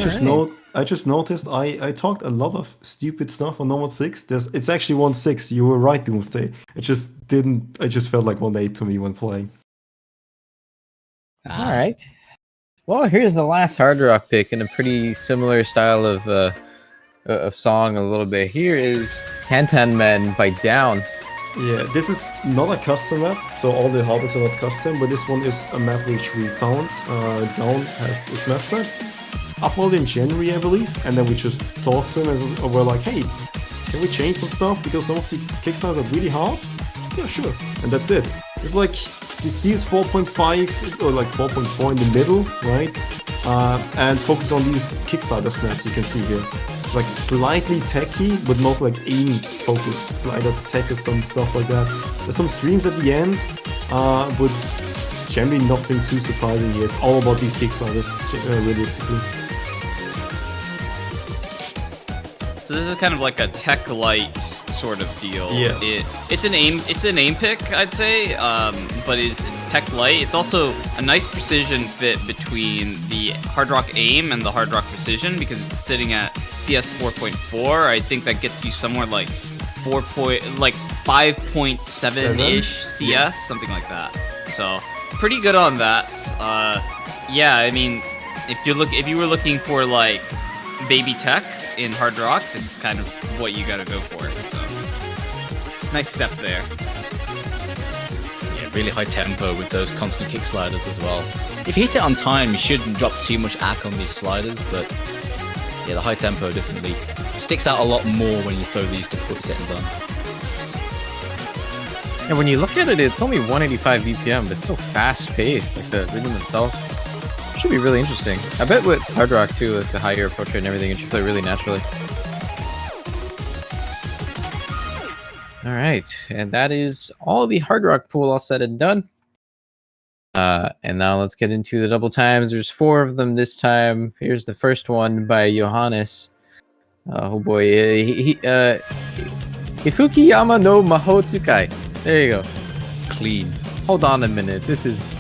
just noticed I talked a lot of stupid stuff on Nomad 6. It's actually 1-6. You were right, Doomsday. It just felt like 1-8 to me when playing. All right. Well, here's the last hard rock pick in a pretty similar style of song a little bit. Here is Tantan Men by Down. Yeah, this is not a custom map, so all the hobbits are not custom, but this one is a map which we found. Down has this map set. Uploaded in January, I believe, and then we just talked to him and we're like, hey, can we change some stuff because some of the kickstarters are really hard? Yeah, sure. And that's it. It's like the C is 4.5 or like 4.4 in the middle, right? And focus on these Kickstarter snaps you can see here. Like slightly techy, but mostly like aim focus, slider tech or some stuff like that. There's some streams at the end, but generally nothing too surprising here. It's all about these Kickstarters, realistically. So this is kind of like a tech light sort of deal. Yeah. It's an aim pick, I'd say, but it's tech light. It's also a nice precision fit between the Hard Rock aim and the Hard Rock precision because it's sitting at CS 4.4. I think that gets you somewhere like 5.7 ish CS, something like that. So pretty good on that. Yeah, I mean, if you were looking for like baby tech in Hard Rock, this is kind of what you gotta go for. So nice step there. Yeah, really high tempo with those constant kick sliders as well. If you hit it on time, you shouldn't drop too much ack on these sliders, but yeah, the high tempo definitely sticks out a lot more when you throw these difficult settings on. And when you look at it, it's only 185 BPM, but it's so fast-paced. Like the rhythm itself should be really interesting. I bet with Hard Rock too, with the higher approach rate and everything, it should play really naturally. All right, and that is all the Hard Rock pool all said and done. And now let's get into the double times. There's 4 of them this time. Here's the first one by Johannes. Oh boy, Ifukiyama no Mahotsukai. There you go. Clean. Hold on a minute. This is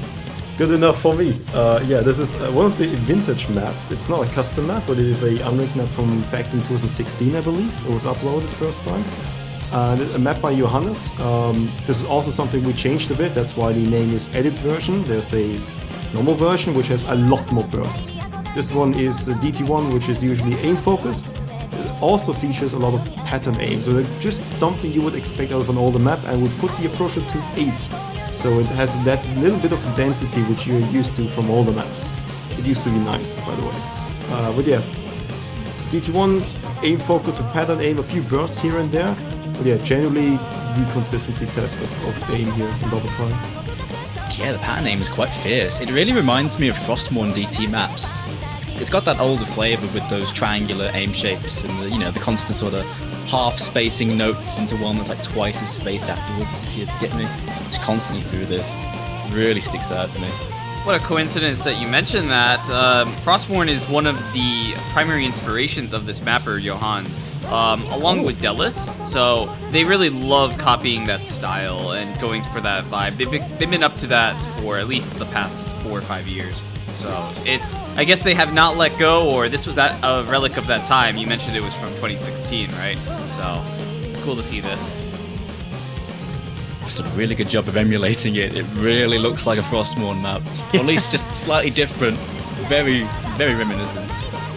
Good enough for me. Yeah, this is one of the vintage maps. It's not a custom map, but it is a unranked map from back in 2016, I believe. It was uploaded first time. A map by Johannes. This is also something we changed a bit. That's why the name is edit version. There's a normal version which has a lot more bursts. This one is the DT1, which is usually aim focused. It also features a lot of pattern aim, so just something you would expect out of an older map, and would put the approach to 8. So it has that little bit of density which you're used to from older maps. It used to be 9, by the way. But yeah, DT1 aim focus with pattern aim, a few bursts here and there. But yeah, generally the consistency test of aim here in double time. Yeah, the pattern aim is quite fierce. It really reminds me of Frostmourne DT maps. It's got that older flavor with those triangular aim shapes and the constant sort of half spacing notes into one that's like twice as space afterwards. If you get me, just constantly through this, it really sticks out to me. What a coincidence that you mentioned that. Frostmourne is one of the primary inspirations of this mapper, Johans, along with Delis. So they really love copying that style and going for that vibe. They've been up to that for at least the past 4 or 5 years. So I guess they have not let go, or this was a relic of that time. You mentioned it was from 2016, right? So cool to see this. Just a really good job of emulating it. It really looks like a Frostmourne map. Or at least just slightly different. Very, very reminiscent.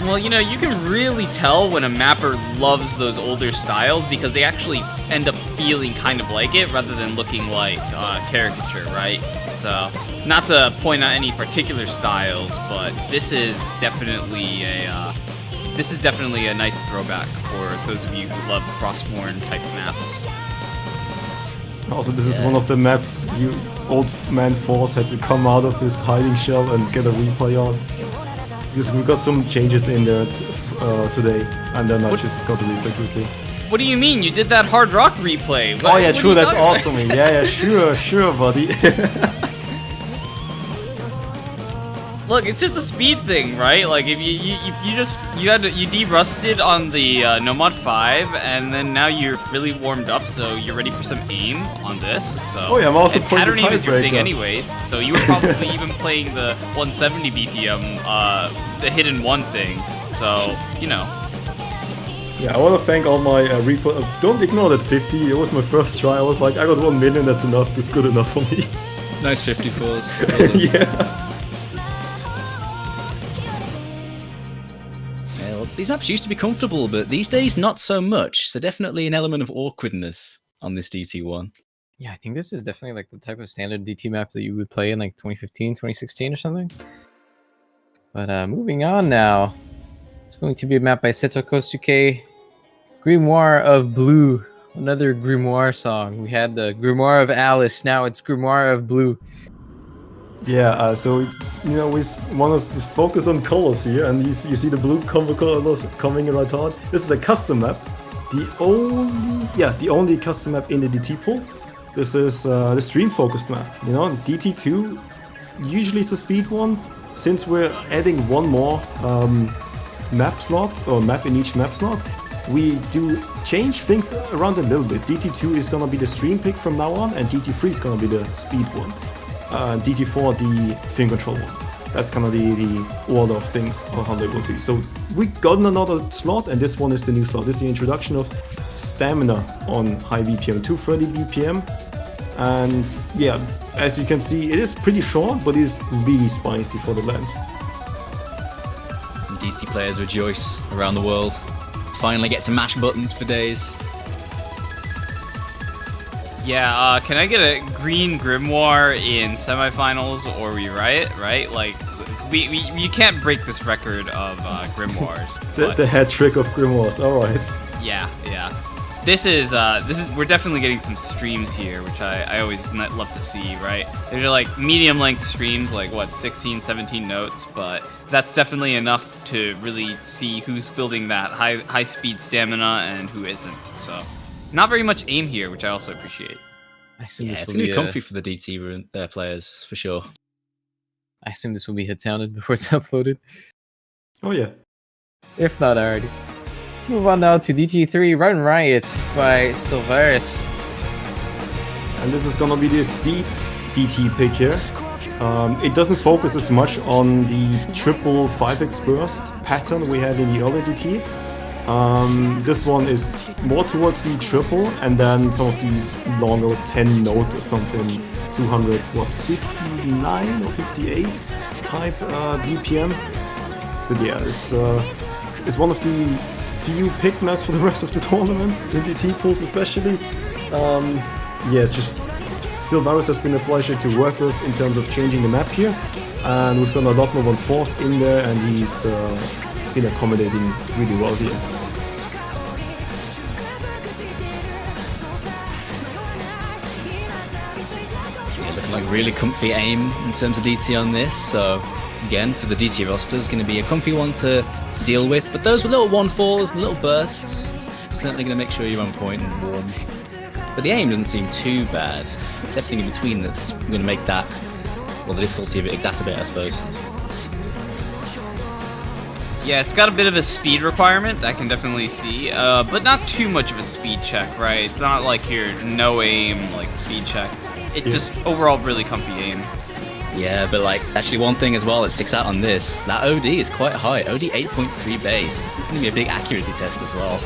Well, you can really tell when a mapper loves those older styles because they actually end up feeling kind of like it rather than looking like caricature, right? So, not to point out any particular styles, but this is definitely a nice throwback for those of you who love Frostmourne type maps. Also, this is one of the maps Old Man Force had to come out of his hiding shell and get a replay on. because we got some changes in there today, and then I just got to replay quickly. What do you mean? You did that Hard Rock replay. Oh yeah, What true. are you That's talking awesome. Yeah, sure, buddy. Look, it's just a speed thing, right? Like if you de-rusted on the Nomad 5, and then now you're really warmed up, so you're ready for some aim on this. So Oh yeah, I'm also and playing the Pattern aim is your thing tiebreaker. anyways, so you were probably even playing the 170 BPM, the hidden one thing. So you know. Yeah, I want to thank all my replay. Don't ignore that 50. It was my first try. I was like, I got 1 million. That's enough. That's good enough for me. Nice 54s. Yeah. Well, these maps used to be comfortable, but these days not so much. So definitely an element of awkwardness on this DT1. Yeah, I think this is definitely like the type of standard DT map that you would play in like 2015, 2016 or something. But moving on now. It's going to be a map by Seto Kosuke. Grimoire of Blue. Another Grimoire song. We had the Grimoire of Alice. Now it's Grimoire of Blue. Yeah, so you know we want us to focus on colors here, and you see the blue colors coming right out. This is a custom map, the only custom map in the DT pool. This is the stream focused map. You know, DT2 usually it's a speed one. Since we're adding one more map slot or map in each map slot, we do change things around a little bit. DT2 is gonna be the stream pick from now on, and DT3 is gonna be the speed one. DT4 the film control one. That's kind of the order of things or how they will be. So we got another slot, and this one is the new slot. This is the introduction of stamina on high BPM, 230 BPM. And yeah, as you can see, it is pretty short, but it's really spicy for the length. DT players rejoice around the world. Finally get to mash buttons for days. Yeah, can I get a green Grimoire in semifinals or we riot, right? Like, you can't break this record of Grimoires. The hat trick of Grimoires, alright. Yeah. This is we're definitely getting some streams here, which I always love to see, right? These are like medium length streams, like what, 16, 17 notes, but that's definitely enough to really see who's building that high speed stamina and who isn't. So not very much aim here, which I also appreciate. Yeah, it's going to be comfy for the DT players, for sure. I assume this will be hit sounded before it's uploaded. Oh yeah. If not already. Let's move on now to DT3 Run Riot by Silvaris. And this is gonna be the speed DT pick here. It doesn't focus as much on the triple 5x burst pattern we had in the early DT. This one is more towards the triple, and then some of the longer 10 note or something, 259 or 58 type BPM. But yeah, it's one of the few pick maps for the rest of the tournament, in DT pools especially. Yeah, just Silvaris has been a pleasure to work with in terms of changing the map here, and we've got a lot more 1/4 in there, and he's been accommodating really well here. Yeah, looking like really comfy aim in terms of DT on this, so again, for the DT roster, it's going to be a comfy one to deal with, but those were little 1/4s, little bursts, certainly going to make sure you're on point and warm. But the aim doesn't seem too bad. It's everything in between that's going to make that, well, the difficulty of it exacerbate, I suppose. Yeah, it's got a bit of a speed requirement, I can definitely see, but not too much of a speed check, right? It's not like your no aim, like, speed check. It's just overall really comfy aim. Yeah, but like, actually one thing as well that sticks out on this, that OD is quite high, OD 8.3 base. This is going to be a big accuracy test as well.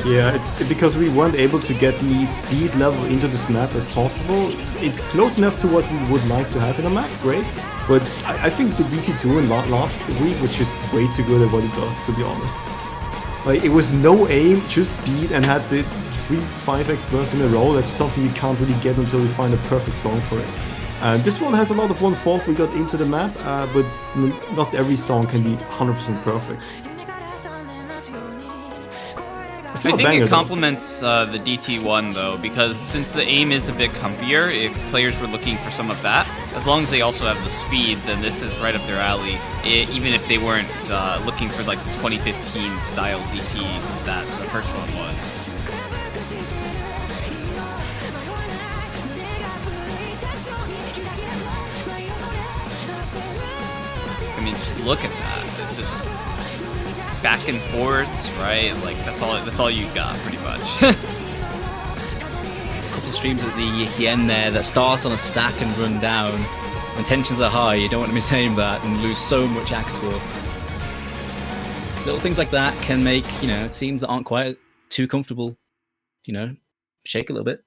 Yeah, it's because we weren't able to get the speed level into this map as possible. It's close enough to what we would like to have in a map, great. But I think the DT2 in last week was just way too good at what it does, to be honest. Like, it was no aim, just speed, and had the 3 5x bursts in a row. That's something you can't really get until you find a perfect song for it. This one has a lot of 1/4 we got into the map, but not every song can be 100% perfect. It's I not a think banger, it though. complements the DT1 though, because since the aim is a bit comfier, if players were looking for some of that, as long as they also have the speed, then this is right up their alley. Even if they weren't looking for like the 2015 style DT that the first one was. I mean, just look at that. It's just back and forths, right? Like that's all you got, pretty much. Couple of streams at the end there that start on a stack and run down. When tensions are high, you don't want to misaim that and lose so much axe score. Little things like that can make, teams that aren't quite too comfortable, shake a little bit.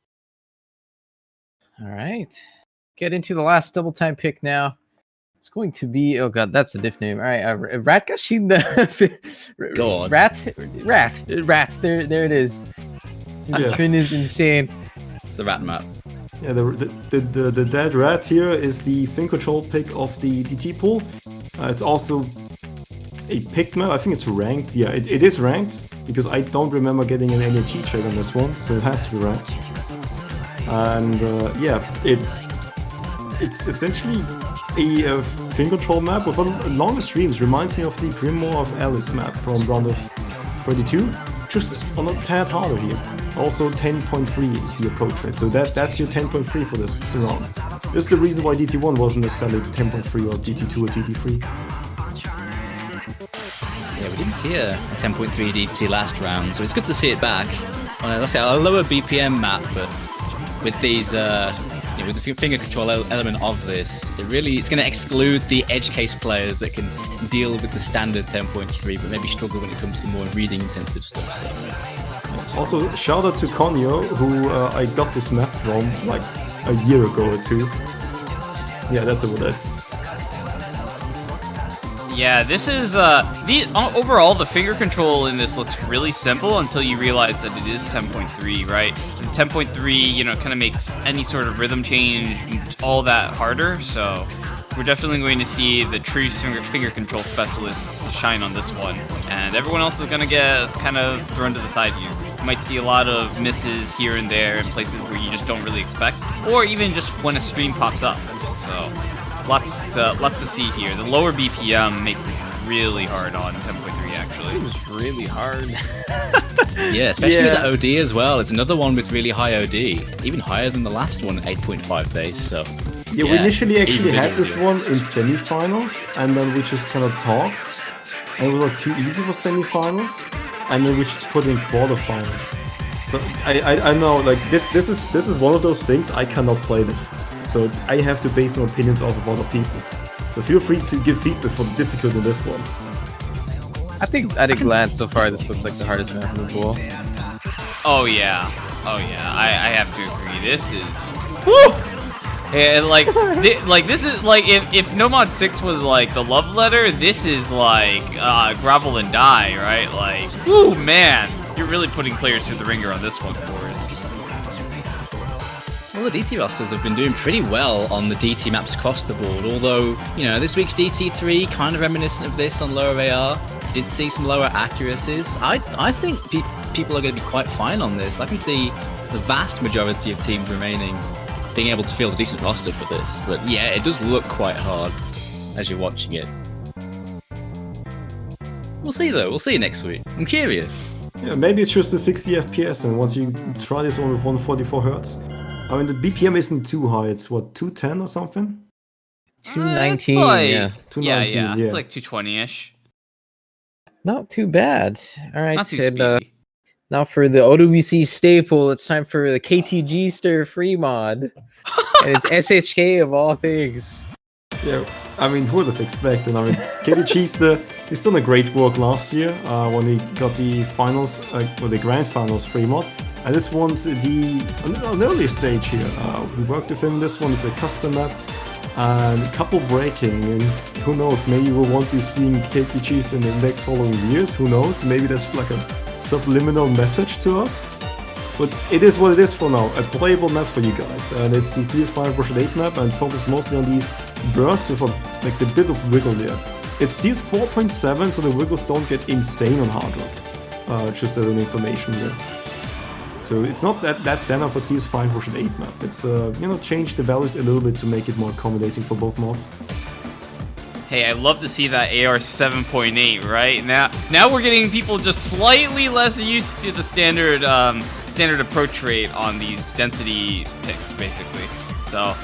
All right. Get into the last double time pick now. It's going to be, oh god, that's a diff name. All right, Ratgashin God. Rat. There it is. Yeah. Trin is insane. It's the rat map. Yeah, the dead rat here is the fin control pick of the DT pool. It's also a pick map. I think it's ranked. Yeah, it is ranked because I don't remember getting an NAT check on this one, so it has to be ranked. And yeah, it's essentially a fin control map with longer streams. Reminds me of the Grimoire of Alice map from round of 32, just on a tad harder here. Also 10.3 is the approach rate, so that's your 10.3 for this round. This is the reason why DT1 wasn't necessarily 10.3 or DT2 or DT3. Yeah, we didn't see a 10.3 DT last round, so it's good to see it back. Let's say a lower BPM map, but with these, with the finger control element of this, it's going to exclude the edge case players that can deal with the standard 10.3, but maybe struggle when it comes to more reading intensive stuff. So. Also, shout out to Konyo, who I got this map from like a year ago or two. Yeah, that's about it. Yeah, this is overall the finger control in this looks really simple until you realize that it is 10.3, right? 10.3, kind of makes any sort of rhythm change all that harder. So we're definitely going to see the true finger control specialists shine on this one, and everyone else is going to get kind of thrown to the side here. You might see a lot of misses here and there in places where you just don't really expect, or even just when a stream pops up. So. Lots to see here. The lower BPM makes this really hard on 10.3 actually. This is really hard. Yeah, especially with the OD as well. It's another one with really high OD. Even higher than the last one, 8.5 base, so... Yeah, we initially actually had this one in semifinals, and then we just kind of talked, and it was like too easy for semifinals, and then we just put in quarterfinals. So I know, like this is one of those things I cannot play this. So I have to base my opinions off of other people. So feel free to give feedback for the difficulty in this one. I think at a glance so far this looks like the hardest map in the pool. Oh yeah. I have to agree. This is woo! And this is like if Nomad 6 was like the love letter, this is like Grovel and Die, right? Like, woo man, you're really putting players through the ringer on this one for us. Well, the DT rosters have been doing pretty well on the DT maps across the board, although, this week's DT3, kind of reminiscent of this on lower AR, did see some lower accuracies. I think people are going to be quite fine on this. I can see the vast majority of teams remaining being able to field a decent roster for this, but yeah, it does look quite hard as you're watching it. We'll see though, we'll see next week. I'm curious. Yeah, maybe it's just the 60 FPS, and once you try this one with 144 Hz. I mean, the BPM isn't too high. It's what, 210 or something? 219, like, yeah. 219, yeah. It's like 220-ish. Not too bad. All right, Not too and, speedy. now for the OWC staple, it's time for the KTG Stir free mod. And it's SHK of all things. Yeah, I mean, who would have expected? I mean, KTG he's done a great work last year when he got the finals, or the grand finals free mod. And this one's an earlier stage here. We worked with him. This one is a custom map and a couple breaking. And who knows? Maybe we won't be seeing KTGs in the next following years. Who knows? Maybe that's like a subliminal message to us. But it is what it is for now. A playable map for you guys. And it's the CS5 version 8 map and focuses mostly on these bursts with like the bit of wiggle there. It's CS 4.7, so the wiggles don't get insane on hard rock. just as an information there. So it's not that standard for CS5 version 8 map. It's change the values a little bit to make it more accommodating for both mods. Hey, I love to see that AR 7.8, right? Now we're getting people just slightly less used to the standard approach rate on these density picks, basically. So,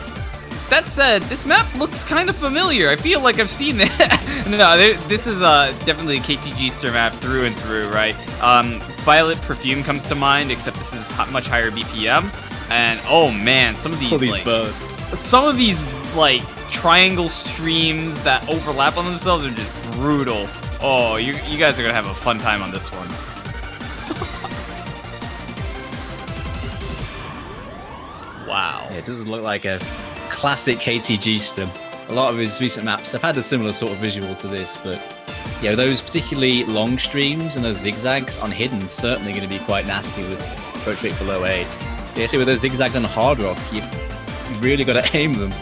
that said, this map looks kind of familiar. I feel like I've seen it. No, this is definitely a KTG map through and through, right? Violet Perfume comes to mind, except this is much higher BPM. And oh man, some of these like bursts. some of these like triangle streams that overlap on themselves are just brutal. Oh, you guys are gonna have a fun time on this one. Wow. Yeah, it doesn't look like a classic KTG stem. A lot of his recent maps have had a similar sort of visual to this, but yeah, those particularly long streams and those zigzags on hidden certainly going to be quite nasty with approach rate below 8. Yeah, so with those zigzags on hard rock, you really got to aim them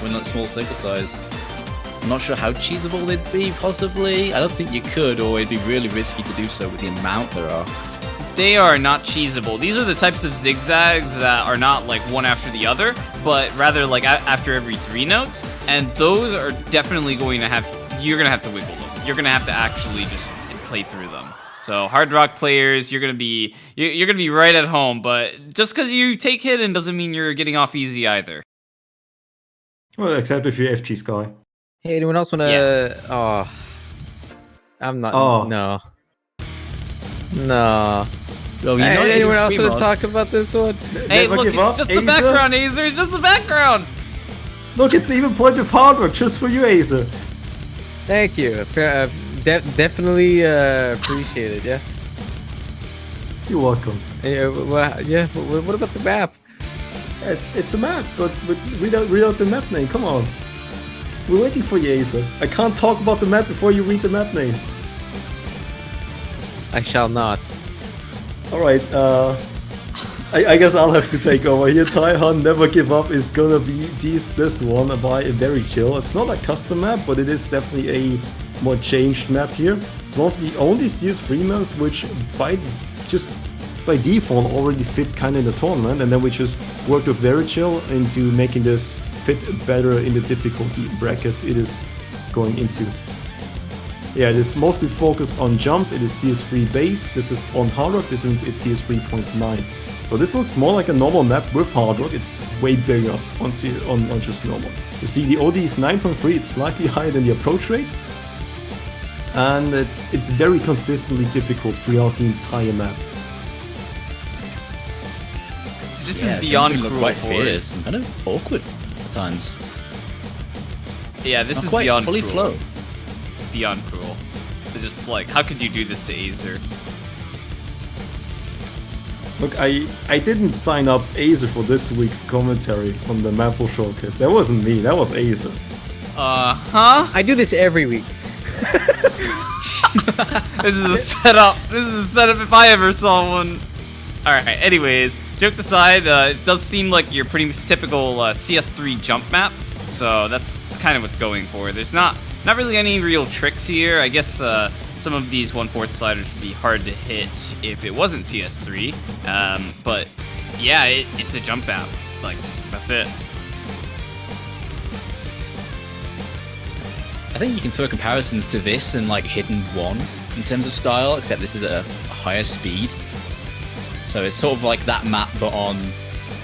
when that small circle size. I'm not sure how cheesable they'd be, possibly. I don't think you could, or it'd be really risky to do so with the amount there are. They are not cheesable. These are the types of zigzags that are not like one after the other, but rather like after every 3 notes. And those are definitely going to have, you're going to have to wiggle them. You're going to have to actually just play through them. So hard rock players, you're going to be right at home, but just because you take hidden doesn't mean you're getting off easy either. Well, except if you're FG Sky. Hey, anyone else wanna? Yeah. Oh, I'm not. Oh. No. Well, Hey, anyone else want to talk about this one? Hey, Never look, give it's up, just the Azer. background, Azer. It's just the background. Look, it's even played with hard work just for you, Azer. Thank you. Definitely appreciate it. Yeah. You're welcome. Yeah. What about the map? It's a map, but read out the map name. Come on. We're waiting for you, Azer. I can't talk about the map before you read the map name. I shall not. Alright, I guess I'll have to take over here. Taihan Never Give Up is gonna be this one by Very Chill. It's not a custom map, but it is definitely a more changed map here. It's one of the only CS3 maps which by default already fit kind of in the tournament, and then we just worked with Very Chill into making this fit better in the difficulty bracket it is going into. Yeah, it is mostly focused on jumps. It is CS3 base. This is on hard rock. This means it's CS3.9. So this looks more like a normal map with hard rock. It's way bigger on just normal. You see the OD is 9.3. It's slightly higher than the approach rate, and it's very consistently difficult throughout the entire map. This is beyond look cruel quite force. fierce and kind of awkward at times. Yeah, this Not is quite beyond fully cruel. flow. Beyond cruel. It's just like, how could you do this to Azer? Look, I didn't sign up Azer for this week's commentary on the Maple Showcase. That wasn't me. That was Azer. Huh? I do this every week. This is a setup. This is a setup if I ever saw one. Alright, anyways, jokes aside, it does seem like your pretty typical CS3 jump map. So that's kind of what's going for. There's not really any real tricks here. I guess some of these 1/4 sliders would be hard to hit if it wasn't CS3. But yeah, it's a jump map. Like, that's it. I think you can throw comparisons to this and like Hidden 1 in terms of style, except this is at a higher speed. So it's sort of like that map, but on,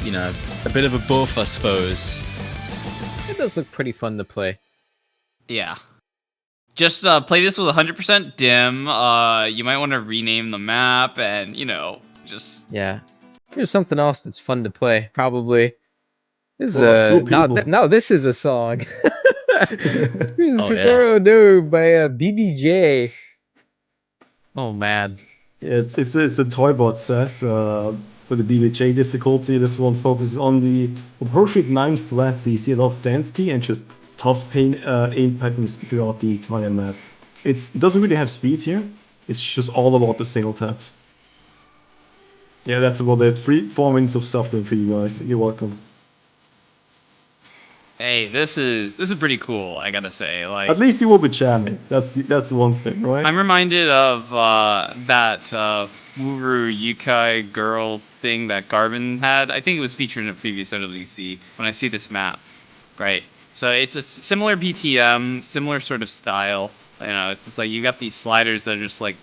a bit of a buff, I suppose. It does look pretty fun to play. Yeah. Just play this with 100% dim. You might want to rename the map and, just... Yeah. Here's something else that's fun to play. Probably. This is Well, two people. no, this is a song. Here's Oh, yeah. Kokoro No by BBJ. Oh man. Yeah, it's a Toybot set for the BBJ difficulty. This one focuses on the approach rate 9 flat, so you see a lot of density and just tough aim patterns throughout the entire map. It doesn't really have speed here. It's just all about the single taps. Yeah, that's about it. 4 minutes of suffering for you guys. You're welcome. Hey, this is pretty cool. I gotta say, like, At least you will be jamming. That's the one thing, right? I'm reminded of that Wuru Yukai girl thing that Garvin had. I think it was featured in a previous WC. When I see this map, right? So it's a similar BPM, similar sort of style. You know, it's just like you got these sliders that are just like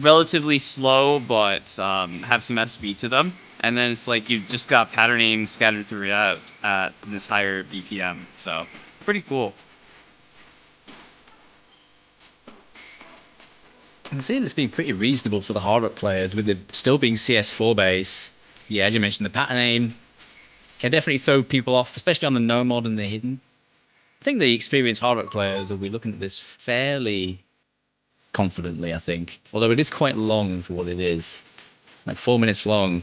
relatively slow, but have some SP to them. And then it's like you've just got pattern aim scattered throughout at this higher BPM. So pretty cool. I can see this being pretty reasonable for the hard rock players, with it still being CS4 base. Yeah, as you mentioned, the pattern aim can definitely throw people off, especially on the no mod and the hidden. I think the experienced hard rock players will be looking at this fairly confidently, I think. Although it is quite long for what it is. Like 4 minutes long.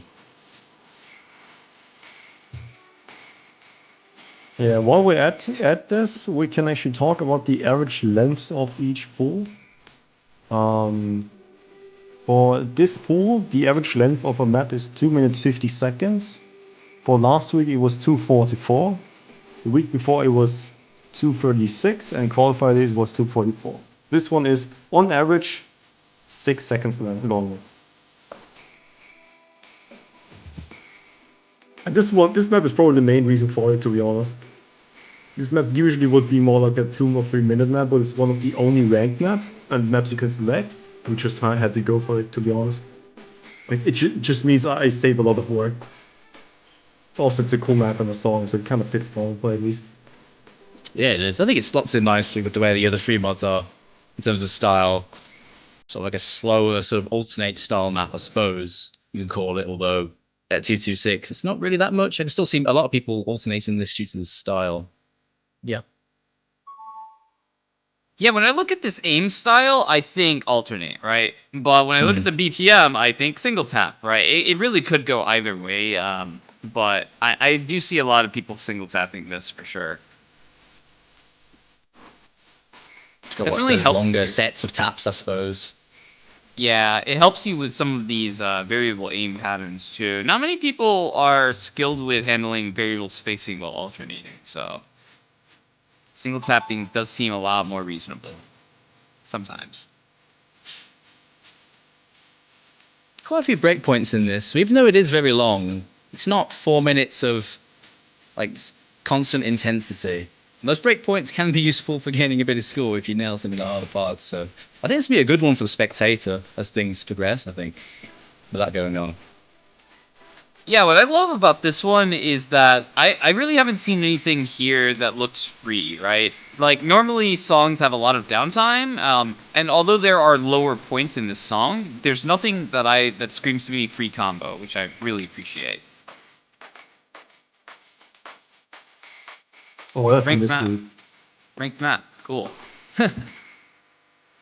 Yeah, while we're at this, we can actually talk about the average length of each pool. For this pool, the average length of a map is 2 minutes 50 seconds. For last week, it was 2:44. The week before, it was 2:36, and qualified days was 2:44. This one is, on average, 6 seconds longer. And this map is probably the main reason for it, to be honest. This map usually would be more like a 2 or 3 minute map, but it's one of the only ranked maps and maps you can select. We just had to go for it, to be honest. Like, it just means I save a lot of work. Also, it's a cool map and a song, so it kind of fits the whole play at least. Yeah, it is. I think it slots in nicely with the way the other 3 mods are in terms of style. Sort of like a slower, sort of alternate style map, I suppose you can call it, although at 226, it's not really that much. I can still see a lot of people alternating this due to the style. Yeah. Yeah, when I look at this aim style, I think alternate, right? But when I look at the BPM, I think single tap, right? It really could go either way, but I do see a lot of people single tapping this for sure. Got to watch Definitely those helps longer you. sets of taps, I suppose. Yeah, it helps you with some of these variable aim patterns too. Not many people are skilled with handling variable spacing while alternating, so single tapping does seem a lot more reasonable sometimes. Quite a few breakpoints in this, so even though it is very long, it's not 4 minutes of like constant intensity. And those breakpoints can be useful for gaining a bit of score if you nail some of the harder parts. So I think this will be a good one for the spectator as things progress, I think, with that going on. Yeah, what I love about this one is that I really haven't seen anything here that looks free, right? Like, normally songs have a lot of downtime, and although there are lower points in this song, there's nothing that screams to me free combo, which I really appreciate. Oh, that's a Ranked map. mystery. Ranked map, cool.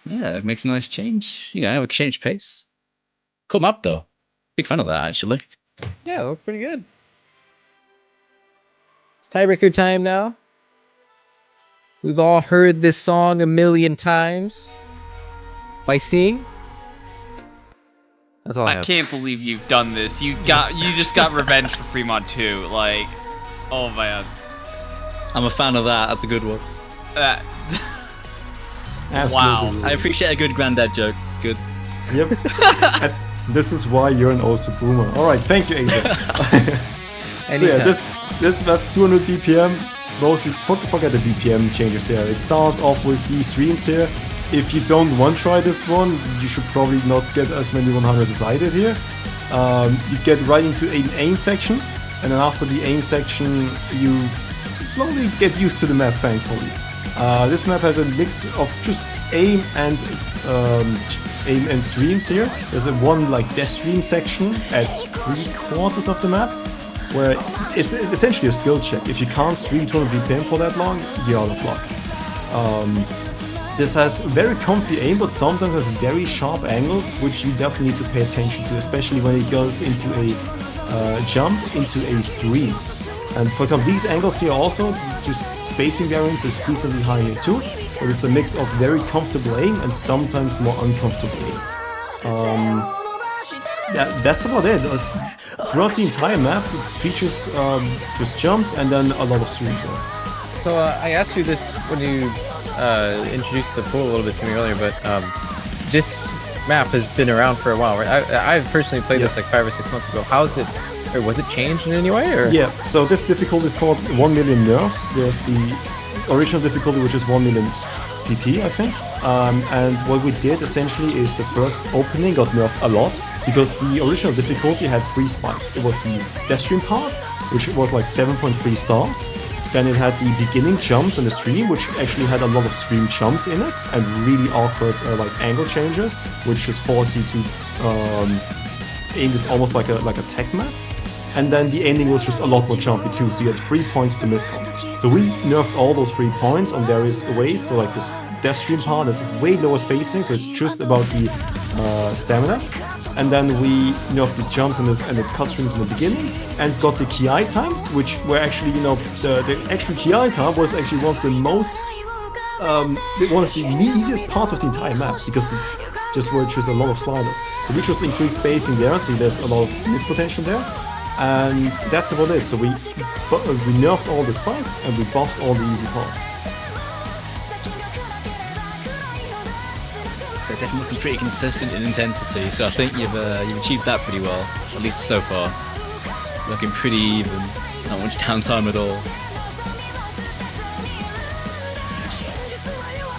Yeah, it makes a nice change. You know, exchange pace. Cool map, though. Big fan of that, actually. Yeah, look pretty good. It's tiebreaker time now. We've all heard this song a million times. By seeing. That's all I I have. can't believe you've done this. You just got revenge for Fremont 2. Like, oh man. I'm a fan of that. That's a good one. Wow. Absolutely. I appreciate a good granddad joke. It's good. Yep. And this is why you're an awesome boomer. Alright, thank you, AJ. So yeah, this map's 200 BPM. Mostly, forget the BPM changes there. It starts off with these streams here. If you don't try this one, you should probably not get as many 100s as I did here. You get right into an aim section, and then after the aim section, you slowly get used to the map, thankfully. This map has a mix of just aim and streams here. There's a one like death stream section at 3/4 of the map, where it's essentially a skill check. If you can't stream 200 BPM for that long, you're out of luck. This has very comfy aim, but sometimes has very sharp angles, which you definitely need to pay attention to, especially when it goes into a jump into a stream. And for example, these angles here also, just spacing variance is decently high here too, but it's a mix of very comfortable aim and sometimes more uncomfortable aim. Yeah, that's about it. Throughout the entire map, it features just jumps and then a lot of streams. So I asked you this when you introduced the pool a little bit to me earlier, but this map has been around for a while, right? I've personally played this like 5 or 6 months ago. How's it, or was it changed in any way? Or? Yeah, so this difficulty is called 1 million nerfs. There's the original difficulty, which is 1 million PP, I think. And what we did essentially is the first opening got nerfed a lot because the original difficulty had 3 spikes. It was the death stream part, which was like 7.3 stars. Then it had the beginning jumps in the stream, which actually had a lot of stream jumps in it and really awkward like angle changes, which just force you to aim this almost like a tech map. And then the ending was just a lot more jumpy too, so you had 3 points to miss on. So we nerfed all those 3 points on various ways. So like this death stream part is way lower spacing, so it's just about the stamina. And then we nerfed the jumps and the cut streams in the beginning, and it's got the Ki times, which were actually, you know, the extra Ki time was actually one of the most, one of the easiest parts of the entire map, because it just were just a lot of sliders. So we just increased spacing there, so there's a lot of miss potential there. And that's about it. So we nerfed all the spikes and we buffed all the easy parts. So definitely looking pretty consistent in intensity. So I think you've achieved that pretty well, at least so far. Looking pretty even, not much downtime at all.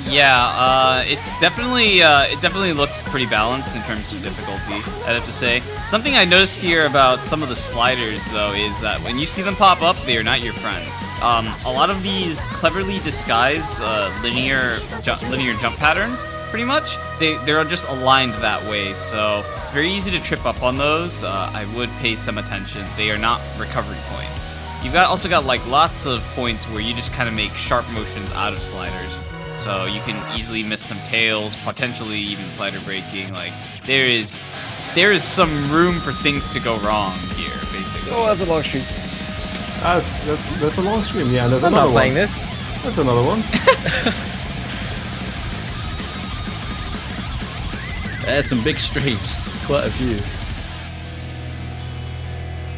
Yeah, it definitely looks pretty balanced in terms of difficulty, I'd have to say. Something I noticed here about some of the sliders, though, is that when you see them pop up, they are not your friend. A lot of these cleverly disguised linear jump patterns, pretty much, they're just aligned that way, so it's very easy to trip up on those. I would pay some attention. They are not recovery points. You've also got like lots of points where you just kind of make sharp motions out of sliders. So you can easily miss some tails, potentially even slider breaking. Like there is some room for things to go wrong here, basically. Oh, that's a long stream. That's a long stream, yeah. There's I'm another not playing one. this. That's another one. There's some big streams. There's quite a few.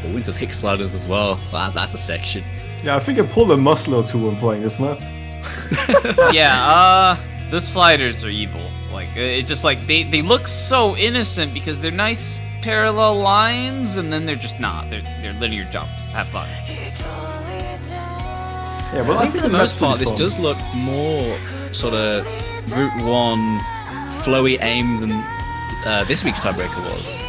The Winter's Kick sliders as well. That's a section. Yeah, I think I pulled a muscle or two when playing this map. Yeah, the sliders are evil. Like, it's just like, they look so innocent because they're nice parallel lines, and then they're just not. They're linear jumps. Have fun. Yeah, but I think for the most part, this does look more sort of Route 1 flowy aim than this week's Tiebreaker was.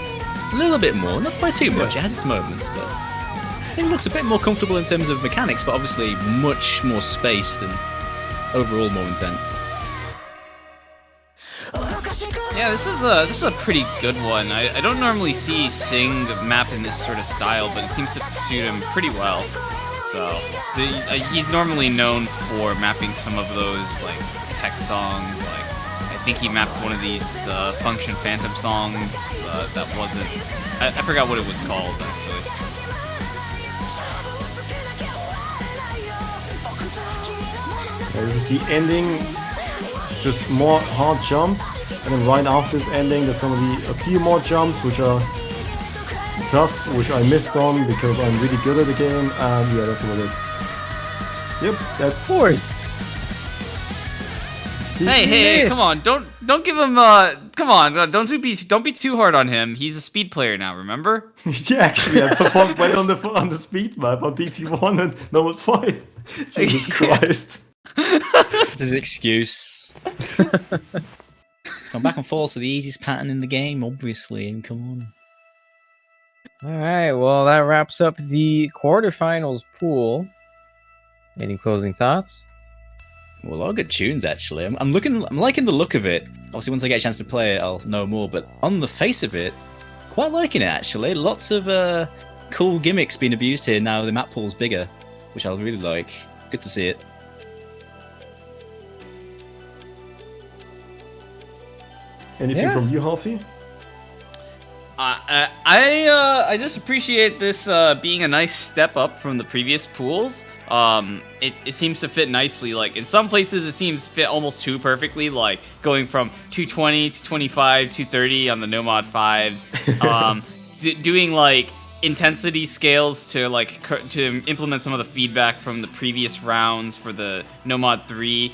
A little bit more, not by too much. It has its moments, but I think it looks a bit more comfortable in terms of mechanics, but obviously much more spaced and overall more intense. Yeah, this is a pretty good one. I don't normally see Sing map in this sort of style, but it seems to suit him pretty well. So he's normally known for mapping some of those like tech songs. Like I think he mapped one of these Function Phantom songs that wasn't. I forgot what it was called actually. This is the ending, just more hard jumps, and then right after this ending there's gonna be a few more jumps which are tough, which I missed on because I'm really good at the game, and yeah, that's about it. Yep, that's Force. Hey, come on! Don't give him. Come on! Don't be too hard on him. He's a speed player now. Remember? Yeah, actually, I performed well on the speed map on DT1 and Nomad 5. Jesus Christ. This is an excuse. Come back and forth to the easiest pattern in the game, obviously, and come on. All right, well, that wraps up the quarterfinals pool. Any closing thoughts? Well, a lot of good tunes actually. I'm liking the look of it. Obviously, once I get a chance to play it, I'll know more. But on the face of it, quite liking it actually. Lots of cool gimmicks being abused here now. The map pool's bigger, which I really like. Good to see it. Anything from you, Halfie? I just appreciate this being a nice step up from the previous pools. It seems to fit nicely. Like in some places, it seems to fit almost too perfectly. Like going from 220 to 25, 230 on the Nomad 5s. Doing like intensity scales to like to implement some of the feedback from the previous rounds for the Nomad 3.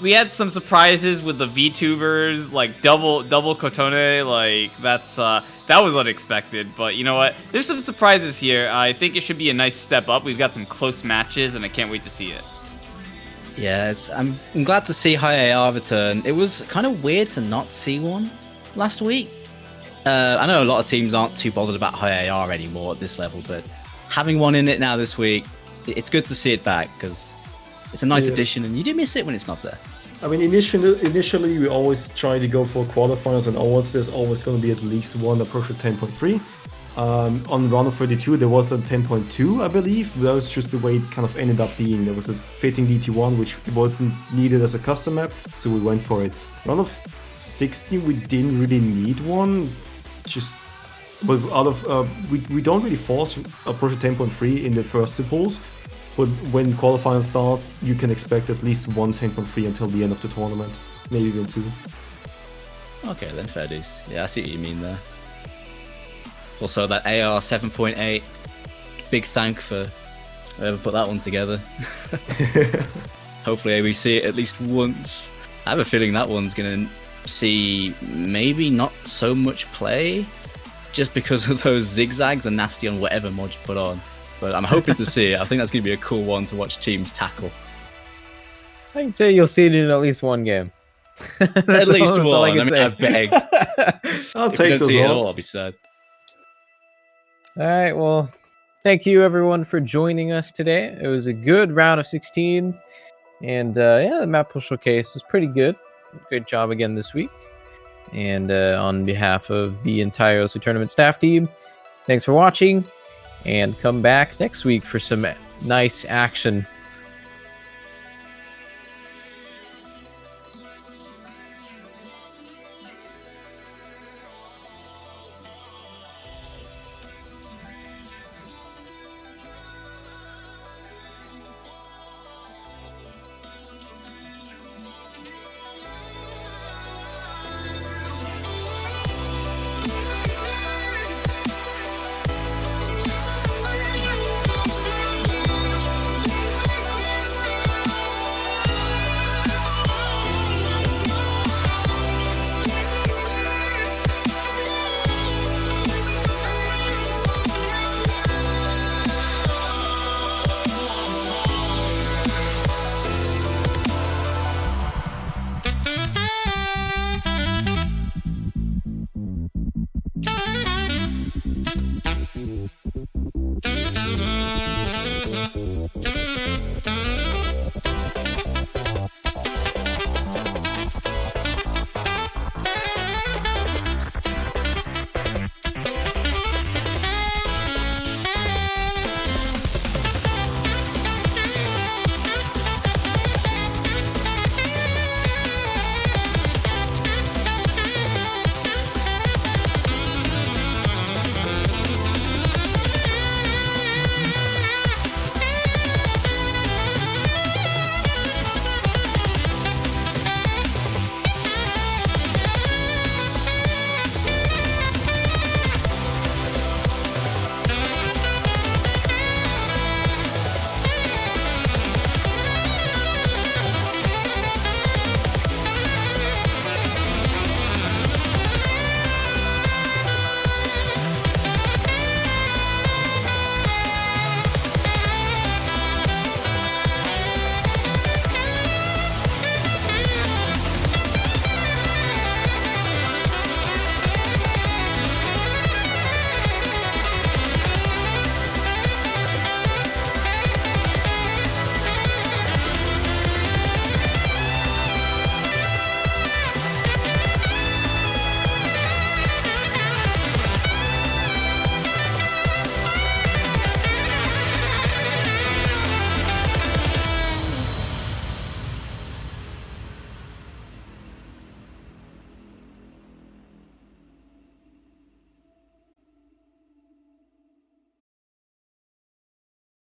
We had some surprises with the VTubers, like double Kotone, like that was unexpected, but you know what? There's some surprises here. I think it should be a nice step up. We've got some close matches, and I can't wait to see it. Yes, I'm glad to see High AR return. It was kind of weird to not see one last week. I know a lot of teams aren't too bothered about High AR anymore at this level, but having one in it now this week, it's good to see it back because it's a nice addition, and you do miss it when it's not there. I mean, initially we always try to go for quarterfinals and onwards. There's always going to be at least one approach at 10.3. On round of 32, there was a 10.2, I believe. That was just the way it kind of ended up being. There was a fitting DT1, which wasn't needed as a custom map, so we went for it. Round of 16, we didn't really need one. But out of we don't really force approach at 10.3 in the first two pools. But when qualifying starts, you can expect at least one 10.3 until the end of the tournament, maybe even two. Okay, then fair dues. Yeah, I see what you mean there. Also, that AR 7.8, big thank for whoever put that one together. Hopefully we see it at least once. I have a feeling that one's going to see maybe not so much play, just because of those zigzags and nasty on whatever mod you put on. But I'm hoping to see it. I think that's going to be a cool one to watch teams tackle. I can say you'll see it in at least one game. At least one. I mean, I beg. I'll If take you don't those see it at all, odds. I'll be sad. All right, well, thank you everyone for joining us today. It was a good round of 16, and yeah, the map pool showcase was pretty good. Great job again this week. And on behalf of the entire OSU tournament staff team, thanks for watching, and come back next week for some nice action